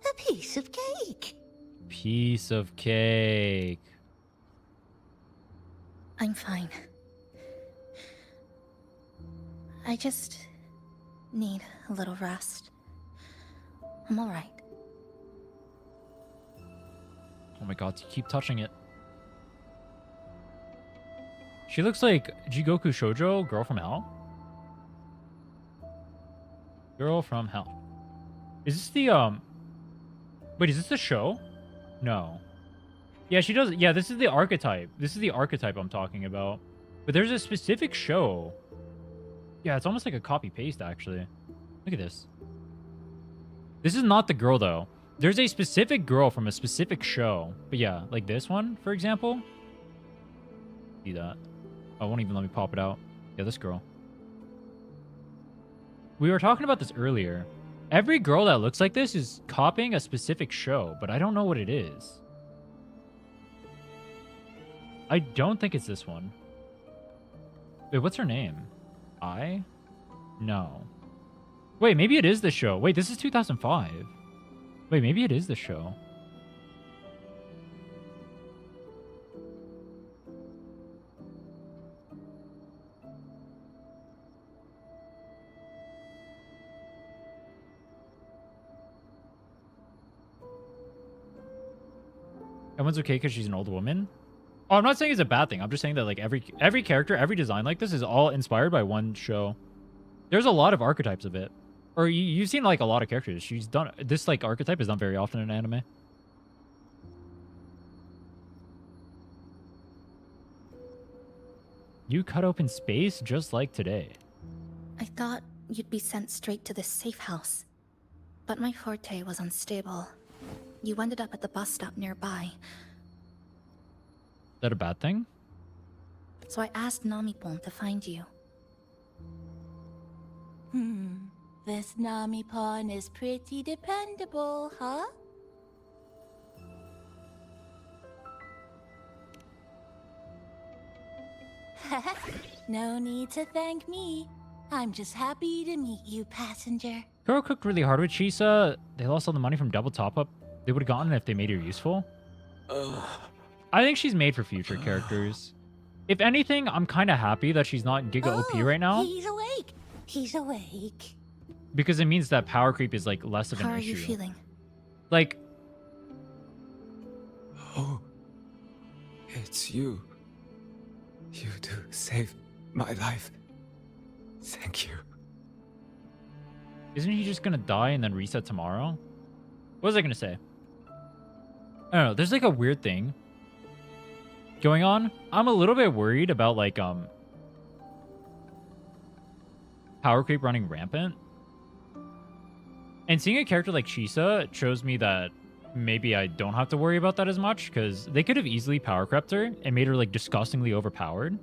a piece of cake. Piece of cake. I'm fine. I just need a little rest. I'm alright. Oh my god, keep touching it. She looks like Jigoku Shoujo, Girl from Hell. Girl from Hell. Is this the, wait, is this the show? No. Yeah, she does. Yeah, this is the archetype. This is the archetype I'm talking about. But there's a specific show. Yeah, it's almost like a copy-paste, actually. Look at this. This is not the girl, though. There's a specific girl from a specific show. But yeah, like this one, for example. See that. Oh, it won't even let me pop it out. Yeah, this girl. We were talking about this earlier. Every girl that looks like this is copying a specific show, but I don't know what it is. I don't think it's this one. Wait, what's her name? No. Wait, maybe it is the show. Wait, this is 2005. Wait, maybe it is the show. Everyone's okay because she's an old woman? Oh, I'm not saying it's a bad thing. I'm just saying that like every character, every design like this is all inspired by one show. There's a lot of archetypes of it. Or you've seen like a lot of characters. She's done this like archetype is done very often in anime. You cut open space just like today. I thought you'd be sent straight to this safe house. But my forte was unstable. You ended up at the bus stop nearby. Is that a bad thing? So I asked Namipon to find you. This Namipon is pretty dependable, huh? No need to thank me. I'm just happy to meet you, passenger. Girl cooked really hard with Chisa. They lost all the money from double top-up. They would have gotten it if they made her useful. I think she's made for future characters. If anything, I'm kind of happy that she's not Giga OP right now. He's awake. He's awake. Because it means that power creep is like less of an How are issue. you feeling? Like, It's you. You do save my life. Thank you. Isn't he just gonna die and then reset tomorrow? What was I gonna say? I don't know. There's like a weird thing going on. I'm a little bit worried about like power creep running rampant. And seeing a character like Chisa shows me that maybe I don't have to worry about that as much, because they could have easily power crept her and made her like disgustingly overpowered.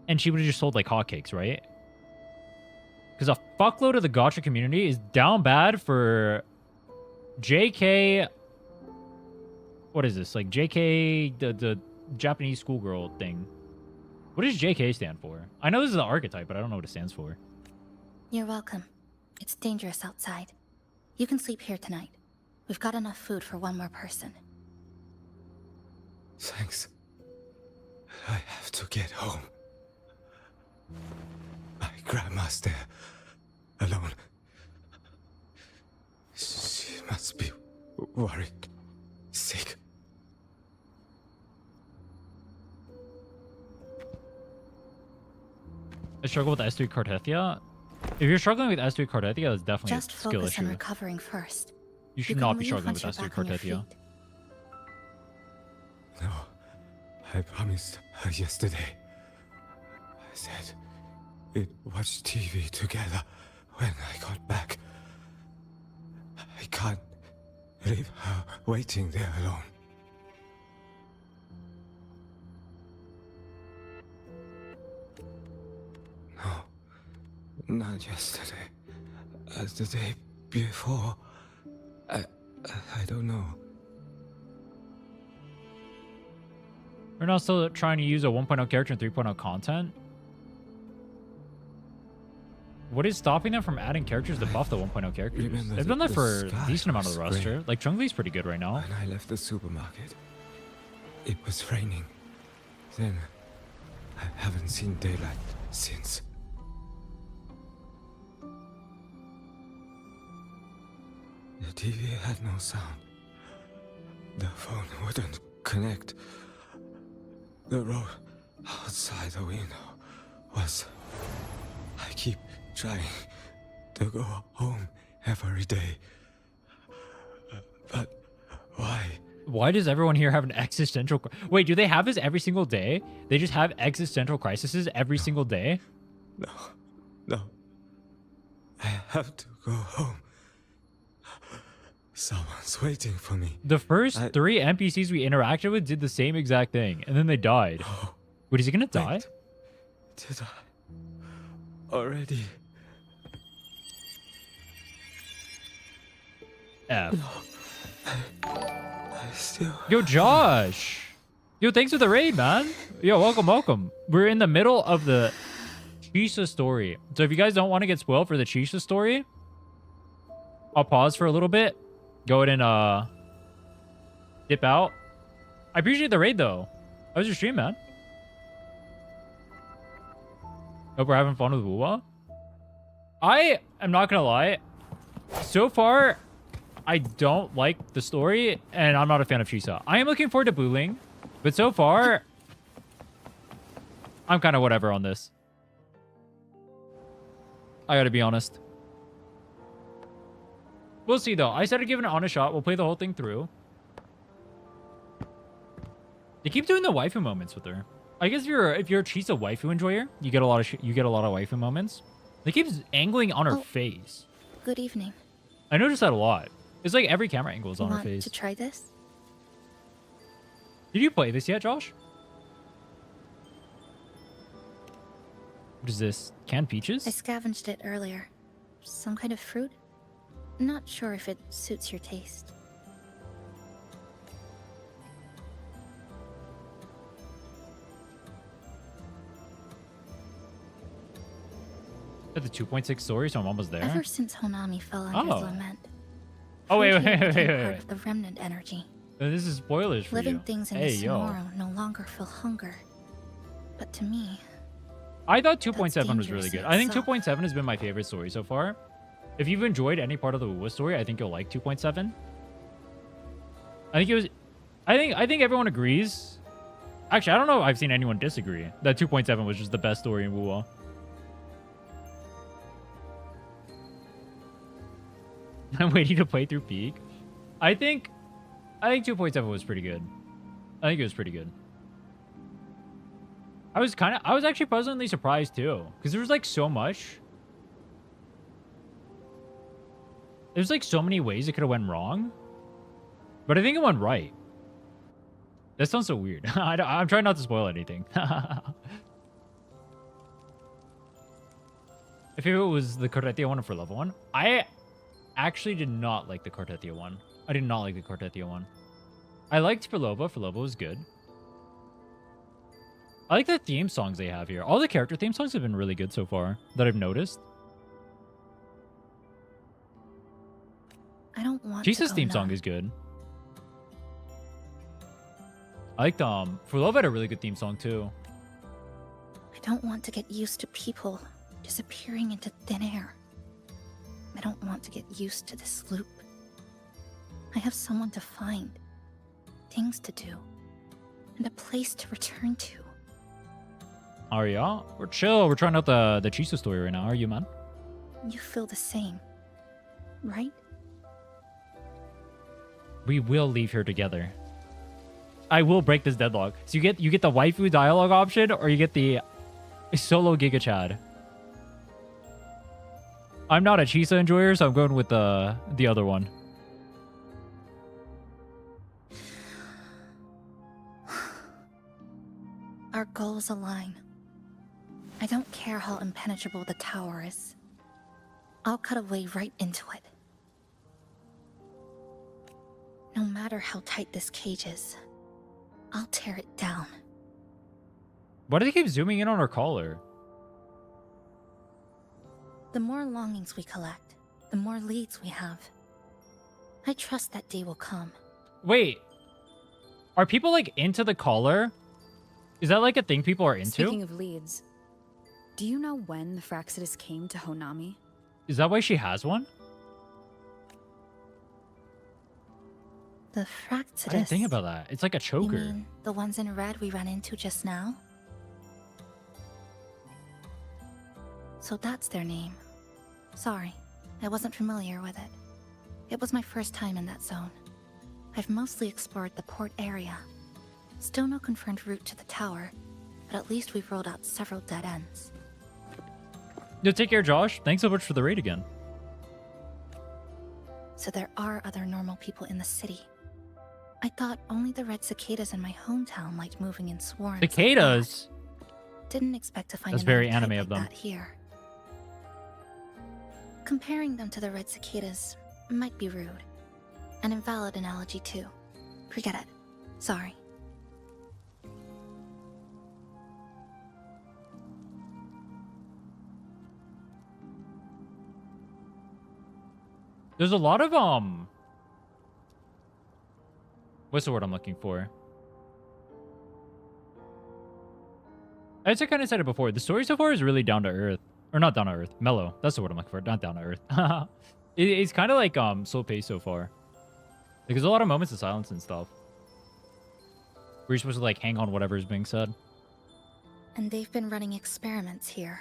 And she would have just sold like hotcakes, right? Because a fuckload of the gacha community is down bad for JK. What is this? Like JK, the Japanese schoolgirl thing. What does JK stand for? I know this is an archetype, but I don't know what it stands for. You're welcome. It's dangerous outside. You can sleep here tonight. We've got enough food for one more person. Thanks. I have to get home. My grandma's there, alone. She must be worried, sick. I struggle with S3 Cartethia. If you're struggling with S3 Cartethia, that's definitely Just a skill focus on issue. recovering first. You should can not be leave struggling once with you're S3 back on your Cartethia. feet. No, I promised her yesterday. I said we'd watch TV together when I got back. I can't leave her waiting there alone. No, not yesterday. The day before. I don't know. We're not still trying to use a 1.0 character and 3.0 content. What is stopping them from adding characters to buff the 1.0 characters? They've done that for a decent amount of the roster. Like, Chungli's pretty good right now. When I left the supermarket, it was raining. Then, I haven't seen daylight since. The TV had no sound. The phone wouldn't connect. The road outside the window was... I keep trying to go home every day. But why? Why does everyone here have an existential... Wait, do they have this every single day? They just have existential crises every single day? No. I have to go home. Someone's waiting for me. The first 3 NPCs we interacted with did the same exact thing, and then they died. Wait, is he gonna die? Did I already? F. I still... Yo, Josh! Yo, thanks for the raid, man. Yo, welcome. We're in the middle of the Chisa story. So if you guys don't want to get spoiled for the Chisa story, I'll pause for a little bit. Go ahead and dip out. I appreciate the raid though. How was your stream, man? Hope we're having fun with wuwa. I am not gonna lie. So far, I don't like the story, and I'm not a fan of Chisa. I am looking forward to Booling, but so far, I'm kind of whatever on this. I gotta be honest. We'll see though. I said I'd give it an honest shot. We'll play the whole thing through. They keep doing the waifu moments with her. I guess if you're a Chisa waifu enjoyer, you get a lot of waifu moments. They keep angling on her face. Good evening. I noticed that a lot. It's like every camera angle is on her Want face. to try this? Did you play this yet, Josh? What is this? Canned peaches? I scavenged it earlier. Some kind of fruit? Not sure if it suits your taste. At the 2.6 story, so I'm almost there. Ever since Honami fell under Oh. lament. Oh, wait. Fruit became part of the remnant energy. This is spoilers for Living you. things in Hey, this yo. tomorrow no longer feel hunger. But to me, I thought 2.7 was really dangerous good. in I think itself. 2.7 has been my favorite story so far. If you've enjoyed any part of the wuwa story, I think you'll like 2.7. I think it was I think everyone agrees. Actually, I don't know if I've seen anyone disagree that 2.7 was just the best story in wuwa. I'm waiting to play through Peak. I think 2.7 was pretty good. I think it was pretty good. I was actually pleasantly surprised too, because there was like so much. There's like so many ways it could have went wrong, but I think it went right. That sounds so weird. I'm trying not to spoil anything. If it was the Cortetia one for level 1, I actually did not like the Cortetia one. I did not like the Cortetia one. I liked Filova. Filova was good. I like the theme songs they have here. All the character theme songs have been really good so far that I've noticed. I don't want Chisa's to theme go song numb. is good. I liked Filova had a really good theme song too. I don't want to get used to people disappearing into thin air. I don't want to get used to this loop. I have someone to find, things to do, and a place to return to. Arya, we're chill. We're trying out the Chisa story right now. Are you, man? You feel the same, right? We will leave here together. I will break this deadlock. So you get the waifu dialogue option, or you get the solo Giga Chad. I'm not a Chisa enjoyer, so I'm going with the other one. Our goals align. I don't care how impenetrable the tower is. I'll cut a way right into it. No matter how tight this cage is, I'll tear it down. Why do they keep zooming in on her collar? The more longings we collect, the more leads we have. I trust that day will come. Wait. Are people like into the collar? Is that like a thing people are into? Speaking of leads, do you know when the Fraxidus came to Honami? Is that why she has one? The Fraxidus. I didn't think about that. It's like a choker. You mean the ones in red we ran into just now? So that's their name. Sorry, I wasn't familiar with it. It was my first time in that zone. I've mostly explored the port area. Still no confirmed route to the tower, but at least we've rolled out several dead ends. Yo, take care, Josh. Thanks so much for the raid again. So there are other normal people in the city. I thought only the red cicadas in my hometown liked moving in swarms. Cicadas? Didn't expect to find That's another very type anime like of them. that here. Comparing them to the red cicadas might be rude. An invalid analogy too. Forget it. Sorry. There's a lot of what's the word I'm looking for? I just kind of said it before. The story so far is really down to earth. Or not down to earth. Mellow. That's the word I'm looking for. Not down to earth. It's kind of like slow paced so far. Like, there's a lot of moments of silence and stuff. Where you're supposed to like hang on whatever is being said. And they've been running experiments here.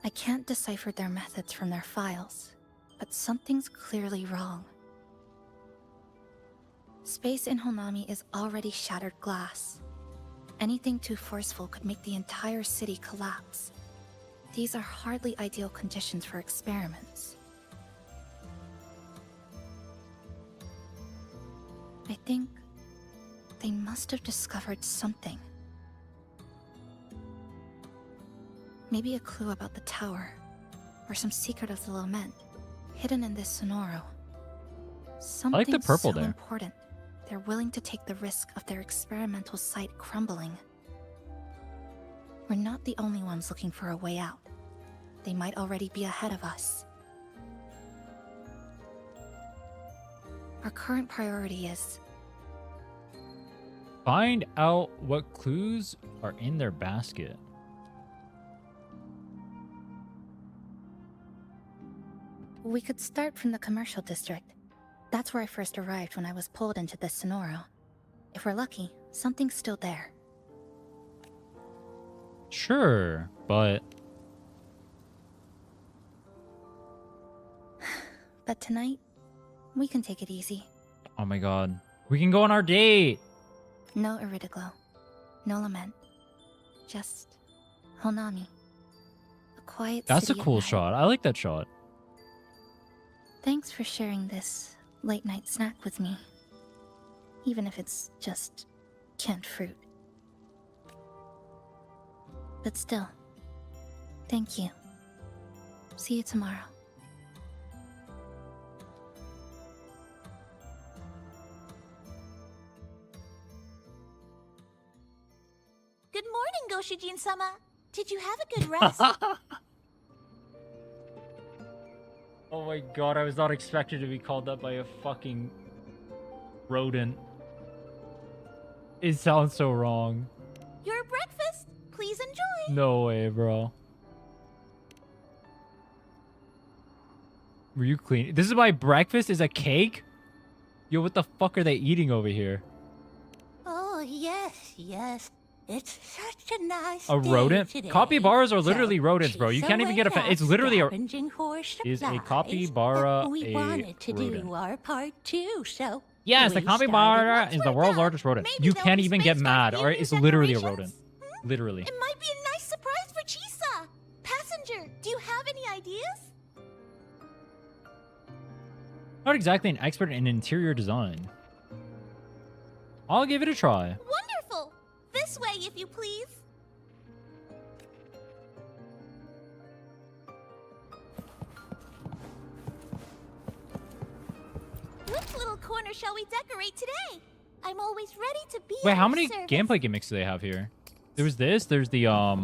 I can't decipher their methods from their files, but something's clearly wrong. Space in Honami is already shattered glass. Anything too forceful could make the entire city collapse. These are hardly ideal conditions for experiments. I think they must have discovered something. Maybe a clue about the tower, or some secret of the lament, hidden in this Sonoro. Something I like the purple so there. important, they're willing to take the risk of their experimental site crumbling. We're not the only ones looking for a way out. They might already be ahead of us. Our current priority is Find out what clues are in their basket. we could start from the commercial district. That's where I first arrived when I was pulled into the Sonoro. If we're lucky, something's still there. Sure, but... But tonight, we can take it easy. Oh my god. We can go on our date! No Iridoglow. No lament. Just Honami. A quiet That's a city at cool night. shot. I like that shot. Thanks for sharing this late-night snack with me. Even if it's just canned fruit. But still, thank you. See you tomorrow. Good morning, Goshijin-sama. Did you have a good rest? Oh my god, I was not expected to be called that by a fucking rodent. It sounds so wrong. Your breakfast. Please enjoy. No way, bro. Were you clean? This is my breakfast is a cake? Yo, what the fuck are they eating over here? Oh, yes, yes. It's such a nice A day rodent? today. Capybaras are literally rodents, bro. You Chisa can't even get went a... It's out literally a... scavenging for Is a supplies, capybara but we a wanted to rodent? do our part too, so Yes, the we started capybara once is we're the world's done. largest rodent. Maybe You they'll can't be even get spaced on mad, or future it's literally a generations. rodent. Literally. It might be a nice surprise for Chisa. Passenger, do you have any ideas? Not exactly an expert in interior design. I'll give it a try. Wonderful. This way, if you please. Which little corner shall we decorate today? I'm always ready to be Wait, at how your many service. gameplay gimmicks do they have here? There was this, there's the, Are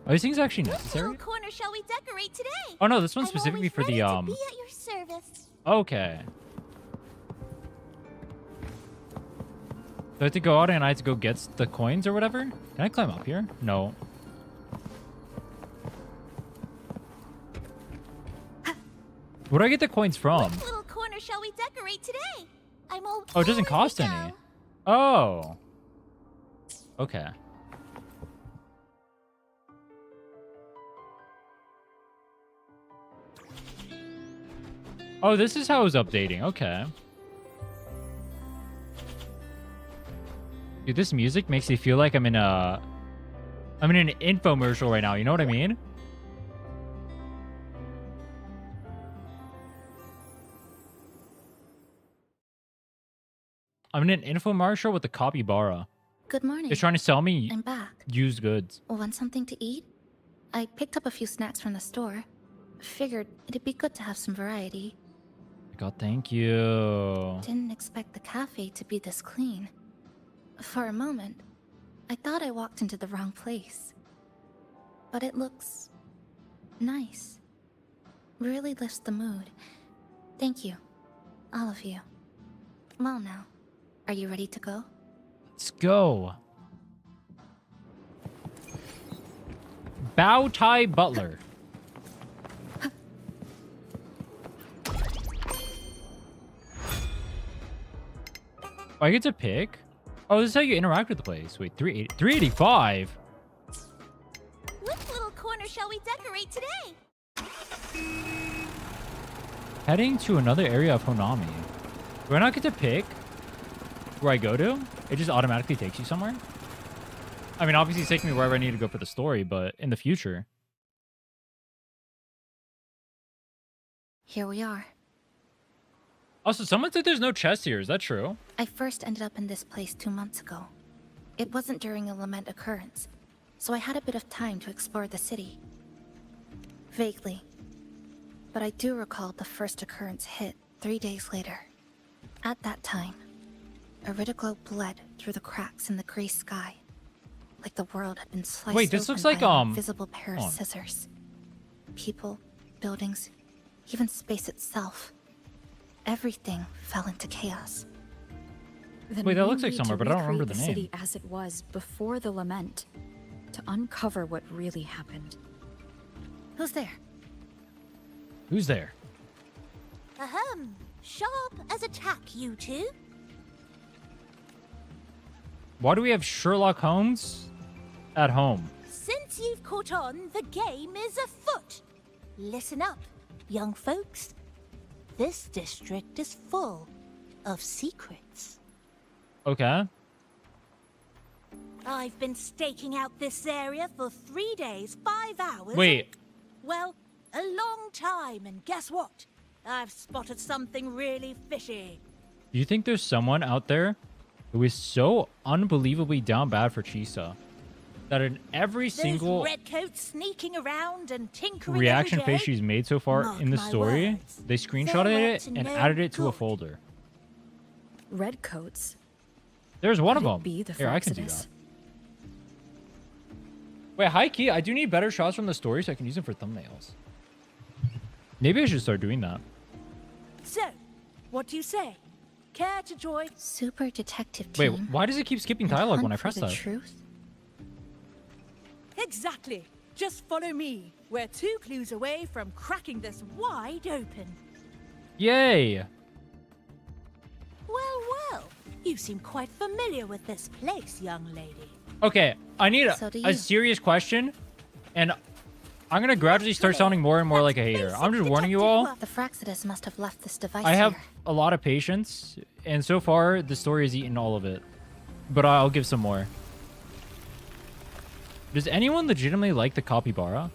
these things actually Which necessary? little corner shall we decorate today? Oh no, this one's I'm specifically always for the, ready to be at your service. Okay. Do I have to go out and I have to go get the coins or whatever? Can I climb up here? No. Where do I get the coins from? Which little corner shall we decorate today? I'm all Oh, it doesn't ready cost to any. go. Oh. Okay. Oh, this is how it's updating. Okay. Dude, this music makes me feel like I'm in an infomercial right now. You know what I mean? I'm in an infomercial with the capybara. Good morning. It's trying to sell me I'm back. used goods. Want something to eat? I picked up a few snacks from the store. Figured it'd be good to have some variety. God, thank you. Didn't expect the cafe to be this clean. For a moment, I thought I walked into the wrong place. But it looks nice. Really lifts the mood. Thank you. All of you. Well now, are you ready to go? Let's go. Bow Tie Butler. I get to pick? Oh, this is how you interact with the place. Wait, 385? Which little corner shall we decorate today? Heading to another area of Honami. Do I not get to pick where I go to? It just automatically takes you somewhere? I mean, obviously it's taking me wherever I need to go for the story, but in the future. Here we are. Also, someone said there's no chest here. Is that true? I first ended up in this place 2 months ago. It wasn't during a lament occurrence, so I had a bit of time to explore the city. Vaguely. But I do recall the first occurrence hit 3 days later. At that time, Iridoglow bled through the cracks in the gray sky, like the world had been sliced Wait, this looks open like, by an invisible pair of hold on. scissors. People, buildings, even space itself. Everything fell into chaos. Then Wait, that we looks like need somewhere, to but I don't remember recreate the city name. as it was before the lament, to uncover what really happened. Who's there? Who's there? Ahem. Sharp as a tack, you two. Why do we have Sherlock Holmes at home? Since you've caught on, the game is afoot. Listen up, young folks. This district is full of secrets. Okay. I've been staking out this area for 3 days, 5 hours. Wait. Well, a long time, and guess what? I've spotted something really fishy. Do you think there's someone out there who is so unbelievably down bad for Chisa that in every single redcoats sneaking around and tinkering reaction every day? face she's made so far Mark in the my story, words. they screenshotted They're it up to and no added it to a good. folder? Redcoats. There's one Could of it them. be the Here, I can do Fraxidus? that. Wait, high key, I do need better shots from the story so I can use them for thumbnails. Maybe I should start doing that. So, what do you say? Care to join? Super detective Wait, team. why does it keep skipping and dialogue hunt when I for press the that? truth? Exactly. Just follow me. We're 2 clues away from cracking this wide open. Yay! Well, well. You seem quite familiar with this place, young lady. Okay, I need So do a you. serious question, and I'm gonna gradually start sounding more and more like a hater. I'm just warning you all. The Fraxidus must have left this device I have here. a lot of patience, and so far the story has eaten all of it. But I'll give some more. Does anyone legitimately like the capybara?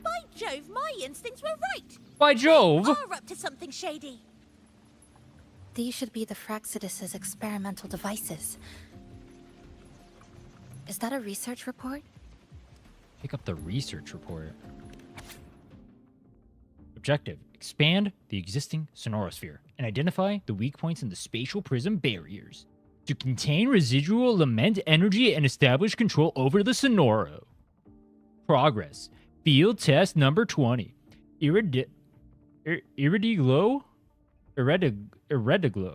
By Jove, my instincts were right. By Jove! We are up to something shady. These should be the Fraxidus's experimental devices. Is that a research report? Pick up the research report. Objective: expand the existing sonorosphere and identify the weak points in the spatial prism barriers to contain residual lament energy and establish control over the sonoro. Progress. Field test number 20. Iridiglow? Iridiglow.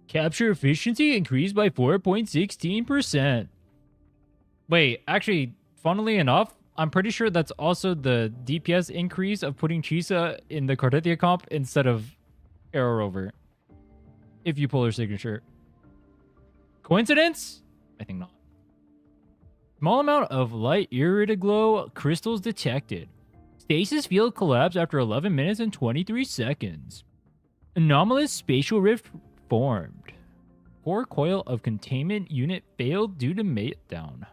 Capture efficiency increased by 4.16%. Wait, actually, funnily enough, I'm pretty sure that's also the DPS increase of putting Chisa in the Cartithia comp instead of Arrow Rover. If you pull her signature. Coincidence? I think not. Small amount of light Iridiglow crystals detected. Stasis field collapse after 11 minutes and 23 seconds. Anomalous spatial rift formed. Core coil of containment unit failed due to meltdown.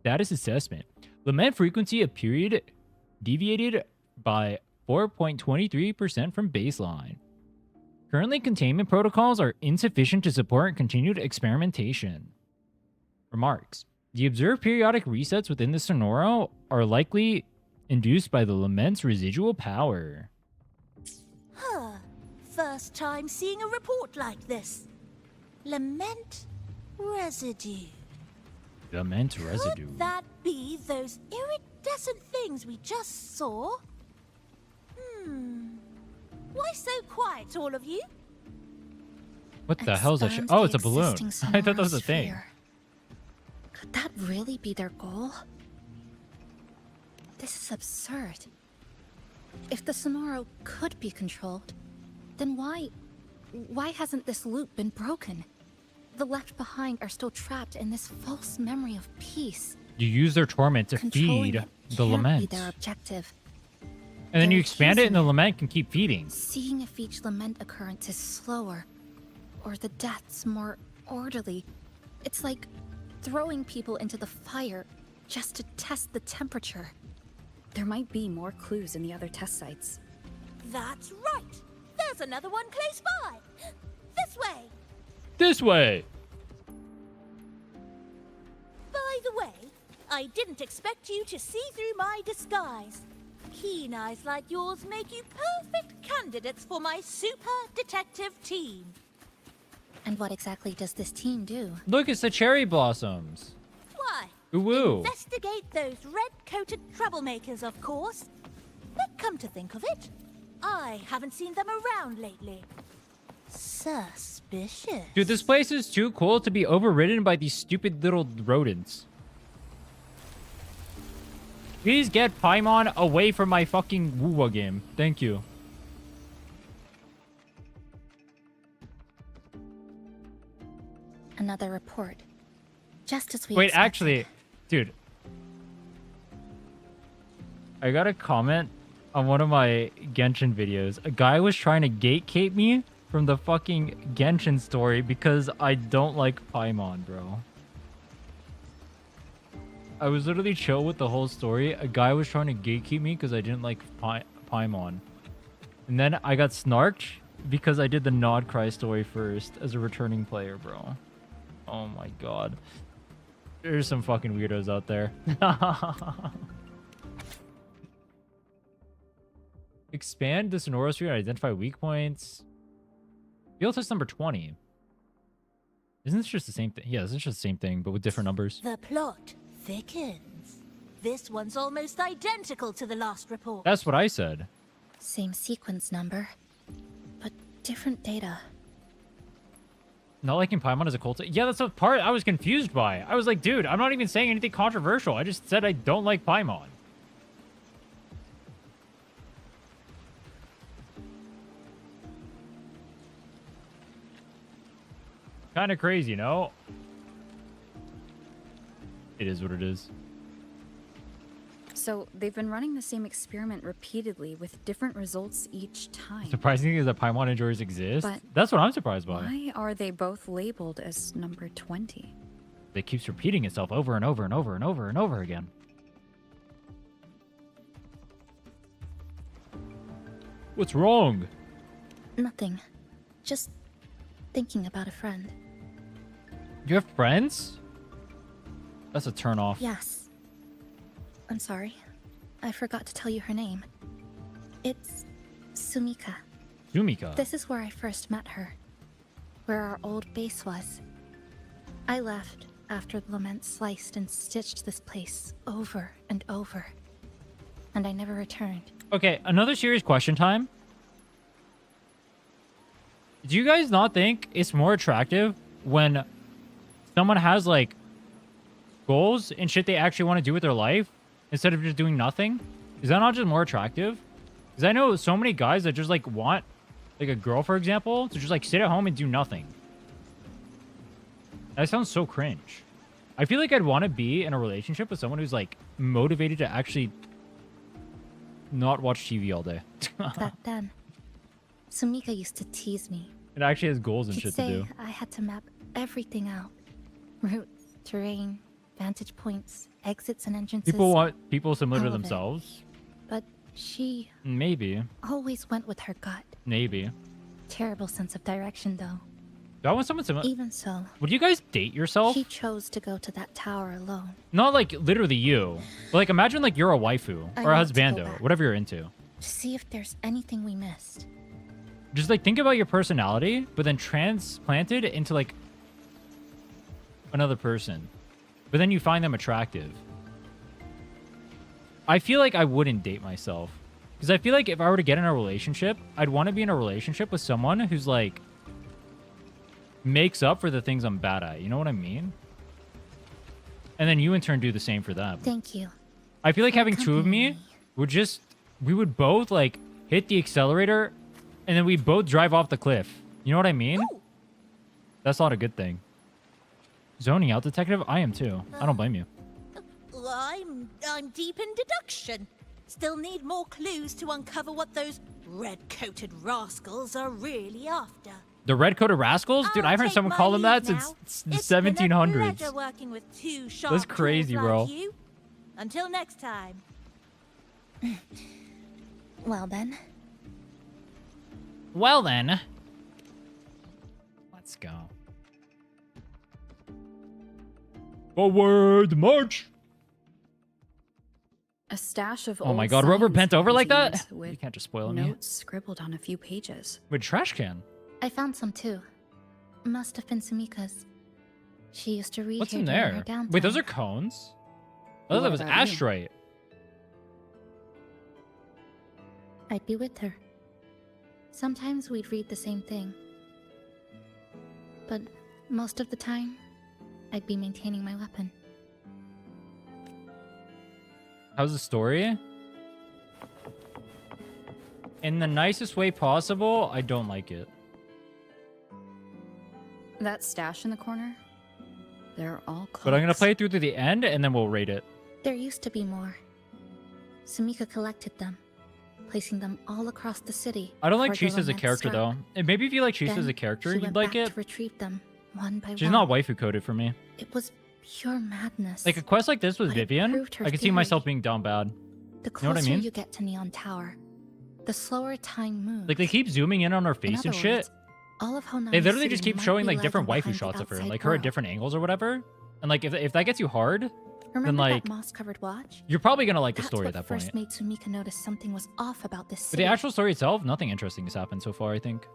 Status assessment. Lament frequency of period deviated by 4.23% from baseline. Currently, containment protocols are insufficient to support continued experimentation. Remarks. The observed periodic resets within the Sonoro are likely induced by the lament's residual power. Huh. First time seeing a report like this. Lament residue. Lament residue. Could that be those iridescent things we just saw? Why so quiet, all of you? What the hell is that shit? Expand Oh, it's the a balloon. existing I thought that was a thing. sonorosphere. Could that really be their goal? This is absurd. If the Sonoro could be controlled, then why hasn't this loop been broken? The left behind are still trapped in this false memory of peace. You use their torment to Controlling feed it the can't lament. be their objective. And then you They're expand it and the using lament can keep feeding. Seeing if each lament occurrence is slower, or the deaths more orderly. It's like throwing people into the fire just to test the temperature. There might be more clues in the other test sites. That's right. There's another one close by. This way. This way! By the way, I didn't expect you to see through my disguise. Keen eyes like yours make you perfect candidates for my super detective team. And what exactly does this team do? Look, it's the cherry blossoms. Why? Ooh. Investigate those red-coated troublemakers, of course. But come to think of it, I haven't seen them around lately. Suspicious. Dude, this place is too cool to be overridden by these stupid little rodents. Please get Paimon away from my fucking wuwa game. Thank you. Another report. Just as we Wait, expected. actually, dude. I got a comment on one of my Genshin videos. A guy was trying to gatekeep me from the fucking Genshin story because I don't like Paimon, bro. I was literally chill with the whole story. A guy was trying to gatekeep me because I didn't like Paimon. And then I got snarked because I did the Nod Cry story first as a returning player, bro. Oh my god. There's some fucking weirdos out there. Expand the Sonora Sphere and identify weak points. Field test number 20. Isn't this just the same thing? Yeah, this is just the same thing, but with different numbers. The plot thickens. This one's almost identical to the last report. That's what I said. Same sequence number, but different data. Not liking Paimon as a cult. Yeah, that's the part I was confused by. I was like, dude, I'm not even saying anything controversial. I just said I don't like Paimon. Kind of crazy, no? It is what it is. So they've been running the same experiment repeatedly with different results each time. Surprising thing is that Paimon enjoyers exist. But That's what I'm surprised by. why are they both labeled as number 20? It keeps repeating itself over and over and over and over and over again. What's wrong? Nothing. Just thinking about a friend. You have friends? That's a turnoff. Yes. I'm sorry. I forgot to tell you her name. It's Sumika. Sumika? This is where I first met her. Where our old base was. I left after the lament sliced and stitched this place over and over. And I never returned. Okay, another serious question time. Do you guys not think it's more attractive when someone has, like, goals and shit they actually want to do with their life instead of just doing nothing? Is that not just more attractive? Because I know so many guys that just, like, want, like, a girl, for example, to just, like, sit at home and do nothing. That sounds so cringe. I feel like I'd want to be in a relationship with someone who's, like, motivated to actually not watch TV all day. Back then, Sumika used to tease me. It actually has goals and She'd shit say to do. I had to map everything out. Routes, terrain, vantage points, exits and entrances. People want people similar to all of it. themselves? But she Maybe. always went with her gut. Maybe. Terrible sense of direction, though. Do I want someone similar? Even so, Would you guys date yourself? she chose to go to that tower alone. Not like literally you. But like imagine like you're a waifu I or a want to go husbando, back. whatever you're into. To see if there's anything we missed. Just like think about your personality, but then transplanted into like another person. But then you find them attractive. I feel like I wouldn't date myself. Because I feel like if I were to get in a relationship, I'd want to be in a relationship with someone who's like makes up for the things I'm bad at. You know what I mean? And then you in turn do the same for them. Thank you. I feel like having two of me we would both like hit the accelerator and then we both drive off the cliff. You know what I mean? That's not a good thing. Zoning out detective? I am too. I don't blame you. I'm deep in deduction. Still need more clues to uncover what those red-coated rascals are really after. The red-coated rascals? Dude, I've heard someone call them that since the 1700s. Pleasure working with two sharp That's crazy, tools bro. like you. Until next time. Well then. Well then. Let's go. Forward march. A stash of Oh old my god, rubber science bent over like that? magazines You with can't just spoil me. notes scribbled on a few pages. With trash can. I found some too. Must have been Sumika's. She used to read What's here in during there? her downtime. Wait, those are cones? I thought that What was about you? astrite. I'd be with her. Sometimes we'd read the same thing. but most of the time, I'd be maintaining my weapon. How's the story? In the nicest way possible, I don't like it. That stash in the corner? They're all close. But I'm gonna play it through to the end, and then we'll rate it. There used to be more. Samika collected them, placing them all across the city. I don't like before the Chisa as a lament character, struck. though. And maybe if you like Chisa as a Then character, she you'd went like back it. to retrieve them one by She's one. not waifu coded for me. It was pure madness. Like a quest like this with But it Vivian, proved her I could see theory. myself being down bad. The You know what I closer mean? you get to Neon Tower, the slower time moves. Like they keep zooming in on her face other and shit. words, all of Honai They literally City just keep might showing be like different lagging waifu behind the shots of her, outside like her at world. different angles or whatever. And like if that gets you hard, then Remember like that moss-covered watch? you're probably gonna like the That's story what at that point. first made Sumika notice something was off about this But city. the actual story itself, nothing interesting has happened so far, I think.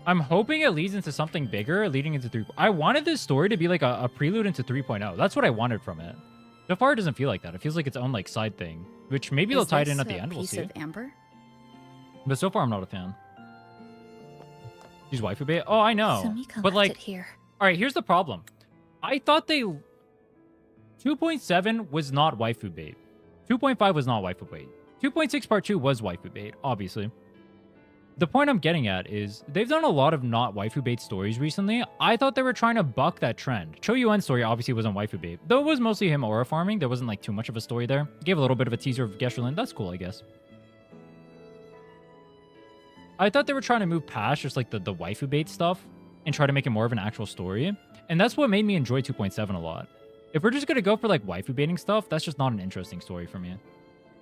I'm hoping it leads into something bigger, leading into 3. I wanted this story to be like a prelude into 3.0. That's what I wanted from it. So far, it doesn't feel like that. It feels like its own like side thing, which maybe they'll Is tie it this in at the a end. We'll piece see. of amber? But so far, I'm not a fan. She's waifu bait. Oh, I know. Sumika But left like, it here. all right, here's the problem. I thought 2.7 was not waifu bait. 2.5 was not waifu bait. 2.6 part 2 was waifu bait, obviously. The point I'm getting at is they've done a lot of not waifu bait stories recently. I thought they were trying to buck that trend. Cho Yuen's story obviously wasn't waifu bait, though it was mostly him aura farming. There wasn't like too much of a story there. Gave a little bit of a teaser of Gesherlin. That's cool, I guess. I thought they were trying to move past just like the waifu bait stuff and try to make it more of an actual story. And that's what made me enjoy 2.7 a lot. If we're just going to go for like waifu baiting stuff, that's just not an interesting story for me.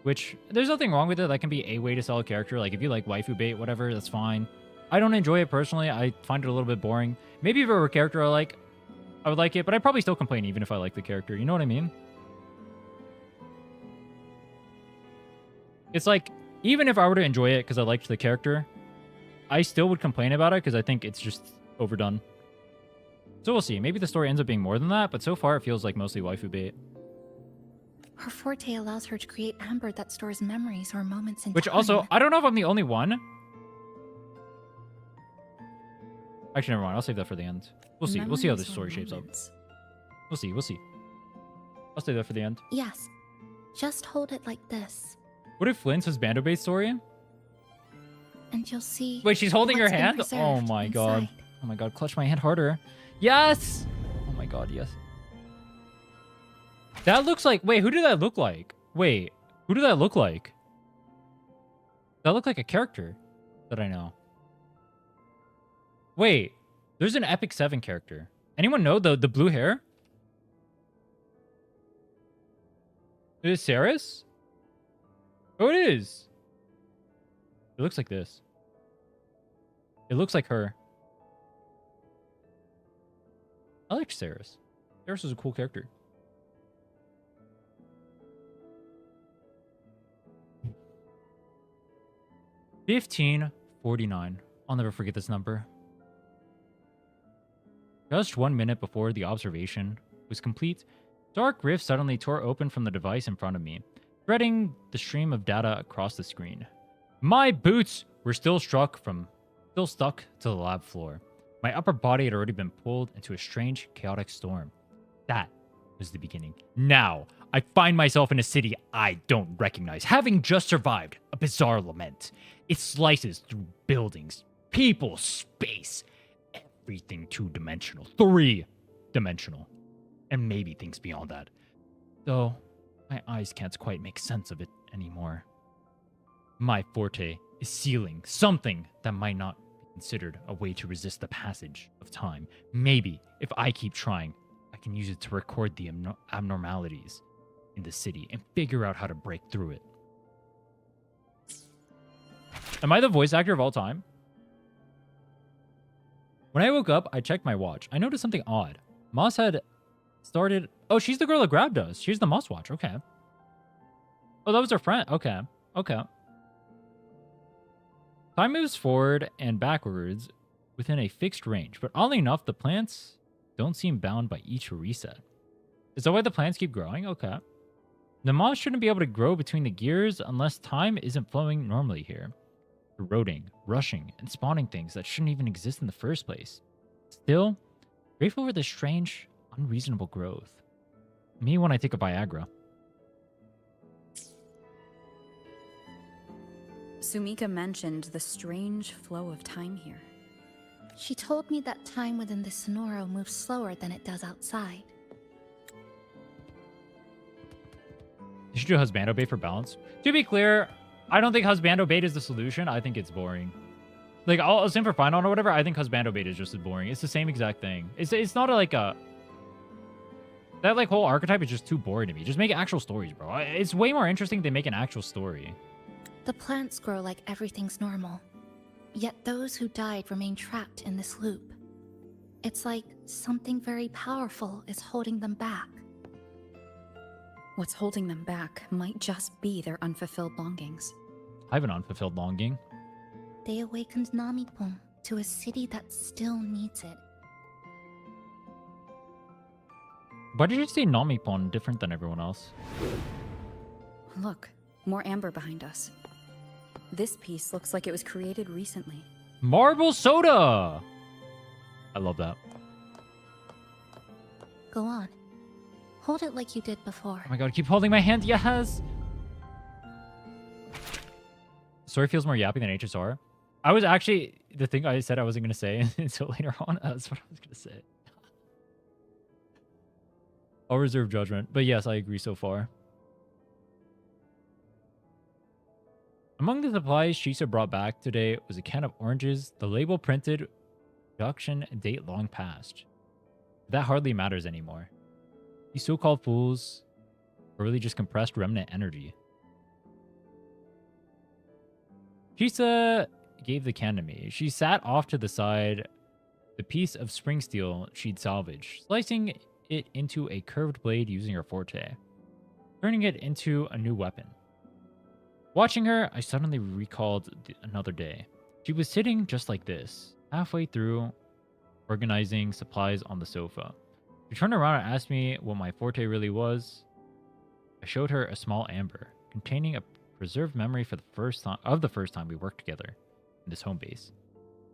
Which, there's nothing wrong with it. That can be a way to sell a character. Like, if you like waifu bait, whatever, that's fine. I don't enjoy it personally. I find it a little bit boring. Maybe if it were a character I like, I would like it. But I'd probably still complain even if I like the character. You know what I mean? It's like, even if I were to enjoy it because I liked the character, I still would complain about it because I think it's just overdone. So we'll see. Maybe the story ends up being more than that, but so far it feels like mostly waifu bait. Her forte allows her to create amber that stores memories or moments in Which time. also, I don't know if I'm the only one. Actually, never mind. I'll save that for the end. We'll see. We'll see how this story shapes up. We'll see. We'll see. I'll save that for the end. Yes. Just hold it like this, What if Flynn's his Bando bait story? and you'll see. Wait, she's holding her what's been hand? Oh preserved my god. inside. Oh my god, clutch my hand harder. Yes! Oh my god, yes. That looks like... Wait, who did that look like? Wait, who did that look like? That looked like a character that I know. Wait, there's an Epic 7 character. Anyone know the blue hair? Is it Saris? Oh, it is. It looks like this. It looks like her. I like Saris. Saris is a cool character. $15.49. I'll never forget this number. Just 1 minute before the observation was complete, dark rift suddenly tore open from the device in front of me, spreading the stream of data across the screen. My boots were still stuck to the lab floor. My upper body had already been pulled into a strange, chaotic storm. That was the beginning. Now, I find myself in a city I don't recognize, having just survived a bizarre lament. It slices through buildings, people, space, everything two-dimensional, three-dimensional, and maybe things beyond that. Though, my eyes can't quite make sense of it anymore. My forte is sealing something that might not be considered a way to resist the passage of time. Maybe, if I keep trying, I can use it to record the abnormalities in the city and figure out how to break through it. Am I the voice actor of all time? When I woke up, I checked my watch. I noticed something odd. Moss had started... Oh, she's the girl that grabbed us. She's the Moss watch. Okay. Oh, that was her friend. Okay. Okay. Time moves forward and backwards within a fixed range, but oddly enough, the plants don't seem bound by each reset. Is that why the plants keep growing? Okay. The moss shouldn't be able to grow between the gears unless time isn't flowing normally here. eroding, rushing, and spawning things that shouldn't even exist in the first place. Still, grateful for this strange, unreasonable growth. Me when I take a Viagra. Sumika mentioned the strange flow of time here. She told me that time within the Sonoro moves slower than it does outside. You should do husbando bait for balance. To be clear, I don't think husbando bait is the solution. I think it's boring. Like, I'll stand for final or whatever. I think husbando bait is just as boring. It's the same exact thing. It's not like a... That, like, whole archetype is just too boring to me. Just make actual stories, bro. It's way more interesting if they make an actual story. The plants grow like everything's normal. Yet those who died remain trapped in this loop. It's like something very powerful is holding them back. What's holding them back might just be their unfulfilled longings. I have an unfulfilled longing. They awakened Namipon to a city that still needs it. Why did you say Namipon different than everyone else? Look, more amber behind us. This piece looks like it was created recently. Marble soda! I love that. Go on. Hold it like you did before. Oh my god, keep holding my hand, yes! Story feels more yappy than HSR. I was actually, the thing I said I wasn't going to say until later on, that's what I was going to say. I'll reserve judgment, but yes, I agree so far. Among the supplies Chisa brought back today was a can of oranges, the label printed, production date long past. That hardly matters anymore. These so-called fools are really just compressed remnant energy. Chisa gave the can to me. She sat off to the side, the piece of spring steel she'd salvaged, slicing it into a curved blade using her forte, turning it into a new weapon. Watching her, I suddenly recalled another day. She was sitting just like this, halfway through organizing supplies on the sofa. She turned around and asked me what my forte really was. I showed her a small amber containing a preserved memory for the first time we worked together in this home base.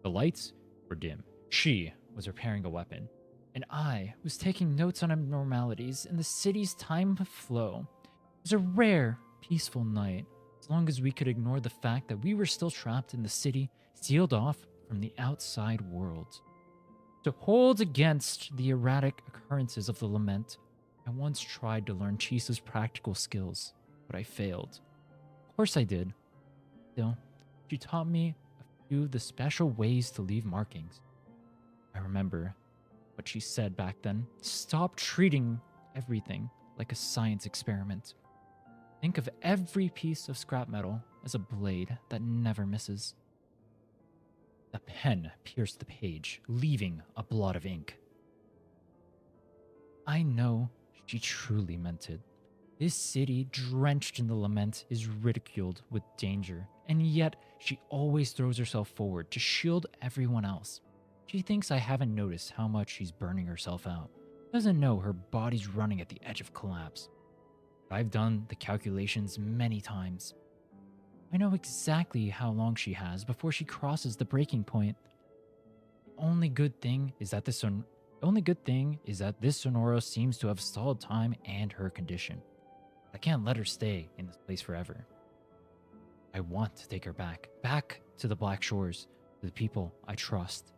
The lights were dim. She was repairing a weapon, and I was taking notes on abnormalities in the city's time of flow. It was a rare, peaceful night, as long as we could ignore the fact that we were still trapped in the city, sealed off from the outside world. To hold against the erratic occurrences of the lament, I once tried to learn Chisa's practical skills, but I failed. Of course I did. Still, she taught me a few of the special ways to leave markings. I remember what she said back then. Stop treating everything like a science experiment. Think of every piece of scrap metal as a blade that never misses. The pen pierced the page, leaving a blot of ink. I know she truly meant it. This city, drenched in the lament, is ridiculed with danger, and yet she always throws herself forward to shield everyone else. She thinks I haven't noticed how much she's burning herself out. Doesn't know her body's running at the edge of collapse. I've done the calculations many times. I know exactly how long she has before she crosses the breaking point. The only good thing is that this Sonoro seems to have stalled time and her condition. I can't let her stay in this place forever. I want to take her back to the Black Shores, to the people I trust.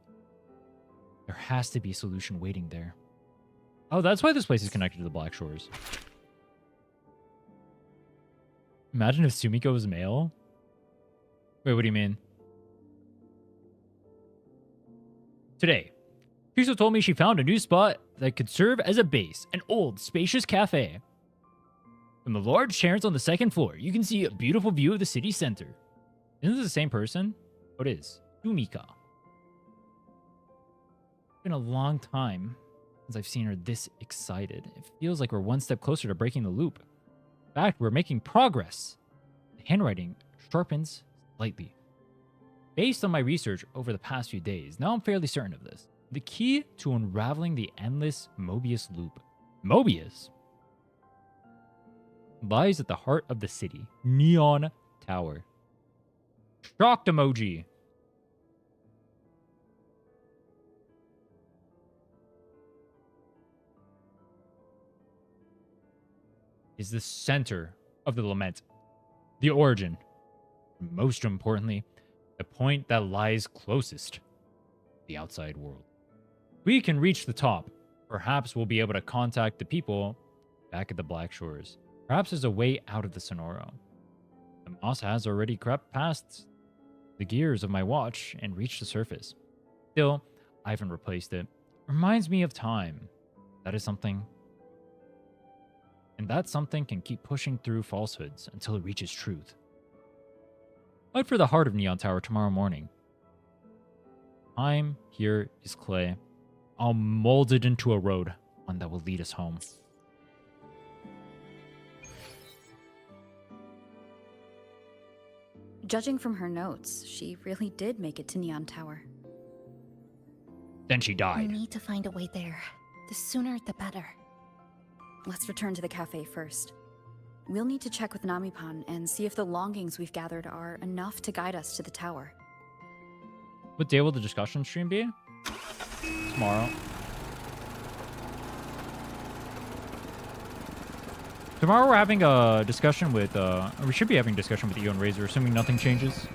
There has to be a solution waiting there. Oh, that's why this place is connected to the Black Shores. Imagine if Sumiko was male. Wait, what do you mean? Today, Chisa told me she found a new spot that could serve as a base, an old, spacious cafe. From the large chairs on the second floor, you can see a beautiful view of the city center. Isn't this the same person? Oh, it is. Sumika. It's been a long time since I've seen her this excited. It feels like we're one step closer to breaking the loop. In fact, we're making progress. The handwriting sharpens slightly. Based on my research over the past few days, now I'm fairly certain of this. The key to unraveling the endless Mobius loop, Mobius, lies at the heart of the city, Neon Tower. Shocked emoji. Is the center of the lament, the origin, most importantly, the point that lies closest to the outside world. We can reach the top. Perhaps we'll be able to contact the people back at the Black Shores. Perhaps there's a way out of the Sonoro. The moss has already crept past the gears of my watch and reached the surface. Still, I haven't replaced it. Reminds me of time. That is something. And that something can keep pushing through falsehoods until it reaches truth. Out for the heart of Neon Tower tomorrow morning. Time here is clay. I'll mold it into a road, one that will lead us home. Judging from her notes, she really did make it to Neon Tower. Then she We died. need to find a way there. The sooner, the better. Let's return to the cafe first. We'll need to check with Namipan and see if the longings we've gathered are enough to guide us to the tower. What day will the discussion stream be? Tomorrow. Tomorrow we're having a discussion with, we should be having a discussion with Eon Razor, assuming nothing changes.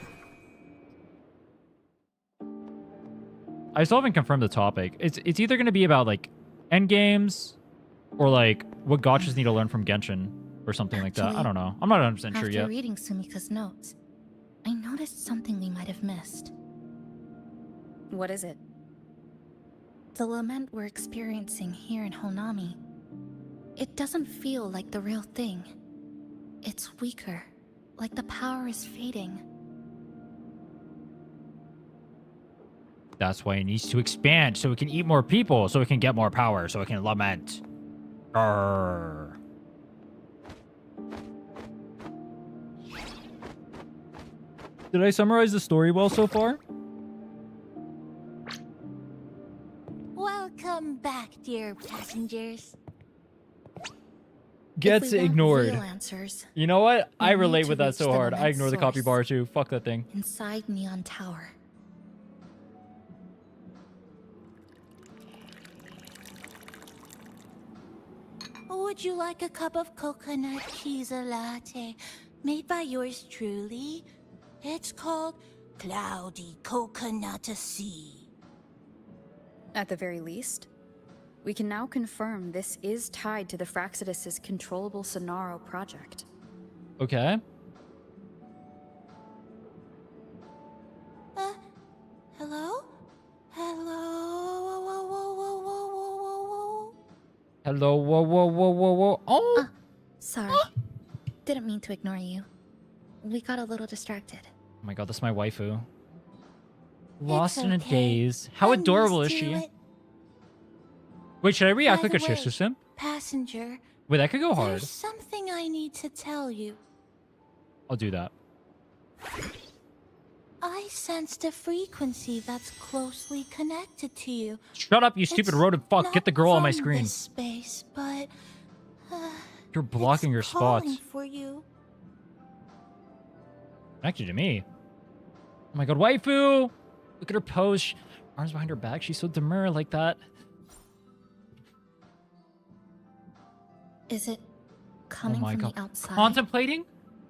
I still haven't confirmed the topic. It's either going to be about, like, endgames, or, like, what gotchas need to learn from Genshin, or something like that. I don't know. I'm not 100% sure yet. After reading Sumika's notes, I noticed something we might have missed. What is it? The lament we're experiencing here in Honami. It doesn't feel like the real thing. It's weaker, like the power is fading. That's why it needs to expand, so it can eat more people, so it can get more power, so it can lament. Arrgh. Did I summarize the story well so far? Welcome back, dear passengers. Gets ignored. Real answers, You know what? I need relate to with that reach so the hard. I lament ignore the copy source. bar too. Fuck that thing. inside Neon Tower. Would you like a cup of coconut Chisa latte made by yours truly? It's called Cloudy Coconut Sea. At the very least, we can now confirm this is tied to the Fraxidus' controllable Sonaro project. Okay. Hello? Hello? Whoa, whoa, whoa, whoa, whoa, whoa, whoa. Hello, whoa, whoa, whoa, whoa, whoa. Oh! Sorry. Didn't mean to ignore you. We got a little distracted. Oh my god, that's my waifu. Lost in a okay. daze. How I'm adorable is used to she? it. Wait, should I react By like a the way, Chisa sim? Passenger, Wait, that could go hard. there's something I need to tell you. I'll do that. I sensed a frequency that's closely connected to you. Shut up, you stupid It's rodent fuck. Get the girl on my from screen. this space, but You're blocking your spots. calling for you. Connected to me. Oh my god, waifu! Look at her pose. Arms behind her back. She's so demure like that. Is it coming Oh my from god. the outside? Contemplating?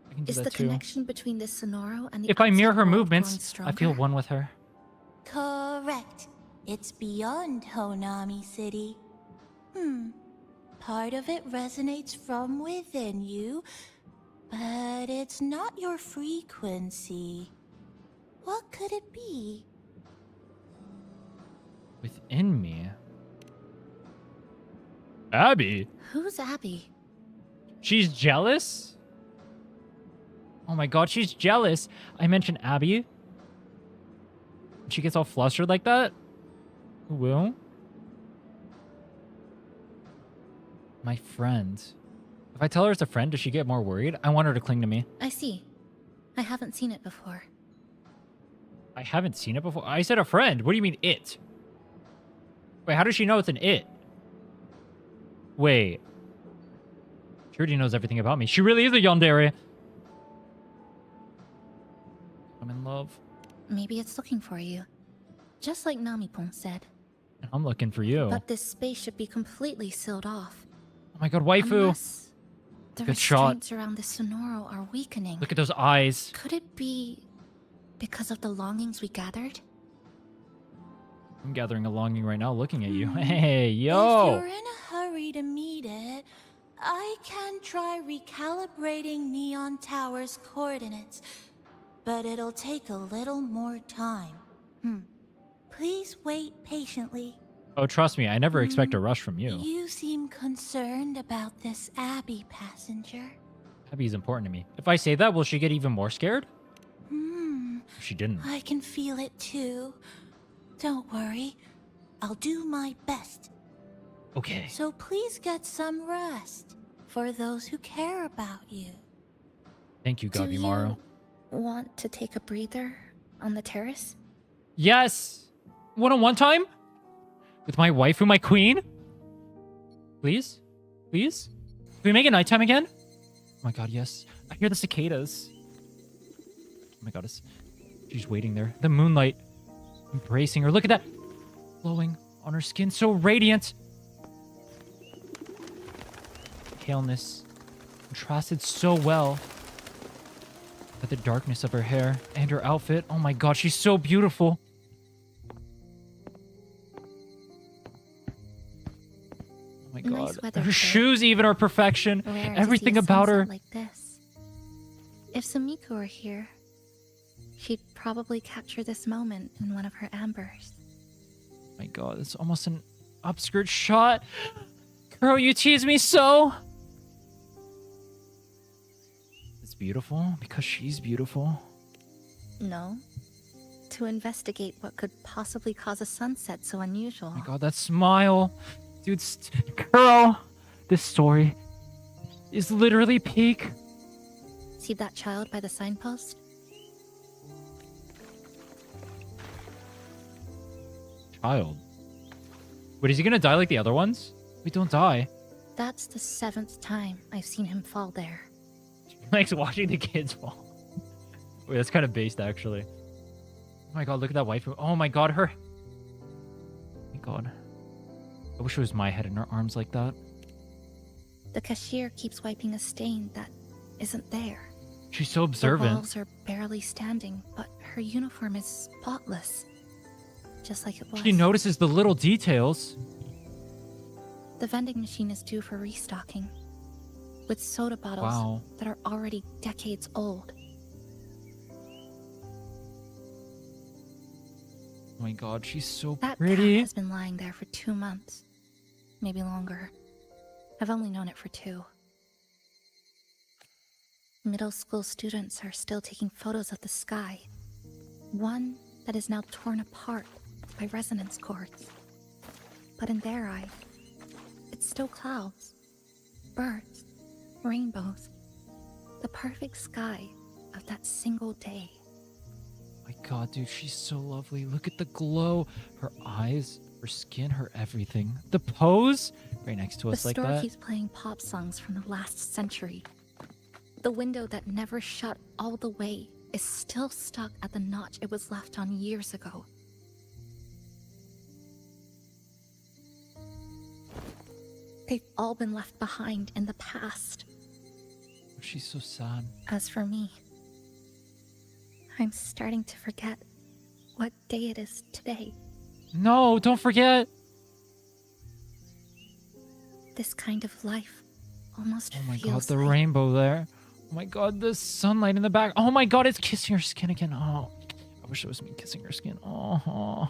I can do Is that the too. connection between the Sonoro and the If I mirror outside her world movements, growing I feel stronger? one with her. Correct. It's beyond Honami City. Part of it resonates from within you, but it's not your frequency. What could it be? Within me? Abby? Who's Abby? She's jealous? Oh my god, she's jealous. I mentioned Abby. She gets all flustered like that? Who will? My friend. If I tell her it's a friend, does she get more worried? I want her to cling to me. I see. I haven't seen it before. I haven't seen it before. I said a friend. What do you mean it? Wait, how does she know it's an it? Wait. She already knows everything about me. She really is a yandere. I'm in love. love. Maybe it's looking for you. Just like Namipon said. I'm looking for you. But this space should be completely sealed off. Oh my god, waifu. Unless the Good shot. restraints around the Sonoro are weakening. Look at those eyes. Could it be because of the longings we gathered? I'm gathering a longing right now looking at you. Hey, yo. If you're in a hurry to meet it, I can try recalibrating Neon Tower's coordinates, but it'll take a little more time. Please wait patiently. Oh, trust me, I never expect a rush from you. You seem concerned about this Abby passenger. Abby's important to me. If I say that, will she get even more scared? If she didn't. I can feel it too. Don't worry. I'll do my best. Okay. So please get some rest for those who care about you. Thank you, Gabimaru. Want to take a breather on the terrace? Yes! One-on-one time? With my waifu, my queen? Please? Please? Can we make it nighttime again? Oh my god, yes. I hear the cicadas. Oh my god, she's waiting there. The moonlight embracing her. Look at that. Glowing on her skin. So radiant. Paleness contrasted so well with the darkness of her hair and her outfit. Oh my god, she's so beautiful. Oh my god. Her shoes even are perfection. Everything about her. Like this. If Sumiko were here, she'd probably capture this moment in one of her ambers. Oh my god, it's almost an upskirt shot. Girl, you tease me so. It's beautiful because she's beautiful. No. To investigate what could possibly cause a sunset so unusual. Oh my god, that smile. Dude, girl, this story is literally peak. See that child by the signpost? Child. Wait, is he gonna die like the other ones? We don't die. That's the 7th time I've seen him fall there. Likes watching the kids fall. Wait, that's kind of based, actually. Oh my god, look at that waifu. Oh my god, her. Oh my god. I wish it was my head in her arms like that. The cashier keeps wiping a stain that isn't there. She's so observant. The walls are barely standing, but her uniform is spotless. Just like it was. She notices the little details. The vending machine is due for restocking. With soda bottles that are already decades old. Oh my god, she's so that pretty. That has been lying there for 2 months. Maybe longer. I've only known it for 2. Middle school students are still taking photos of the sky. One that is now torn apart by resonance cords. But in their eye, it's still clouds, birds, rainbows. The perfect sky of that single day. Oh my god, dude, she's so lovely. Look at the glow. Her eyes, her skin, her everything. The pose right next to us like that. The store keeps playing pop songs from the last century. The window that never shut all the way is still stuck at the notch it was left on years ago. They've all been left behind in the past. She's so sad. As for me, I'm starting to forget what day it is today. No, don't forget. This kind of life almost Oh my feels god, the like... rainbow there. Oh my god, the sunlight in the back. Oh my god, it's kissing her skin again. Oh, I wish it was me kissing her skin. Oh.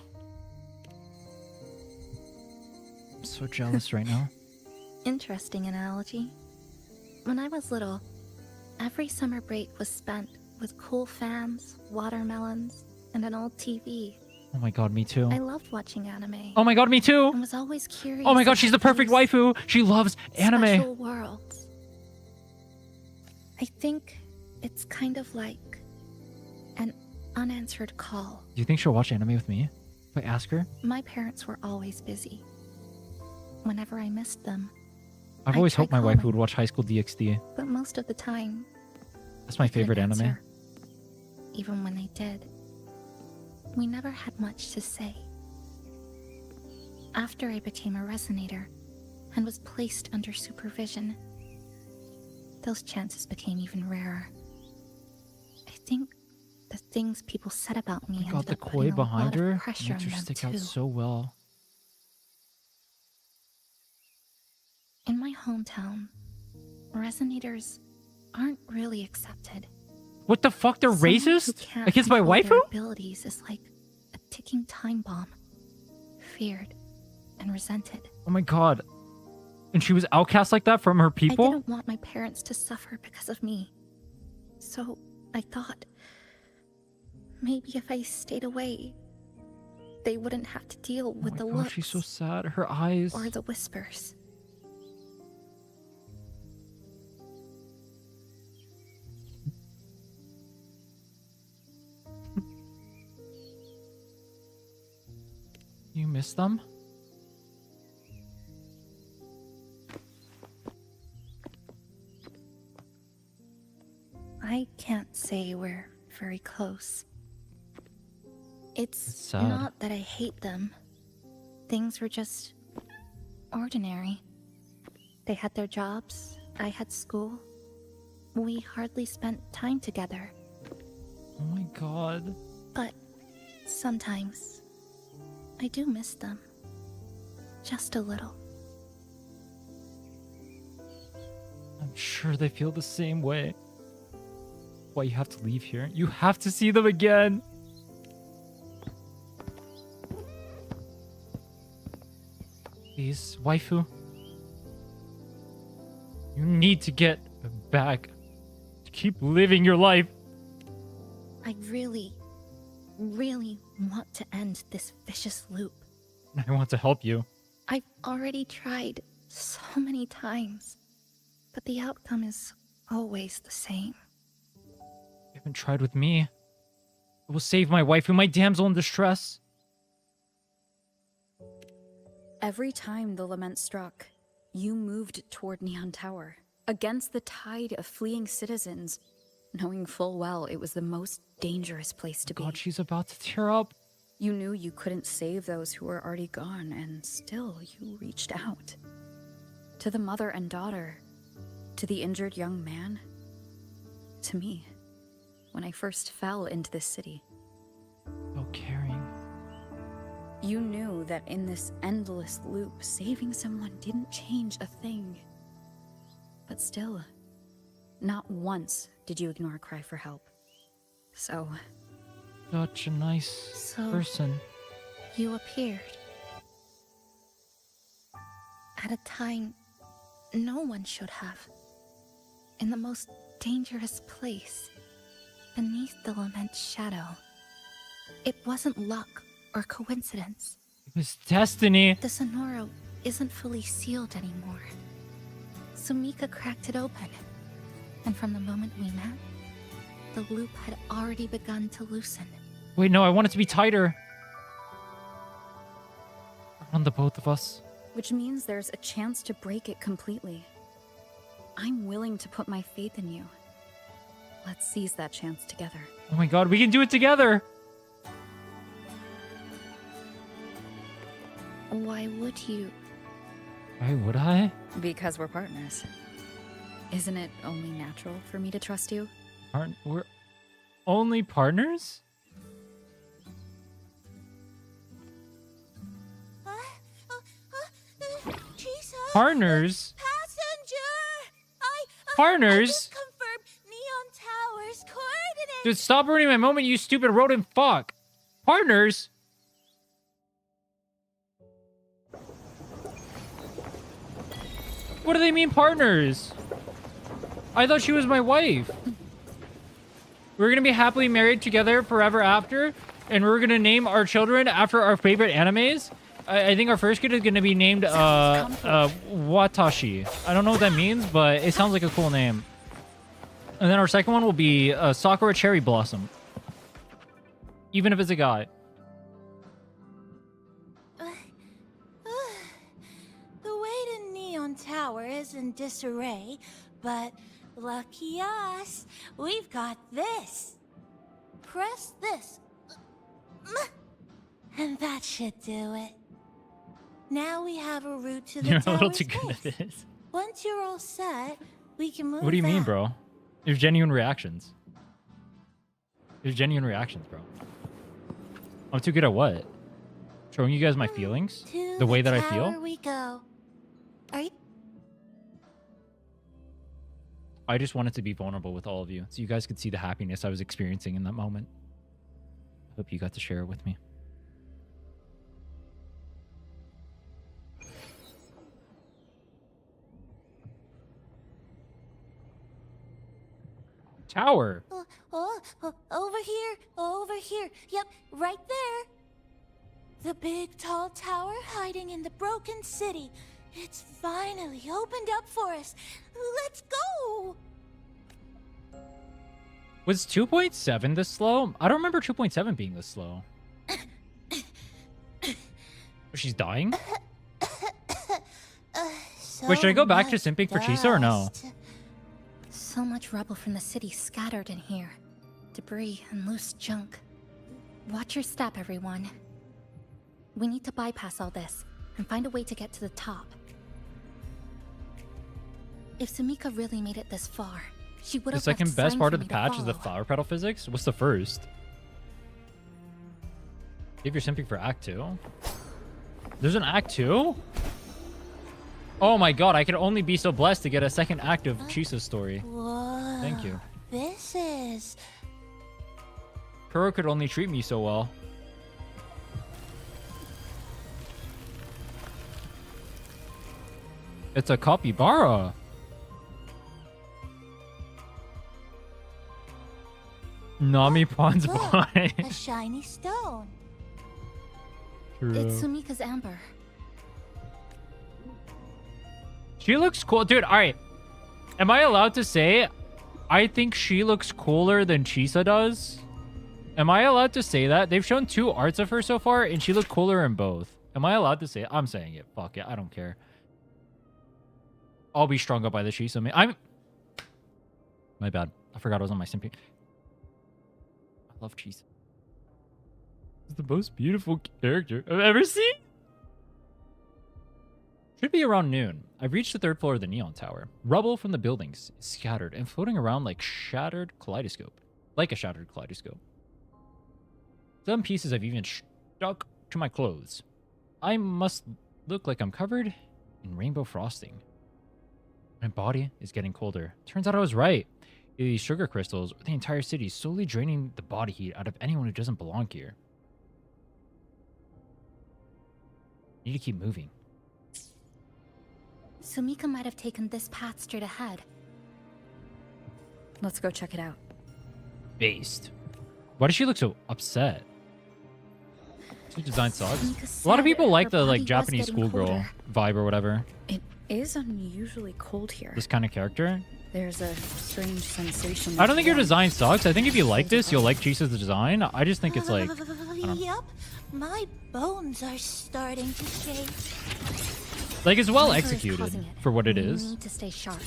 I'm so jealous right now. Interesting analogy. When I was little, every summer break was spent with cool fans, watermelons, and an old TV. Oh my god, me too. I loved watching anime. Oh my god, me too. And was always curious. Oh my god, she's the perfect waifu. She loves anime. Special worlds. I think it's kind of like an unanswered call. Do you think she'll watch anime with me? If I ask her? My parents were always busy. Whenever I missed them, I've always hoped my waifu would watch High School DxD. but most of the time, That's my favorite anime. even when they did. We never had much to say. After I became a resonator and was placed under supervision, those chances became even rarer. I think the things people said about me I got ended the up putting koi a behind lot of her. pressure Makes on her them stick too. out so well. In my hometown, resonators aren't really accepted. What the fuck? They're Someone who racist can't against my control waifu? their abilities is like a ticking time bomb, feared and resented. Oh my god. And she was outcast like that from her I people? didn't want my parents to suffer because of me. So I thought, maybe if I stayed away, they wouldn't have to deal with the God, looks she's so sad. Her eyes. or the whispers. You miss them? I can't say we're very close. It's sad. not that I hate them. Things were just ordinary. They had their jobs, I had school. We hardly spent time together. Oh my god. But sometimes I do miss them. Just a little. I'm sure they feel the same way. Why you have to leave here? You have to see them again. Please, waifu. You need to get back. To keep living your life. I really want to end this vicious loop. I want to help you. I've already tried so many times, but the outcome is always the same. You haven't tried with me. I will save my waifu, my damsel in distress. Every time the lament struck, you moved toward Neon Tower, against the tide of fleeing citizens, knowing full well it was the most dangerous place to be. God, she's about to tear up. You knew you couldn't save those who were already gone, and still you reached out. To the mother and daughter, to the injured young man, to me, when I first fell into this city. So caring. You knew that in this endless loop, saving someone didn't change a thing. But still, not once did you ignore a cry for help. So... Such a nice person. You appeared. At a time no one should have. In the most dangerous place. Beneath the lament's shadow. It wasn't luck or coincidence. It was destiny. The Sonoro isn't fully sealed anymore. Sumika cracked it open. And from the moment we met, the loop had already begun to loosen. Wait, no, I want it to be tighter. On the both of us. Which means there's a chance to break it completely. I'm willing to put my faith in you. Let's seize that chance together. Oh my god, we can do it together. Why would you? Why would I? Because we're partners. Isn't it only natural for me to trust you? Aren't we're only partners? Chisa, Partners? passenger! Partners? I just confirmed Neon Tower's coordinates! Dude, stop ruining my moment, you stupid rodent fuck. Partners? What do they mean, partners? I thought she was my wife. We're gonna be happily married together forever after, and we're gonna name our children after our favorite animes. I think our first kid is gonna be named Watashi. I don't know what that means, but it sounds like a cool name. And then our second one will be Sakura Cherry Blossom. Even if it's a guy. The way to Neon Tower is in disarray, but lucky us, we've got this. press this. And that should do it. Now we have a route to the You're a little tower's too good at base. this. Once you're all set, we can move What do you mean, out. bro? There's genuine reactions. There's genuine reactions, bro. I'm too good at what? Showing you guys my feelings? To The way that I tower feel? we go. Are you? I just wanted to be vulnerable with all of you so you guys could see the happiness I was experiencing in that moment. I hope you got to share it with me. Tower. Over here. Yep, right there. The big tall tower hiding in the broken city. It's finally opened up for us. Let's go. Was 2.7 this slow? I don't remember 2.7 being this slow. She's dying? Wait, should I go back to simping for Chisa or no? So much rubble from the city scattered in here. Debris and loose junk. Watch your step, everyone. We need to bypass all this and find a way to get to the top. If Sumika really made it this far, she would The have second left best sign part for of the me to patch is the follow. flower petal physics? What's the first? If you're simping for Act 2? There's an Act 2? Oh my god, I could only be so blessed to get a second act of Chisa's story. Whoa. Thank you. This is... Kuro could only treat me so well. It's a capybara. Nami Pond's Look, blind. a shiny stone. It's Sumika's amber. She looks cool. Dude, alright. Am I allowed to say I think she looks cooler than Chisa does? Am I allowed to say that? They've shown 2 arts of her so far, and she looked cooler in both. Am I allowed to say it? I'm saying it. Fuck it. I don't care. I'll be strung up by the Chisa. I'm... My bad. I forgot I was on my simping. I love Chisa. She's the most beautiful character I've ever seen. Should be around noon. I've reached the 3rd floor of the Neon Tower. Rubble from the buildings is scattered and floating around like a shattered kaleidoscope. Some pieces have even stuck to my clothes. I must look like I'm covered in rainbow frosting. My body is getting colder. Turns out I was right. These sugar crystals, the entire city, slowly draining the body heat out of anyone who doesn't belong here. I need to keep moving. Sumika might have taken this path straight ahead. Let's go check it out. Based. Why does she look so upset? She designed socks. Sumika A lot of said people like her the body like was Japanese getting schoolgirl colder. vibe or whatever. It is unusually cold here. This kind of character. There's a strange sensation. I don't think your design sucks. I think if you like this, you'll like Chisa's design. I just think it's like... Yep, my bones are starting to shake. Like, it's well Whatever is executed causing it, for what it we is. need to stay sharp.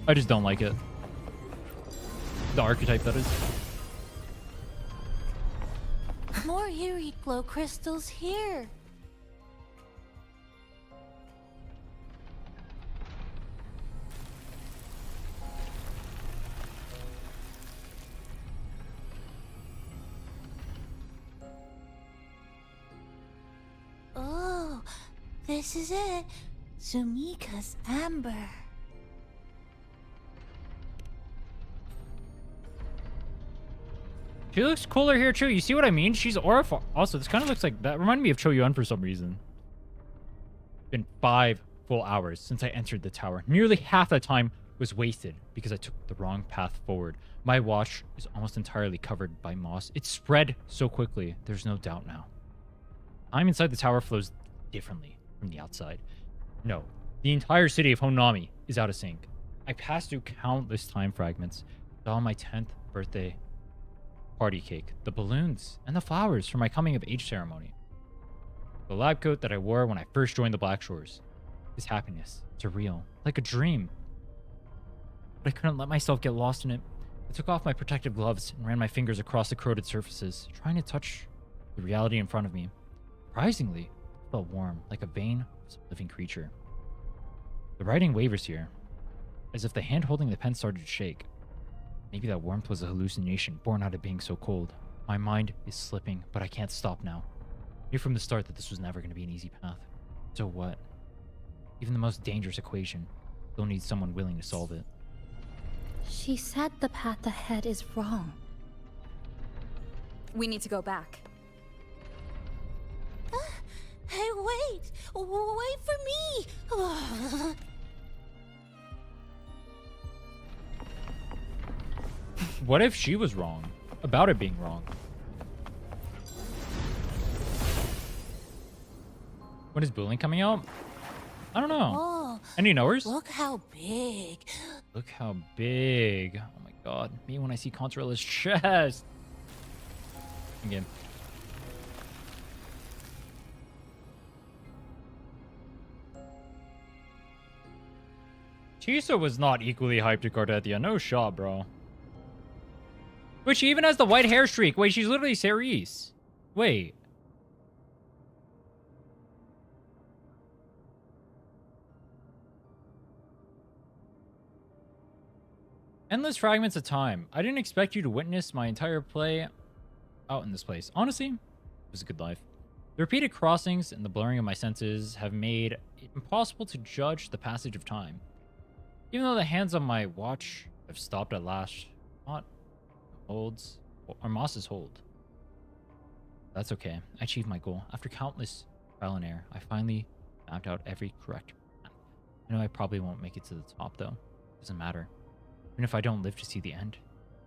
I just don't like it. The archetype, that is. More eerie glow crystals here. Oh, this is it. Sumika's amber. She looks cooler here, too. You see what I mean? She's aura... Also, this kind of looks like... That reminded me of Choyuan for some reason. Been 5 full hours since I entered the tower. Nearly half that time was wasted because I took the wrong path forward. My watch is almost entirely covered by moss. It spread so quickly. There's no doubt now. Time inside the tower flows differently from the outside. No, the entire city of Honami is out of sync. I passed through countless time fragments. Saw my 10th birthday party cake, the balloons, and the flowers for my coming of age ceremony. The lab coat that I wore when I first joined the Black Shores. This happiness, surreal, like a dream. but I couldn't let myself get lost in it. I took off my protective gloves and ran my fingers across the corroded surfaces, trying to touch the reality in front of me. Surprisingly, it felt warm, like a vein of some living creature. The writing wavers here, as if the hand holding the pen started to shake. Maybe that warmth was a hallucination born out of being so cold. My mind is slipping, but I can't stop now. I knew from the start that this was never going to be an easy path. So what? Even the most dangerous equation still needs someone willing to solve it. She said the path ahead is wrong. We need to go back. Hey, wait! Wait for me! What if she was wrong about it being wrong? When is Bullying coming out? I don't know. Oh, Any knowers? Look how big. Look how big. Oh my god. Me when I see Contrala's chest. Again. Chisa was not equally hyped to Cardetia. No shot, bro. Wait, she even has the white hair streak. Wait, she's literally Cerise. Wait. Endless fragments of time. I didn't expect you to witness my entire play out in this place. Honestly, it was a good life. The repeated crossings and the blurring of my senses have made it impossible to judge the passage of time. Even though the hands on my watch have stopped at last, not holds or Moss's hold. That's okay. I achieved my goal. After countless trial and error, I finally mapped out every correct path. I know I probably won't make it to the top though. Doesn't matter. Even if I don't live to see the end,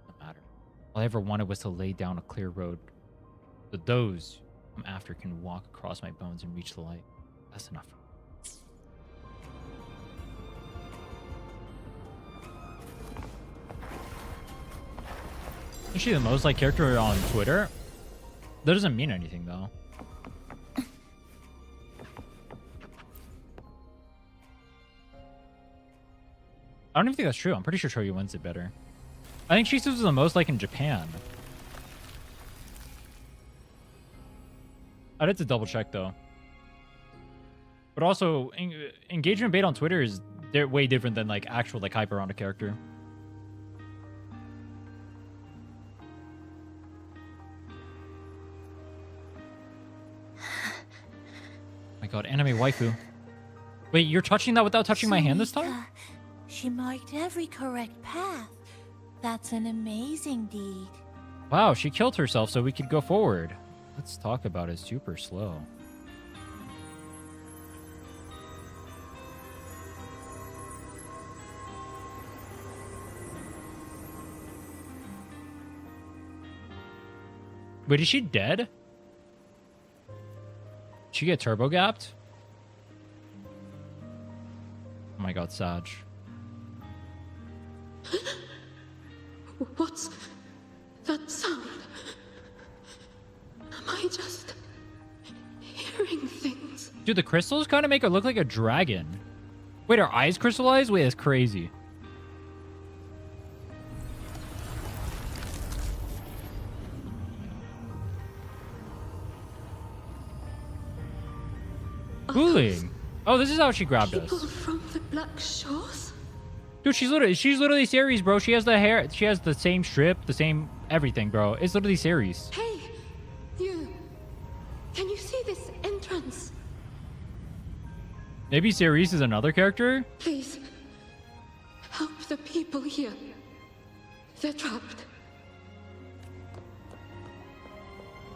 doesn't matter. All I ever wanted was to lay down a clear road so those I'm after can walk across my bones and reach the light. That's enough. Is she the most liked character on Twitter? That doesn't mean anything though. I don't even think that's true. I'm pretty sure Shoyu wins it better. I think Chisa was the most liked in Japan. I'd have to double check though. But also, engagement bait on Twitter is way different than like actual like hype around a character. My god, anime waifu. Wait, you're touching that without touching my hand this time? She marked every correct path. That's an amazing deed. Wow, she killed herself so we could go forward. Let's talk about it super slow. Wait, is she dead? Did she get turbo gapped? Oh my god, Saj. What's that sound? Am I just hearing things? Dude, the crystals kind of make her look like a dragon. Wait, her eyes crystallized? Wait, that's crazy. Bullying. Oh, this is how she grabbed us. People from the Black Shores? Dude, she's literally Ceres, bro. She has the hair. She has the same strip, the same everything, bro. It's literally Ceres. Hey, you. Can you see this entrance? Maybe Ceres is another character? Please, help the people here. They're trapped.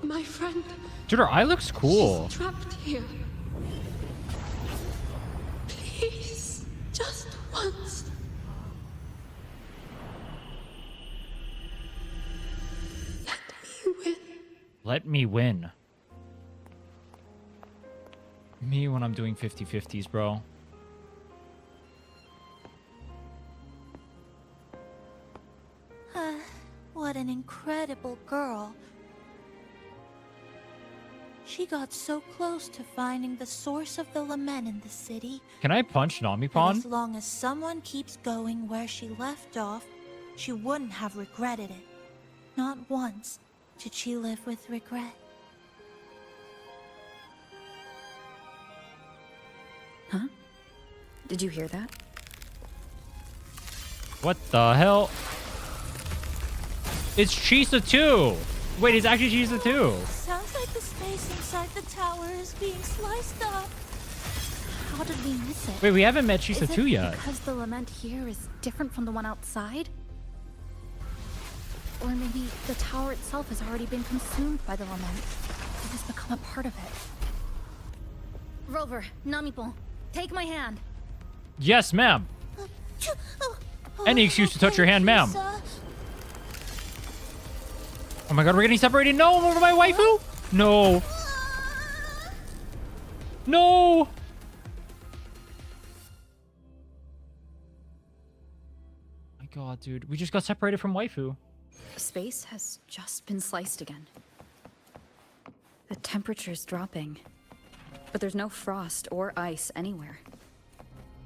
My friend. Dude, her eye looks cool. She's trapped here. Please, just once. Let me win. Me when I'm doing 50-50s, bro. What an incredible girl. She got so close to finding the source of the lament in the city. Can I punch But Namipon? as long as someone keeps going where she left off, she wouldn't have regretted it. Not once did she live with regret. Huh? Did you hear that? What the hell? It's Chisa 2! Wait, it's actually Chisa 2! Sounds like the space inside the tower is being sliced up. How did we miss it? Wait, we haven't met Chisa 2 yet. Because the lament here is different from the one outside? Or maybe the tower itself has already been consumed by the lament. It has become a part of it. Rover, Namipon, take my hand. Yes, ma'am. Any excuse to touch your hand, ma'am. Oh my god, we're getting separated. No, I'm over my waifu. No. No. My god, dude. We just got separated from waifu. Space has just been sliced again. The temperature's dropping, but there's no frost or ice anywhere.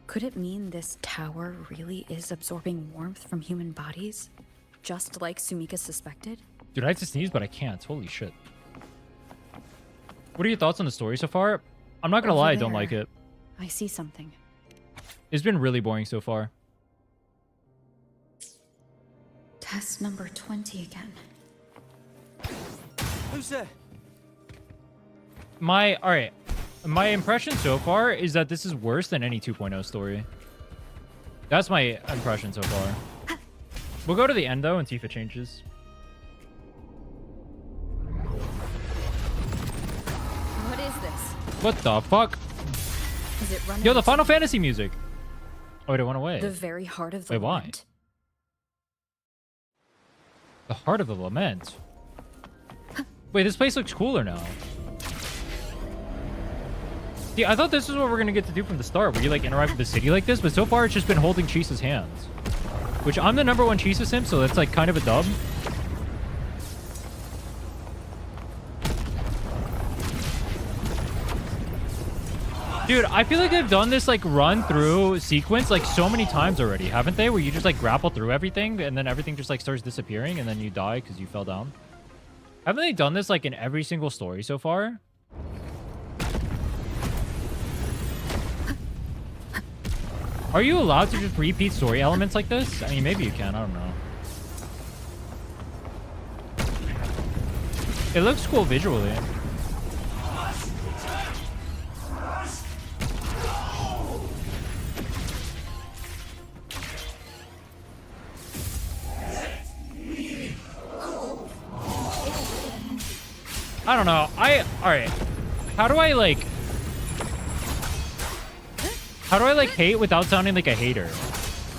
Could it mean this tower really is absorbing warmth from human bodies? Just like Sumika suspected? Dude, I have to sneeze, but I can't. Holy shit. What are your thoughts on the story so far? I'm not gonna lie, I don't like it. I see something. It's been really boring so far. Test number 20 again. Who's there? Alright. My impression so far is that this is worse than any 2.0 story. That's my impression so far. We'll go to the end though and see if it changes. What is this? What the fuck? Is it running? Yo, the Final Fantasy music. Oh, wait, it went away. The very heart of the Wait, why? lament. The heart of the lament. Wait, this place looks cooler now. Yeah, I thought this is what we're gonna get to do from the start, where you like interact with the city like this, but so far it's just been holding Chisa's hands. Which I'm the #1 Chisa simp, so that's like kind of a dub. Dude, I feel like they've done this like run through sequence like so many times already, haven't they? Where you just like grapple through everything and then everything just like starts disappearing and then you die because you fell down. Haven't they done this like in every single story so far? Are you allowed to just repeat story elements like this? I mean, maybe you can. I don't know. It looks cool visually. I don't know. Alright. How do I like hate without sounding like a hater?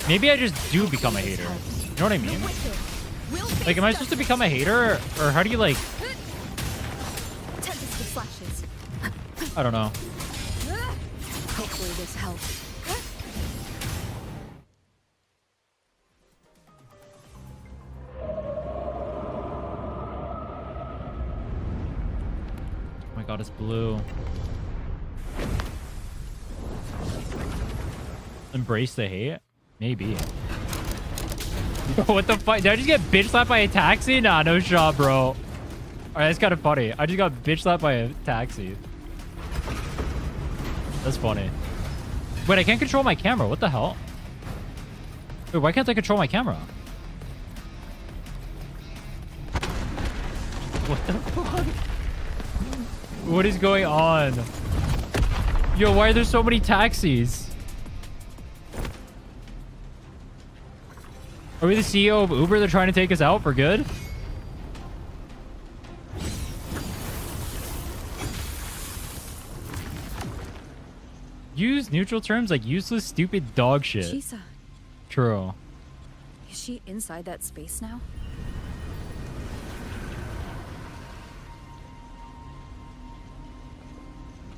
Maybe I just do become a hater. You know what I mean? Like, am I supposed to become a hater? Or how do you like... I don't know. Hopefully this helps. Oh my god, it's blue. Embrace the hate? Maybe. What the fuck? Did I just get bitch slapped by a taxi? Nah, no shot, bro. Alright, that's kind of funny. I just got bitch slapped by a taxi. That's funny. Wait, I can't control my camera. What the hell? Wait, why can't I control my camera? What the fuck? What is going on? Yo, why are there so many taxis? Are we the CEO of Uber? They're trying to take us out for good? Use neutral terms like useless, stupid dog shit. Chisa, True. is she inside that space now?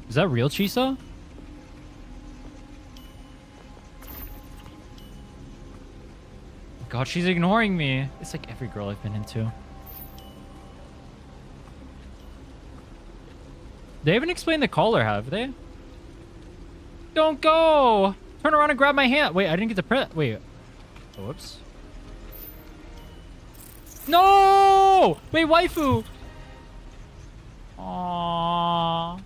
Is that real, Chisa? God, she's ignoring me. It's like every girl I've been into. They haven't explained the collar, have they? Don't go! Turn around and grab my hand. Wait, I didn't get the print. Wait. Oh, whoops. No! Wait, waifu! Aww.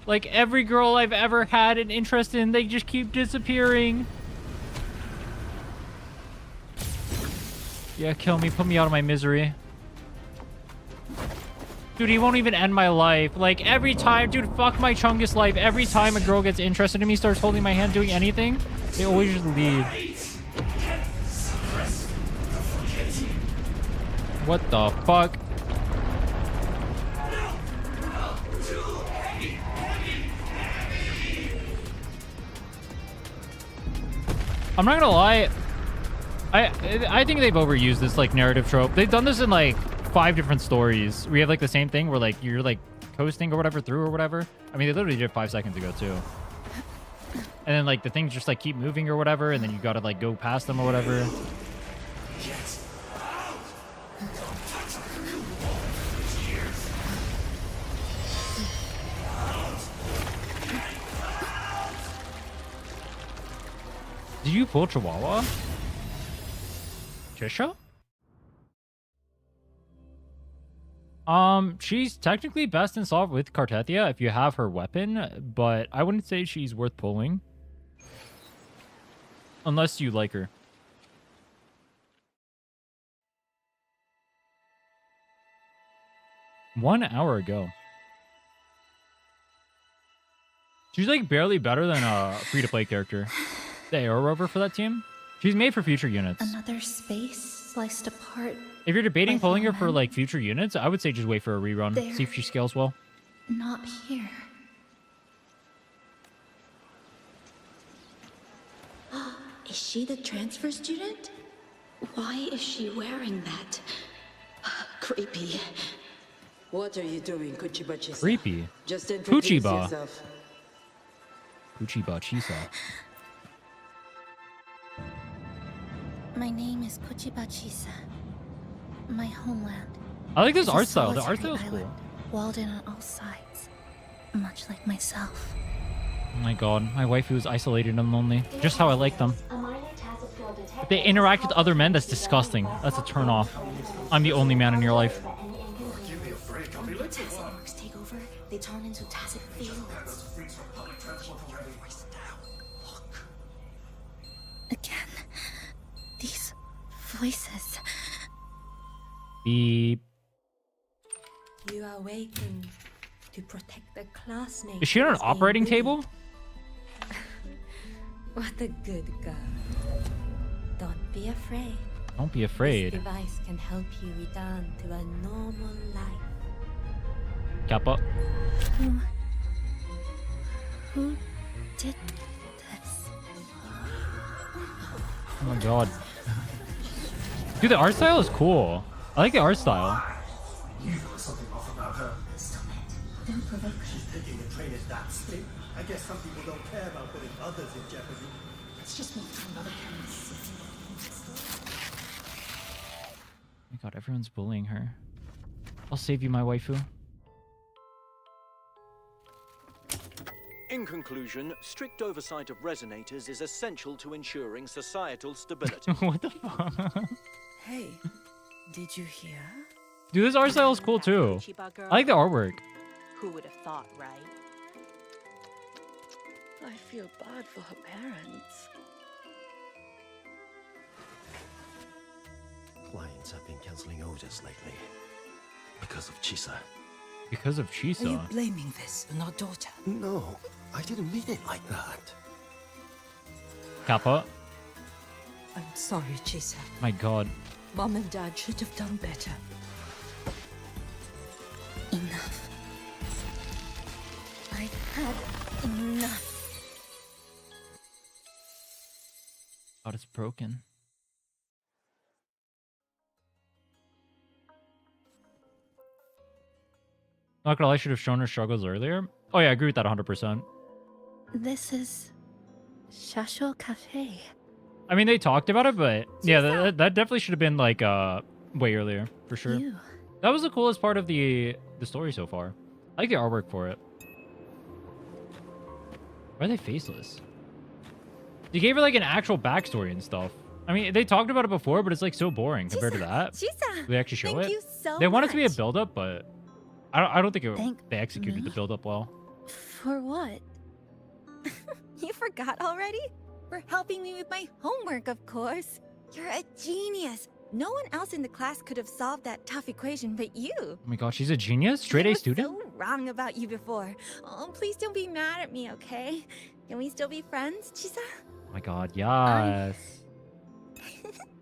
Like every girl I've ever had an interest in, they just keep disappearing. Yeah, kill me. Put me out of my misery. Dude, he won't even end my life. Like, every time... Dude, fuck my Chungus life. Every time a girl gets interested in me, starts holding my hand, doing anything, they always just leave. What the fuck? I'm not gonna lie. I think they've overused this, like, narrative trope. They've done this in, like, 5 different stories. We have, like, the same thing where, like, you're, like, coasting or whatever through or whatever. I mean, they literally did it 5 seconds ago, too. And then, like, the things just, like, keep moving or whatever, and then you gotta, like, go past them or whatever. Did you pull Chihuahua? Chisa? She's technically best in solve with Cartethia if you have her weapon, but I wouldn't say she's worth pulling. Unless you like her. One hour ago. She's like barely better than a free-to-play character. The Aero Rover for that team. She's made for future units. Another space sliced apart. If you're debating pulling her for like future units, I would say just wait for a rerun. See if she scales well. Not here. Is she the transfer student? Why is she wearing that? Creepy. What are you doing, Kuchiba-Chisa? Creepy. Just introduce Kuchiba. yourself. Kuchiba Chisa. My name is Kuchiba Chisa. My homeland. I like this is a art style. The art solitary style is cool. island, walled in on all sides, much like myself. Oh my god, my waifu is isolated and lonely. Just how I like them. If they interact with other men, that's disgusting. That's a turn off. I'm the only man in your life. When tacit marks take over, they turn into tacit fields. Again, these voices. Beep. You are awakened to protect the classmates. Is she on an operating table? What a good girl. Don't be afraid. Don't be afraid. This device can help you return to a normal life. Kappa. Who did this? Oh my god. Dude, the art style is cool. I like the art style. You got something off about her. Don't provoke. She's taking the train at that speed. I guess some people don't care about putting others in jeopardy. Let's just move to another campus. Oh my god, everyone's bullying her. I'll save you, my waifu. In conclusion, strict oversight of resonators is essential to ensuring societal stability. What the fuck? Hey, did you hear? Dude, this art style is cool too. I like the artwork. Who would have thought, right? I feel bad for her parents. Clients have been canceling orders lately. Because of Chisa. Because of Are you Chisa. blaming this on our daughter? No, I didn't mean it like that. Kappa. I'm sorry, Chisa. My god. Mom and Dad should have done better. Enough. I've had enough. God, it's broken. Not gonna lie, I should have shown her struggles earlier. Oh yeah, I agree with that 100%. This is Shasho Cafe. I mean, they talked about it, but yeah, that definitely should have been like way earlier for sure. You. That was the coolest part of the story so far. I like the artwork for it. Why are they faceless? They gave her like an actual backstory and stuff. I mean, they talked about it before, but it's like so boring compared to that. Chisa, They actually show thank it. you so They want it to be a much. build-up, but I don't think they executed me? the build-up well. For what? You forgot already? For helping me with my homework, of course. You're a genius. No one else in the class could have solved that tough equation but you. Oh my god, she's a genius? Straight A student? I was so wrong about you before. Oh, please don't be mad at me, okay? Can we still be friends, Chisa? Oh my god, yes.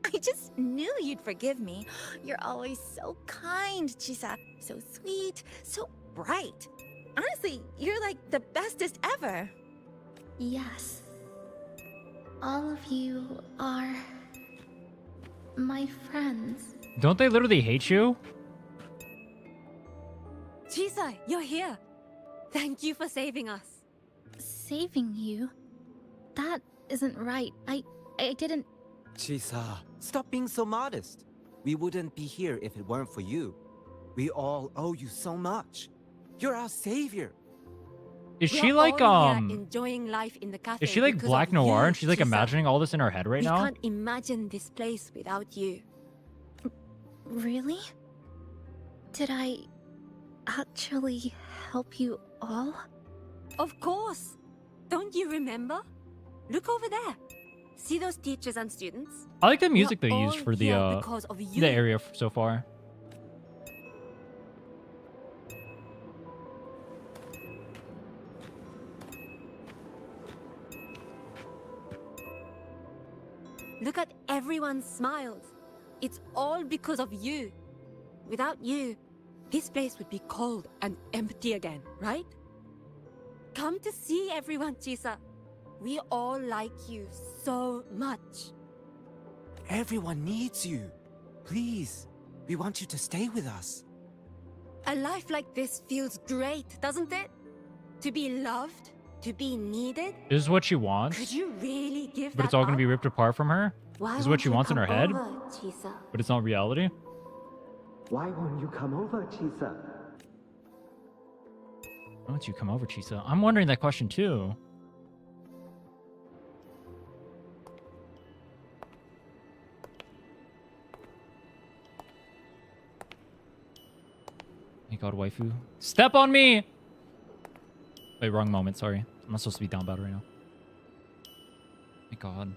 I just knew you'd forgive me. You're always so kind, Chisa. So sweet, so bright. Honestly, you're like the bestest ever. Yes. All of you are my friends. Don't they literally hate you? Chisa, you're here. Thank you for saving us. Saving you? That isn't right. I didn't... Chisa, stop being so modest. We wouldn't be here if it weren't for you. We all owe you so much. You're our savior. Is We're she like all here enjoying life in the cafe is she like because Black of Noir you, and she's like Chisa. imagining all this in her head right we now? can't imagine this place without you. Really? Did I actually help you all? Of course. Don't you remember? Look over there. See those teachers and students? I like the music We're they used all for here because of you. the area so far. Look at everyone's smiles. It's all because of you. Without you, this place would be cold and empty again, right? Come to see everyone, Chisa. We all like you so much. Everyone needs you. Please, we want you to stay with us. A life like this feels great, doesn't it? To be loved, to be needed. This is what she wants, Could you really give but that it's all gonna up? be ripped apart from her. Why This is what she won't you wants in her come head, over, Chisa? but it's not reality. Why won't you come over, Chisa? Why don't you come over, Chisa? I'm wondering that question too. My god, waifu. Step on me! Wait, wrong moment, sorry. I'm not supposed to be down bad right now. My god.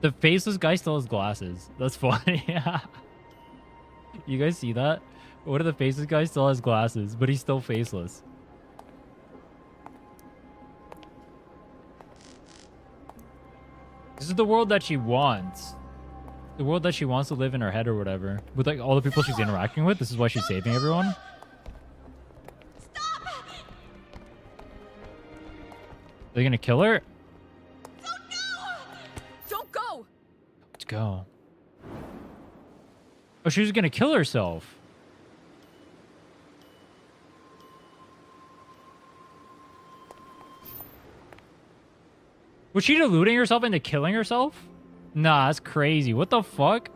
The faceless guy still has glasses. That's funny. Yeah. You guys see that? What if the faceless guy still has glasses, but he's still faceless? This is the world that she wants. The world that she wants to live in her head or whatever. With like all the people she's interacting with. This is why she's saving everyone. Stop! Are they gonna kill her? Don't go! Let's go. Oh, she was gonna kill herself. Was she deluding herself into killing herself? Nah, that's crazy. What the fuck?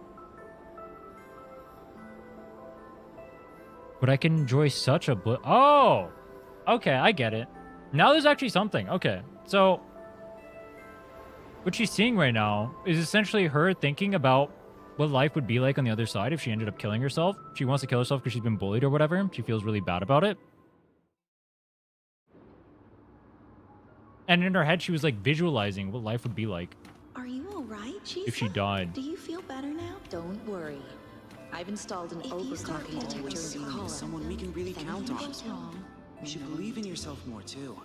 But I can enjoy such a oh! Okay, I get it. Now there's actually something. Okay, so what she's seeing right now is essentially her thinking about what life would be like on the other side if she ended up killing herself. She wants to kill herself because she's been bullied or whatever. She feels really bad about it. And in her head, she was like visualizing what life would be like Are you alright, Chisa? if she died. Do you feel better now? Don't worry. I've installed an overclocking detector in the Someone we can really count on. What's wrong? You should believe in yourself more too.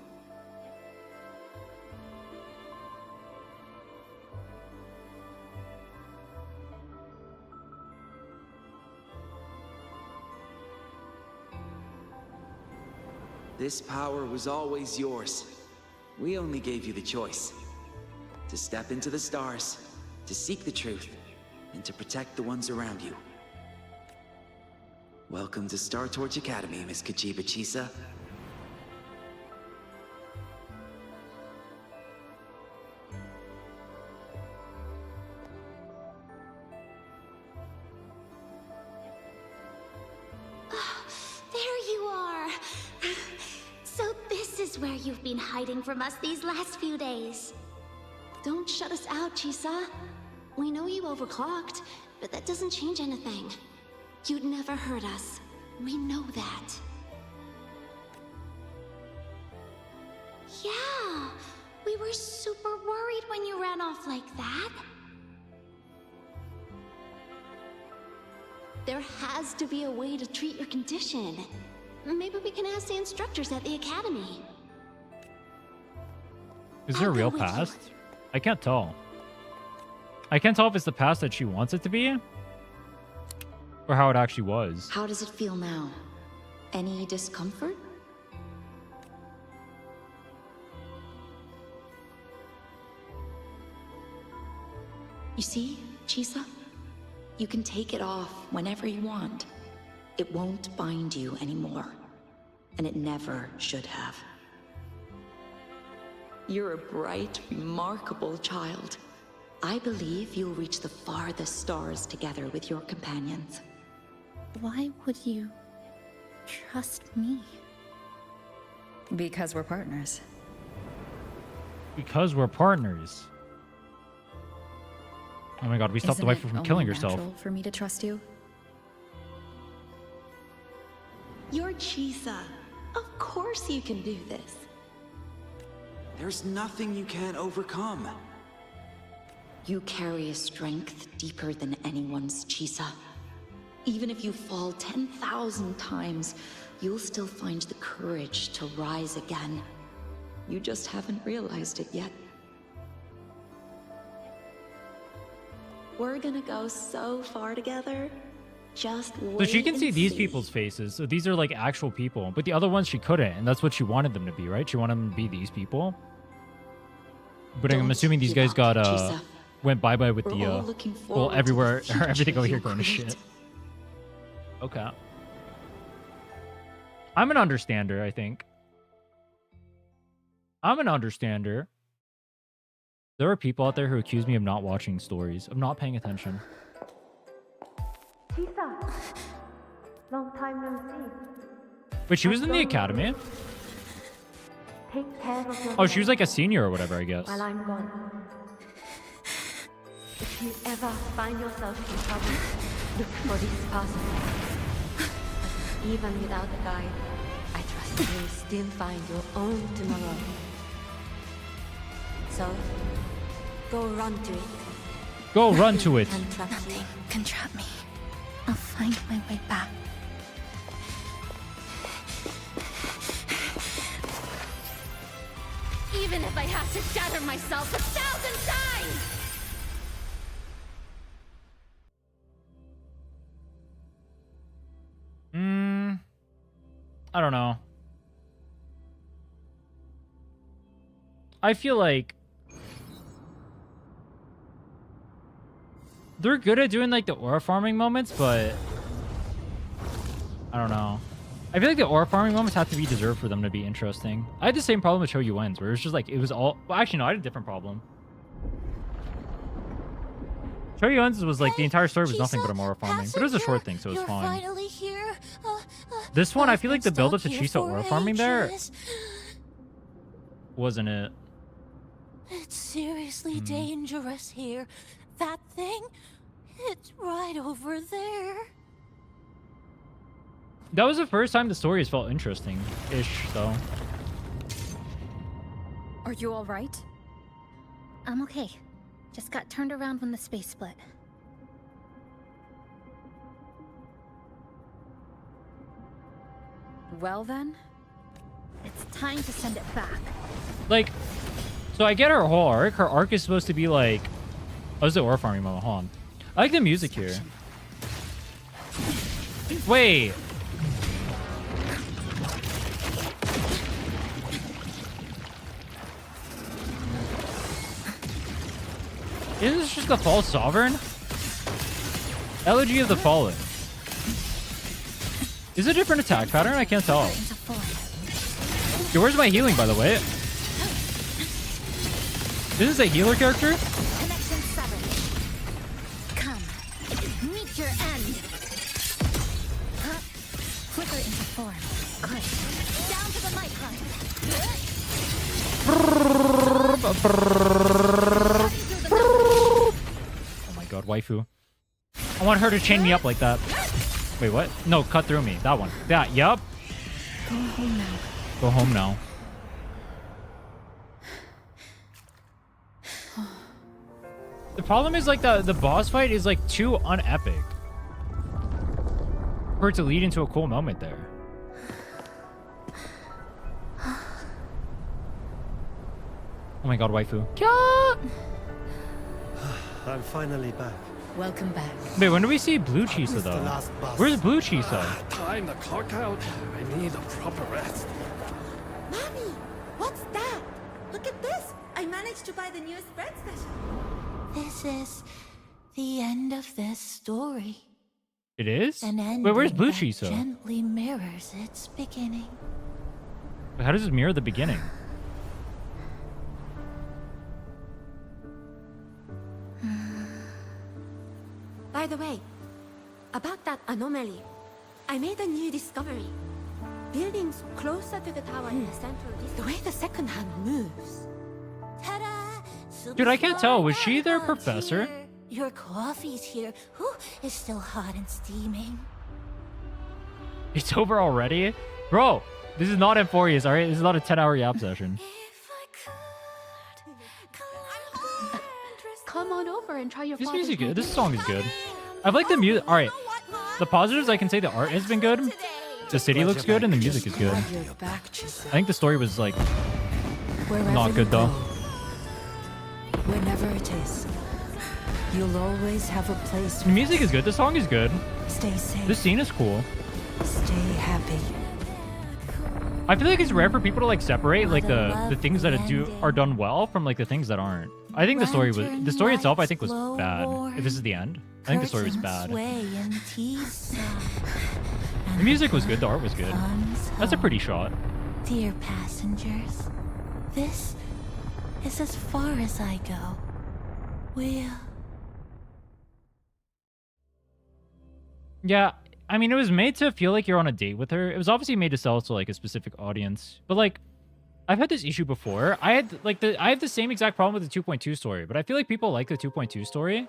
This power was always yours. We only gave you the choice. To step into the stars, to seek the truth, and to protect the ones around you. Welcome to Star Torch Academy, Miss Kachiba Chisa. There you are! is where you've been hiding from us these last few days. Don't shut us out, Chisa. We know you overclocked, but that doesn't change anything. You'd never hurt us. We know that. Yeah, we were super worried when you ran off like that. There has to be a way to treat your condition. Maybe we can ask the instructors at the academy. Is there a real past? I can't tell. I can't tell if it's the past that she wants it to be, or how it actually was. How does it feel now? Any discomfort? You see, Chisa? You can take it off whenever you want. It won't bind you anymore. And it never should have. You're a bright, remarkable child. I believe you'll reach the farthest stars together with your companions. Why would you trust me? Because we're partners. Because we're partners. Oh my god, we stopped the wife from killing herself. Natural for me to trust you? You're Chisa. Of course you can do this. There's nothing you can't overcome. You carry a strength deeper than anyone's, Chisa. Even if you fall 10,000 times, you'll still find the courage to rise again. You just haven't realized it yet. We're gonna go so far together. Just wait. So she can see these people's faces. So these are like actual people. But the other ones she couldn't. And that's what she wanted them to be, right? She wanted them to be these people. But I'm assuming these guys got went bye-bye with the well, everywhere, everything over here going to shit. Okay. I'm an understander, I think. I'm an understander. There are people out there who accuse me of not watching stories, of not paying attention. Chisa, long time no see. But she was in the academy? Take care of yourself. Oh, she was like a senior or whatever, I guess. While I'm gone. If you ever find yourself in trouble, look for this pathway. But even without a guide, I trust you will still find your own tomorrow. So, go run to it. Go run to it. Nothing can trap me. I'll find my way back. Even if I have to shatter myself 1,000 times! I don't know. I feel like they're good at doing like the aura farming moments, but I don't know. I feel like the aura farming moments have to be deserved for them to be interesting. I had the same problem with Show You Ends, where it was just like, it was all... Well, actually, no, I had a different problem. Show You Ends was like, the entire story was nothing but a aura farming. But it was a short thing, so it was fine. Finally here. This one, I feel like the build-up to Chisa aura farming there wasn't it. It's seriously dangerous here. That thing, it's right over there. That was the first time the story has felt interesting-ish, though. Are you all right? I'm okay. Just got turned around when the space split. Well then? It's time to send it back. Like, so I get her whole arc. Her arc is supposed to be like... Oh, this is the aura farming moment. Hold on. I like the music here. Wait. Isn't this just the false sovereign? Elegy of the Fallen. Is it a different attack pattern? I can't tell. Yo, where's my healing, by the way? Is this a healer character? Connection 7. Come, meet your end. Flicker into form. Good. Oh my god, waifu. I want her to chain me up like that. Wait, what? No, cut through me. That one. That, yup. Go home now. Go home now. The problem is like the boss fight is like too unepic for it to lead into a cool moment there. Oh my god, waifu. I'm finally back. Welcome back. Wait, when do we see Blue Chisa though? Where's Blue Chisa? Time to clock out. I need a proper rest. Mommy, what's that? Look at this. I managed to buy the newest bread special. This is the end of this story. It is? An ending Wait, where's Blue that Chisa? gently mirrors its beginning. How does this mirror the beginning? By the way, about that anomaly, I made a new discovery. Buildings closer to the tower in the central district. The way the second hand moves. Ta-da! Dude, I can't tell. Was she their professor? Your coffee's here. Whew, it's still hot and steaming. It's over already? Bro, this is not Emphorius, alright? This is not a 10-hour yap session. Come on over and try your This father's music good. This cookies. song is good. I like the music. Alright. The positives, I can say the art has been good. The city looks good and the music is good. I think the story was like not good though. Whenever it is, you'll always have a place. The music is good. The song is good. Stay safe. The scene is cool. Stay happy. I feel like it's rare for people to like separate like the things that are done well from like the things that aren't. I think the story itself I think was bad. If this is the end, I think the story was bad. The music was good. The art was good. That's a pretty shot. Dear passengers, this is as far as I go. Yeah, I mean, it was made to feel like you're on a date with her. It was obviously made to sell to like a specific audience. But like, I've had this issue before. I have the same exact problem with the 2.2 story, but I feel like people like the 2.2 story,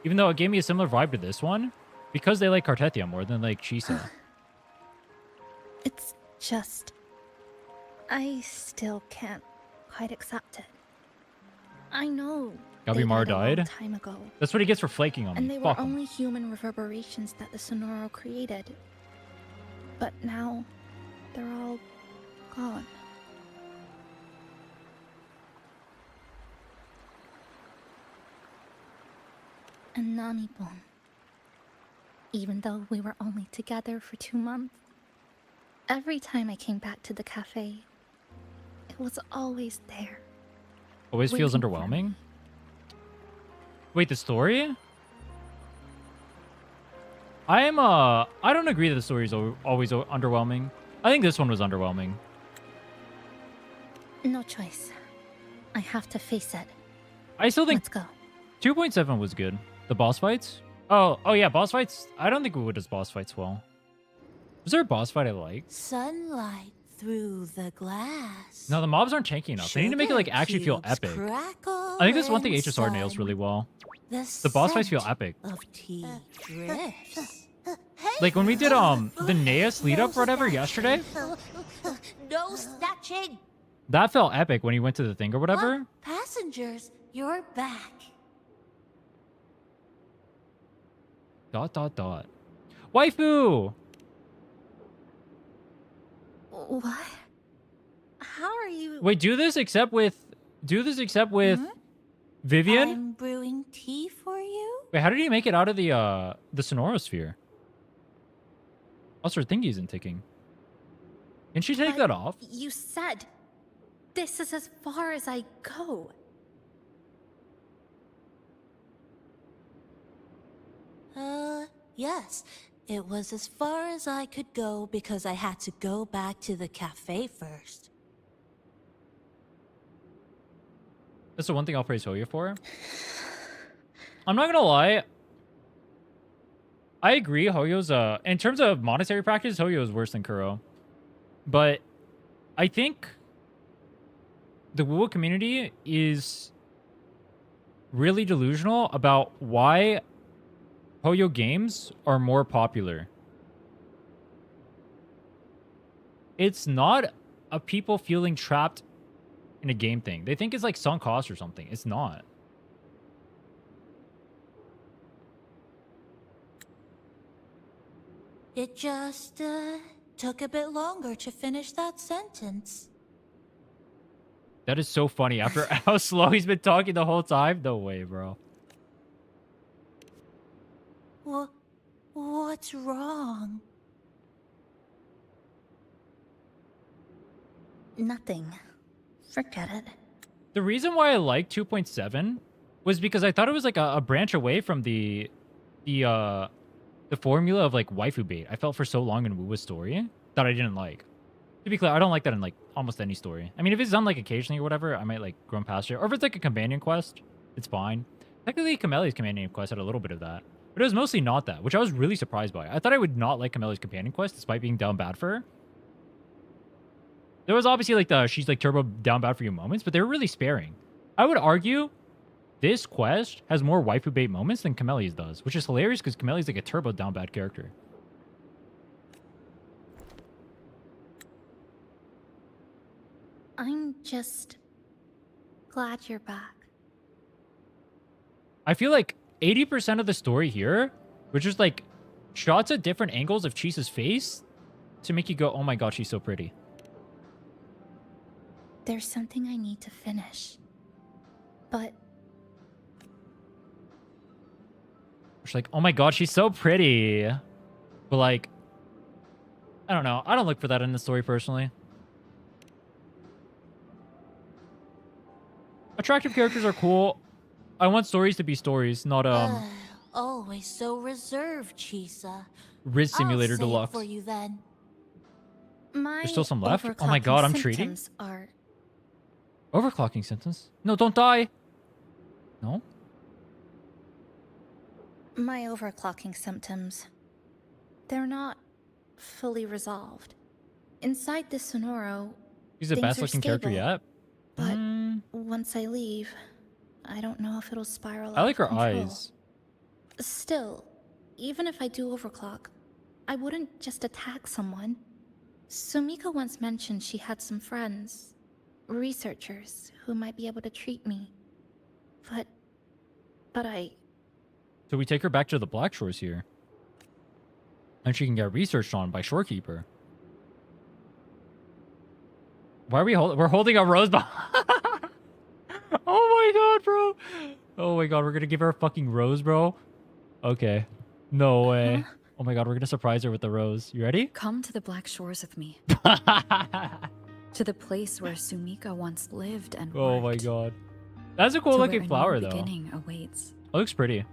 even though it gave me a similar vibe to this one, because they like Cartetia more than like Chisa. It's just... I still can't quite accept it. I know Gabimar they died a long died? time ago. That's what he gets for flaking on And me. they were Fuck him. only human reverberations that the Sonoro created. But now, they're all gone. And Nanibon. Even though we were only together for 2 months, every time I came back to the cafe, it was always there. Always feels waiting for underwhelming? Wait, the story? I don't agree that the story is always underwhelming. I think this one was underwhelming. No choice. I have to face it. I still think Let's go. 2.7 was good. The boss fights? Oh yeah, boss fights. I don't think Wuwa does boss fights well. Was there a boss fight I liked? Sunlight through the glass. No, the mobs aren't tanky enough. They need to make it like actually feel epic. I think that's one thing HSR nails really well. The boss fights feel epic. Of tea drifts. Like when we did the Naeus lead up or whatever yesterday, No snatching. that felt epic when he went to the thing or whatever. Passengers, you're back. ... Waifu! What? How are you? Wait, do this except with Vivian? I'm brewing tea for you. Wait, how did he make it out of the Sonorosphere? Also, her thingy isn't ticking. Can she take that off? You said this is as far as I go. Yes. It was as far as I could go because I had to go back to the cafe first. That's the one thing I'll praise Hoya for. I'm not gonna lie. I agree, Hoyo's in terms of monetary practice, Hoyo is worse than Kuro. But I think the wuwa community is really delusional about why Hoyo games are more popular. It's not a people feeling trapped in a game thing. They think it's like sunk cost or something. It's not. It just took a bit longer to finish that sentence. That is so funny. After how slow he's been talking the whole time? No way, bro. What's wrong? Nothing. Forget it. The reason why I like 2.7 was because I thought it was like a branch away from the formula of like waifu bait I felt for so long in wuwa's story that I didn't like. To be clear, I don't like that in like almost any story. I mean, if it's done like occasionally or whatever, I might like grown past it. Or if it's like a companion quest, it's fine. Technically, Kameli's companion quest had a little bit of that. But it was mostly not that, which I was really surprised by. I thought I would not like Kameli's companion quest despite being down bad for her. There was obviously like the she's like turbo down bad for you moments, but they were really sparing. I would argue this quest has more waifu bait moments than Kameli's does, which is hilarious because Kameli's like a turbo down bad character. I'm just glad you're back. I feel like 80% of the story here was just like shots at different angles of Chisa's face to make you go, oh my god, she's so pretty. There's something I need to finish. But She's like, oh my god, she's so pretty. But like, I don't know. I don't look for that in the story personally. Attractive characters are cool. I want stories to be stories, not Always so reserved, Chisa. Riz Simulator I'll say it Deluxe. for you then. There's still some left. Oh my god, I'm treating. Are... Overclocking symptoms? No, don't die. No? My overclocking symptoms. They're not fully resolved. Inside this Sonoro, He's the things best are looking character stable, yet. But once I leave, I don't know if it'll spiral I like out her of control. eyes. Still, even if I do overclock, I wouldn't just attack someone. Sumika once mentioned she had some friends, researchers, who might be able to treat me. But I... So we take her back to the Black Shores here. And she can get researched on by Shorekeeper. Why are we holding? We're holding a rose behind. Oh my god, bro. Oh my god, we're gonna give her a fucking rose, bro. Okay. No way. Oh my god, we're gonna surprise her with the rose. You ready? Come to the Black Shores with me. To the place where Sumika once lived and Oh my worked. god. That's a cool To where looking a flower, new though. beginning awaits. It looks pretty.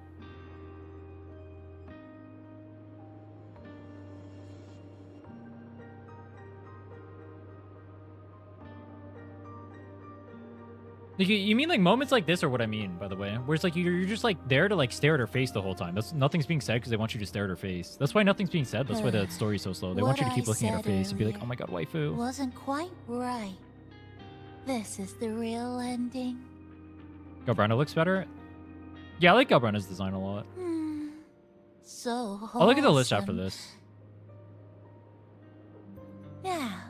Like, you mean like moments like this are what I mean, by the way? Where it's like you're just like there to like stare at her face the whole time. That's nothing's being said because they want you to stare at her face. That's why nothing's being said. That's why the story's so slow. They want you to keep looking at her face and be like, oh my god, waifu. Wasn't quite right. This is the real ending. Galbrana looks better. Yeah, I like Galbrana's design a lot. So I'll look at the list wholesome. after this. Now,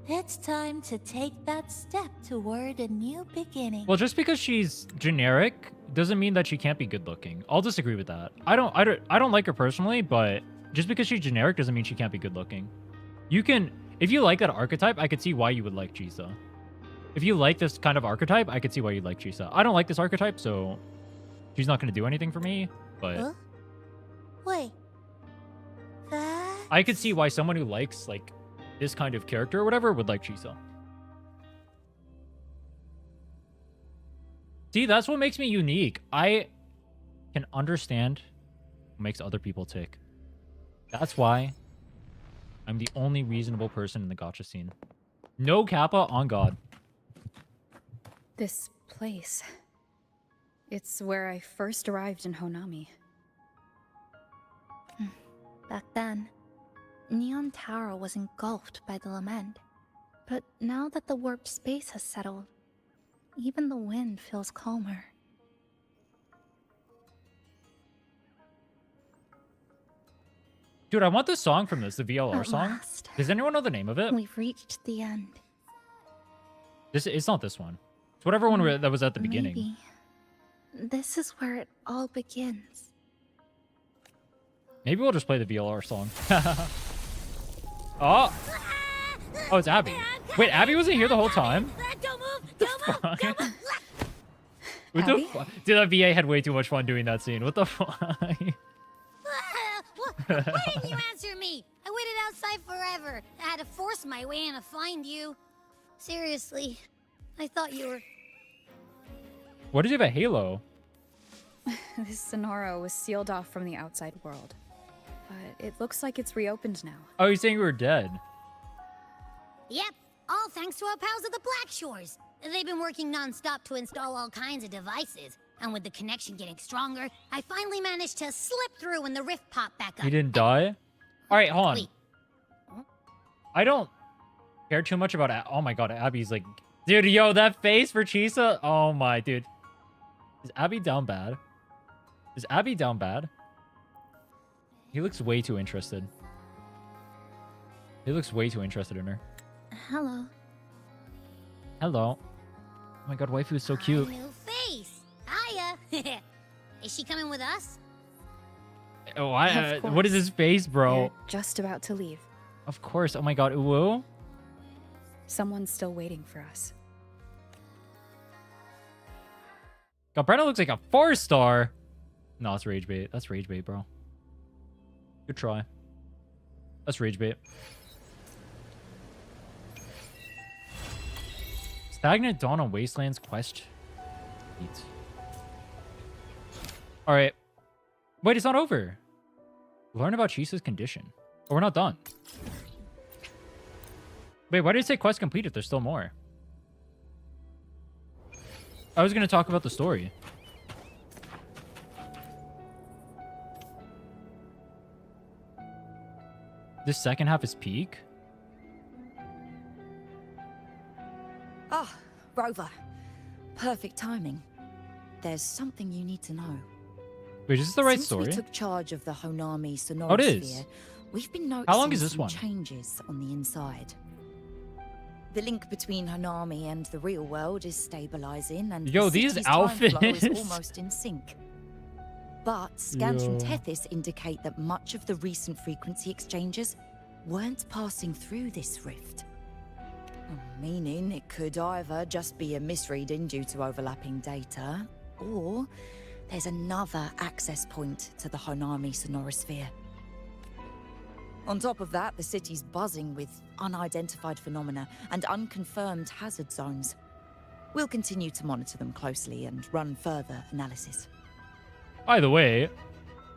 it's time to take that step toward a new beginning. Well, just because she's generic doesn't mean that she can't be good looking. I'll disagree with that. I don't like her personally, but just because she's generic doesn't mean she can't be good looking. You can, if you like that archetype, I could see why you would like Chisa. If you like this kind of archetype, I could see why you'd like Chisa. I don't like this archetype, so she's not going to do anything for me, but Huh? Wait. That... I could see why someone who likes like this kind of character or whatever would like Chisa. See, that's what makes me unique. I can understand what makes other people tick. That's why I'm the only reasonable person in the gacha scene. No kappa on God. This place. It's where I first arrived in Honami. Back then, Neon Tower was engulfed by the lament. But now that the warped space has settled, even the wind feels calmer. Dude, I want the song from this, the VLR At song. last, Does anyone know the name of it? we've reached the end. It's not this one. It's whatever one that was at the beginning. Maybe this is where it all begins. Maybe we'll just play the VLR song. Oh, it's Abby. Wait, Abby wasn't here the whole time? What the fuck? Dude, that VA had way too much fun doing that scene. What the fuck? Why didn't you answer me? I waited outside forever. I had to force my way in to find you. Seriously, I thought you were... What did you have a halo? This Sonoro was sealed off from the outside world. But it looks like it's reopened now. Oh, you're saying we were dead. Yep, all thanks to our pals at the Black Shores. They've been working non-stop to install all kinds of devices. And with the connection getting stronger, I finally managed to slip through when the rift popped back up. He didn't die? Alright, hold on. Wait. I don't care too much about... Oh my god, Abby's like... Dude, yo, that face for Chisa? Oh my, dude. Is Abby down bad? Is Abby down bad? He looks way too interested. He looks way too interested in her. Hello. Hello. Oh my god, waifu is so cute. New face. Hiya. Is she coming with us? Oh, Of what is course. his face, bro? They're just about to leave. Of course. Oh my god, uwu? Someone's still waiting for us. God, Brenna looks like a 4-star. No, that's rage bait. That's rage bait, bro. Good try. That's rage bait. Stagnant Dawn on Wastelands quest. Neat. Alright. Wait, it's not over. Learn about Chisa's condition. Oh, we're not done. Wait, why did it say quest complete if there's still more? I was going to talk about the story. This second half is peak? Ah, Rover. Perfect timing. There's something you need to know. Wait, is this the right Since story? we took charge of the Honami Sonorosphere, Oh, it is. we've been noticing How long is this some one? changes on the inside. The link between Honami and the real world is stabilizing, and Yo, the these city's time flow is outfits. almost in sync. But scans from Yo. Tethys indicate that much of the recent frequency exchanges weren't passing through this rift. Meaning it could either just be a misreading due to overlapping data, or there's another access point to the Honami Sonorosphere. On top of that, the city's buzzing with unidentified phenomena and unconfirmed hazard zones. We'll continue to monitor them closely and run further analysis. By the way,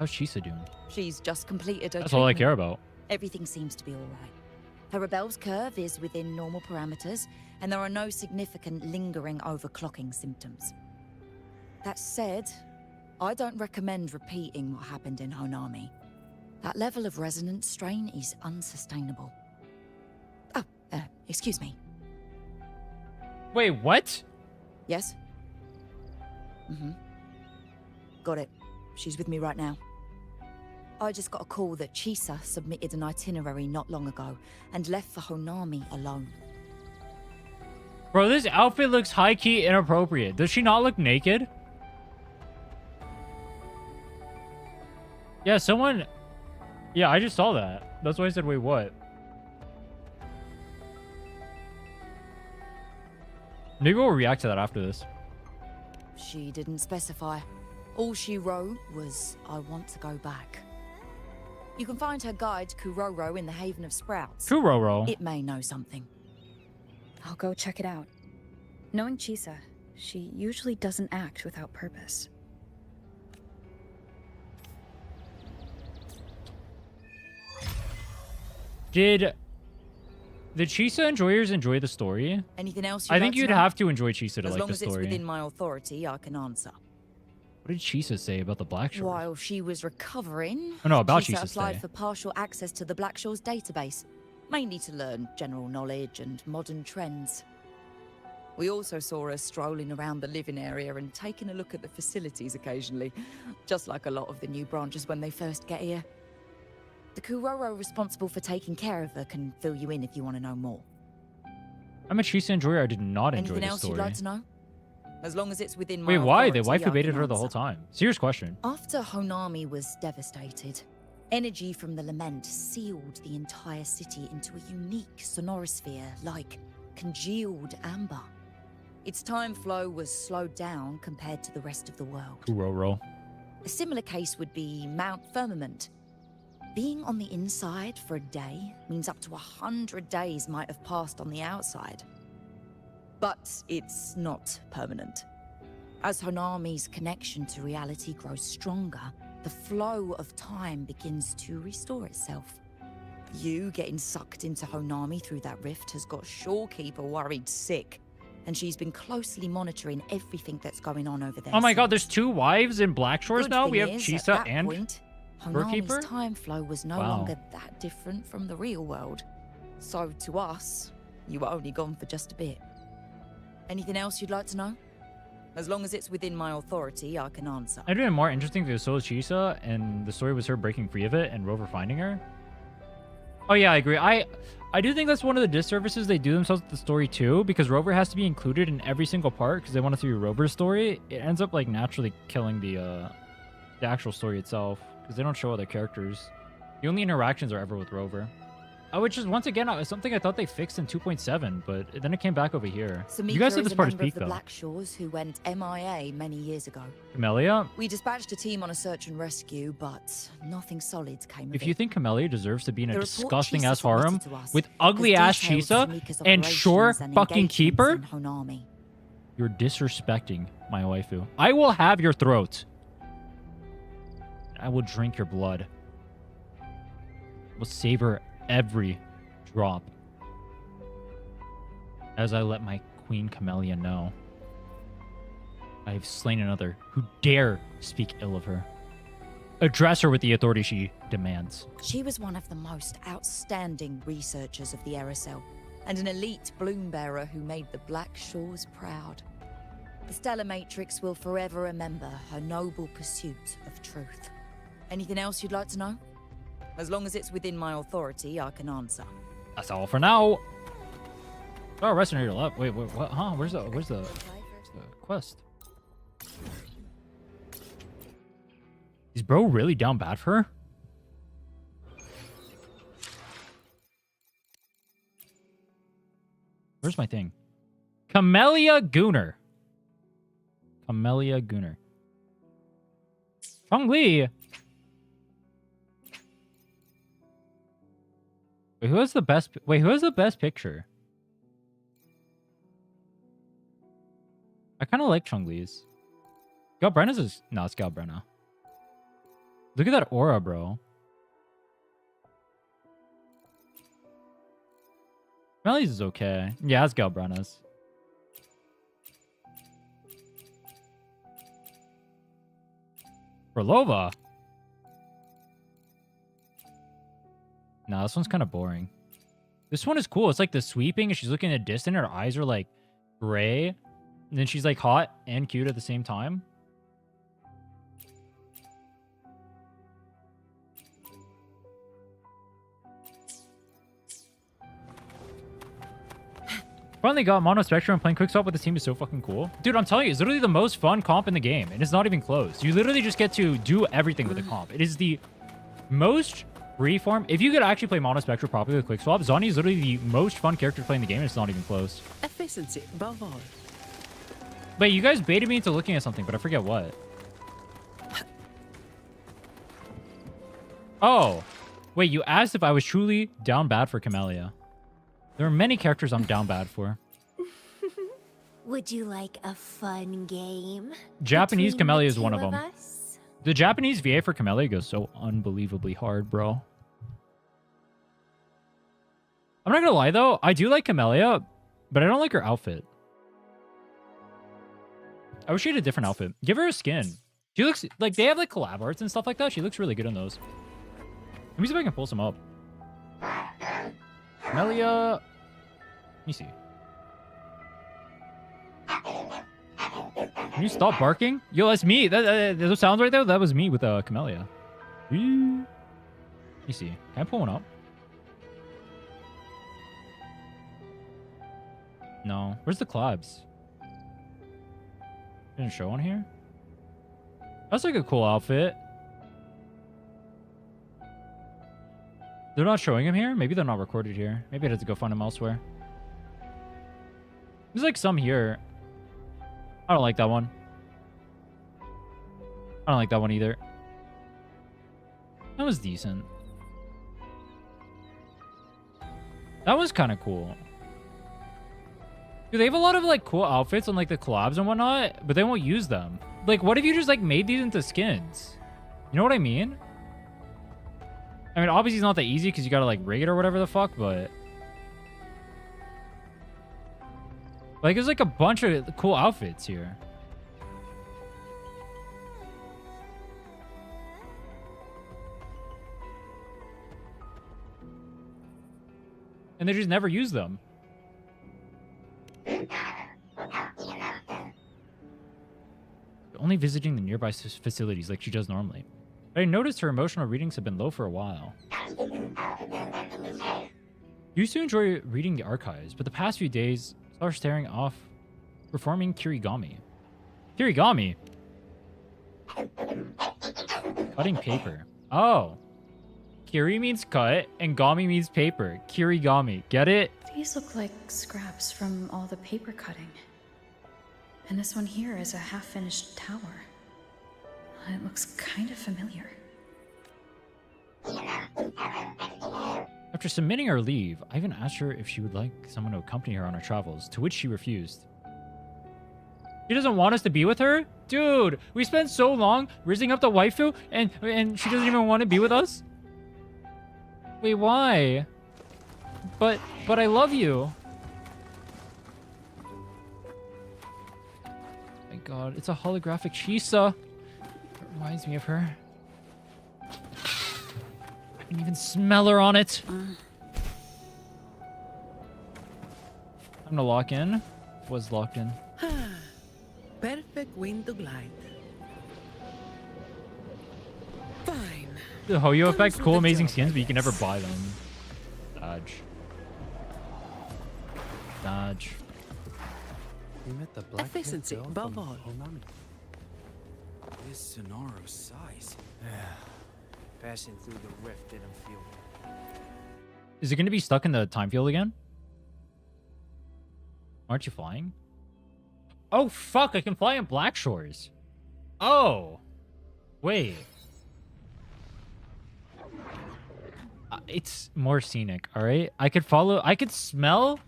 how's Chisa doing? She's just completed her That's all I treatment. care about. Everything seems to be all right. Her rebel's curve is within normal parameters, and there are no significant lingering overclocking symptoms. That said, I don't recommend repeating what happened in Honami. That level of resonance strain is unsustainable. Oh, excuse me. Wait, what? Yes? Mm-hmm. Got it. She's with me right now. I just got a call that Chisa submitted an itinerary not long ago and left for Honami alone. Bro, this outfit looks high-key inappropriate. Does she not look naked? Yeah, someone... Yeah, I just saw that. That's why I said, wait, what? Maybe we'll react to that after this. She didn't specify. All she wrote was, I want to go back. You can find her guide, Kuroro, in the Haven of Sprouts. Kuroro? It may know something. I'll go check it out. Knowing Chisa, she usually doesn't act without purpose. Did the Chisa enjoyers enjoy the story? Anything else I think you'd have to enjoy Chisa to as like long the as it's story. within my authority, I can answer. What did Chisa say about the Black Shores? While she was recovering, Oh, no, about Chisa Chisa's applied day. for partial access to the Black Shores database. mainly to learn general knowledge and modern trends. We also saw her strolling around the living area and taking a look at the facilities occasionally, just like a lot of the new branches when they first get here. The Kuroro responsible for taking care of her can fill you in if you want to know more. I'm a Chisa enjoyer. I did not enjoy Anything the else story. you'd like to know? As long as it's within my Wait, why? They authority, waifu I baited can her the whole answer. time. Serious question. After Honami was devastated, energy from the lament sealed the entire city into a unique sonorosphere like congealed amber. Its time flow was slowed down compared to the rest of the world. Kuroro. A similar case would be Mount Firmament. Being on the inside for a day means up to 100 days might have passed on the outside. But it's not permanent. As Honami's connection to reality grows stronger, the flow of time begins to restore itself. You getting sucked into Honami through that rift has got Shorekeeper worried sick, and she's been closely monitoring everything that's going on over there. Oh my god, there's 2 wives in Black Shores Good now? thing We have is, Chisa at that and point, Shorekeeper? Honami's time flow was no Wow. longer that different from the real world. So to us, you were only gone for just a bit. Anything else you'd like to know? As long as it's within my authority, I can answer. It'd been more interesting if it was solo Chisa and the story was her breaking free of it and Rover finding her. Oh yeah, I agree. I do think that's one of the disservices they do themselves with the story too, because Rover has to be included in every single part because they want it to be Rover's story. It ends up like naturally killing the actual story itself because they don't show other characters. The only interactions are ever with Rover. Which is, once again, something I thought they fixed in 2.7, but then it came back over here. Samika You guys said is this a part is member of peak, the though. Black Shores who went MIA many years ago. Camellia? We dispatched a team on a search and rescue, but nothing solid came of If it. you think Camellia deserves to be in a The report disgusting-ass Chisa submitted harem to us with has ugly-ass detailed Chisa Samika's and Shore operations and fucking engagements Keeper, in Honami. you're disrespecting my waifu. I will have your throat. I will drink your blood. I will savor every drop. As I let my Queen Camellia know. I have slain another who dare speak ill of her. Address her with the authority she demands. She was one of the most outstanding researchers of the Aerosol, and an elite bloom bearer who made the Black Shores proud. The Stellar Matrix will forever remember her noble pursuit of truth. Anything else you'd like to know? As long as it's within my authority, I can answer. That's all for now. Oh, resonator left. Wait, what? Huh? Where's the quest? Is bro really down bad for her? Where's my thing? Camellia Gooner. Camellia Gooner. Chong Li. Wait, who has the best? Wait, who has the best picture? I kind of like Chong Li's. Galbrenna's is... No, it's Galbrenna. Look at that aura, bro. Melly's is okay. Yeah, it's Galbrenna's. Berlova. Nah, this one's kind of boring. This one is cool. It's like the sweeping and she's looking at a distance. Her eyes are like gray. And then she's like hot and cute at the same time. Finally got Mono Spectrum and playing Quick Swap with the team is so fucking cool. Dude, I'm telling you, it's literally the most fun comp in the game. And it's not even close. You literally just get to do everything with the comp. It is the most freeform. If you could actually play Mono Spectrum properly with Quick Swap, Zonny is literally the most fun character to play in the game. And it's not even close. Efficiency, above all. Wait, you guys baited me into looking at something, but I forget what. Oh. Wait, you asked if I was truly down bad for Camellia. There are many characters I'm down bad for. Would you like a fun game? Japanese between Camellia the is one two of them. us? The Japanese VA for Camellia goes so unbelievably hard, bro. I'm not gonna lie, though. I do like Camellia, but I don't like her outfit. I wish she had a different outfit. Give her a skin. She looks like they have like collab arts and stuff like that. She looks really good in those. Let me see if I can pull some up. Melia. Let me see. Can you stop barking? Yo, that's me. Those sounds right there, that was me with Camellia. Let me see. Can I pull one up? No. Where's the collabs? Didn't show on here? That's like a cool outfit. They're not showing him here? Maybe they're not recorded here. Maybe I have to go find him elsewhere. There's like some here. I don't like that one. I don't like that one either. That was decent. That was kind of cool. Dude, they have a lot of like cool outfits on like the collabs and whatnot, but they won't use them. Like, what if you just like made these into skins? You know what I mean? I mean, obviously it's not that easy because you gotta like rig it or whatever the fuck, but like there's like a bunch of cool outfits here. And they just never use them. Only visiting the nearby facilities like she does normally. But I noticed her emotional readings have been low for a while. Used to enjoy reading the archives, but the past few days saw her staring off performing kirigami. Kirigami? Cutting paper. Oh. Kiri means cut, and gami means paper. Kirigami. Get it? These look like scraps from all the paper cutting. And this one here is a half-finished tower. It looks kind of familiar. After submitting her leave, I even asked her if she would like someone to accompany her on her travels, to which she refused. She doesn't want us to be with her? Dude, we spent so long rizzing up the waifu, and she doesn't even want to be with us? Wait, why? But I love you. My god, it's a holographic Chisa. It reminds me of her. I can even smell her on it. I'm gonna lock in. Was locked in. Perfect wind to glide. Fine. The Hoyo effect, cool, amazing skins, but you can never buy them. Dodge. Dodge. We met the black efficiency above all. This Sonora's size. Passing through the rift didn't feel it. Is it going to be stuck in the time field again? Aren't you flying? Oh, fuck, I can fly in Black Shores. Oh. Wait. It's more scenic, all right? I could smell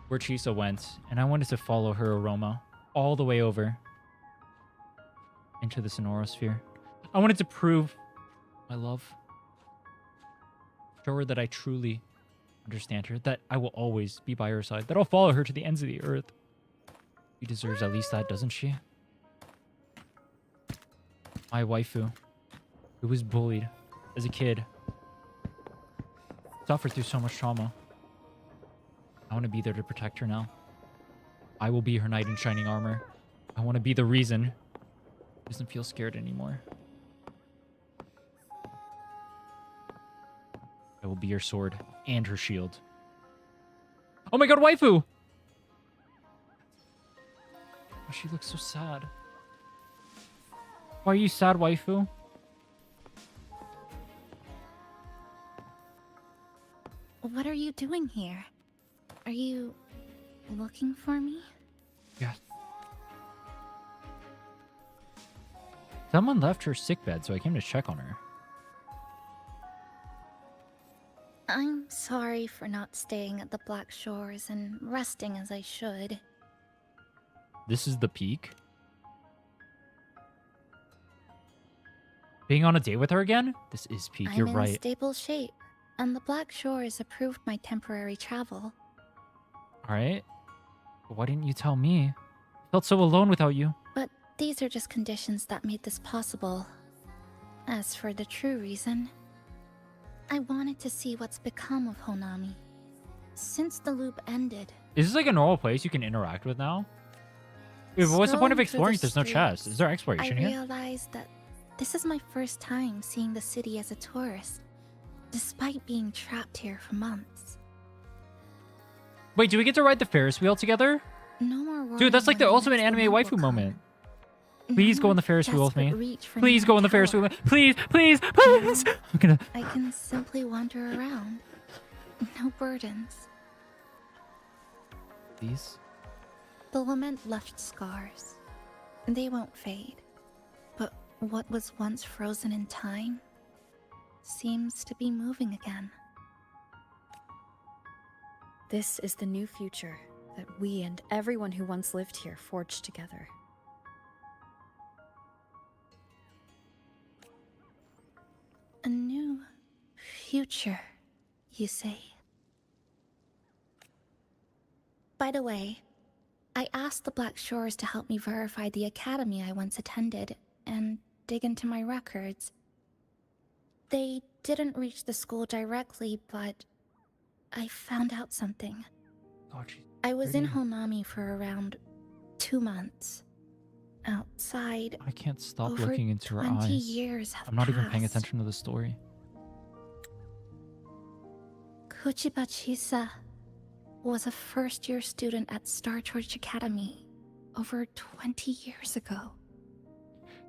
where Chisa went, and I wanted to follow her aroma all the way over into the Sonorosphere. I wanted to prove my love. Show her that I truly understand her, that I will always be by her side, that I'll follow her to the ends of the earth. She deserves at least that, doesn't she? My waifu, who was bullied as a kid, suffered through so much trauma. I want to be there to protect her now. I will be her knight in shining armor. I want to be the reason she doesn't feel scared anymore. I will be her sword and her shield. Oh my god, waifu! Oh, she looks so sad. Why are you sad, waifu? What are you doing here? Are you looking for me? Yes. Someone left her sickbed, so I came to check on her. I'm sorry for not staying at the Black Shores and resting as I should. This is the peak? Being on a date with her again? This is peak, you're I'm right. in stable shape, and the Black Shores approved my temporary travel. Alright. But why didn't you tell me? I felt so alone without you. But these are just conditions that made this possible. As for the true reason, I wanted to see what's become of Honami. Since the loop ended, Is this like a normal place you can interact with now? Wait, what's the point of scrolling through exploring the if there's no chest? Is there exploration I here? realized that this is my first time seeing the city as a tourist, despite being trapped here for months. Wait, do we get to ride the Ferris wheel together? No more Dude, that's like the worrying when ultimate next anime event will waifu come. moment. Please go on the Ferris wheel with me. Desperate reach for Please near go on the tower. Ferris wheel with me. Please, please, please. I'm gonna... I can simply wander around. No burdens. Please? The lament left scars. They won't fade. But what was once frozen in time seems to be moving again. This is the new future that we and everyone who once lived here forged together. A new future, you say? By the way, I asked the Black Shores to help me verify the academy I once attended and dig into my records. They didn't reach the school directly, but I found out something. Oh, geez. I was in Where Honami for around 2 months. Outside, I can't stop over looking into her 20 eyes. years have I'm not even paying passed. attention to the story. Kuchiba Chisa was a first-year student at Star Church Academy over 20 years ago.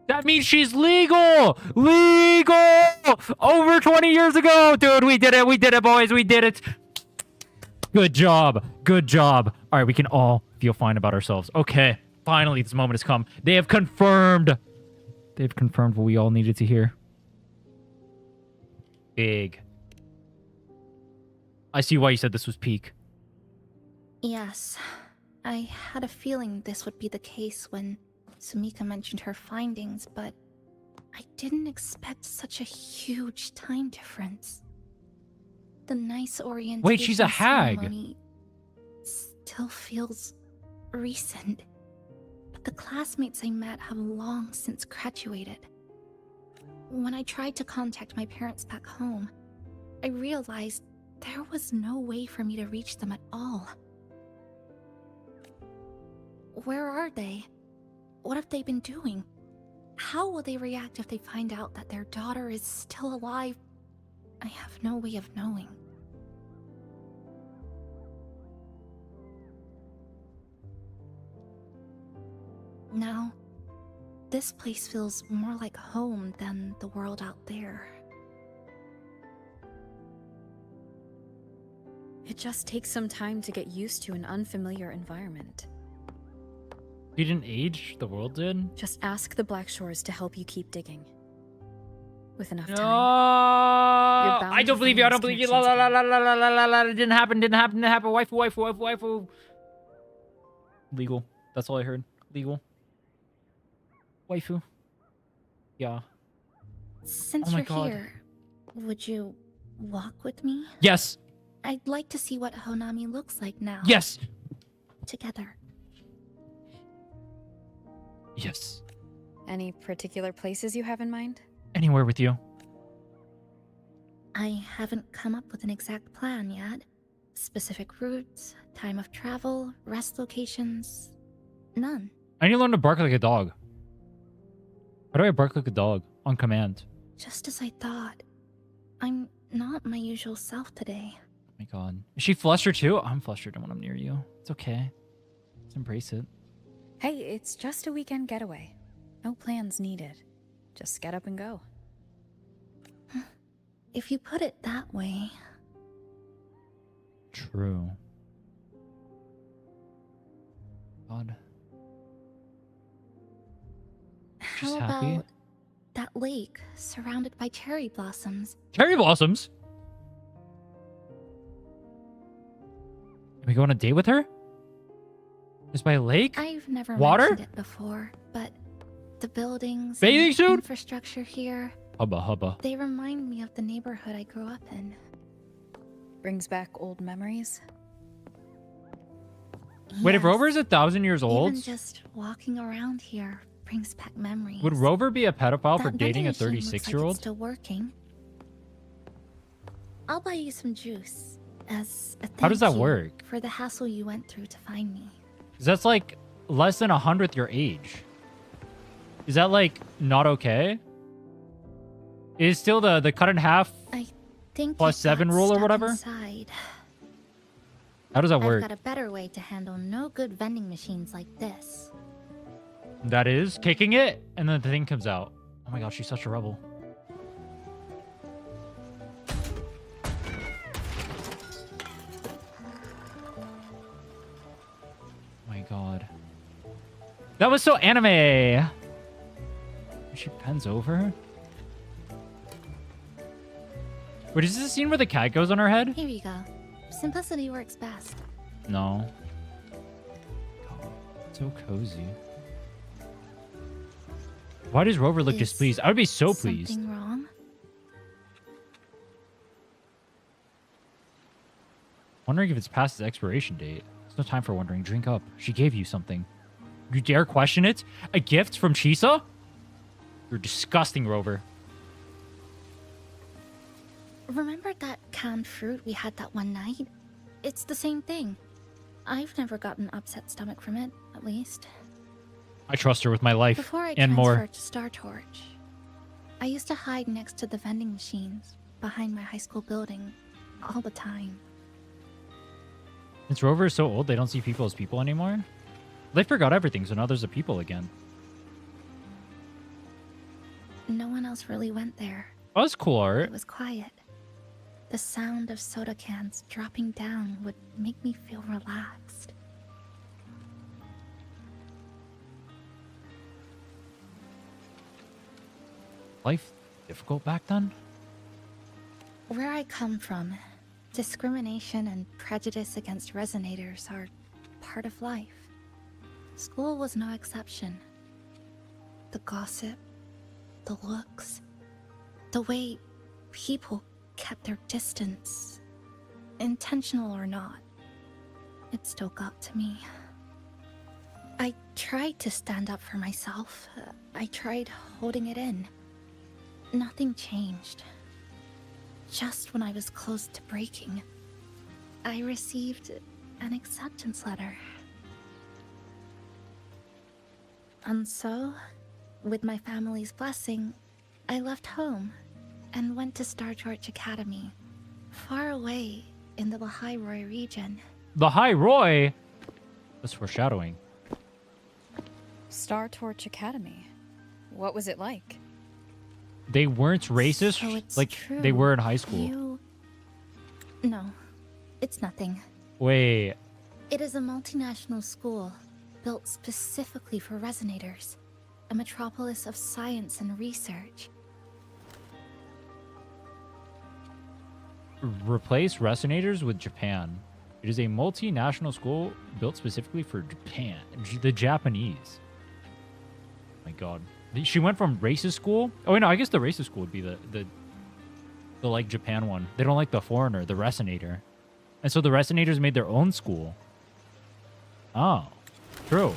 That means she's legal! Legal! Over 20 years ago! Dude, we did it! We did it, boys! We did it! Good job! Good job! Alright, we can all feel fine about ourselves. Okay, finally this moment has come. They have confirmed! They've confirmed what we all needed to hear. Big. I see why you said this was peak. Yes, I had a feeling this would be the case when Sumika mentioned her findings, but I didn't expect such a huge time difference. The nice orientation Wait, she's a hag. ceremony still feels recent, but the classmates I met have long since graduated. When I tried to contact my parents back home, I realized there was no way for me to reach them at all. Where are they? What have they been doing? How will they react if they find out that their daughter is still alive? I have no way of knowing. Now, this place feels more like home than the world out there. It just takes some time to get used to an unfamiliar environment. You didn't age, the world did? Just ask the Black Shores to help you keep digging. With enough time. No, I don't believe you. I don't believe you. La la la la la la la la la. It didn't happen. Didn't happen. Didn't happen. Waifu, waifu, waifu, waifu. Legal. That's all I heard. Legal. Waifu. Yeah. Since Oh my you're God. here, would you walk with me? Yes. I'd like to see what Honami looks like now. Yes. Together. Yes. Any particular places you have in mind? Anywhere with you. I haven't come up with an exact plan yet. Specific routes, time of travel, rest locations. None. I need to learn to bark like a dog. How do I bark like a dog? On command. Just as I thought. I'm not my usual self today. Oh my God. Is she flustered too? I'm flustered when I'm near you. It's okay. Let's embrace it. Hey, it's just a weekend getaway. No plans needed. Just get up and go. If you put it that way. True. God. She's How happy. about that lake surrounded by cherry blossoms? Cherry blossoms? Can we go on a date with her? Just by a lake? I've never Water? mentioned it before, but the buildings Bathing and suit? infrastructure here, Hubba hubba. they remind me of the neighborhood I grew up in. Brings back old memories. Wait, if Yes, Rover's 1,000 years old, even just walking around here brings back memories. would Rover be a pedophile for That dating a vending machine looks like 36-year-old? it's still working. I'll buy you some juice, As a How does thank that you work? for the hassle you went through to find me. 'Cause that's like less than 100th your age. Is that like not okay? Is still the cut in half I think plus it 7 got rule or stuck whatever? Inside. How does that work? I've got a better way to handle no good vending machines like this. That is kicking it, and then the thing comes out. Oh my gosh, she's such a rebel. Oh my god. That was so anime. She bends over. Wait, is this the scene where the cat goes on her head? Here you go. Simplicity works best. No. So cozy. Why does Rover look displeased? I would be so pleased. Something wrong? Wondering if it's past its expiration date. There's no time for wondering. Drink up. She gave you something. You dare question it? A gift from Chisa? You're disgusting, Rover. Remember that canned fruit we had that one night? It's the same thing. I've never gotten upset stomach from it, at least. I trust her with my life Before I and more. transferred to Star Torch, I used to hide next to the vending machines behind my high school building all the time. Since Rover is so old, they don't see people as people anymore. They forgot everything, so now there's a people again. No one else really went there. Oh, that's cool art. It was quiet. The sound of soda cans dropping down would make me feel relaxed. Life difficult back then? Where I come from, discrimination and prejudice against resonators are part of life. School was no exception. The gossip, the looks, the way people kept their distance, intentional or not, it still got to me. I tried to stand up for myself. I tried holding it in. Nothing changed. Just when I was close to breaking, I received an acceptance letter. And so, with my family's blessing, I left home and went to Star Torch Academy, far away in the Lahai region. The High Roy? That's foreshadowing. Star Torch Academy. What was it like? They weren't racist So it's like true. they were in high school. No, it's nothing. Wait, It is a multinational school built specifically for resonators, a metropolis of science and research. replace resonators with Japan. It is a multinational school built specifically for Japan, the Japanese. Oh my god. She went from racist school. Oh wait, no, I guess the racist school would be the like Japan one. They don't like the foreigner, the resonator. And so the resonators made their own school. Oh, true.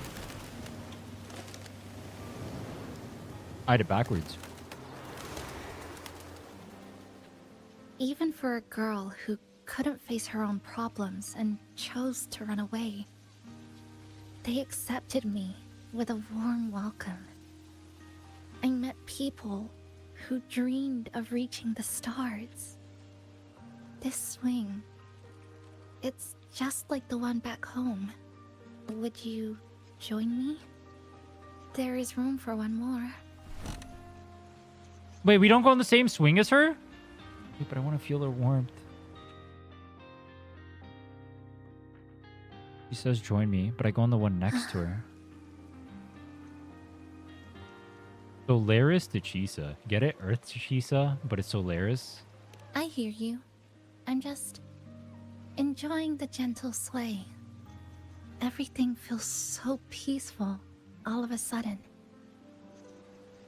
I did it backwards. Even for a girl who couldn't face her own problems and chose to run away, they accepted me with a warm welcome. I met people who dreamed of reaching the stars. This swing, it's just like the one back home. Would you join me? There is room for one more. Wait, we don't go on the same swing as her? Wait, but I want to feel her warmth. She says join me, but I go on the one next to her. Solaris to Chisa. Get it? Earth to Chisa, but it's Solaris. I hear you. I'm just enjoying the gentle sway. Everything feels so peaceful all of a sudden.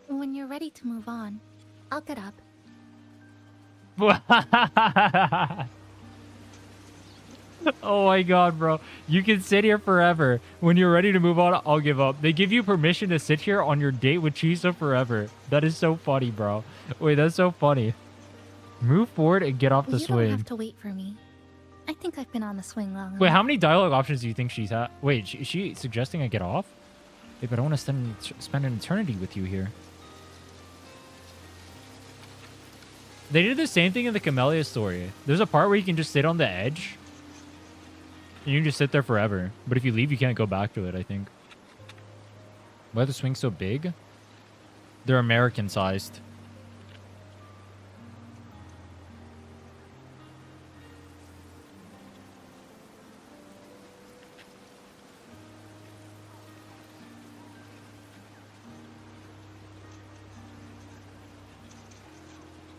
When you're ready to move on, I'll get up. Oh my god, bro. You can sit here forever. When you're ready to move on, I'll give up. They give you permission to sit here on your date with Chisa forever. That is so funny, bro. Wait, that's so funny. Move forward and get off the You swing. don't have to wait for me. I think I've been on the swing long Wait, enough. how many dialogue options do you think she's at? Wait, is she suggesting I get off? Babe, I don't want to spend an eternity with you here. They did the same thing in the Camellia story. There's a part where you can just sit on the edge. And you can just sit there forever. But if you leave, you can't go back to it, I think. Why are the swings so big? They're American-sized.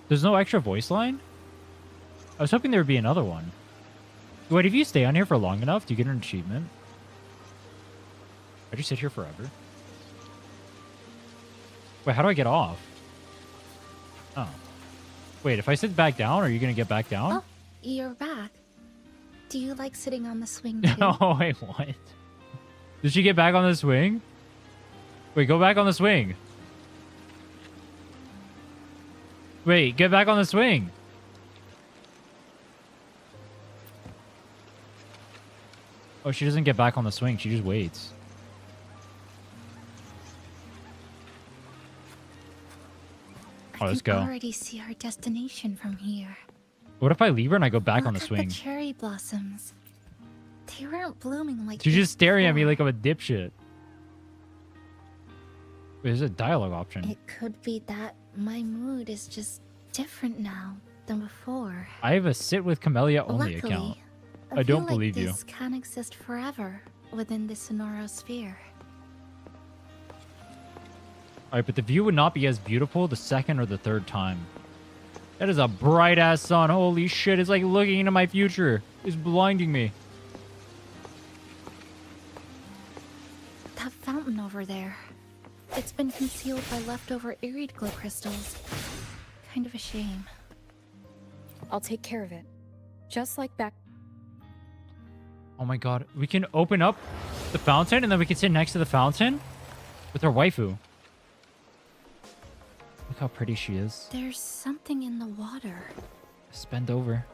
There's no extra voice line? I was hoping there would be another one. Wait, if you stay on here for long enough, do you get an achievement? I just sit here forever. Wait, how do I get off? Oh. Wait, if I sit back down, are you going to get back down? Oh, you're back. Do you like sitting on the swing too? Oh, wait, what? Did she get back on the swing? Wait, go back on the swing. Wait, get back on the swing. Oh, she doesn't get back on the swing. She just waits. Oh, let's I can go. already see our destination from here. What if I leave her and I go back on the Look at swing? the cherry blossoms. They weren't blooming like She's this just staring at me before. like I'm a dipshit. Wait, there's a dialogue option. It could be that my mood is just different now than before. I have a sit with Camellia only Luckily, account. I I feel don't like believe you. this can exist forever within the Sonoro sphere. Alright, but the view would not be as beautiful the second or the third time. That is a bright ass sun. Holy shit, it's like looking into my future. It's blinding me. That fountain over there. It's been concealed by leftover Irid glow crystals. Kind of a shame. I'll take care of it. Just like back. Oh my god. We can open up the fountain and then we can sit next to the fountain with our waifu. Look how pretty she is. There's something in the water. Just bend over.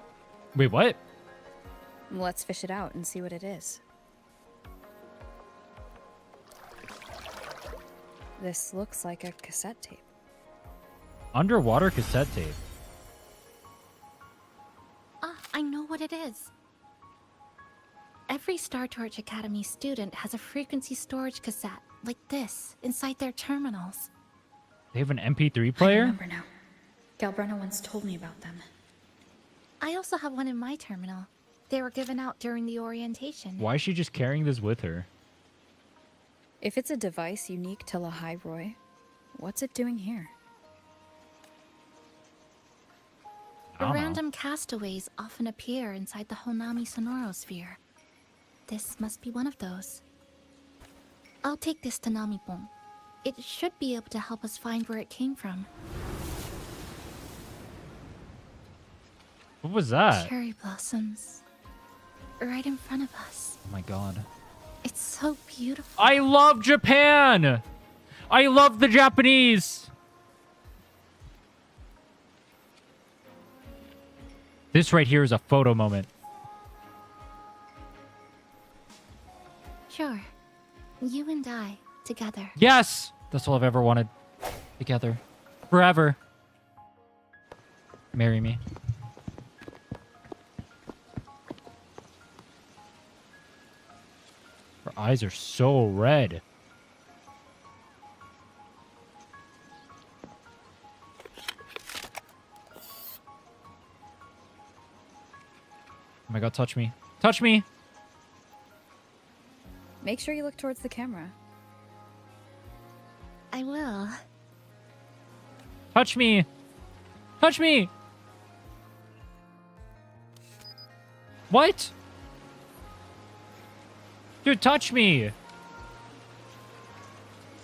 Wait, what? Let's fish it out and see what it is. This looks like a cassette tape. Underwater cassette tape. Ah, I know what it is. Every Star Torch Academy student has a frequency storage cassette like this inside their terminals. They have an MP3 I player? remember now. Galbrena once told me about them. I also have one in my terminal. They were given out during the orientation. Why is she just carrying this with her? If it's a device unique to Lahai Roy, what's it doing here? I don't know. Random castaways often appear inside the Honami Sonoro sphere. This must be one of those. I'll take this to Namipon. It should be able to help us find where it came from. What was that? Cherry blossoms. Right in front of us. Oh my god. It's so beautiful. I love Japan! I love the Japanese! This right here is a photo moment. Sure. You and I, together. Yes! That's all I've ever wanted. Together. Forever. Marry me. Her eyes are so red. Oh my god, touch me. Touch me! Make sure you look towards the camera. I will. Touch me! Touch me! What? Dude, touch me!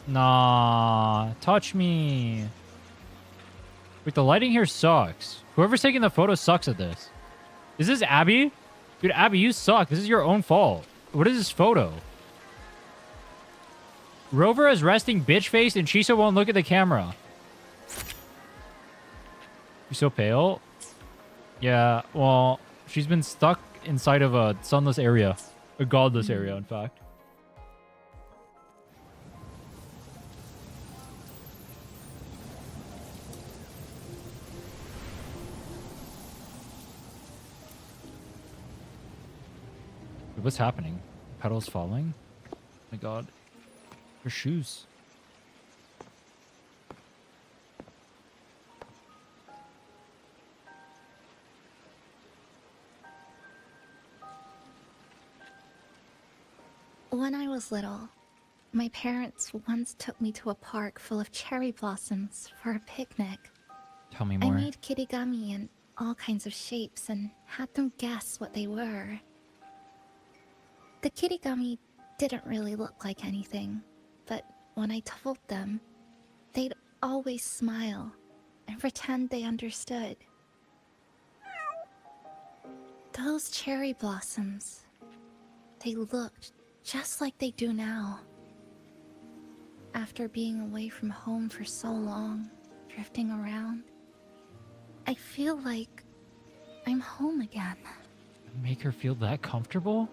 Nah, touch me. Wait, the lighting here sucks. Whoever's taking the photo sucks at this. Is this Abby? Dude, Abby, you suck. This is your own fault. What is this photo? Rover has resting bitch face and Chisa won't look at the camera. You so pale? Yeah, well, she's been stuck inside of a sunless area. A godless area, in fact. What's happening? Petals falling? Oh my god. Her shoes. When I was little, my parents once took me to a park full of cherry blossoms for a picnic. Tell me I more. made kirigami in all kinds of shapes and had them guess what they were. The kirigami didn't really look like anything, but when I told them, they'd always smile and pretend they understood. Those cherry blossoms, they looked just like they do now. After being away from home for so long, drifting around, I feel like I'm home again. Make her feel that comfortable?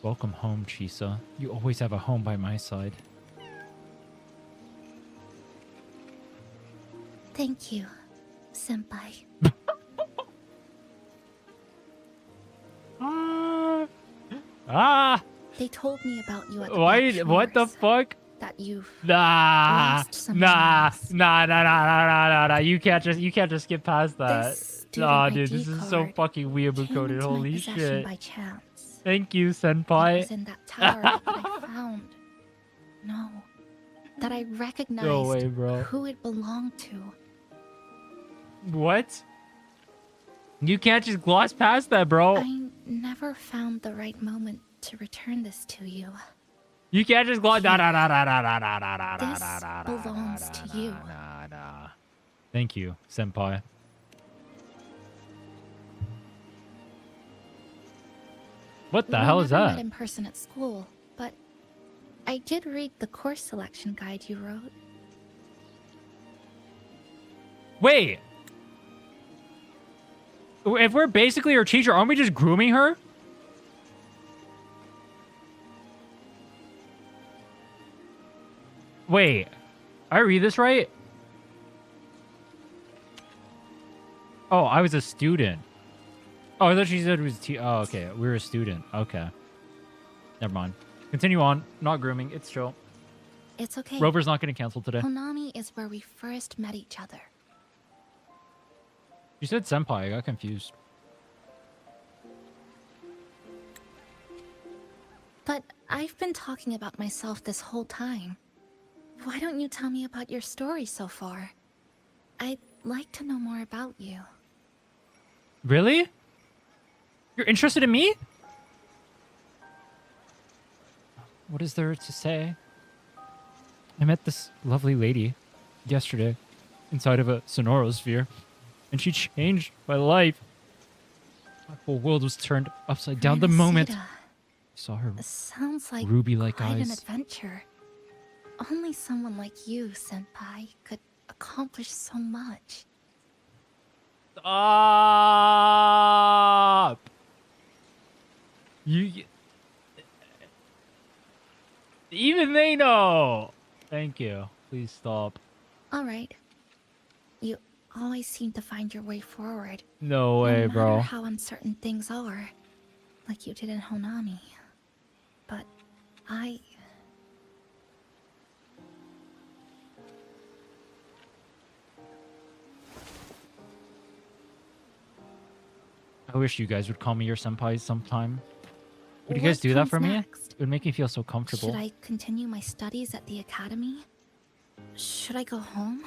Welcome home, Chisa. You always have a home by my side. Thank you, senpai. They told me about you at the Why? Black What the Shores, fuck? that you've Nah, lost someone nah, else. nah. You can't just skip past that. This Nah, student dude, ID this is so card fucking weeaboo came coded. into my Holy possession shit. by chance. Thank you, It senpai. was in that tower that I found. No, that I recognized No way, bro. who it belonged to. What? You can't just gloss past that, bro. I never found the right moment to return this to you. You can't just gloss. Nah. This belongs to you. Thank you, senpai. What the hell is We never that? met in person at school, but I did read the course selection guide you wrote. Wait. If we're basically her teacher, aren't we just grooming her? Wait. I read this right? Oh, I was a student. Oh, I thought she said it was oh, okay. We were a student. Okay. Never mind. Continue on. Not grooming. It's chill. It's okay. Rover's not getting canceled today. Honami is where we first met each other. You said senpai. I got confused. But I've been talking about myself this whole time. Why don't you tell me about your story so far? I'd like to know more about you. Really? You're interested in me? What is there to say? I met this lovely lady yesterday inside of a sonorosphere, and she changed my life. My whole world was turned upside down the moment I saw her Sounds like ruby-like quite an eyes. adventure. Only someone like you, senpai, could accomplish so much. Stop! You... Even they know! Thank you. Please stop. Alright. You always seem to find your way forward. No way, no bro. matter how uncertain things are. Like you did in Honami. But I wish you guys would call me your senpai sometime. Would you What guys do that comes for me? next? It would make me feel so comfortable. Should I continue my studies at the academy? Should I go home?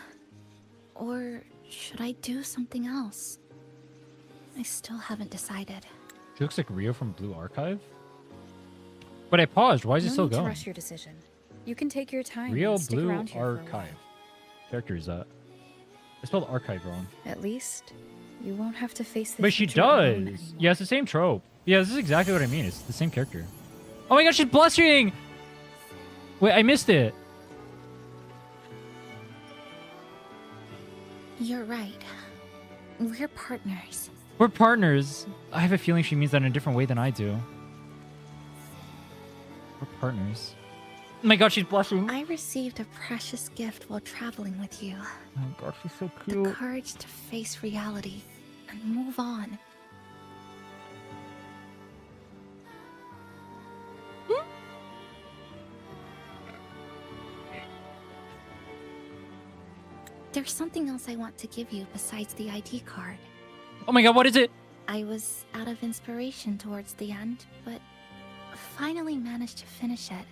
Or should I do something else? I still haven't decided. She looks like Rio from Blue Archive. But I paused. Why is it No still need to going? rush your decision. You can take your time. Rio and stick Blue around here for a while. Archive. Character is that? I spelled archive wrong. At least you won't have to face the But she future alone does. anymore. Yeah, it's the same trope. Yeah, this is exactly what I mean. It's the same character. Oh my gosh, she's blushing! Wait, I missed it. You're right. We're partners. We're partners. I have a feeling she means that in a different way than I do. We're partners. Oh my god, she's blushing. I received a precious gift while traveling with you. Oh my god, she's so The cute. courage to face reality and move on. There's something else I want to give you besides the ID card. Oh my god, what is it? I was out of inspiration towards the end, but finally managed to finish it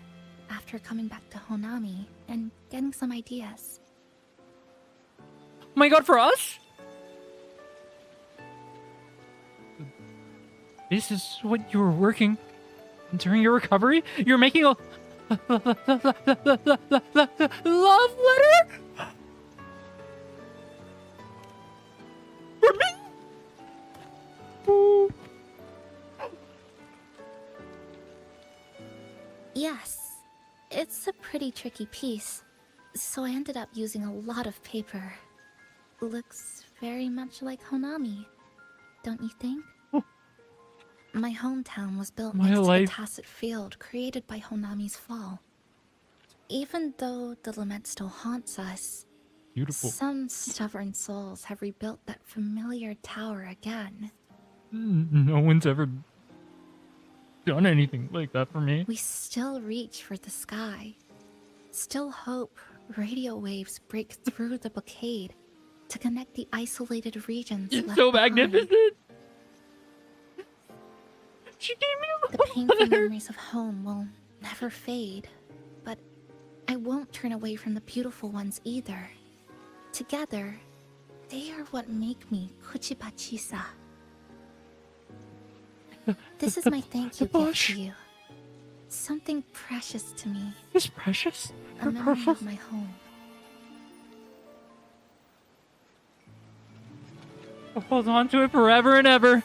after coming back to Honami and getting some ideas. Oh my god, for us? This is what you were working during your recovery? You're making a love letter? For me? Yes, it's a pretty tricky piece, so I ended up using a lot of paper. Looks very much like Honami, don't you think? My hometown was built My next to life. the tacit field created by Honami's fall. Even though the lament still haunts us, Beautiful. some stubborn souls have rebuilt that familiar tower again. No one's ever done anything like that for me. We still reach for the sky. Still hope radio waves break through the blockade to connect the isolated regions It's left so behind. magnificent. She gave me a The painful memories of home will never fade, but I won't turn away from the beautiful ones either. Together, they are what make me Kuchiba Chisa. This is my thank you gift to you. Something precious to me. It's precious? A You're memory precious? of my home. I'll hold on to it forever and ever.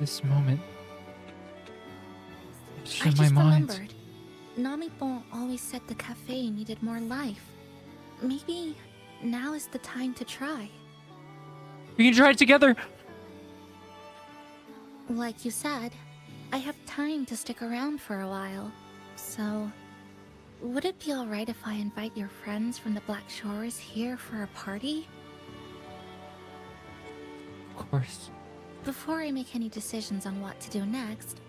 This moment. It's I in my just mind. remembered. Namipon always said the cafe needed more life. Maybe now is the time to try. We can try it together. Like you said, I have time to stick around for a while. So, would it be alright if I invite your friends from the Black Shores here for a party? Of course. Before I make any decisions on what to do next,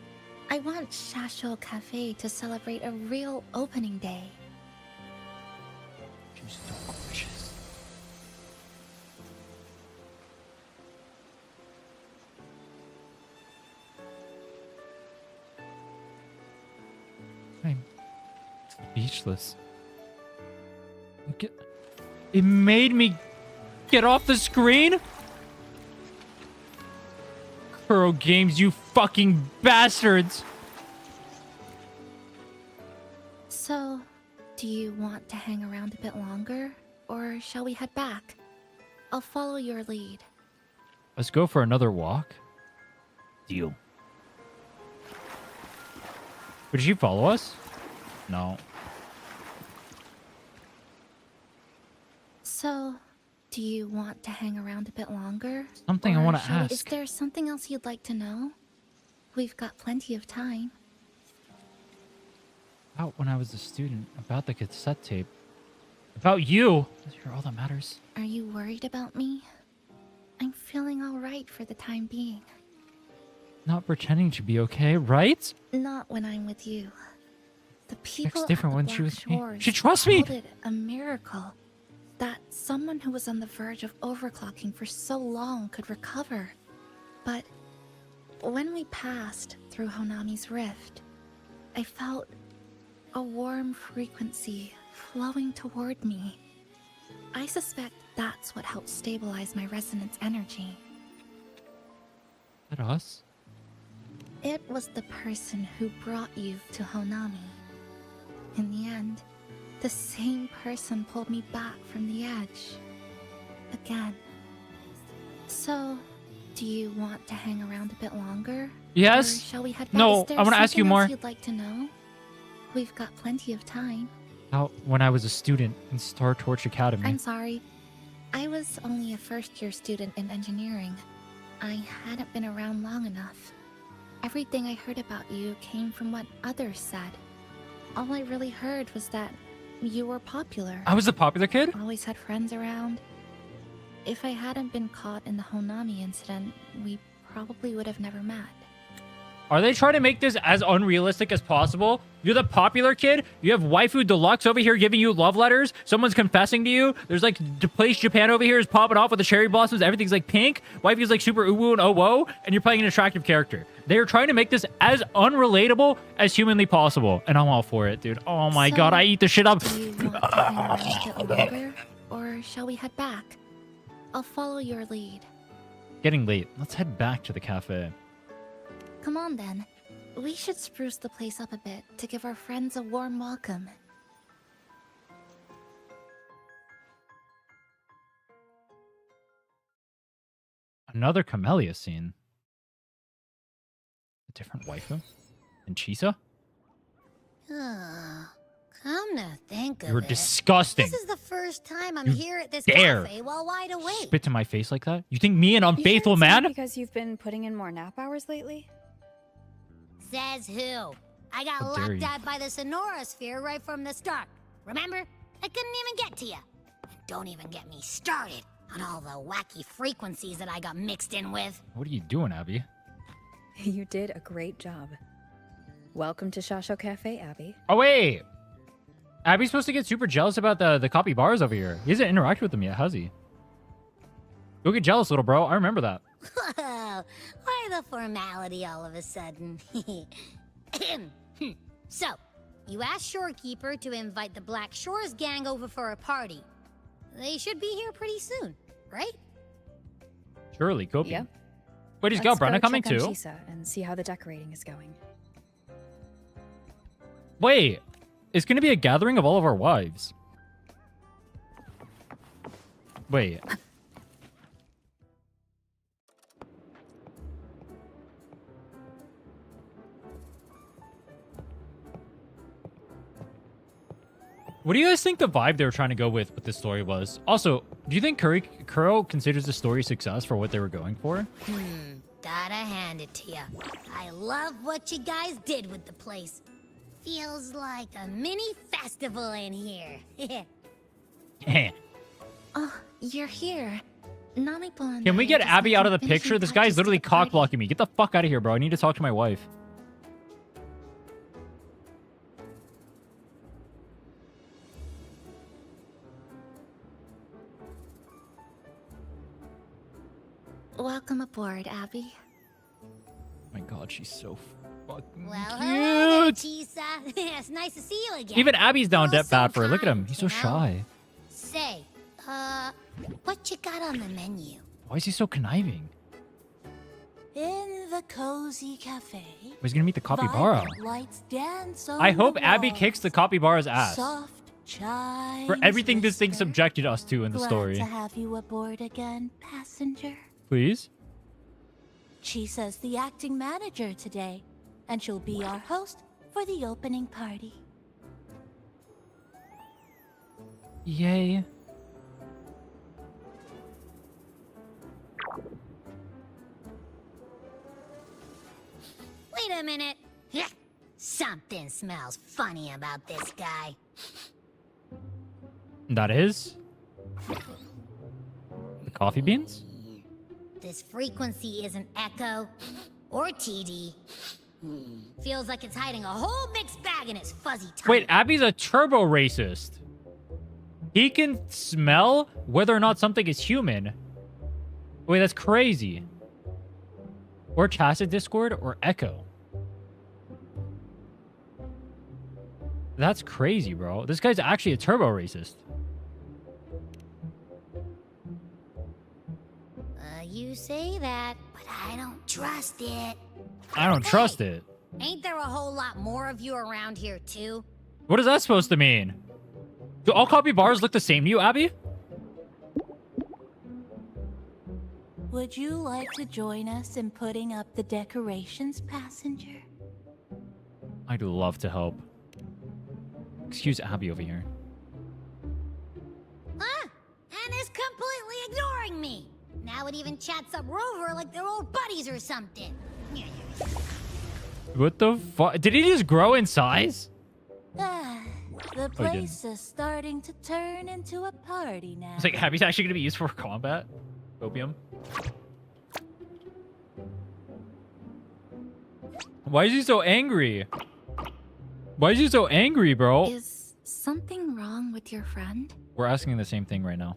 I want Shasho Cafe to celebrate a real opening day. She's so gorgeous. I'm speechless. It made me get off the screen? Kuro Games, you fucking bastards! So, do you want to hang around a bit longer, or shall we head back? I'll follow your lead. Let's go for another walk. Deal. Would she follow us? No. So, do you want to hang around a bit longer? Something I Or want to shall we- ask. Is there something else you'd like to know? We've got plenty of time. About when I was a student, about the cassette tape, about you. You're all that matters. Are you worried about me? I'm feeling alright for the time being. Not pretending to be okay, right? Not when I'm with you. The people It's different at when the she Black was me. Shores She trusts me! called it a miracle that someone who was on the verge of overclocking for so long could recover. But when we passed through Honami's rift, I felt a warm frequency flowing toward me. I suspect that's what helped stabilize my resonance energy. Is that us? It was the person who brought you to Honami. In the end, the same person pulled me back from the edge. Again. So, do you want to hang around a bit longer? Yes. Or shall we head back? No, Is there I want to ask you something more. else you'd like to know? We've got plenty of time. How when I was a student in Star Torch Academy. I'm sorry. I was only a first-year student in engineering. I hadn't been around long enough. Everything I heard about you came from what others said. All I really heard was that you were popular. I was the popular kid? Always had friends around. If I hadn't been caught in the Honami incident, we probably would have never met. Are they trying to make this as unrealistic as possible? You're the popular kid. You have waifu deluxe over here giving you love letters. Someone's confessing to you. There's like Place Japan over here is popping off with the cherry blossoms. Everything's like pink. Waifu's like super uwu and owo. And you're playing an attractive character. They're trying to make this as unrelatable as humanly possible. And I'm all for it, dude. Oh my god, I eat the shit up. Do you want to hang around a bit longer? Or shall we head back? I'll follow your lead. Getting late. Let's head back to the cafe. Come on then. We should spruce the place up a bit to give our friends a warm welcome. Another Camellia scene. A different waifu? And Chisa? Come to think of You're it, disgusting. This is the first time I'm You here at this dare cafe while wide awake. Spit to my face like that? You think me, an unfaithful It's man? because you've been putting in more nap hours lately? Says who? I got How dare locked you. out by the Sonora sphere right from the start. Remember? I couldn't even get to you. Don't even get me started on all the wacky frequencies that I got mixed in with. What are you doing, Abby? You did a great job. Welcome to Shasho Cafe, Abby. Oh, wait. Abby's supposed to get super jealous about the copy bars over here. He hasn't interacted with them yet, has he? Go get jealous, little bro. I remember that. Whoa, why the formality all of a sudden? So, you asked Shorekeeper to invite the Black Shores gang over for a party. They should be here pretty soon, right? Surely, Kobe. Yeah. Wait, is Let's Galbrenna go coming check too? on Chisa and see how the decorating is going. Wait, it's going to be a gathering of all of our wives. Wait. What do you guys think the vibe they were trying to go with this story was? Also, do you think Kuro considers the story a success for what they were going for? Gotta hand it to ya. I love what you guys did with the place. Feels like a mini festival in here. Oh, you're here. Namipo and Can we I get just Abby made out of some the picture? finishing This guy's touches to literally the party. cock blocking me. Get the fuck out of here, bro. I need to talk to my wife. Welcome aboard, Abby. Oh my god, she's so fucking Well, hello there, cute. Chisa. It's nice to see you again. Even Abby's down You're dead bad for her. Look at him. kind, He's so you know? shy. Say, what you got on the menu? Why is he so conniving? In the cozy cafe, He's gonna meet the capybara. violet lights dance on I hope the Abby walls. kicks the capybara's ass. Soft chimes For everything this thing whisper. subjected us to in the Glad story. to have you aboard again, passenger. Please? Chisa's the acting manager today, and she'll be our host for the opening party. Yay. Wait a minute. Something smells funny about this guy. That is? The coffee beans? This frequency isn't echo or TD. Feels like it's hiding a whole mixed bag in its fuzzy tongue. Wait, Abby's a turbo racist. He can smell whether or not something is human. Wait, that's crazy. Or Chasa Discord or Echo. That's crazy, bro. This guy's actually a turbo racist. You say that, but I don't trust it. I don't trust it. Ain't there a whole lot more of you around here, too? What is that supposed to mean? Do all capybaras look the same to you, Abby? Would you like to join us in putting up the decorations, passenger? I'd love to help. Excuse Abby over here. Huh? Anna's completely ignoring me. Now it even chats up Rover like they're old buddies or something. What the fuck? Did he just grow in size? The place is starting to turn into a party now. It's like Abby's actually gonna be used for combat. Opium. Why is he so angry? Why is he so angry, bro? Is something wrong with your friend? We're asking the same thing right now.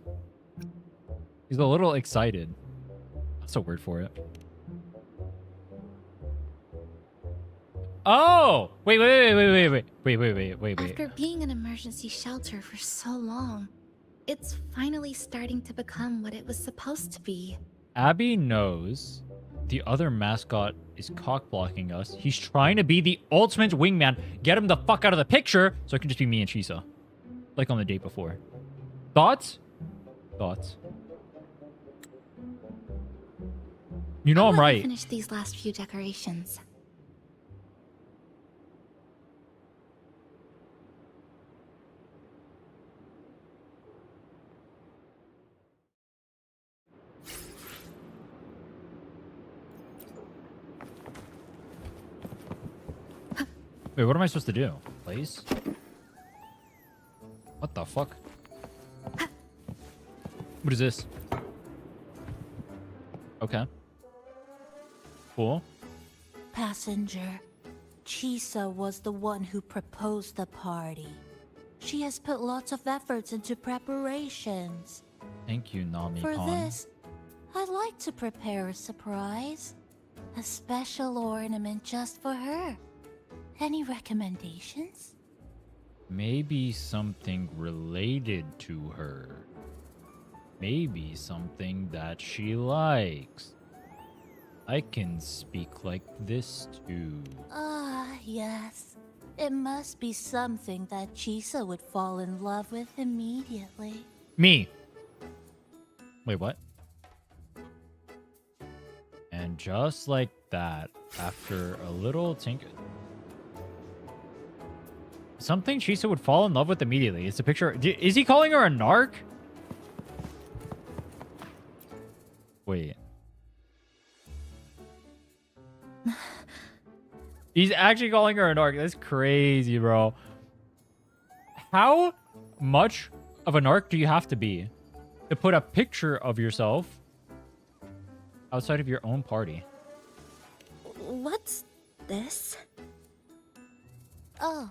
He's a little excited. That's a word for it. Oh! Wait. After being an emergency shelter for so long, it's finally starting to become what it was supposed to be. Abby knows the other mascot is cock-blocking us. He's trying to be the ultimate wingman. Get him the fuck out of the picture so it can just be me and Chisa. Like on the date before. Thoughts? Thoughts? You know I'm right. Finish these last few decorations. Wait, what am I supposed to do? Place? What the fuck? What is this? Okay. Cool. Passenger, Chisa was the one who proposed the party. She has put lots of efforts into preparations. Thank you, Nami. For this, I'd like to prepare a surprise. A special ornament just for her. Any recommendations? Maybe something related to her. Maybe something that she likes. I can speak like this too. Yes. It must be something that Chisa would fall in love with immediately. Me. Wait, what? And just like that, after a little tinker... Something Chisa would fall in love with immediately. It's a picture... Is he calling her a narc? Wait. He's actually calling her a narc. That's crazy, bro. How much of a narc do you have to be to put a picture of yourself outside of your own party? What's this? Oh,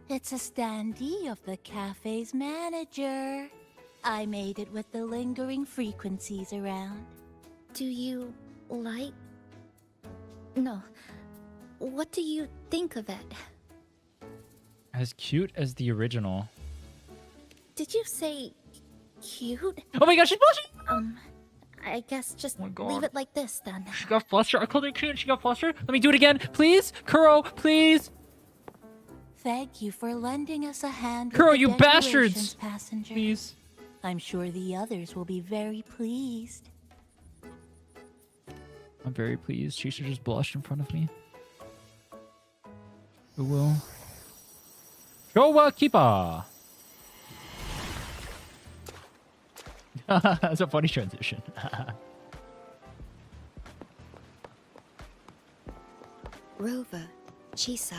it's a standee of the cafe's manager. I made it with the lingering frequencies around. Do you like... No. What do you think of it? As cute as the original. Did you say cute? Oh my gosh, she's blushing! I guess just Oh my God. leave it like this then. She got flustered. I called her cute. She got flustered. Let me do it again, please. Kuro, please. Thank you for lending us a hand. Kuro, with the you decorations, bastards! Passenger. Please. I'm sure the others will be very pleased. I'm very pleased. She should just blush in front of me. Who will? Showa Kipa! That's a funny transition. Rover, Chisa,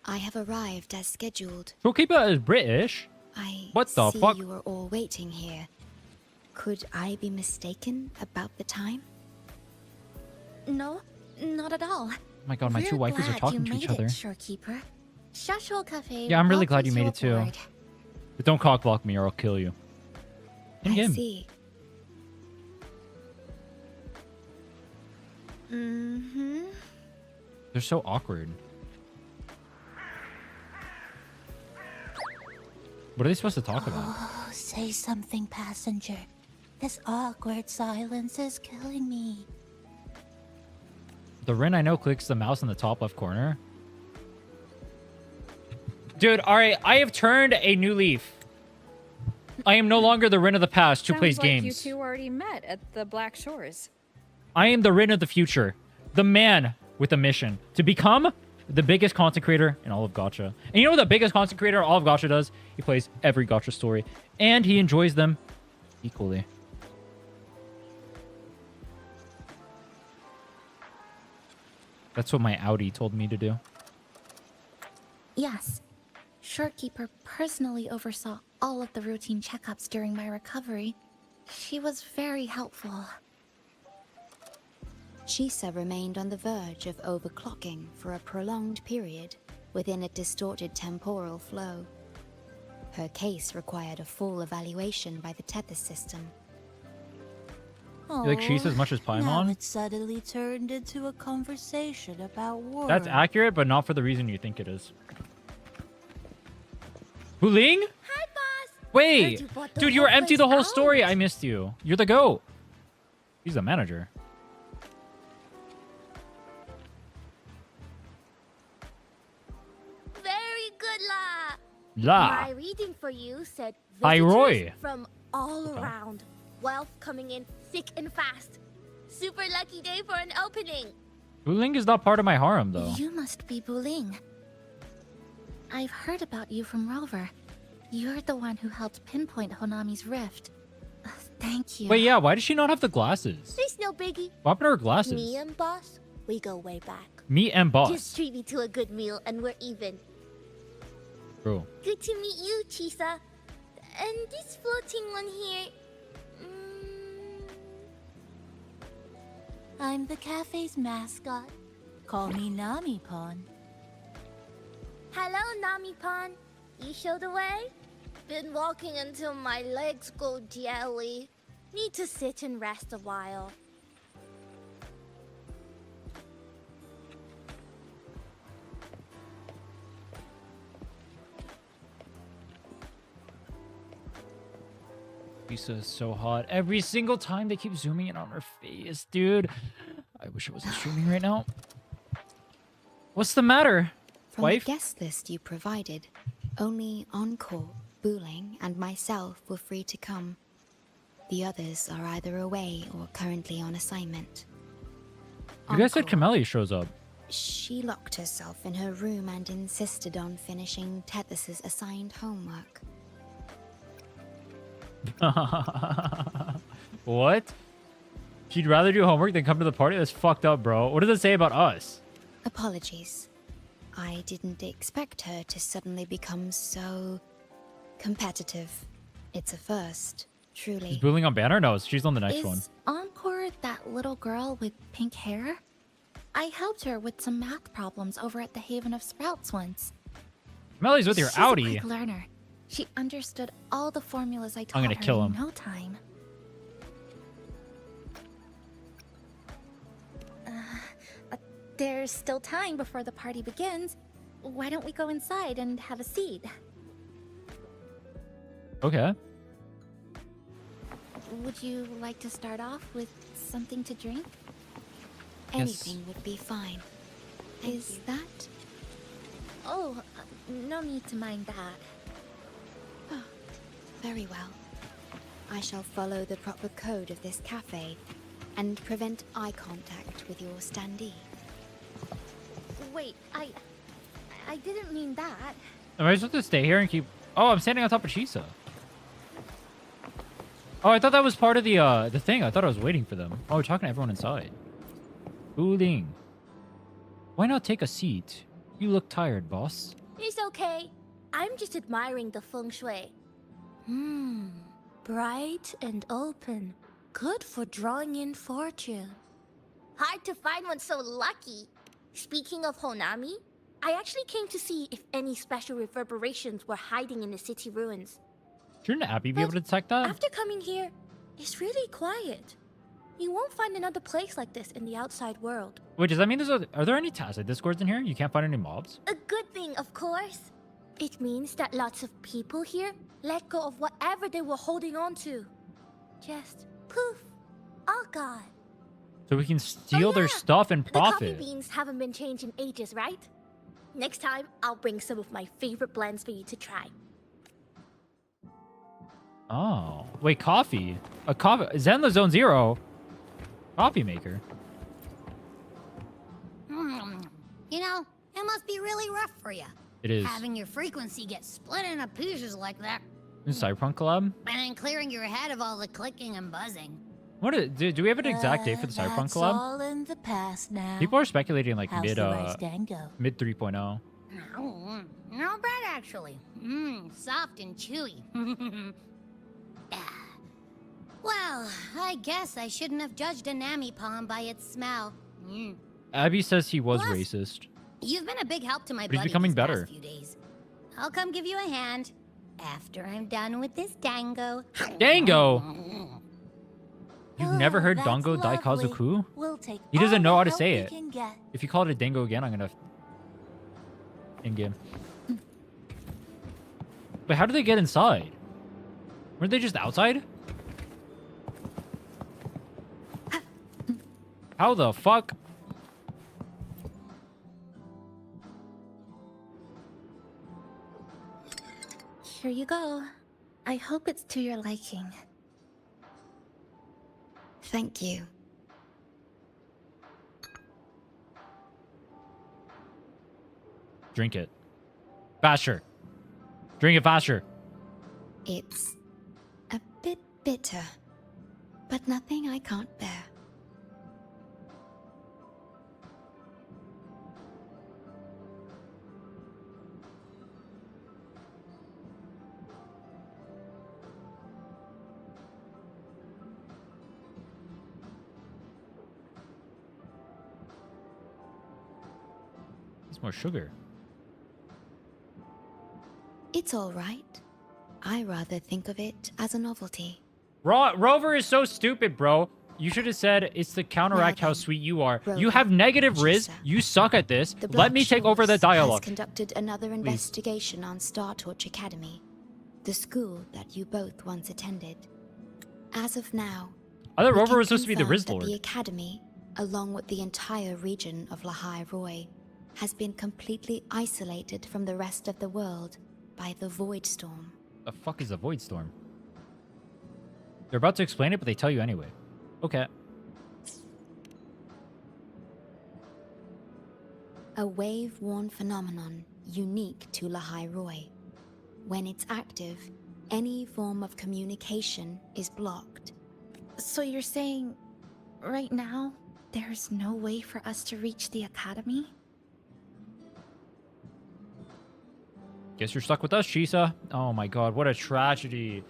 I have arrived as scheduled. Shokipa is British. What the see fuck? You were all waiting here. Could I be mistaken about the time? No, not at all. Oh my god, my two waifus are talking to each other. Shorekeeper. Shasho Cafe. Yeah, I'm really glad you made welcomes it too. aboard. But don't cockblock me or I'll kill you. I see. Mm-hmm. They're so awkward. What are they supposed to talk about? Oh, say something, passenger. This awkward silence is killing me. The Rin I know clicks the mouse in the top left corner. Dude, alright, I have turned a new leaf. I am no longer the Rin of the past who plays Sounds like games. you two already met at the Black Shores. I am the Rin of the future. The man with a mission. To become the biggest content creator in all of Gacha. And you know what the biggest content creator in all of Gacha does? He plays every Gacha story. And he enjoys them equally. That's what my Audi told me to do. Yes. Shorekeeper personally oversaw all of the routine checkups during my recovery. She was very helpful. Chisa remained on the verge of overclocking for a prolonged period within a distorted temporal flow. Her case required a full evaluation by the Tethys system. You like Chisa as much as Now Paimon? it suddenly turned into a conversation about war. That's accurate, but not for the reason you think it is. Huling? Hi, boss. Wait! You bought the Dude, you were whole empty place the whole out. story. I missed you. You're the GOAT. He's the manager. Very good, La. La. My reading for you said Hi, visitors Roy. from all around. Wealth coming in thick and fast. Super lucky day for an opening. Huling is not part of my harem, though. You must be Buling. I've heard about you from Rover. You're the one who helped pinpoint Honami's rift. Thank you. Wait, yeah, why does she not have the glasses? It's no biggie. What happened to her glasses? Me and boss, we go way back. Me and boss. Just treat me to a good meal and we're even. Bro. Good to meet you, Chisa. And this floating one here. I'm the cafe's mascot. Call me Nami-pon. Hello, Nami-pon. You show the way? Been walking until my legs go jelly. Need to sit and rest a while. Lisa is so hot. Every single time they keep zooming in on her face, dude. I wish I wasn't streaming right now. What's the matter, From wife? the guest list you provided, only Encore, Buling, and myself were free to come. The others are either away or currently on assignment. You guys said Encore. Camellia shows up. She locked herself in her room and insisted on finishing Tethys's assigned homework. What? She'd rather do homework than come to the party? That's fucked up, bro. What does it say about us? Apologies. I didn't expect her to suddenly become so competitive. It's a first, Is truly. Buling on banner? No, she's on the next Is one. Encore that little girl with pink hair? I helped her with some math problems over at the Haven of Sprouts once. Camellia's with your She's Audi. a quick learner. She understood all the formulas I taught I'm gonna her kill in him. no time. There's still time before the party begins. Why don't we go inside and have a seat? Okay. Would you like to start off with something to drink? Yes. Anything would be fine. Is that? Oh, no need to mind that. Oh, very well. I shall follow the proper code of this cafe and prevent eye contact with your standee. Wait, I didn't mean that. Am I supposed to stay here and keep... Oh, I'm standing on top of Chisa. Oh, I thought that was part of the thing. I thought I was waiting for them. Oh, we're talking to everyone inside. Buling. Why not take a seat? You look tired, boss. It's okay. I'm just admiring the feng shui. Bright and open. Good for drawing in fortune. Hard to find one so lucky. Speaking of Honami, I actually came to see if any special reverberations were hiding in the city ruins. Shouldn't Abby be able to detect that? After coming here, it's really quiet. You won't find another place like this in the outside world. Wait, does that mean are there any Tacit discords in here? You can't find any mobs? A good thing, of course. It means that lots of people here let go of whatever they were holding on to. Just poof, all gone. So we can steal their stuff and The coffee profit. beans haven't been changed in ages, right? Next time, I'll bring some of my favorite blends for you to try. Oh. Wait, coffee? A coffee... Zenla Zone Zero? Coffee maker. You know, It must be really rough for you. It is. Having your frequency get split into pieces like that. Cyberpunk collab? And then clearing your head of all the clicking and buzzing. Do we have an exact date for the Cyberpunk That's collab? all in the past now. People are speculating like How's mid the rice dango? mid 3.0. Oh, not bad actually. Soft and chewy. Well, I guess I shouldn't have judged a Nami palm by its smell. Abby says he was Plus, racist. You've been a big help to my But he's buddy becoming these better. past few days. I'll come give you a hand after I'm done with this dango. Dango! You've never heard that's Dango lovely. Daikazuku? We'll take He doesn't all know the how to help say we it. can get. If you call it a dango again, I'm gonna in-game. But how do they get inside? Weren't they just outside? How the fuck? Here you go. I hope it's to your liking. Thank you. Drink it. Faster. Drink it faster. It's a bit bitter, but nothing I can't bear. It's more sugar. It's all right. I rather think of it as a novelty. Rover is so stupid, bro. You should have said it's to counteract how sweet you are. You have negative Riz. You suck at this. The Let me take over the Shores dialogue. has conducted another investigation on Star Torch Academy, the school that you both once attended. As of now, I thought we Rover can was supposed to be the confirm Riz that Lord. The Academy, along with the entire region of Lahai Roy, has been completely isolated from the rest of the world by the Void Storm. The fuck is a void storm? They're about to explain it, but they tell you anyway. Okay. A wave-worn phenomenon unique to Lahai Roy. When it's active, any form of communication is blocked. So you're saying, right now, there's no way for us to reach the academy? Guess you're stuck with us, Chisa. Oh my god, what a tragedy.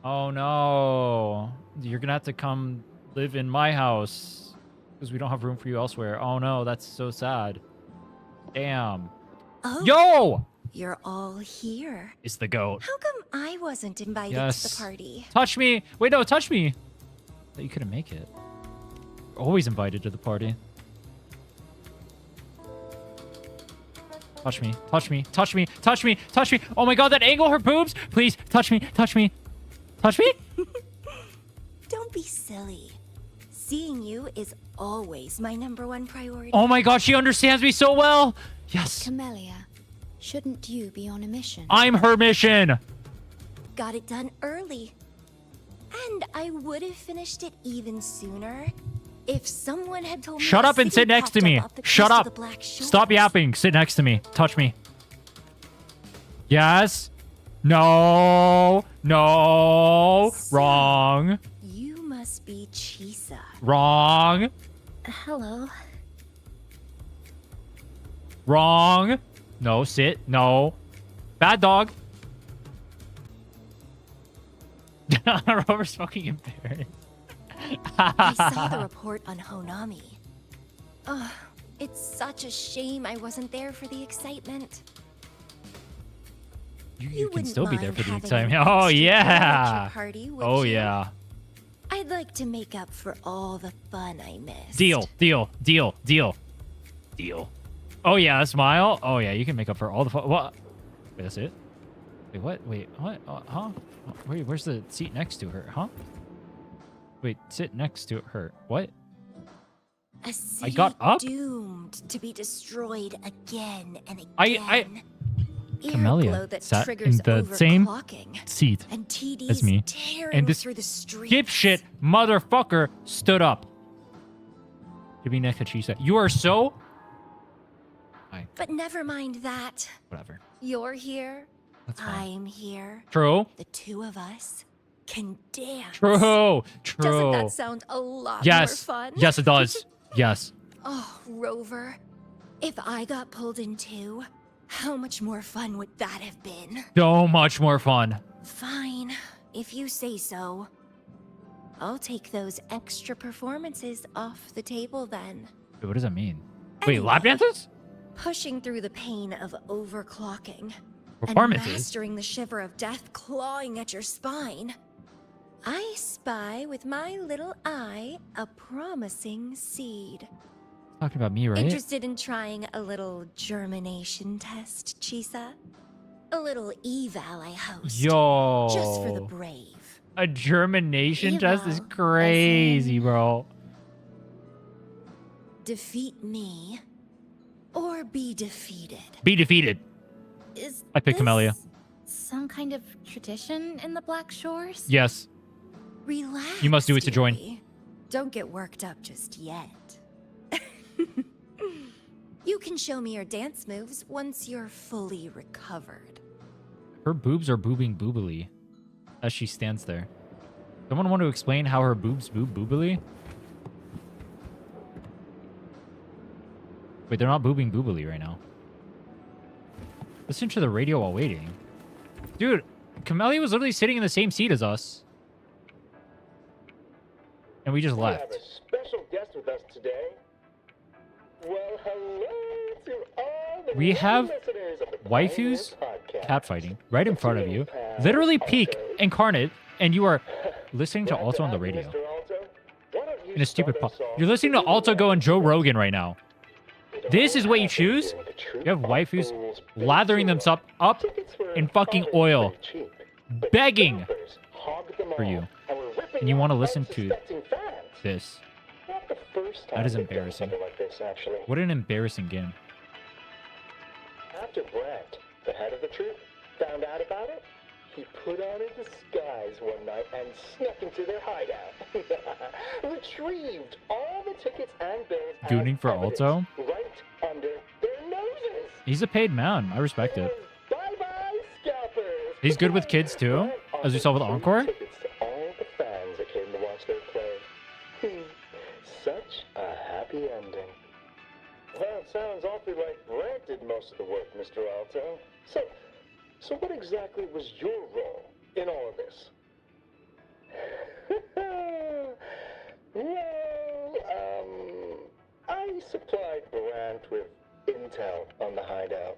Oh no. You're gonna have to come live in my house because we don't have room for you elsewhere. Oh no, that's so sad. Damn. Oh, Yo! you're all here. It's the goat. How come I wasn't invited Yes. to the party? Touch me. Wait, no, touch me. That you couldn't make it. Always invited to the party. Touch me, touch me, touch me, touch me, touch me. Oh my god, that angle, her boobs. Please, touch me, touch me. Touch me? Don't be silly. Seeing you is always my #1 priority. Oh my god, she understands me so well. Yes. Camellia, shouldn't you be on a mission? I'm her mission. Got it done early. And I would have finished it even sooner if someone had told me Shut a up and city sit next to popped me. up off the Shut coast of up. the Black Shores. Stop yapping. Sit next to me. Touch me. Yes. No. No. Wrong. You must be Chisa. Wrong. Hello. Wrong. No, sit. No. Bad dog. Robert's fucking embarrassed. I saw the report on Honami. Ugh, it's such a shame I wasn't there for the excitement. You can wouldn't still be there mind for the having excitement. an Oh, extra yeah. bachelor party, would Oh, you? yeah. I'd like to make up for all the fun I missed. Deal. Deal. Deal. Deal. Deal. Oh, yeah. A smile. Oh, yeah. You can make up for all the fun. What? Wait, that's it? Wait, what? Wait, what? Huh? Wait, where's the seat next to her? Huh? Wait, sit next to her. What? A city got up? doomed to be destroyed again and again. Ear Camellia glow that sat in triggers the same overclocking. seat And TDs as me. tearing And this through the streets. dipshit motherfucker stood up to be next to Chisa. You are so Hi. But never mind that. Whatever. You're here. That's fine. I'm here. True. The two of us can dance. True. True. Doesn't that sound a lot more Yes. fun? Yes, it does. Yes. Oh, Rover. If I got pulled in too, how much more fun would that have been? So much more fun. Fine, if you say so. I'll take those extra performances off the table then. Wait, what does that mean? Wait, lap dances? Pushing through the pain of overclocking. Performances? And mastering the shiver of death clawing at your spine. I spy with my little eye a promising seed. Talking about me, right? Interested in trying a little germination test, Chisa? A little eval I host. Yo. Just for the brave. A germination test is Eval, crazy, bro. Defeat me, or be defeated. Be defeated. Is I picked Camellia. some kind of tradition in the Black Shores? Yes. Relax. You must do it to join. dearie. Don't get worked up just yet. You can show me your dance moves once you're fully recovered. Her boobs are boobing boobily as she stands there. Someone want to explain how her boobs boob boobily? Wait, they're not boobing boobily right now. Listen to the radio while waiting. Dude, Camellia was literally sitting in the same seat as us. And we just left. We have a special guest with us today. Well, hello to all the We have listeners of the waifus podcast. catfighting right in front of you. Literally peak incarnate, and you are listening to Alto on the radio. In a stupid pop. You're listening to Alto go and Joe Rogan right now. This is what you choose? You have waifus lathering themselves up in fucking oil. Begging for you. And you want to listen to this. That is embarrassing. What an embarrassing game. After Brent, the head of the troop, found out about it, he put on a disguise one night and snuck into their hideout. Retrieved all the tickets and bills. Gooning for Alto? Right under their noses. He's a paid man. I respect it. Bye-bye, scalpers. He's good with kids too, as we saw with Encore. Tickets to all the fans that came to watch their play. Such a happy ending. Well, it sounds awfully like Brent did most of the work, Mr. Alto. So what exactly was your role in all of this? Well, I supplied Brent with intel on the hideout,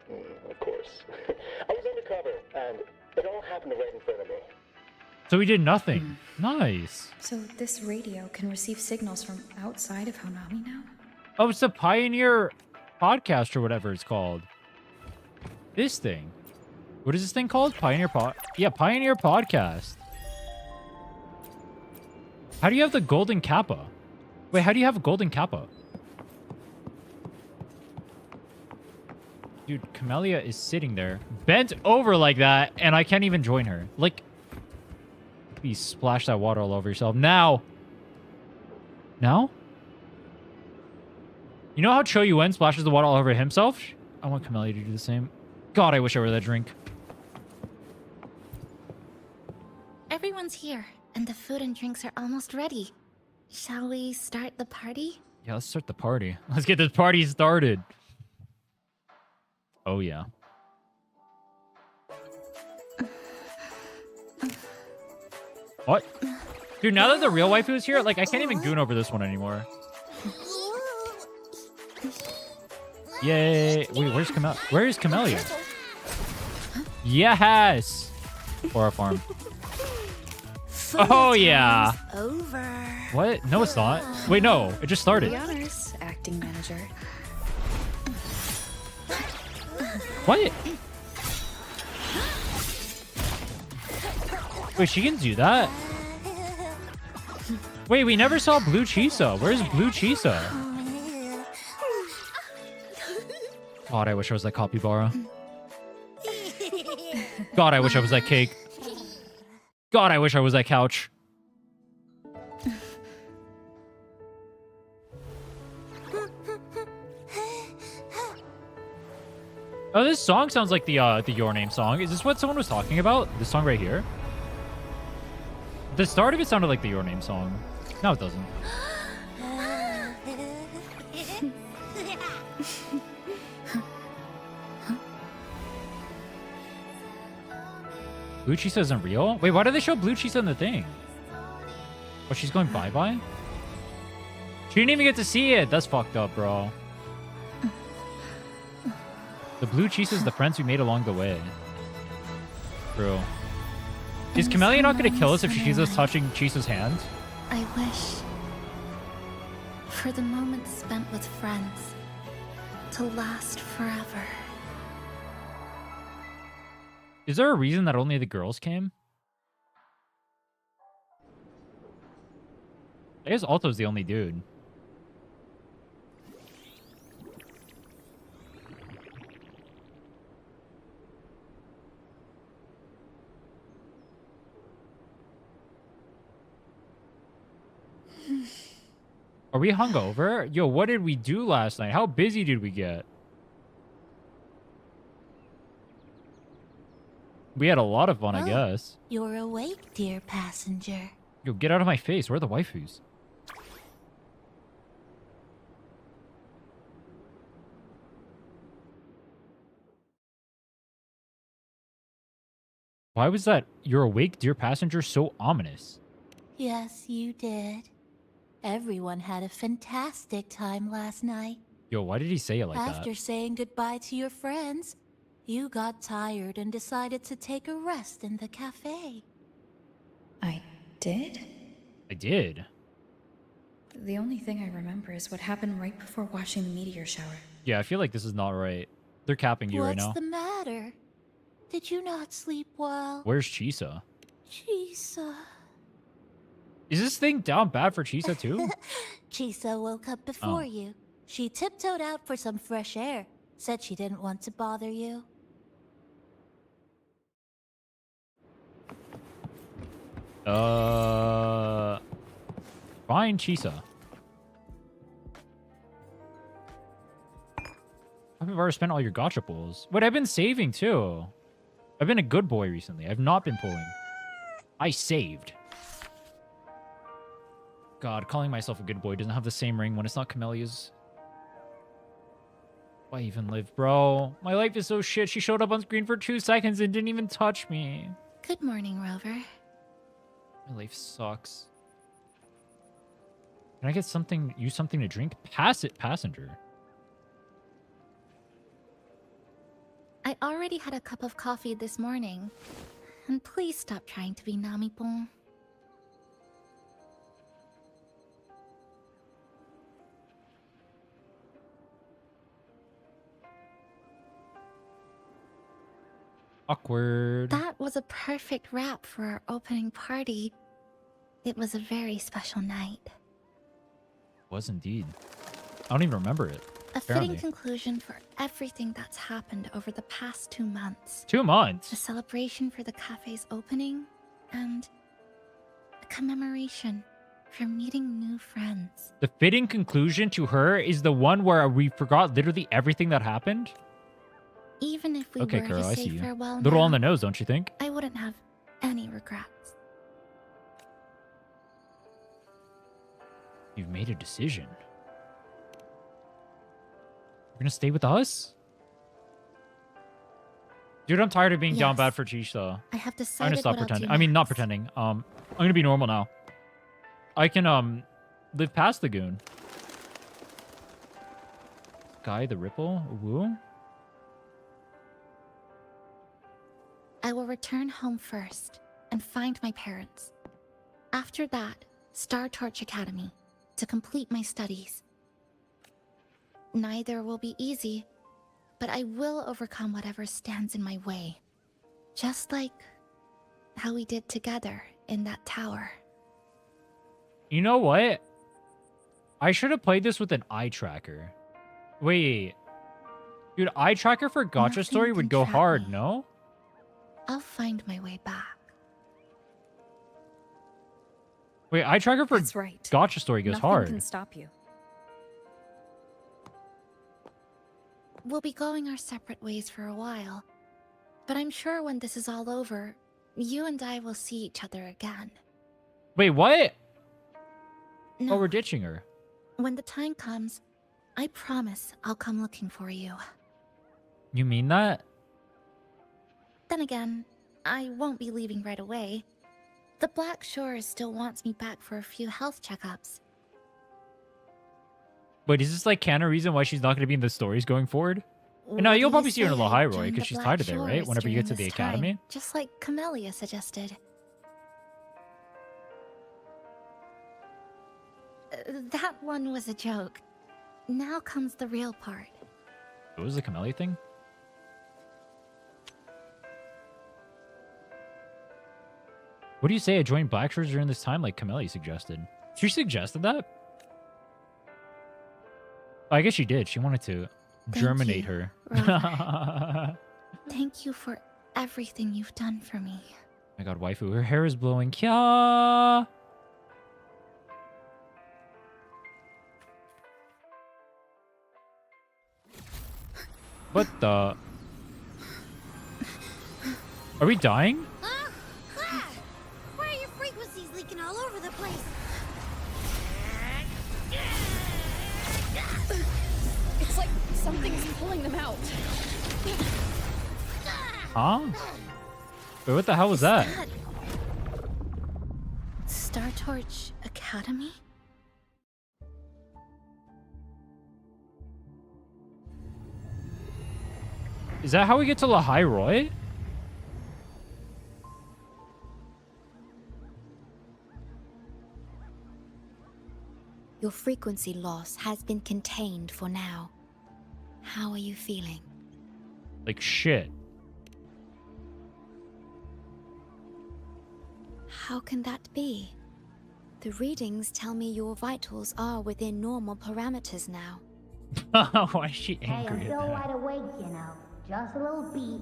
of course. I was undercover, and it all happened right in front of me. So he did nothing. Nice. So this radio can receive signals from outside of Honami now? Oh, it's the Pioneer podcast or whatever it's called. This thing. What is this thing called? Pioneer Podcast. How do you have the golden kappa? Wait, how do you have a golden kappa? Dude, Camellia is sitting there, bent over like that, and I can't even join her. Like, please splash that water all over yourself. Now! Now? You know how Cho Yuen splashes the water all over himself? I want Camellia to do the same. God, I wish I were that drink. Everyone's here, and the food and drinks are almost ready. Shall we start the party? Yeah, let's start the party. Let's get this party started. Oh, yeah. What? Dude, now that the real waifu is here, like, I can't even goon over this one anymore. Yay. Wait, where's Camellia? Where is Camellia? Yes! Aura farm. Oh, yeah. Over. What? No, it's not. Wait, no. It just started. Be honest, acting manager. What? Wait, she can do that? Wait, we never saw Blue Chisa. Where's Blue Chisa? God, I wish I was that capybara. God, I wish I was that cake. God, I wish I was that couch. Oh, this song sounds like the Your Name song. Is this what someone was talking about? This song right here? The start of it sounded like the Your Name song. No, it doesn't. Blue Chisa isn't real? Wait, why did they show Blue Chisa in the thing? Oh, she's going bye-bye? She didn't even get to see it. That's fucked up, bro. The Blue Chisa's the friends we made along the way. True. Is Camellia not going to kill us if she sees us touching Chisa's hand? I wish for the moments spent with friends to last forever. Is there a reason that only the girls came? I guess Alto's the only dude. Are we hungover? Yo, what did we do last night? How busy did we get? We had a lot of fun, I guess. You're awake, dear passenger. Yo, get out of my face. Where are the waifus? Why was that "you're awake, dear passenger" so ominous? Yes, you did. Everyone had a fantastic time last night. Yo, why did he say it like After that? saying goodbye to your friends, you got tired and decided to take a rest in the cafe. I did? I did. The only thing I remember is what happened right before watching the meteor shower. Yeah, I feel like this is not right. They're capping you right now. What's the matter? Did you not sleep well? Where's Chisa? Chisa. Is this thing down bad for Chisa too? Chisa woke up before you. She tiptoed out for some fresh air. Said she didn't want to bother you. Fine, Chisa. I've already spent all your gacha pulls. But I've been saving too. I've been a good boy recently. I've not been pulling. I saved. God, calling myself a good boy doesn't have the same ring when it's not Camellia's. Why even live, bro? My life is so shit. She showed up on screen for 2 seconds and didn't even touch me. Good morning, Rover. My life sucks. Can I get something, use something to drink? Pass it, passenger. I already had a cup of coffee this morning. And please stop trying to be Namipon. Awkward. That was a perfect wrap for our opening party. It was a very special night. Was indeed. I don't even remember it. A fitting conclusion for everything that's happened over the past 2 months. 2 months? A celebration for the cafe's opening, and a commemoration for meeting new friends. The fitting conclusion to her is the one where we forgot literally everything that happened? Even if we Okay, were Kuro, to I say see you. farewell Little now, on the nose, don't you think? I wouldn't have any regrets. You've made a decision. You're gonna stay with us? Dude, I'm tired of being down Yes. bad for Chisa. I have I'm decided gonna stop what I'll pretending. do I mean, not next. pretending. I'm gonna be normal now. I can live past the goon. Guy the Ripple? Woo? I will return home first and find my parents. After that, Star Torch Academy to complete my studies. Neither will be easy, but I will overcome whatever stands in my way. Just like how we did together in that tower. You know what? I should have played this with an eye tracker. Wait. Dude, eye tracker for Gacha Nothing Story would can go trap hard, me. no? I'll find my way back. Wait, eye tracker for That's right. Gacha Story goes Nothing hard. can stop you. we'll be going our separate ways for a while. But I'm sure when this is all over, you and I will see each other again. Wait, what? No. Oh, we're ditching her. When the time comes, I promise I'll come looking for you. You mean that? Then again, I won't be leaving right away. The Black Shores still wants me back for a few health checkups. Wait, is this like canon reason why she's not going to be in the stories going forward? And no, What you'll do probably you see her in say I Lahiroi join because the she's Black tied to there, right? Shores Whenever you get to during the this time, academy. just like Camellia suggested. That one was a joke. Now comes the real part. What was the Camellia thing? What do you say? I joined Black Shores during this time, like Camellia suggested. She suggested that? Oh, I guess she did. She wanted to germinate her. Thank you for everything you've done for me. My god, waifu, her hair is blowing. Kya! What the? Are we dying? Why are your frequencies leaking all over the place? It's like something's pulling them out. Huh? Wait, what the hell was that? Star Torch Academy? Is that how we get to Lahiroi? Your frequency loss has been contained for now. How are you feeling? Like shit. How can that be? The readings tell me your vitals are within normal parameters now. Why is she Hey, angry I'm at still that? wide awake, you know. Just a little beat.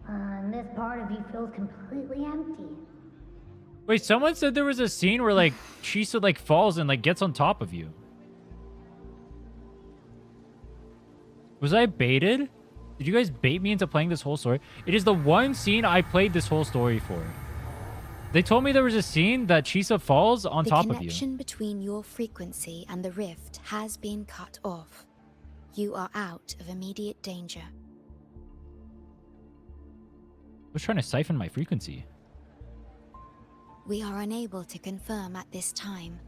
And this part of you feels completely empty. Wait, someone said there was a scene where like Chisa like falls and like gets on top of you. Was I baited? Did you guys bait me into playing this whole story? It is the one scene I played this whole story for. They told me there was a scene that Chisa falls on top of you. The connection between your frequency and the rift has been cut off. You are out of immediate danger. I was trying to siphon my frequency. We are unable to confirm at this time,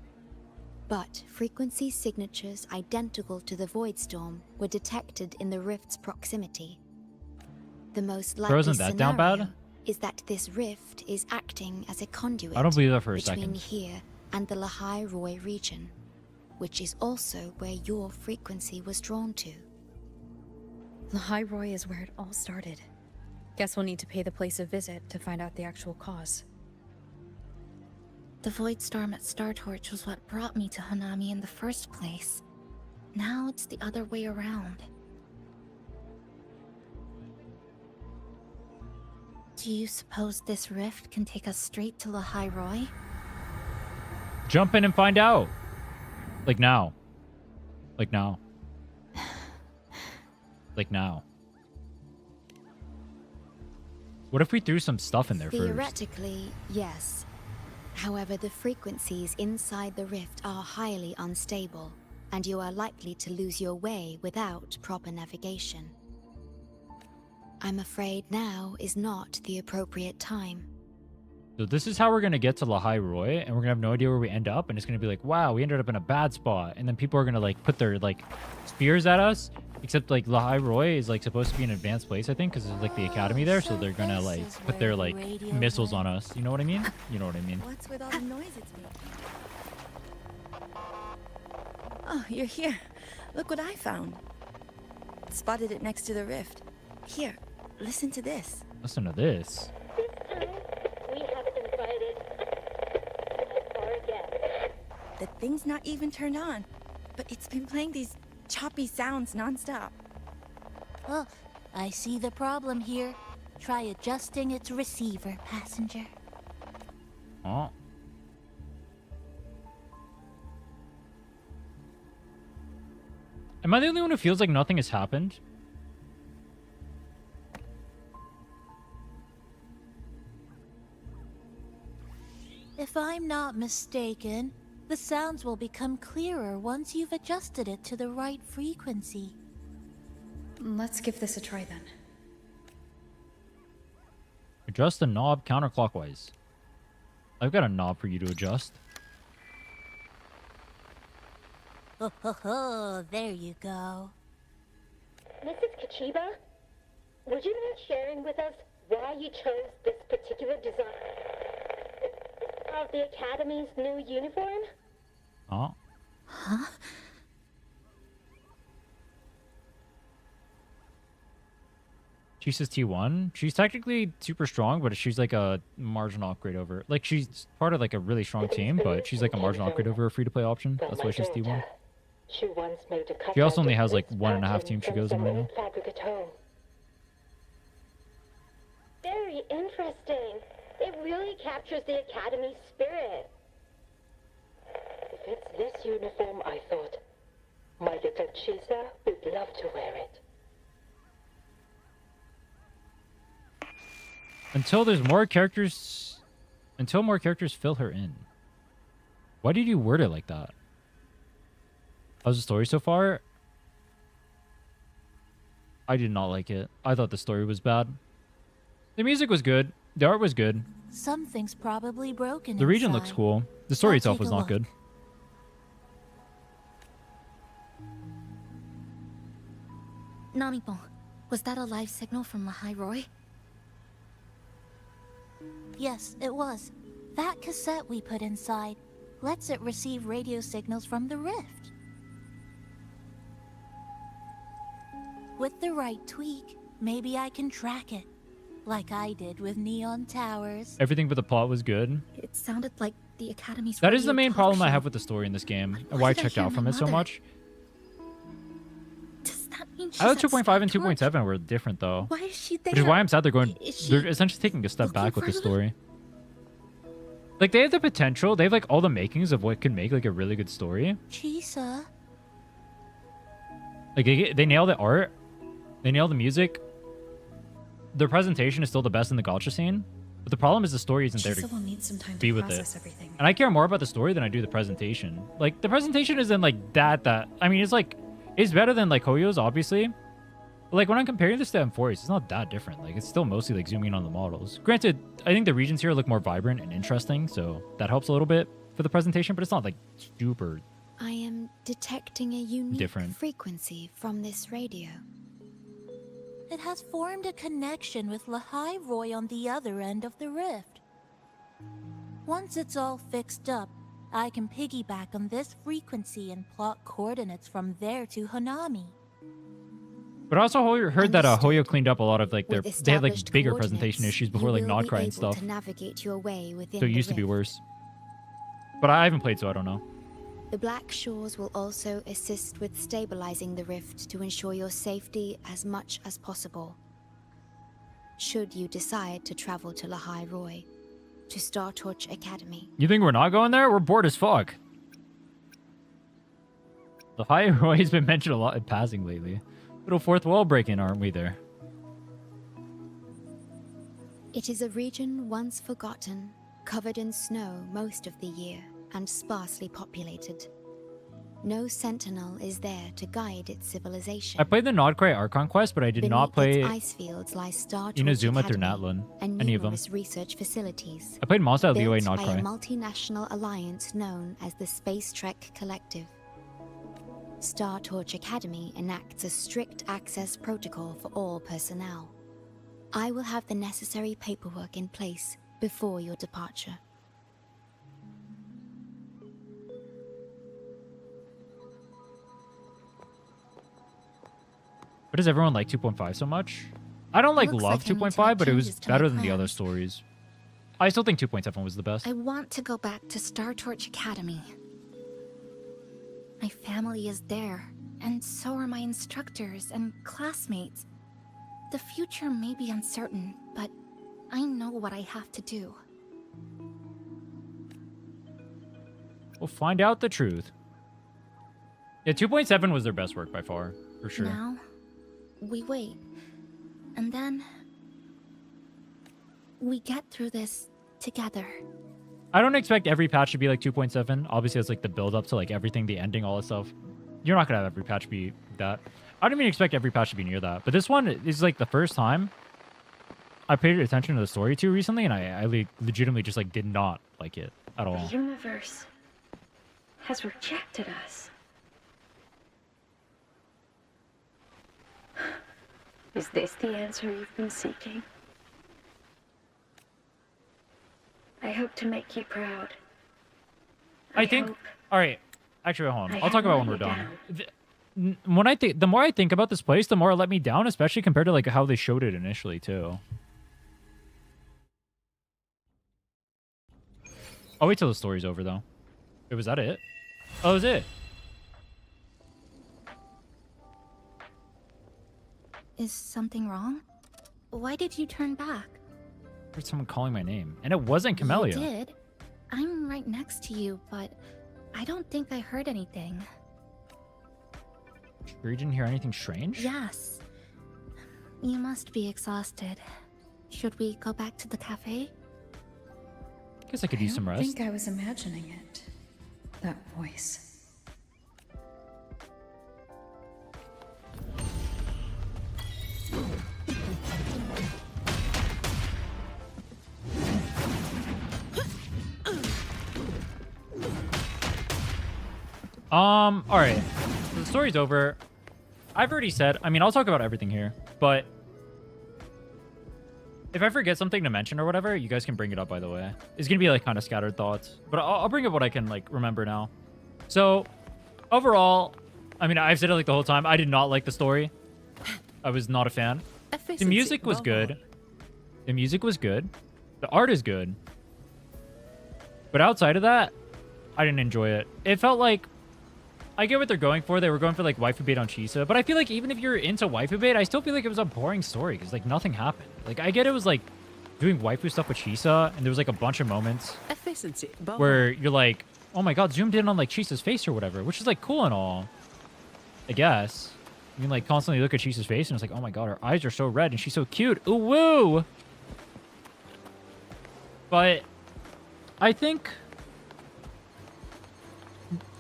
but frequency signatures identical to the Void Storm were detected in the rift's proximity. The most likely Wasn't that down scenario bad? is that this rift is acting as a conduit I don't believe that for a between second. here and the Lahiroi region, which is also where your frequency was drawn to. Lahiroi is where it all started. Guess we'll need to pay the place a visit to find out the actual cause. The Void Storm at Star Torch was what brought me to Hanami in the first place. Now it's the other way around. Do you suppose this rift can take us straight to Lahiroi? Jump in and find out. Like now. Like now. Like now. What if we threw some stuff in there first? Theoretically, yes. However, the frequencies inside the rift are highly unstable, and you are likely to lose your way without proper navigation. I'm afraid now is not the appropriate time. So this is how we're going to get to Lahiroi, and we're going to have no idea where we end up, and it's going to be like, wow, we ended up in a bad spot. And then people are going to like put their like spears at us, except like Lahiroi is like supposed to be an advanced place, I think, because there's like the academy there, so they're going to like put their like missiles on us. You know what I mean? You know what I mean? What's with all the noise it's making? Oh, you're here. Look what I found. Spotted it next to the rift. Here, listen to this. Listen to this. We have invited our guests. The thing's not even turned on, but it's been playing these choppy sounds nonstop. Oh, I see the problem here. Try adjusting its receiver, passenger. Oh. Am I the only one who feels like nothing has happened? If I'm not mistaken, the sounds will become clearer once you've adjusted it to the right frequency. Let's give this a try then. Adjust the knob counterclockwise. I've got a knob for you to adjust. Ho ho ho, there you go. Mrs. Kachiba, would you mind sharing with us why you chose this particular design of the Academy's new uniform? Oh. Huh? Chisa's T1. She's technically super strong, but she's like a marginal upgrade over. Like, she's part of like a really strong team, but she's like a marginal upgrade over a free-to-play option. That's why she's T1. She once made a She also only has like 1.5 teams she goes in right now. fabric at home. Very interesting. It really captures the Academy's spirit. If it's this uniform, I thought, my little Chisa would love to wear it. Until there's more characters... Until more characters fill her in. Why did you word it like that? How's the story so far? I did not like it. I thought the story was bad. The music was good. The art was good. Something's probably broken. The region inside. looks cool. The story I'll itself take was a not look. good. Namipon, was that a live signal from Lahai Roy? Yes, it was. That cassette we put inside lets it receive radio signals from the rift. With the right tweak, maybe I can track it. Like I did with Neon Towers. Everything but the plot was good. It sounded like the Academy's That is the radio main talk problem I show. have with the story in this game, and why I did I checked hear out from my it so mother? much. That means I thought she's at 2.5 and Star Torch. 2.7 were different though. Why is she there? Which is why I'm sad they're going... Is she They're essentially taking a step back with the for story. Like, they have the potential. They have, like, all the makings of what could make, like, a really good story. Chisa. Like, they nail the art. They nail the music. Their presentation is still the best in the gacha scene. But the problem is the story isn't there Chisa will to need some time be to with process it. everything. And I care more about the story than I do the presentation. Like, the presentation isn't, like, that... I mean, it's, like... It's better than, like, Hoyo's, obviously. But, like, when I'm comparing this to M4, it's not that different. Like, it's still mostly, like, zooming in on the models. Granted, I think the regions here look more vibrant and interesting, so that helps a little bit for the presentation, but it's not, like, super... I am detecting a unique Different. frequency from this radio. It has formed a connection with Lahai Roy on the other end of the rift. Once it's all fixed up, I can piggyback on this frequency and plot coordinates from there to Hanami. But I also heard that Hoyo cleaned up a lot of, like, their... With They had, like, established bigger coordinates, presentation issues you before, like, will be Nodcry and able stuff. to navigate your way within So it the used to be rift. worse. But I haven't played, so I don't know. The Black Shores will also assist with stabilizing the rift to ensure your safety as much as possible. Should you decide to travel to Lahai Roy, to Star Torch Academy. You think we're not going there? We're bored as fuck. The High Roy's been mentioned a lot in passing lately. Little fourth wall breaking, aren't we there? It is a region once forgotten, covered in snow most of the year, and sparsely populated. No sentinel is there to guide its civilization. I played the Nodcry Archon quest, but I did not play Beneath its ice fields lie Star Torch Inazuma through Academy Natlin. and Any of them. numerous research facilities. I played Monster built Liyue by a Nodcry. multinational alliance known as the Space Trek Collective. Star Torch Academy enacts a strict access protocol for all personnel. I will have the necessary paperwork in place before your departure. But does everyone like 2.5 so much? I don't like Looks love like I need to 2.5, make but it was changes to my better than the other plans. stories. I still think 2.7 was the best. I want to go back to Star Torch Academy. My family is there, and so are my instructors and classmates. The future may be uncertain, but I know what I have to do. We'll find out the truth. Yeah, 2.7 was their best work by far, for sure. Now, we wait. And then... we get through this together. I don't expect every patch to be like 2.7. Obviously, it's like the build up to like everything, the ending, all that stuff. You're not gonna have every patch be that. I don't even expect every patch to be near that. But this one is like the first time I paid attention to the story too recently, and I legitimately just like did not like it at all. The universe has rejected us. Is this the answer you've been seeking? I hope to make you proud. I think. All right. Actually, hold on. I'll talk about when we're done. down. When I think, the more I think about this place, the more it let me down, especially compared to like how they showed it initially too. I'll wait till the story's over though. Wait, was that it? Oh, that was it. Is something wrong? Why did you turn back? I heard someone calling my name, and it wasn't Camellia. You did. I'm right next to you, but I don't think I heard anything. Sure you didn't hear anything strange? Yes. You must be exhausted. Should we go back to the cafe? Guess I could use some rest. I think I was imagining it. That voice. All right. So the story's over. I've already said, I mean, I'll talk about everything here, but if I forget something to mention or whatever, you guys can bring it up, by the way. It's going to be like kind of scattered thoughts, but I'll bring up what I can like remember now. So overall, I mean, I've said it like the whole time. I did not like the story. I was not a fan. The music was good. The music was good. The art is good. But outside of that, I didn't enjoy it. It felt like, I get what they're going for. They were going for like waifu bait on Chisa, but I feel like even if you're into waifu bait, I still feel like it was a boring story because like nothing happened. Like I get it was like doing waifu stuff with Chisa, and there was like a bunch of moments where you're like, oh my god, zoomed in on like Chisa's face or whatever, which is like cool and all, I guess. You can like constantly look at Chisa's face and it's like, oh my god, her eyes are so red and she's so cute. Ooh woo! But I think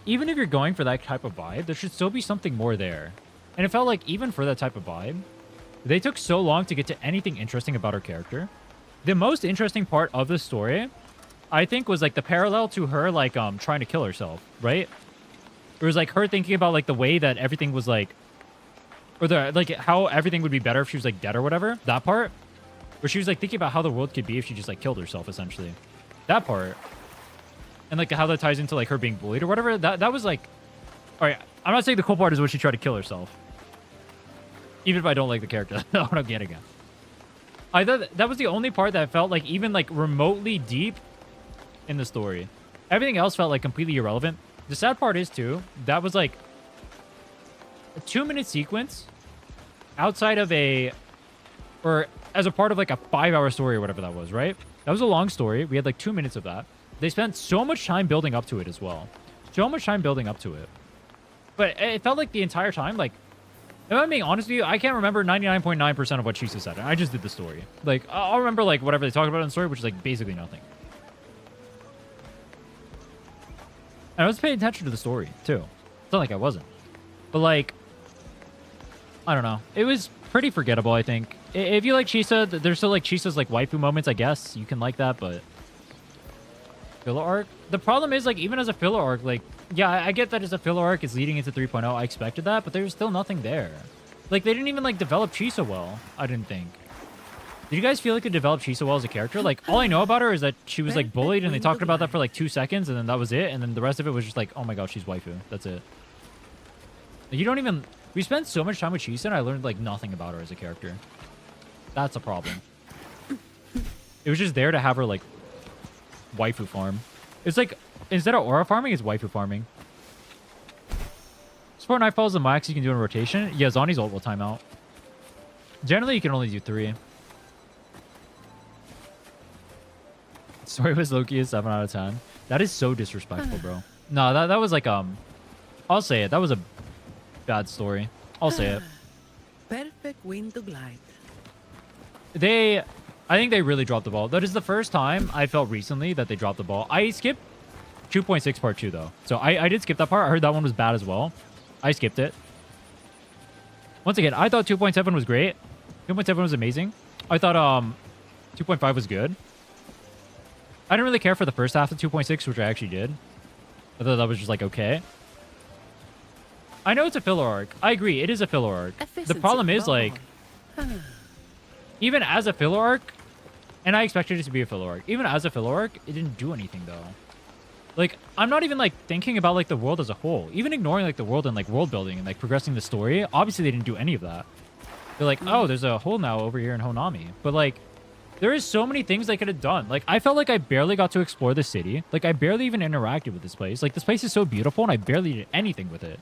even if you're going for that type of vibe, there should still be something more there. And it felt like even for that type of vibe, they took so long to get to anything interesting about her character. The most interesting part of the story, I think, was like the parallel to her like trying to kill herself, right? It was like her thinking about like the way that everything was like, or the like how everything would be better if she was like dead or whatever. That part, where she was like thinking about how the world could be if she just like killed herself, essentially. That part. And like how that ties into like her being bullied or whatever. That was like, all right. I'm not saying the cool part is when she tried to kill herself. Even if I don't like the character, that's what I'm getting at. I thought that was the only part that felt like even like remotely deep in the story. Everything else felt like completely irrelevant. The sad part is too, that was like a 2-minute sequence outside of a, or as a part of like a 5-hour story or whatever that was, right? That was a long story. We had like 2 minutes of that. They spent so much time building up to it as well. So much time building up to it. But it felt like the entire time, like, if I'm being honest with you, I can't remember 99.9% of what Chisa said. I just did the story. Like, I'll remember, like, whatever they talked about in the story, which is, like, basically nothing. And I was paying attention to the story, too. It's not like I wasn't. But, like, I don't know. It was pretty forgettable, I think. If you like Chisa, there's still, like, Chisa's, like, waifu moments, I guess. You can like that, but filler arc. The problem is, like, even as a filler arc, like, yeah, I get that as a filler arc, it's leading into 3.0. I expected that, but there's still nothing there. Like, they didn't even, like, develop Chisa well, I didn't think. Did you guys feel like they developed Chisa well as a character? Like, all I know about her is that she was, like, bullied, and they talked about that for, like, 2 seconds, and then that was it, and then the rest of it was just like, oh my god, she's waifu. That's it. Like, you don't even... We spent so much time with Chisa, and I learned, like, nothing about her as a character. That's a problem. It was just there to have her, like, waifu farm. It's like, instead of aura farming, it's waifu farming. Support knife falls the max you can do in rotation. Yeah, Zani's ult will time out. Generally, you can only do 3. Story was Loki is 7 out of 10. That is so disrespectful, bro. No, that was like, I'll say it. That was a bad story. I'll say it. Perfect wind to glide. I think they really dropped the ball. That is the first time I felt recently that they dropped the ball. I skipped 2.6 part 2 though. So I did skip that part. I heard that one was bad as well. I skipped it. Once again, I thought 2.7 was great. 2.7 was amazing. I thought 2.5 was good. I didn't really care for the first half of 2.6, which I actually did. I thought that was just like okay. I know it's a filler arc. I agree, it is a filler arc. The problem is like, even as a filler arc, and I expected it to be a filler arc. Even as a filler arc, it didn't do anything though. Like, I'm not even like thinking about like the world as a whole. Even ignoring like the world and like world building and like progressing the story. Obviously, they didn't do any of that. They're like, oh, there's a hole now over here in Honami. But like, there is so many things they could have done. Like, I felt like I barely got to explore the city. Like, I barely even interacted with this place. Like, this place is so beautiful and I barely did anything with it.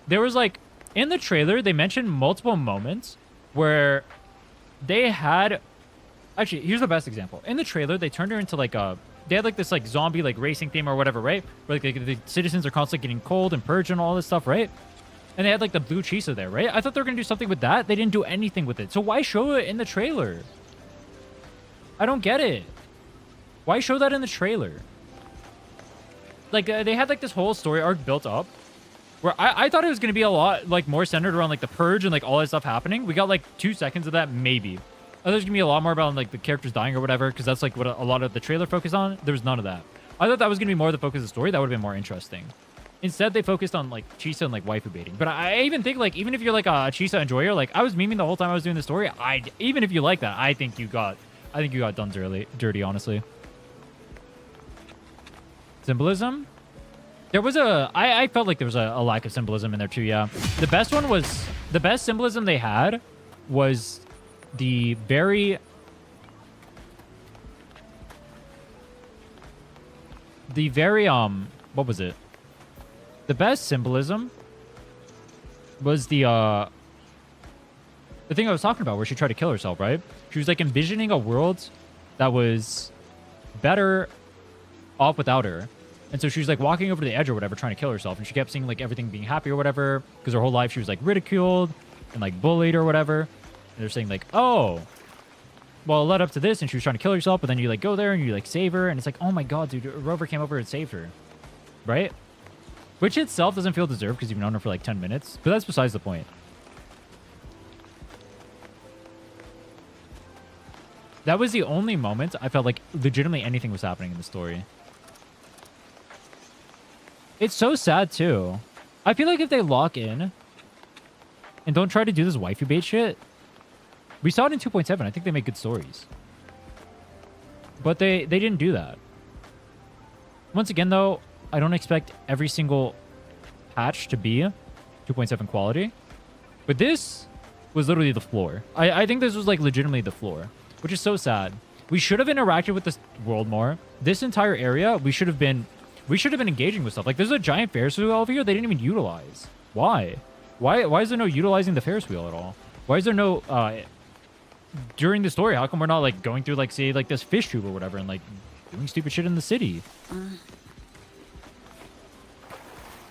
There was like, in the trailer, they mentioned multiple moments where they had... Actually, here's the best example. In the trailer, they turned her into like a... They had like this like zombie like racing theme or whatever, right? Where like the citizens are constantly getting cold and purged and all this stuff, right? And they had like the blue Chisa there, right? I thought they were going to do something with that. They didn't do anything with it. So why show it in the trailer? I don't get it. Why show that in the trailer? Like they had like this whole story arc built up where I thought it was going to be a lot like more centered around like the purge and like all that stuff happening. We got like 2 seconds of that, maybe. I thought there's going to be a lot more about like the characters dying or whatever, because that's like what a lot of the trailer focused on. There was none of that. I thought that was going to be more the focus of the story. That would have been more interesting. Instead, they focused on like Chisa and like waifu baiting. But I even think like, even if you're like a Chisa enjoyer, like I was memeing the whole time I was doing the story. Even if you like that, I think you got done dirty, honestly. Symbolism? There was I felt like there was a lack of symbolism in there too, yeah. The best symbolism they had was the very... what was it? The best symbolism was the thing I was talking about where she tried to kill herself, right? She was like envisioning a world that was better off without her. And so she was like walking over the edge or whatever, trying to kill herself. And she kept seeing like everything being happy or whatever, because her whole life she was like ridiculed and like bullied or whatever. And they're saying like, oh, well, it led up to this and she was trying to kill herself, but then you like go there and you like save her. And it's like, oh my God, dude, Rover came over and saved her. Right? Which itself doesn't feel deserved because you've known her for like 10 minutes. But that's besides the point. That was the only moment I felt like legitimately anything was happening in the story. It's so sad too. I feel like if they lock in and don't try to do this waifu bait shit, we saw it in 2.7. I think they make good stories. But they didn't do that. Once again though, I don't expect every single patch to be 2.7 quality. But this was literally the floor. I think this was like legitimately the floor, which is so sad. We should have interacted with this world more. This entire area, we should have been engaging with stuff. Like there's a giant Ferris wheel over here they didn't even utilize. Why? Why is there no utilizing the Ferris wheel at all? Why is there no during the story, how come we're not like going through like say like this fish tube or whatever and like doing stupid shit in the city?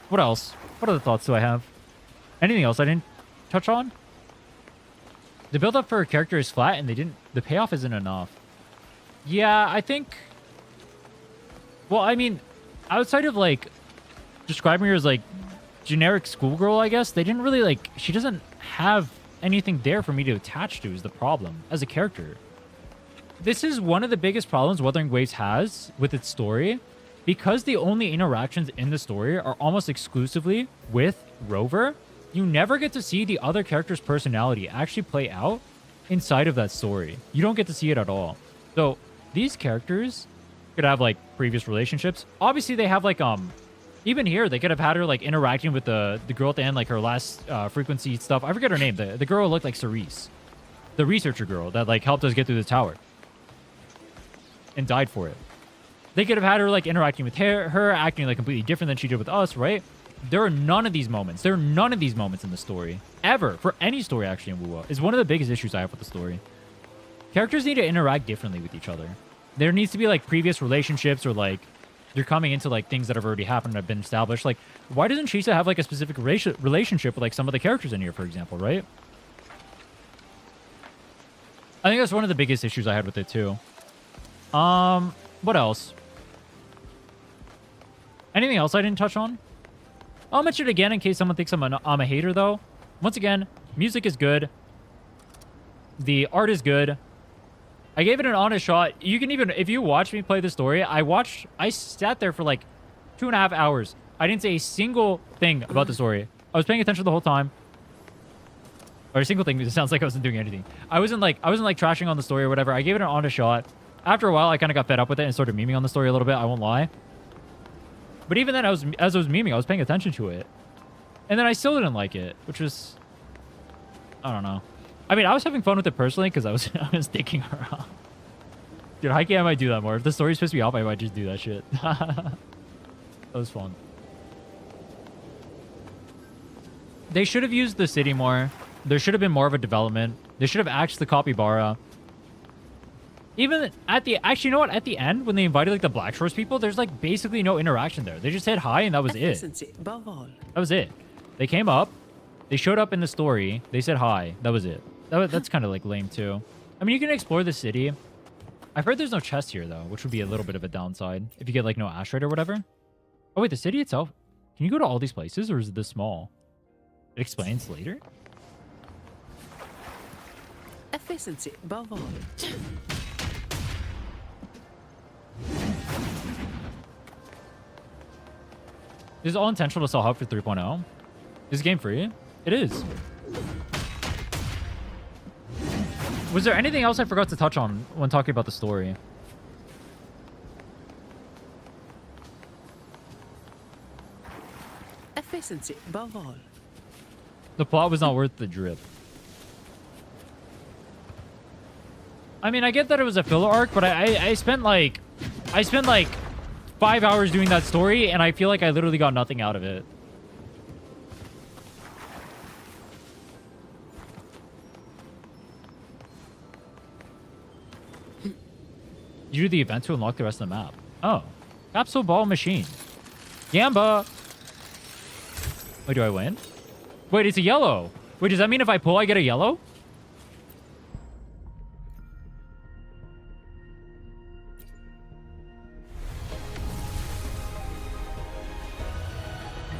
What else? What other thoughts do I have? Anything else I didn't touch on? The build up for a character is flat and the payoff isn't enough. Yeah, I think, well, I mean, outside of like describing her as like generic schoolgirl, I guess, they didn't really like, she doesn't have anything there for me to attach to is the problem as a character. This is one of the biggest problems Wuthering Waves has with its story, because the only interactions in the story are almost exclusively with Rover. You never get to see the other character's personality actually play out inside of that story. You don't get to see it at all. So these characters could have like previous relationships. Obviously they have like even here they could have had her like interacting with the girl at the end, like her last frequency stuff. I forget her name. The girl looked like Cerise, the researcher girl that like helped us get through the tower and died for it. They could have had her like interacting with her acting like completely different than she did with us, right? There are none of these moments. There are none of these moments in the story ever, for any story actually in wuwa. Is one of the biggest issues I have with the story. Characters need to interact differently with each other. There needs to be like previous relationships or like you're coming into like things that have already happened and have been established. Like, why doesn't Chisa have like a specific relationship with like some of the characters in here, for example, right? I think that's one of the biggest issues I had with it too. What else? Anything else I didn't touch on? I'll mention it again in case someone thinks I'm a hater, though. Once again, music is good. The art is good. I gave it an honest shot. You can even, if you watch me play the story, I sat there for like 2.5 hours. I didn't say a single thing about the story. I was paying attention the whole time. Or a single thing, it sounds like I wasn't doing anything. I wasn't like trashing on the story or whatever. I gave it an honest shot. After a while, I kind of got fed up with it and started memeing on the story a little bit. I won't lie. But even then, as I was memeing, I was paying attention to it. And then I still didn't like it, which was... I don't know. I mean, I was having fun with it personally because I was dicking around. Dude, high-key, I might do that more. If the story's pissed me off, I might just do that shit. That was fun. They should have used the city more. There should have been more of a development. They should have axed the capybara. Even at the... Actually, you know what? At the end, when they invited, like, the Black Shores people, there's, like, basically no interaction there. They just said hi, and that was it. That was it. They came up. They showed up in the story. They said hi. That was it. That's kind of, like, lame, too. I mean, you can explore the city. I've heard there's no chest here, though, which would be a little bit of a downside. If you get, like, no asteroid or whatever. Oh, wait, the city itself... Can you go to all these places, or is it this small? It explains later? Efficiency above all. This is all intentional to sell hub for 3.0. Is game free? It is. Was there anything else I forgot to touch on when talking about the story? Efficiency above all. The plot was not worth the drip. I mean, I get that it was a filler arc, but I spent like 5 hours doing that story, and I feel like I literally got nothing out of it. You do the event to unlock the rest of the map. Oh. Capsule ball machine. Gamba! Wait, do I win? Wait, it's a yellow. Wait, does that mean if I pull, I get a yellow?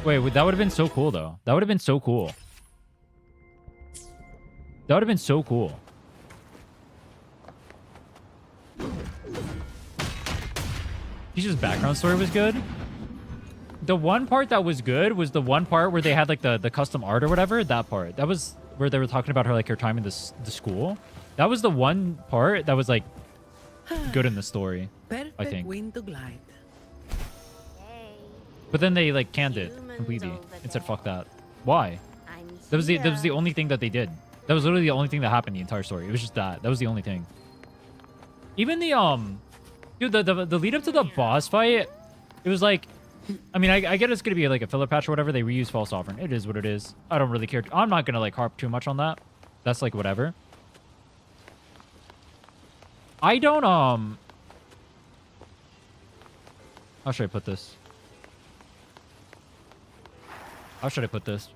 Wait, that would have been so cool, though. That would have been so cool. That would have been so cool. Chisa's background story was good. The one part that was good was the one part where they had like the custom art or whatever. That part. That was where they were talking about her like her time in the school. That was the one part that was like good in the story. I think. Wind to glide. But then they like canned it completely and said fuck that. Why? That was the only thing that they did. That was literally the only thing that happened in the entire story. It was just that. That was the only thing. Even the dude, the lead up to the boss fight, it was like, I mean, I get it's gonna be like a filler patch or whatever. They reuse False Sovereign. It is what it is. I don't really care. I'm not gonna like harp too much on that. That's like whatever. I don't how should I put this? How should I put this?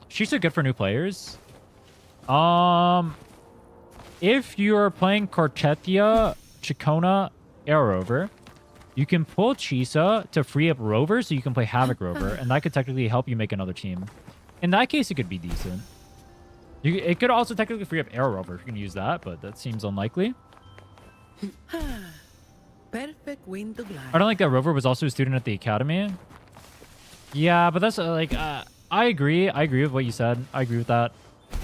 She's so good for new players. If you're playing Cartetia, Chicona, Air Rover, you can pull Chisa to free up Rover so you can play Havoc Rover, and that could technically help you make another team. In that case, it could be decent. It could also technically free up Air Rover if you can use that, but that seems unlikely. Perfect wind to glide. I don't like that Rover was also a student at the academy. Yeah, but that's like I agree. I agree with what you said. I agree with that.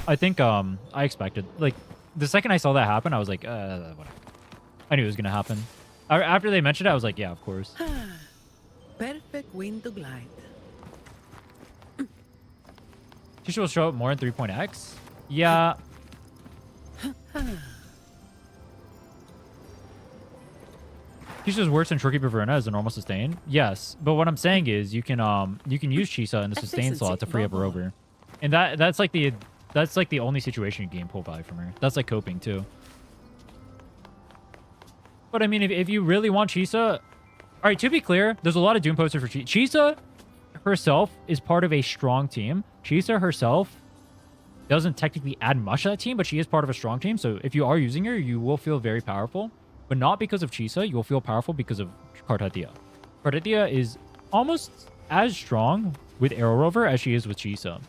I think I expected like the second I saw that happen, I was like, whatever. I knew it was gonna happen. After they mentioned it, I was like, yeah, of course. Perfect wind to glide. She will show up more in 3.x. Yeah. Chisa's works in Shorekeeper Verona as a normal sustain. Yes, but what I'm saying is you can use Chisa in the sustain slot to free up a Rover, and that's like the only situation you gain pull value from her. That's like coping too. But I mean, if you really want Chisa... Alright, to be clear, there's a lot of Doom posters for Chisa. Chisa herself is part of a strong team. Chisa herself doesn't technically add much to that team, but she is part of a strong team. So if you are using her, you will feel very powerful. But not because of Chisa. You will feel powerful because of Cartetia. Cartetia is almost as strong with Arrow Rover as she is with Chisa.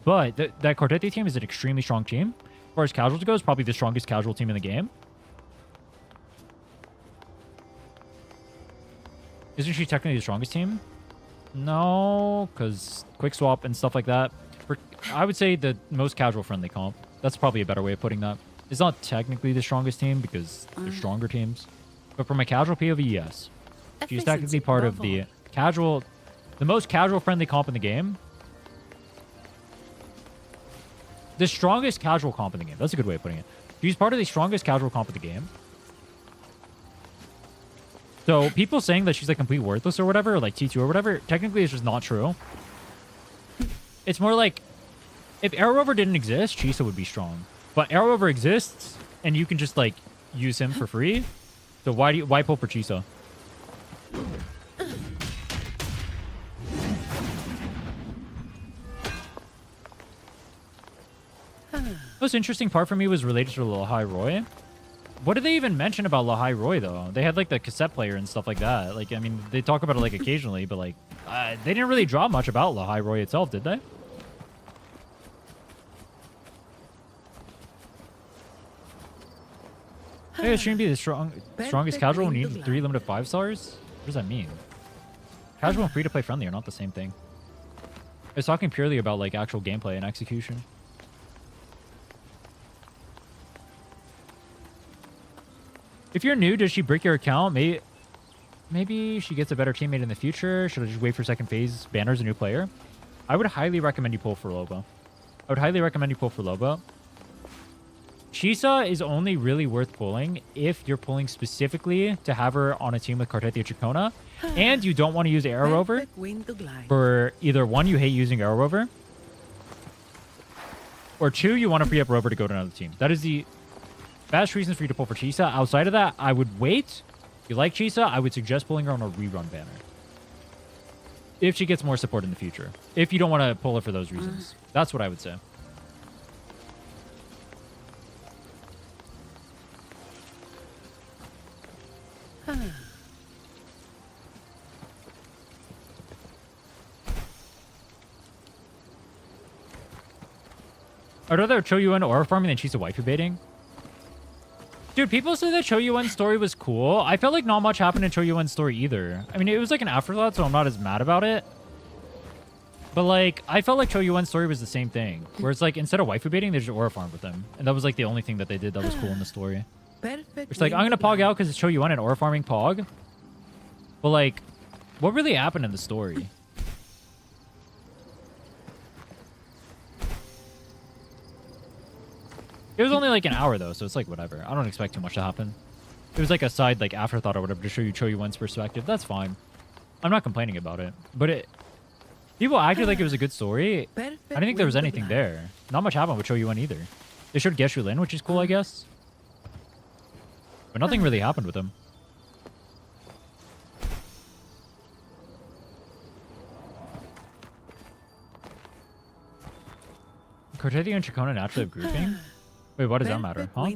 But that Cartetia team is an extremely strong team. As far as casuals goes, probably the strongest casual team in the game. Isn't she technically the strongest team? No, because quick swap and stuff like that. I would say the most casual friendly comp. That's probably a better way of putting that. It's not technically the strongest team because they're stronger teams. But from a casual POV, yes. She's technically part of the most casual friendly comp in the game. The strongest casual comp in the game. That's a good way of putting it. She's part of the strongest casual comp in the game. So people saying that she's like complete worthless or whatever, or like T2 or whatever, technically it's just not true. It's more like if Arrow Rover didn't exist, Chisa would be strong. But Arrow Rover exists, and you can just like use him for free. So why pull for Chisa? The most interesting part for me was related to Lahai Roy. What did they even mention about Lahai Roy, though? They had, like, the cassette player and stuff like that. Like, I mean, they talk about it, like, occasionally, but, like, they didn't really draw much about Lahai Roy itself, did they? Hey, it shouldn't be the strongest casual when you need 3 limited 5 stars? What does that mean? Casual and free-to-play friendly are not the same thing. I was talking purely about, like, actual gameplay and execution. If you're new, does she break your account? Maybe she gets a better teammate in the future. Should I just wait for second phase banners a new player? I would highly recommend you pull for Loba. Chisa is only really worth pulling if you're pulling specifically to have her on a team with Cartetia Chacona, and you don't want to use Arrow Rover. For either one, you hate using Arrow Rover, or two, you want to free up Rover to go to another team. That is the best reasons for you to pull for Chisa. Outside of that, I would wait. If you like Chisa, I would suggest pulling her on a rerun banner. If she gets more support in the future. If you don't want to pull her for those reasons. That's what I would say. I'd rather Choyuan aura farming than Chisa waifu baiting. Dude, people say that Choyuan's story was cool. I felt like not much happened in Choyuan's story either. I mean, it was like an afterthought, so I'm not as mad about it. But like, I felt like Choyuan's story was the same thing. Where it's like, instead of waifu baiting, they just aura farmed with him. And that was like the only thing that they did that was cool in the story. It's like, I'm gonna pog out because it's Choyuan and aura farming pog. But like, what really happened in the story? It was only like an hour though, so it's like whatever. I don't expect too much to happen. It was like a side like afterthought or whatever to show you Choyuan's perspective. That's fine. I'm not complaining about it. But people acted like it was a good story. I didn't think there was anything there. Not much happened with Choyuan either. They showed Geshu Lin, which is cool, I guess. But nothing really happened with him. Cartetia and Chacona naturally have grouping? Wait, what does that matter? Huh?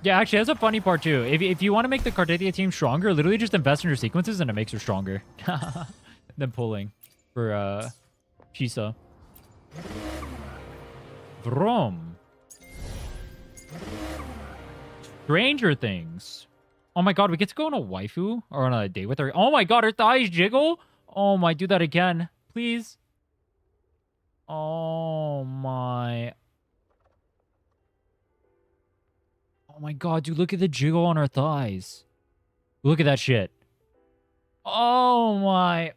Yeah, actually, that's a funny part too. If you want to make the Cartetia team stronger, literally just invest in her sequences and it makes her stronger. Than pulling for Chisa. Vroom. Stranger Things. Oh my god, we get to go on a waifu or on a date with her. Oh my god, her thighs jiggle. Oh my, do that again, please. Oh my. Oh my god, dude, look at the jiggle on her thighs. Look at that shit. Oh my.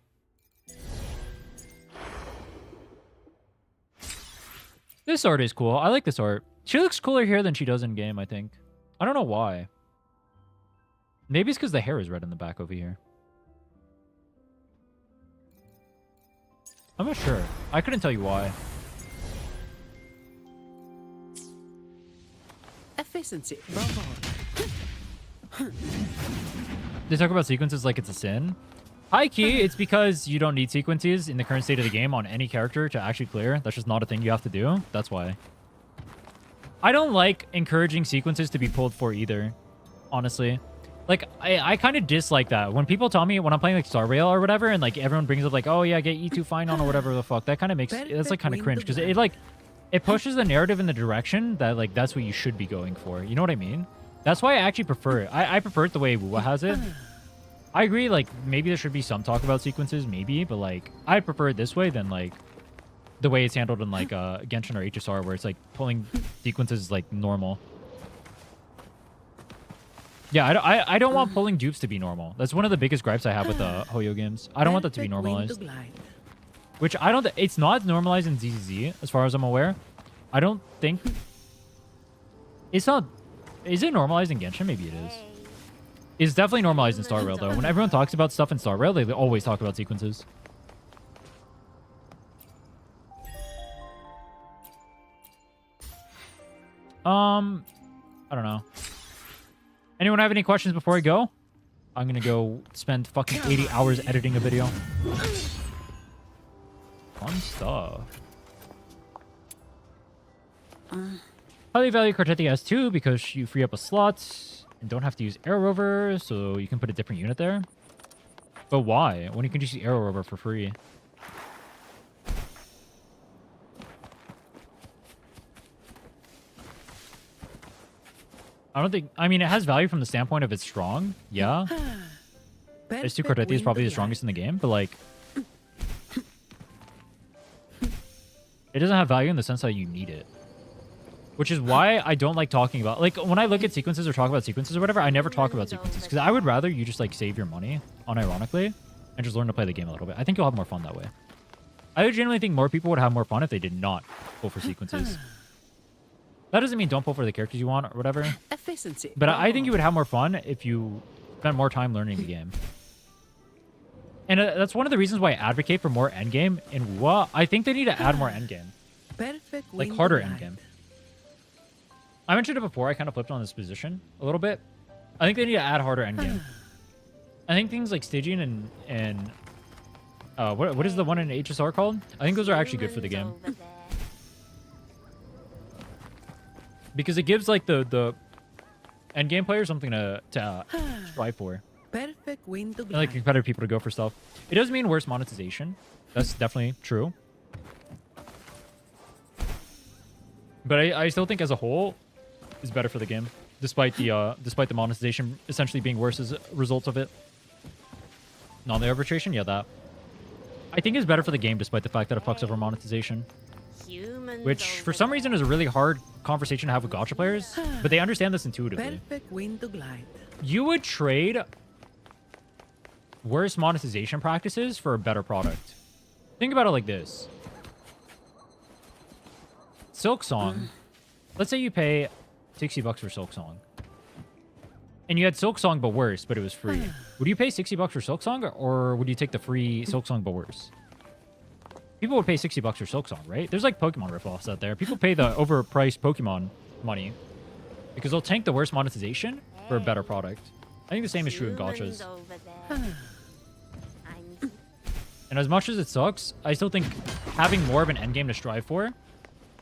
This art is cool. I like this art. She looks cooler here than she does in game, I think. I don't know why. Maybe it's because the hair is red in the back over here. I'm not sure. I couldn't tell you why. Efficiency. Bravo. They talk about sequences like it's a sin. High key, it's because you don't need sequences in the current state of the game on any character to actually clear. That's just not a thing you have to do. That's why. I don't like encouraging sequences to be pulled for either, honestly. Like, I kind of dislike that. When people tell me when I'm playing like Star Rail or whatever, and like everyone brings up like, oh yeah, get E2 fine on or whatever the fuck, that kind of makes, that's like kind of cringe because it like, it pushes the narrative in the direction that like, that's what you should be going for. You know what I mean? That's why I actually prefer it. I prefer it the way wuwa has it. I agree, like, maybe there should be some talk about sequences, maybe, but like, I prefer it this way than like, the way it's handled in like Genshin or HSR, where it's like pulling sequences is like normal. Yeah, I don't want pulling dupes to be normal. That's one of the biggest gripes I have with the Hoyo games. I don't want that to be normalized. Which I don't, it's not normalized in ZZZ, as far as I'm aware. I don't think, it's not, is it normalized in Genshin? Maybe it is. It's definitely normalized in Star Rail, though. When everyone talks about stuff in Star Rail, they always talk about sequences. I don't know. Anyone have any questions before I go? I'm gonna go spend fucking 80 hours editing a video. Fun stuff. Highly value Cartetti S2 because you free up a slot and don't have to use Arrow Rover, so you can put a different unit there. But why? When you can just use Arrow Rover for free? I don't think... I mean, it has value from the standpoint of it's strong. Yeah. S2 Cartetti is probably the strongest in the game, but like... It doesn't have value in the sense that you need it. Which is why I don't like talking about... Like, when I look at sequences or talk about sequences or whatever, I never talk about sequences. Because I would rather you just, like, save your money, unironically, and just learn to play the game a little bit. I think you'll have more fun that way. I genuinely think more people would have more fun if they did not pull for sequences. That doesn't mean don't pull for the characters you want or whatever. Efficiency. But I think you would have more fun if you spent more time learning the game. And that's one of the reasons why I advocate for more endgame in wuwa. I think they need to add more endgame. Perfect. Like harder endgame. I mentioned it before. I kind of flipped on this position a little bit. I think they need to add harder endgame. I think things like Stygian and what is the one in HSR called? I think those are actually good for the game. Because it gives like the end game player something to strive for. Perfect window. And like competitive people to go for stuff. It does mean worse monetization. That's definitely true. But I still think as a whole is better for the game, despite the monetization essentially being worse as a result of it. Non arbitration, yeah, that I think is better for the game, despite the fact that it fucks over monetization. Which, for some reason, is a really hard conversation to have with gacha players, but they understand this intuitively. Perfect window glide. You would trade worse monetization practices for a better product. Think about it like this. Silk Song. Let's say you pay $60 for Silk Song. And you had Silk Song but worse, but it was free. Would you pay $60 for Silk Song, or would you take the free Silk Song but worse? People would pay $60 for Silk Song, right? There's like Pokemon ripoffs out there. People pay the overpriced Pokemon money because they'll tank the worst monetization for a better product. I think the same is true in gachas. And as much as it sucks, I still think having more of an endgame to strive for.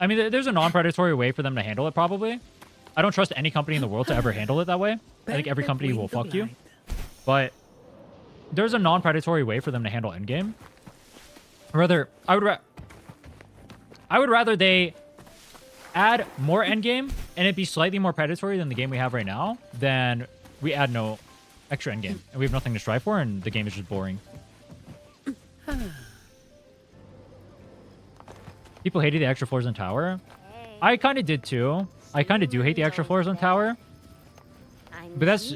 I mean, there's a non-predatory way for them to handle it, probably. I don't trust any company in the world to ever handle it that way. I think every company will fuck you. But there's a non-predatory way for them to handle endgame. Rather, I would rather they add more endgame and it be slightly more predatory than the game we have right now, than we add no extra endgame and we have nothing to strive for and the game is just boring. People hated the extra floors on tower. I kind of did too. I kind of do hate the extra floors on tower. But that's,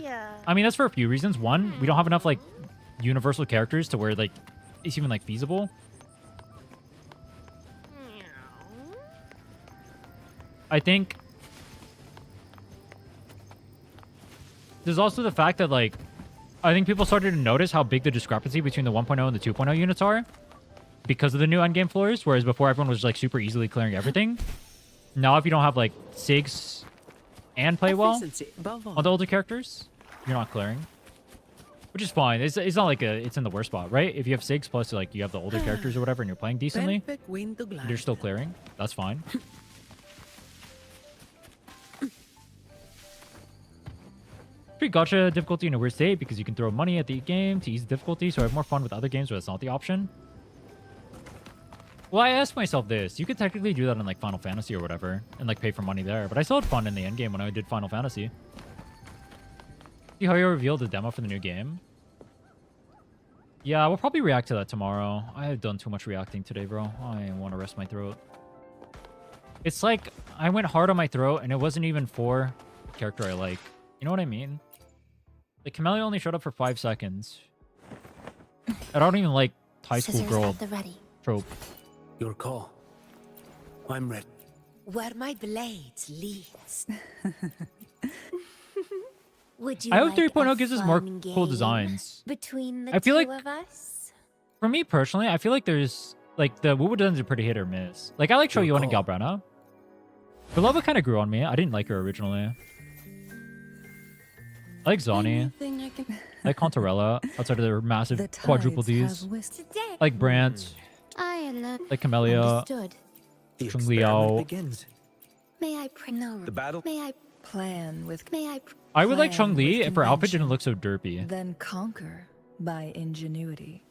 I mean, that's for a few reasons. One, we don't have enough like universal characters to where like it's even like feasible. I think there's also the fact that like I think people started to notice how big the discrepancy between the 1.0 and the 2.0 units are. because of the new endgame floors, whereas before everyone was like super easily clearing everything. Now if you don't have like SIGs and play well on the older characters, you're not clearing. Which is fine. It's not like it's in the worst spot, right? If you have SIGs plus like you have the older characters or whatever and you're playing decently, you're still clearing. That's fine. Treat gacha difficulty in a weird state because you can throw money at the game to ease the difficulty, so I have more fun with other games where it's not the option. Well, I asked myself this. You could technically do that in like Final Fantasy or whatever and like pay for money there, but I still had fun in the end game when I did Final Fantasy. See how you revealed the demo for the new game? Yeah, we'll probably react to that tomorrow. I have done too much reacting today, bro. I want to rest my throat. It's like I went hard on my throat and it wasn't even for the character I like. You know what I mean? The Camellia only showed up for 5 seconds. I don't even like high school girl trope. Your call. I'm ready. Where my blades leads. Would you I hope like 3.0 a gives us more fun cool game designs. between the I feel two like of us? for me personally, I feel like there's like the wuwa designs are pretty hit or miss. Like I like Shoyuan and Galbrana. Belova kind of grew on me. I didn't like her originally. I like Zani. I like Contarella outside of their massive quadruple Ds. I like Brant. Like Camellia. Chung Liao. May I the battle? May I plan with? I would like Chung Li if her outfit didn't look so derpy. Then conquer by ingenuity.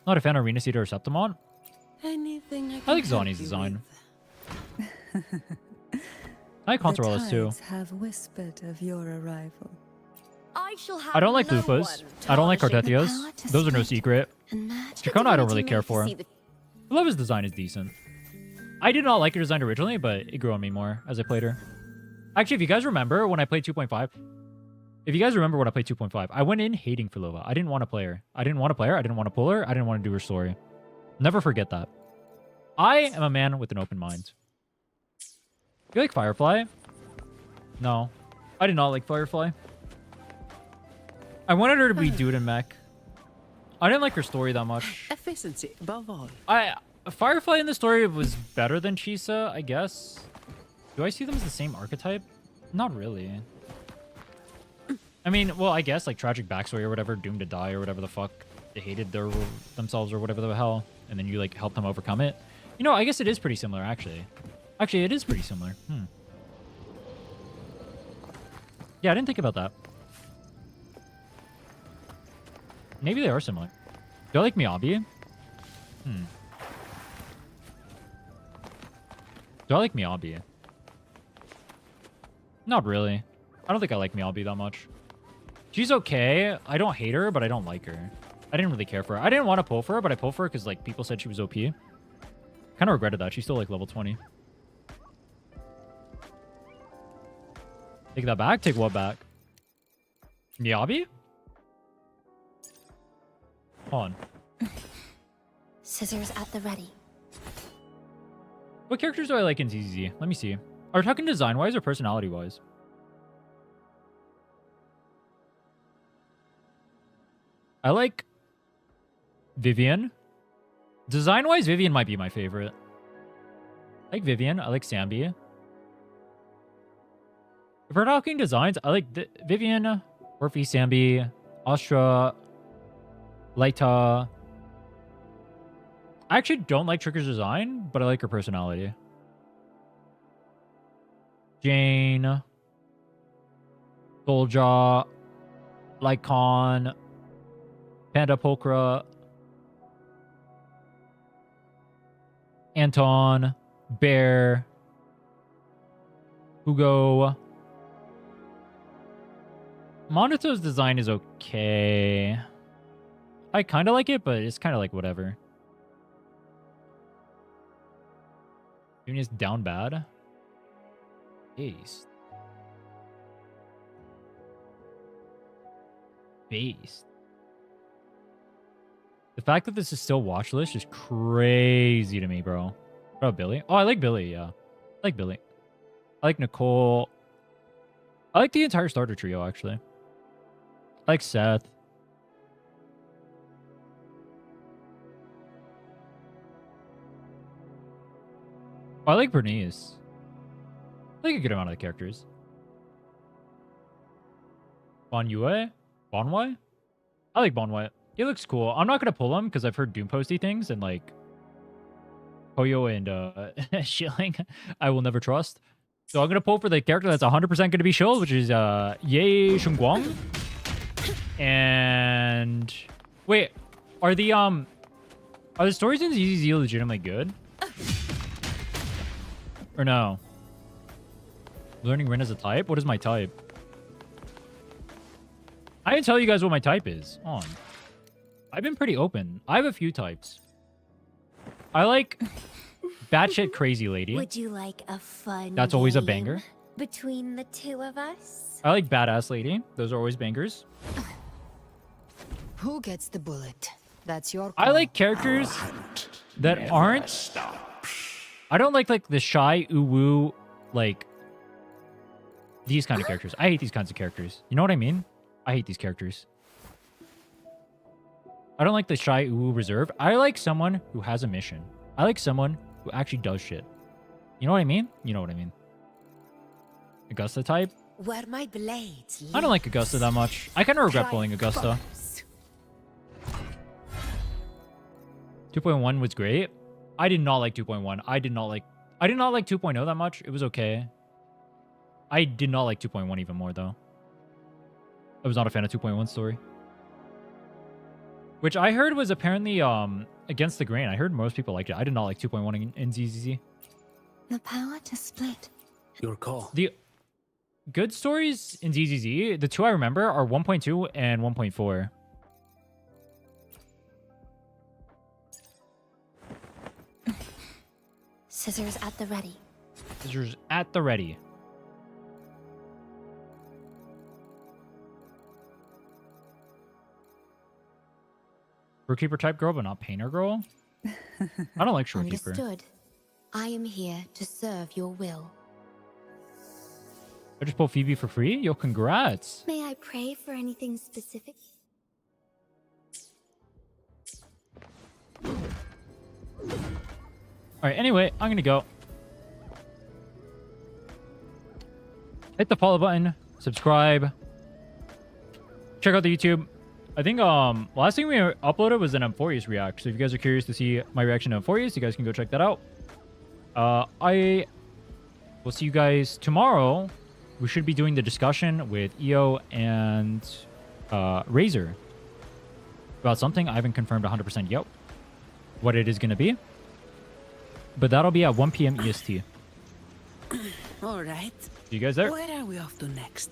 Not a fan of Arena Cedar or Septimon. Anything I like Zani's design. I like Contarella's too. Have whispered of your arrival. I don't like Lupas. I don't like Cartetias. Those are no secret. Chacona I don't really care for. Belova's design is decent. I did not like her design originally, but it grew on me more as I played her. Actually, if you guys remember when I played 2.5, I went in hating Filova. I didn't want to play her. I didn't want to play her. I didn't want to pull her. I didn't want to do her story. Never forget that. I am a man with an open mind. You like Firefly? No. I did not like Firefly. I wanted her to be dude and mech. I didn't like her story that much. Efficiency above all. Firefly in the story was better than Chisa, I guess. Do I see them as the same archetype? Not really. I mean, well, I guess like tragic backstory or whatever, doomed to die or whatever the fuck. They hated themselves or whatever the hell. And then you like help them overcome it. You know, I guess it is pretty similar actually. Actually, it is pretty similar. Yeah, I didn't think about that. Maybe they are similar. Do I like Miyabi? Do I like Miyabi? Not really. I don't think I like Miyabi that much. She's okay. I don't hate her, but I don't like her. I didn't really care for her. I didn't want to pull for her, but I pulled for her because like people said she was OP. Kind of regretted that. She's still like level 20. Take that back? Take what back? Miyabi? Hold on. Scissors at the ready. What characters do I like in ZZZ? Let me see. Are we talking design-wise or personality-wise? I like Vivian. Design-wise, Vivian might be my favorite. I like Vivian. I like Sambi. If we're talking designs, I like Vivian, Orphe, Sambi, Astra, Laita. I actually don't like Trigger's design, but I like her personality. Jane, Soulja, Lycon, Panda Pokra, Anton, Bear, Hugo. Moneto's design is okay. I kind of like it, but it's kind of like whatever. Even is down bad. Based. The fact that this is still watch list is crazy to me, bro. What about Billy? Oh, I like Billy, yeah. I like Billy. I like Nicole. I like the entire starter trio, actually. I like Seth. Oh, I like Bernice. I like a good amount of the characters. Bonwei? Bonwei? I like Bonwei. He looks cool. I'm not going to pull him because I've heard Doom posty things and like Koyo and Shilling I will never trust. So I'm going to pull for the character that's 100% going to be shilled, which is Ye Shunguang. And wait, are the stories in ZZZ legitimately good? Or no? Learning Rin as a type? What is my type? I didn't tell you guys what my type is. On. I've been pretty open. I have a few types. I like batshit crazy lady. Would you like a fun That's always a game banger. between the two of us? I like badass lady. Those are always bangers. Who gets the bullet? That's your I like characters that aren't... I don't like the shy, uwu, like... these kind of characters. I hate these kinds of characters. You know what I mean? I hate these characters. I don't like the shy, uwu, reserve. I like someone who has a mission. I like someone who actually does shit. You know what I mean? You know what I mean. Augusta type? Where my blades I don't like Augusta that much. I kind of regret pulling Augusta. 2.1 was great. I did not like 2.1. I did not like 2.0 that much. It was okay. I did not like 2.1 even more though. I was not a fan of 2.1 story. Which I heard was apparently against the grain. I heard most people liked it. I did not like 2.1 in ZZZ. The power to split. Your call. The good stories in ZZZ, the two I remember are 1.2 and 1.4. Scissors at the ready. Scissors at the ready. Shortkeeper type girl, but not painter girl? I don't like Shortkeeper. Understood. I am here to serve your will. I just pulled Phoebe for free? Yo, congrats. May I pray for anything specific? Alright, anyway, I'm gonna go. Hit the follow button, subscribe, check out the YouTube. I think last thing we uploaded was an Amphorius react. So if you guys are curious to see my reaction to Amphorius, you guys can go check that out. I will see you guys tomorrow. We should be doing the discussion with EO and Razor about something. I haven't confirmed 100% yet what it is going to be. But that'll be at 1 p.m. EST. All right. See you guys there. Where are we off to next?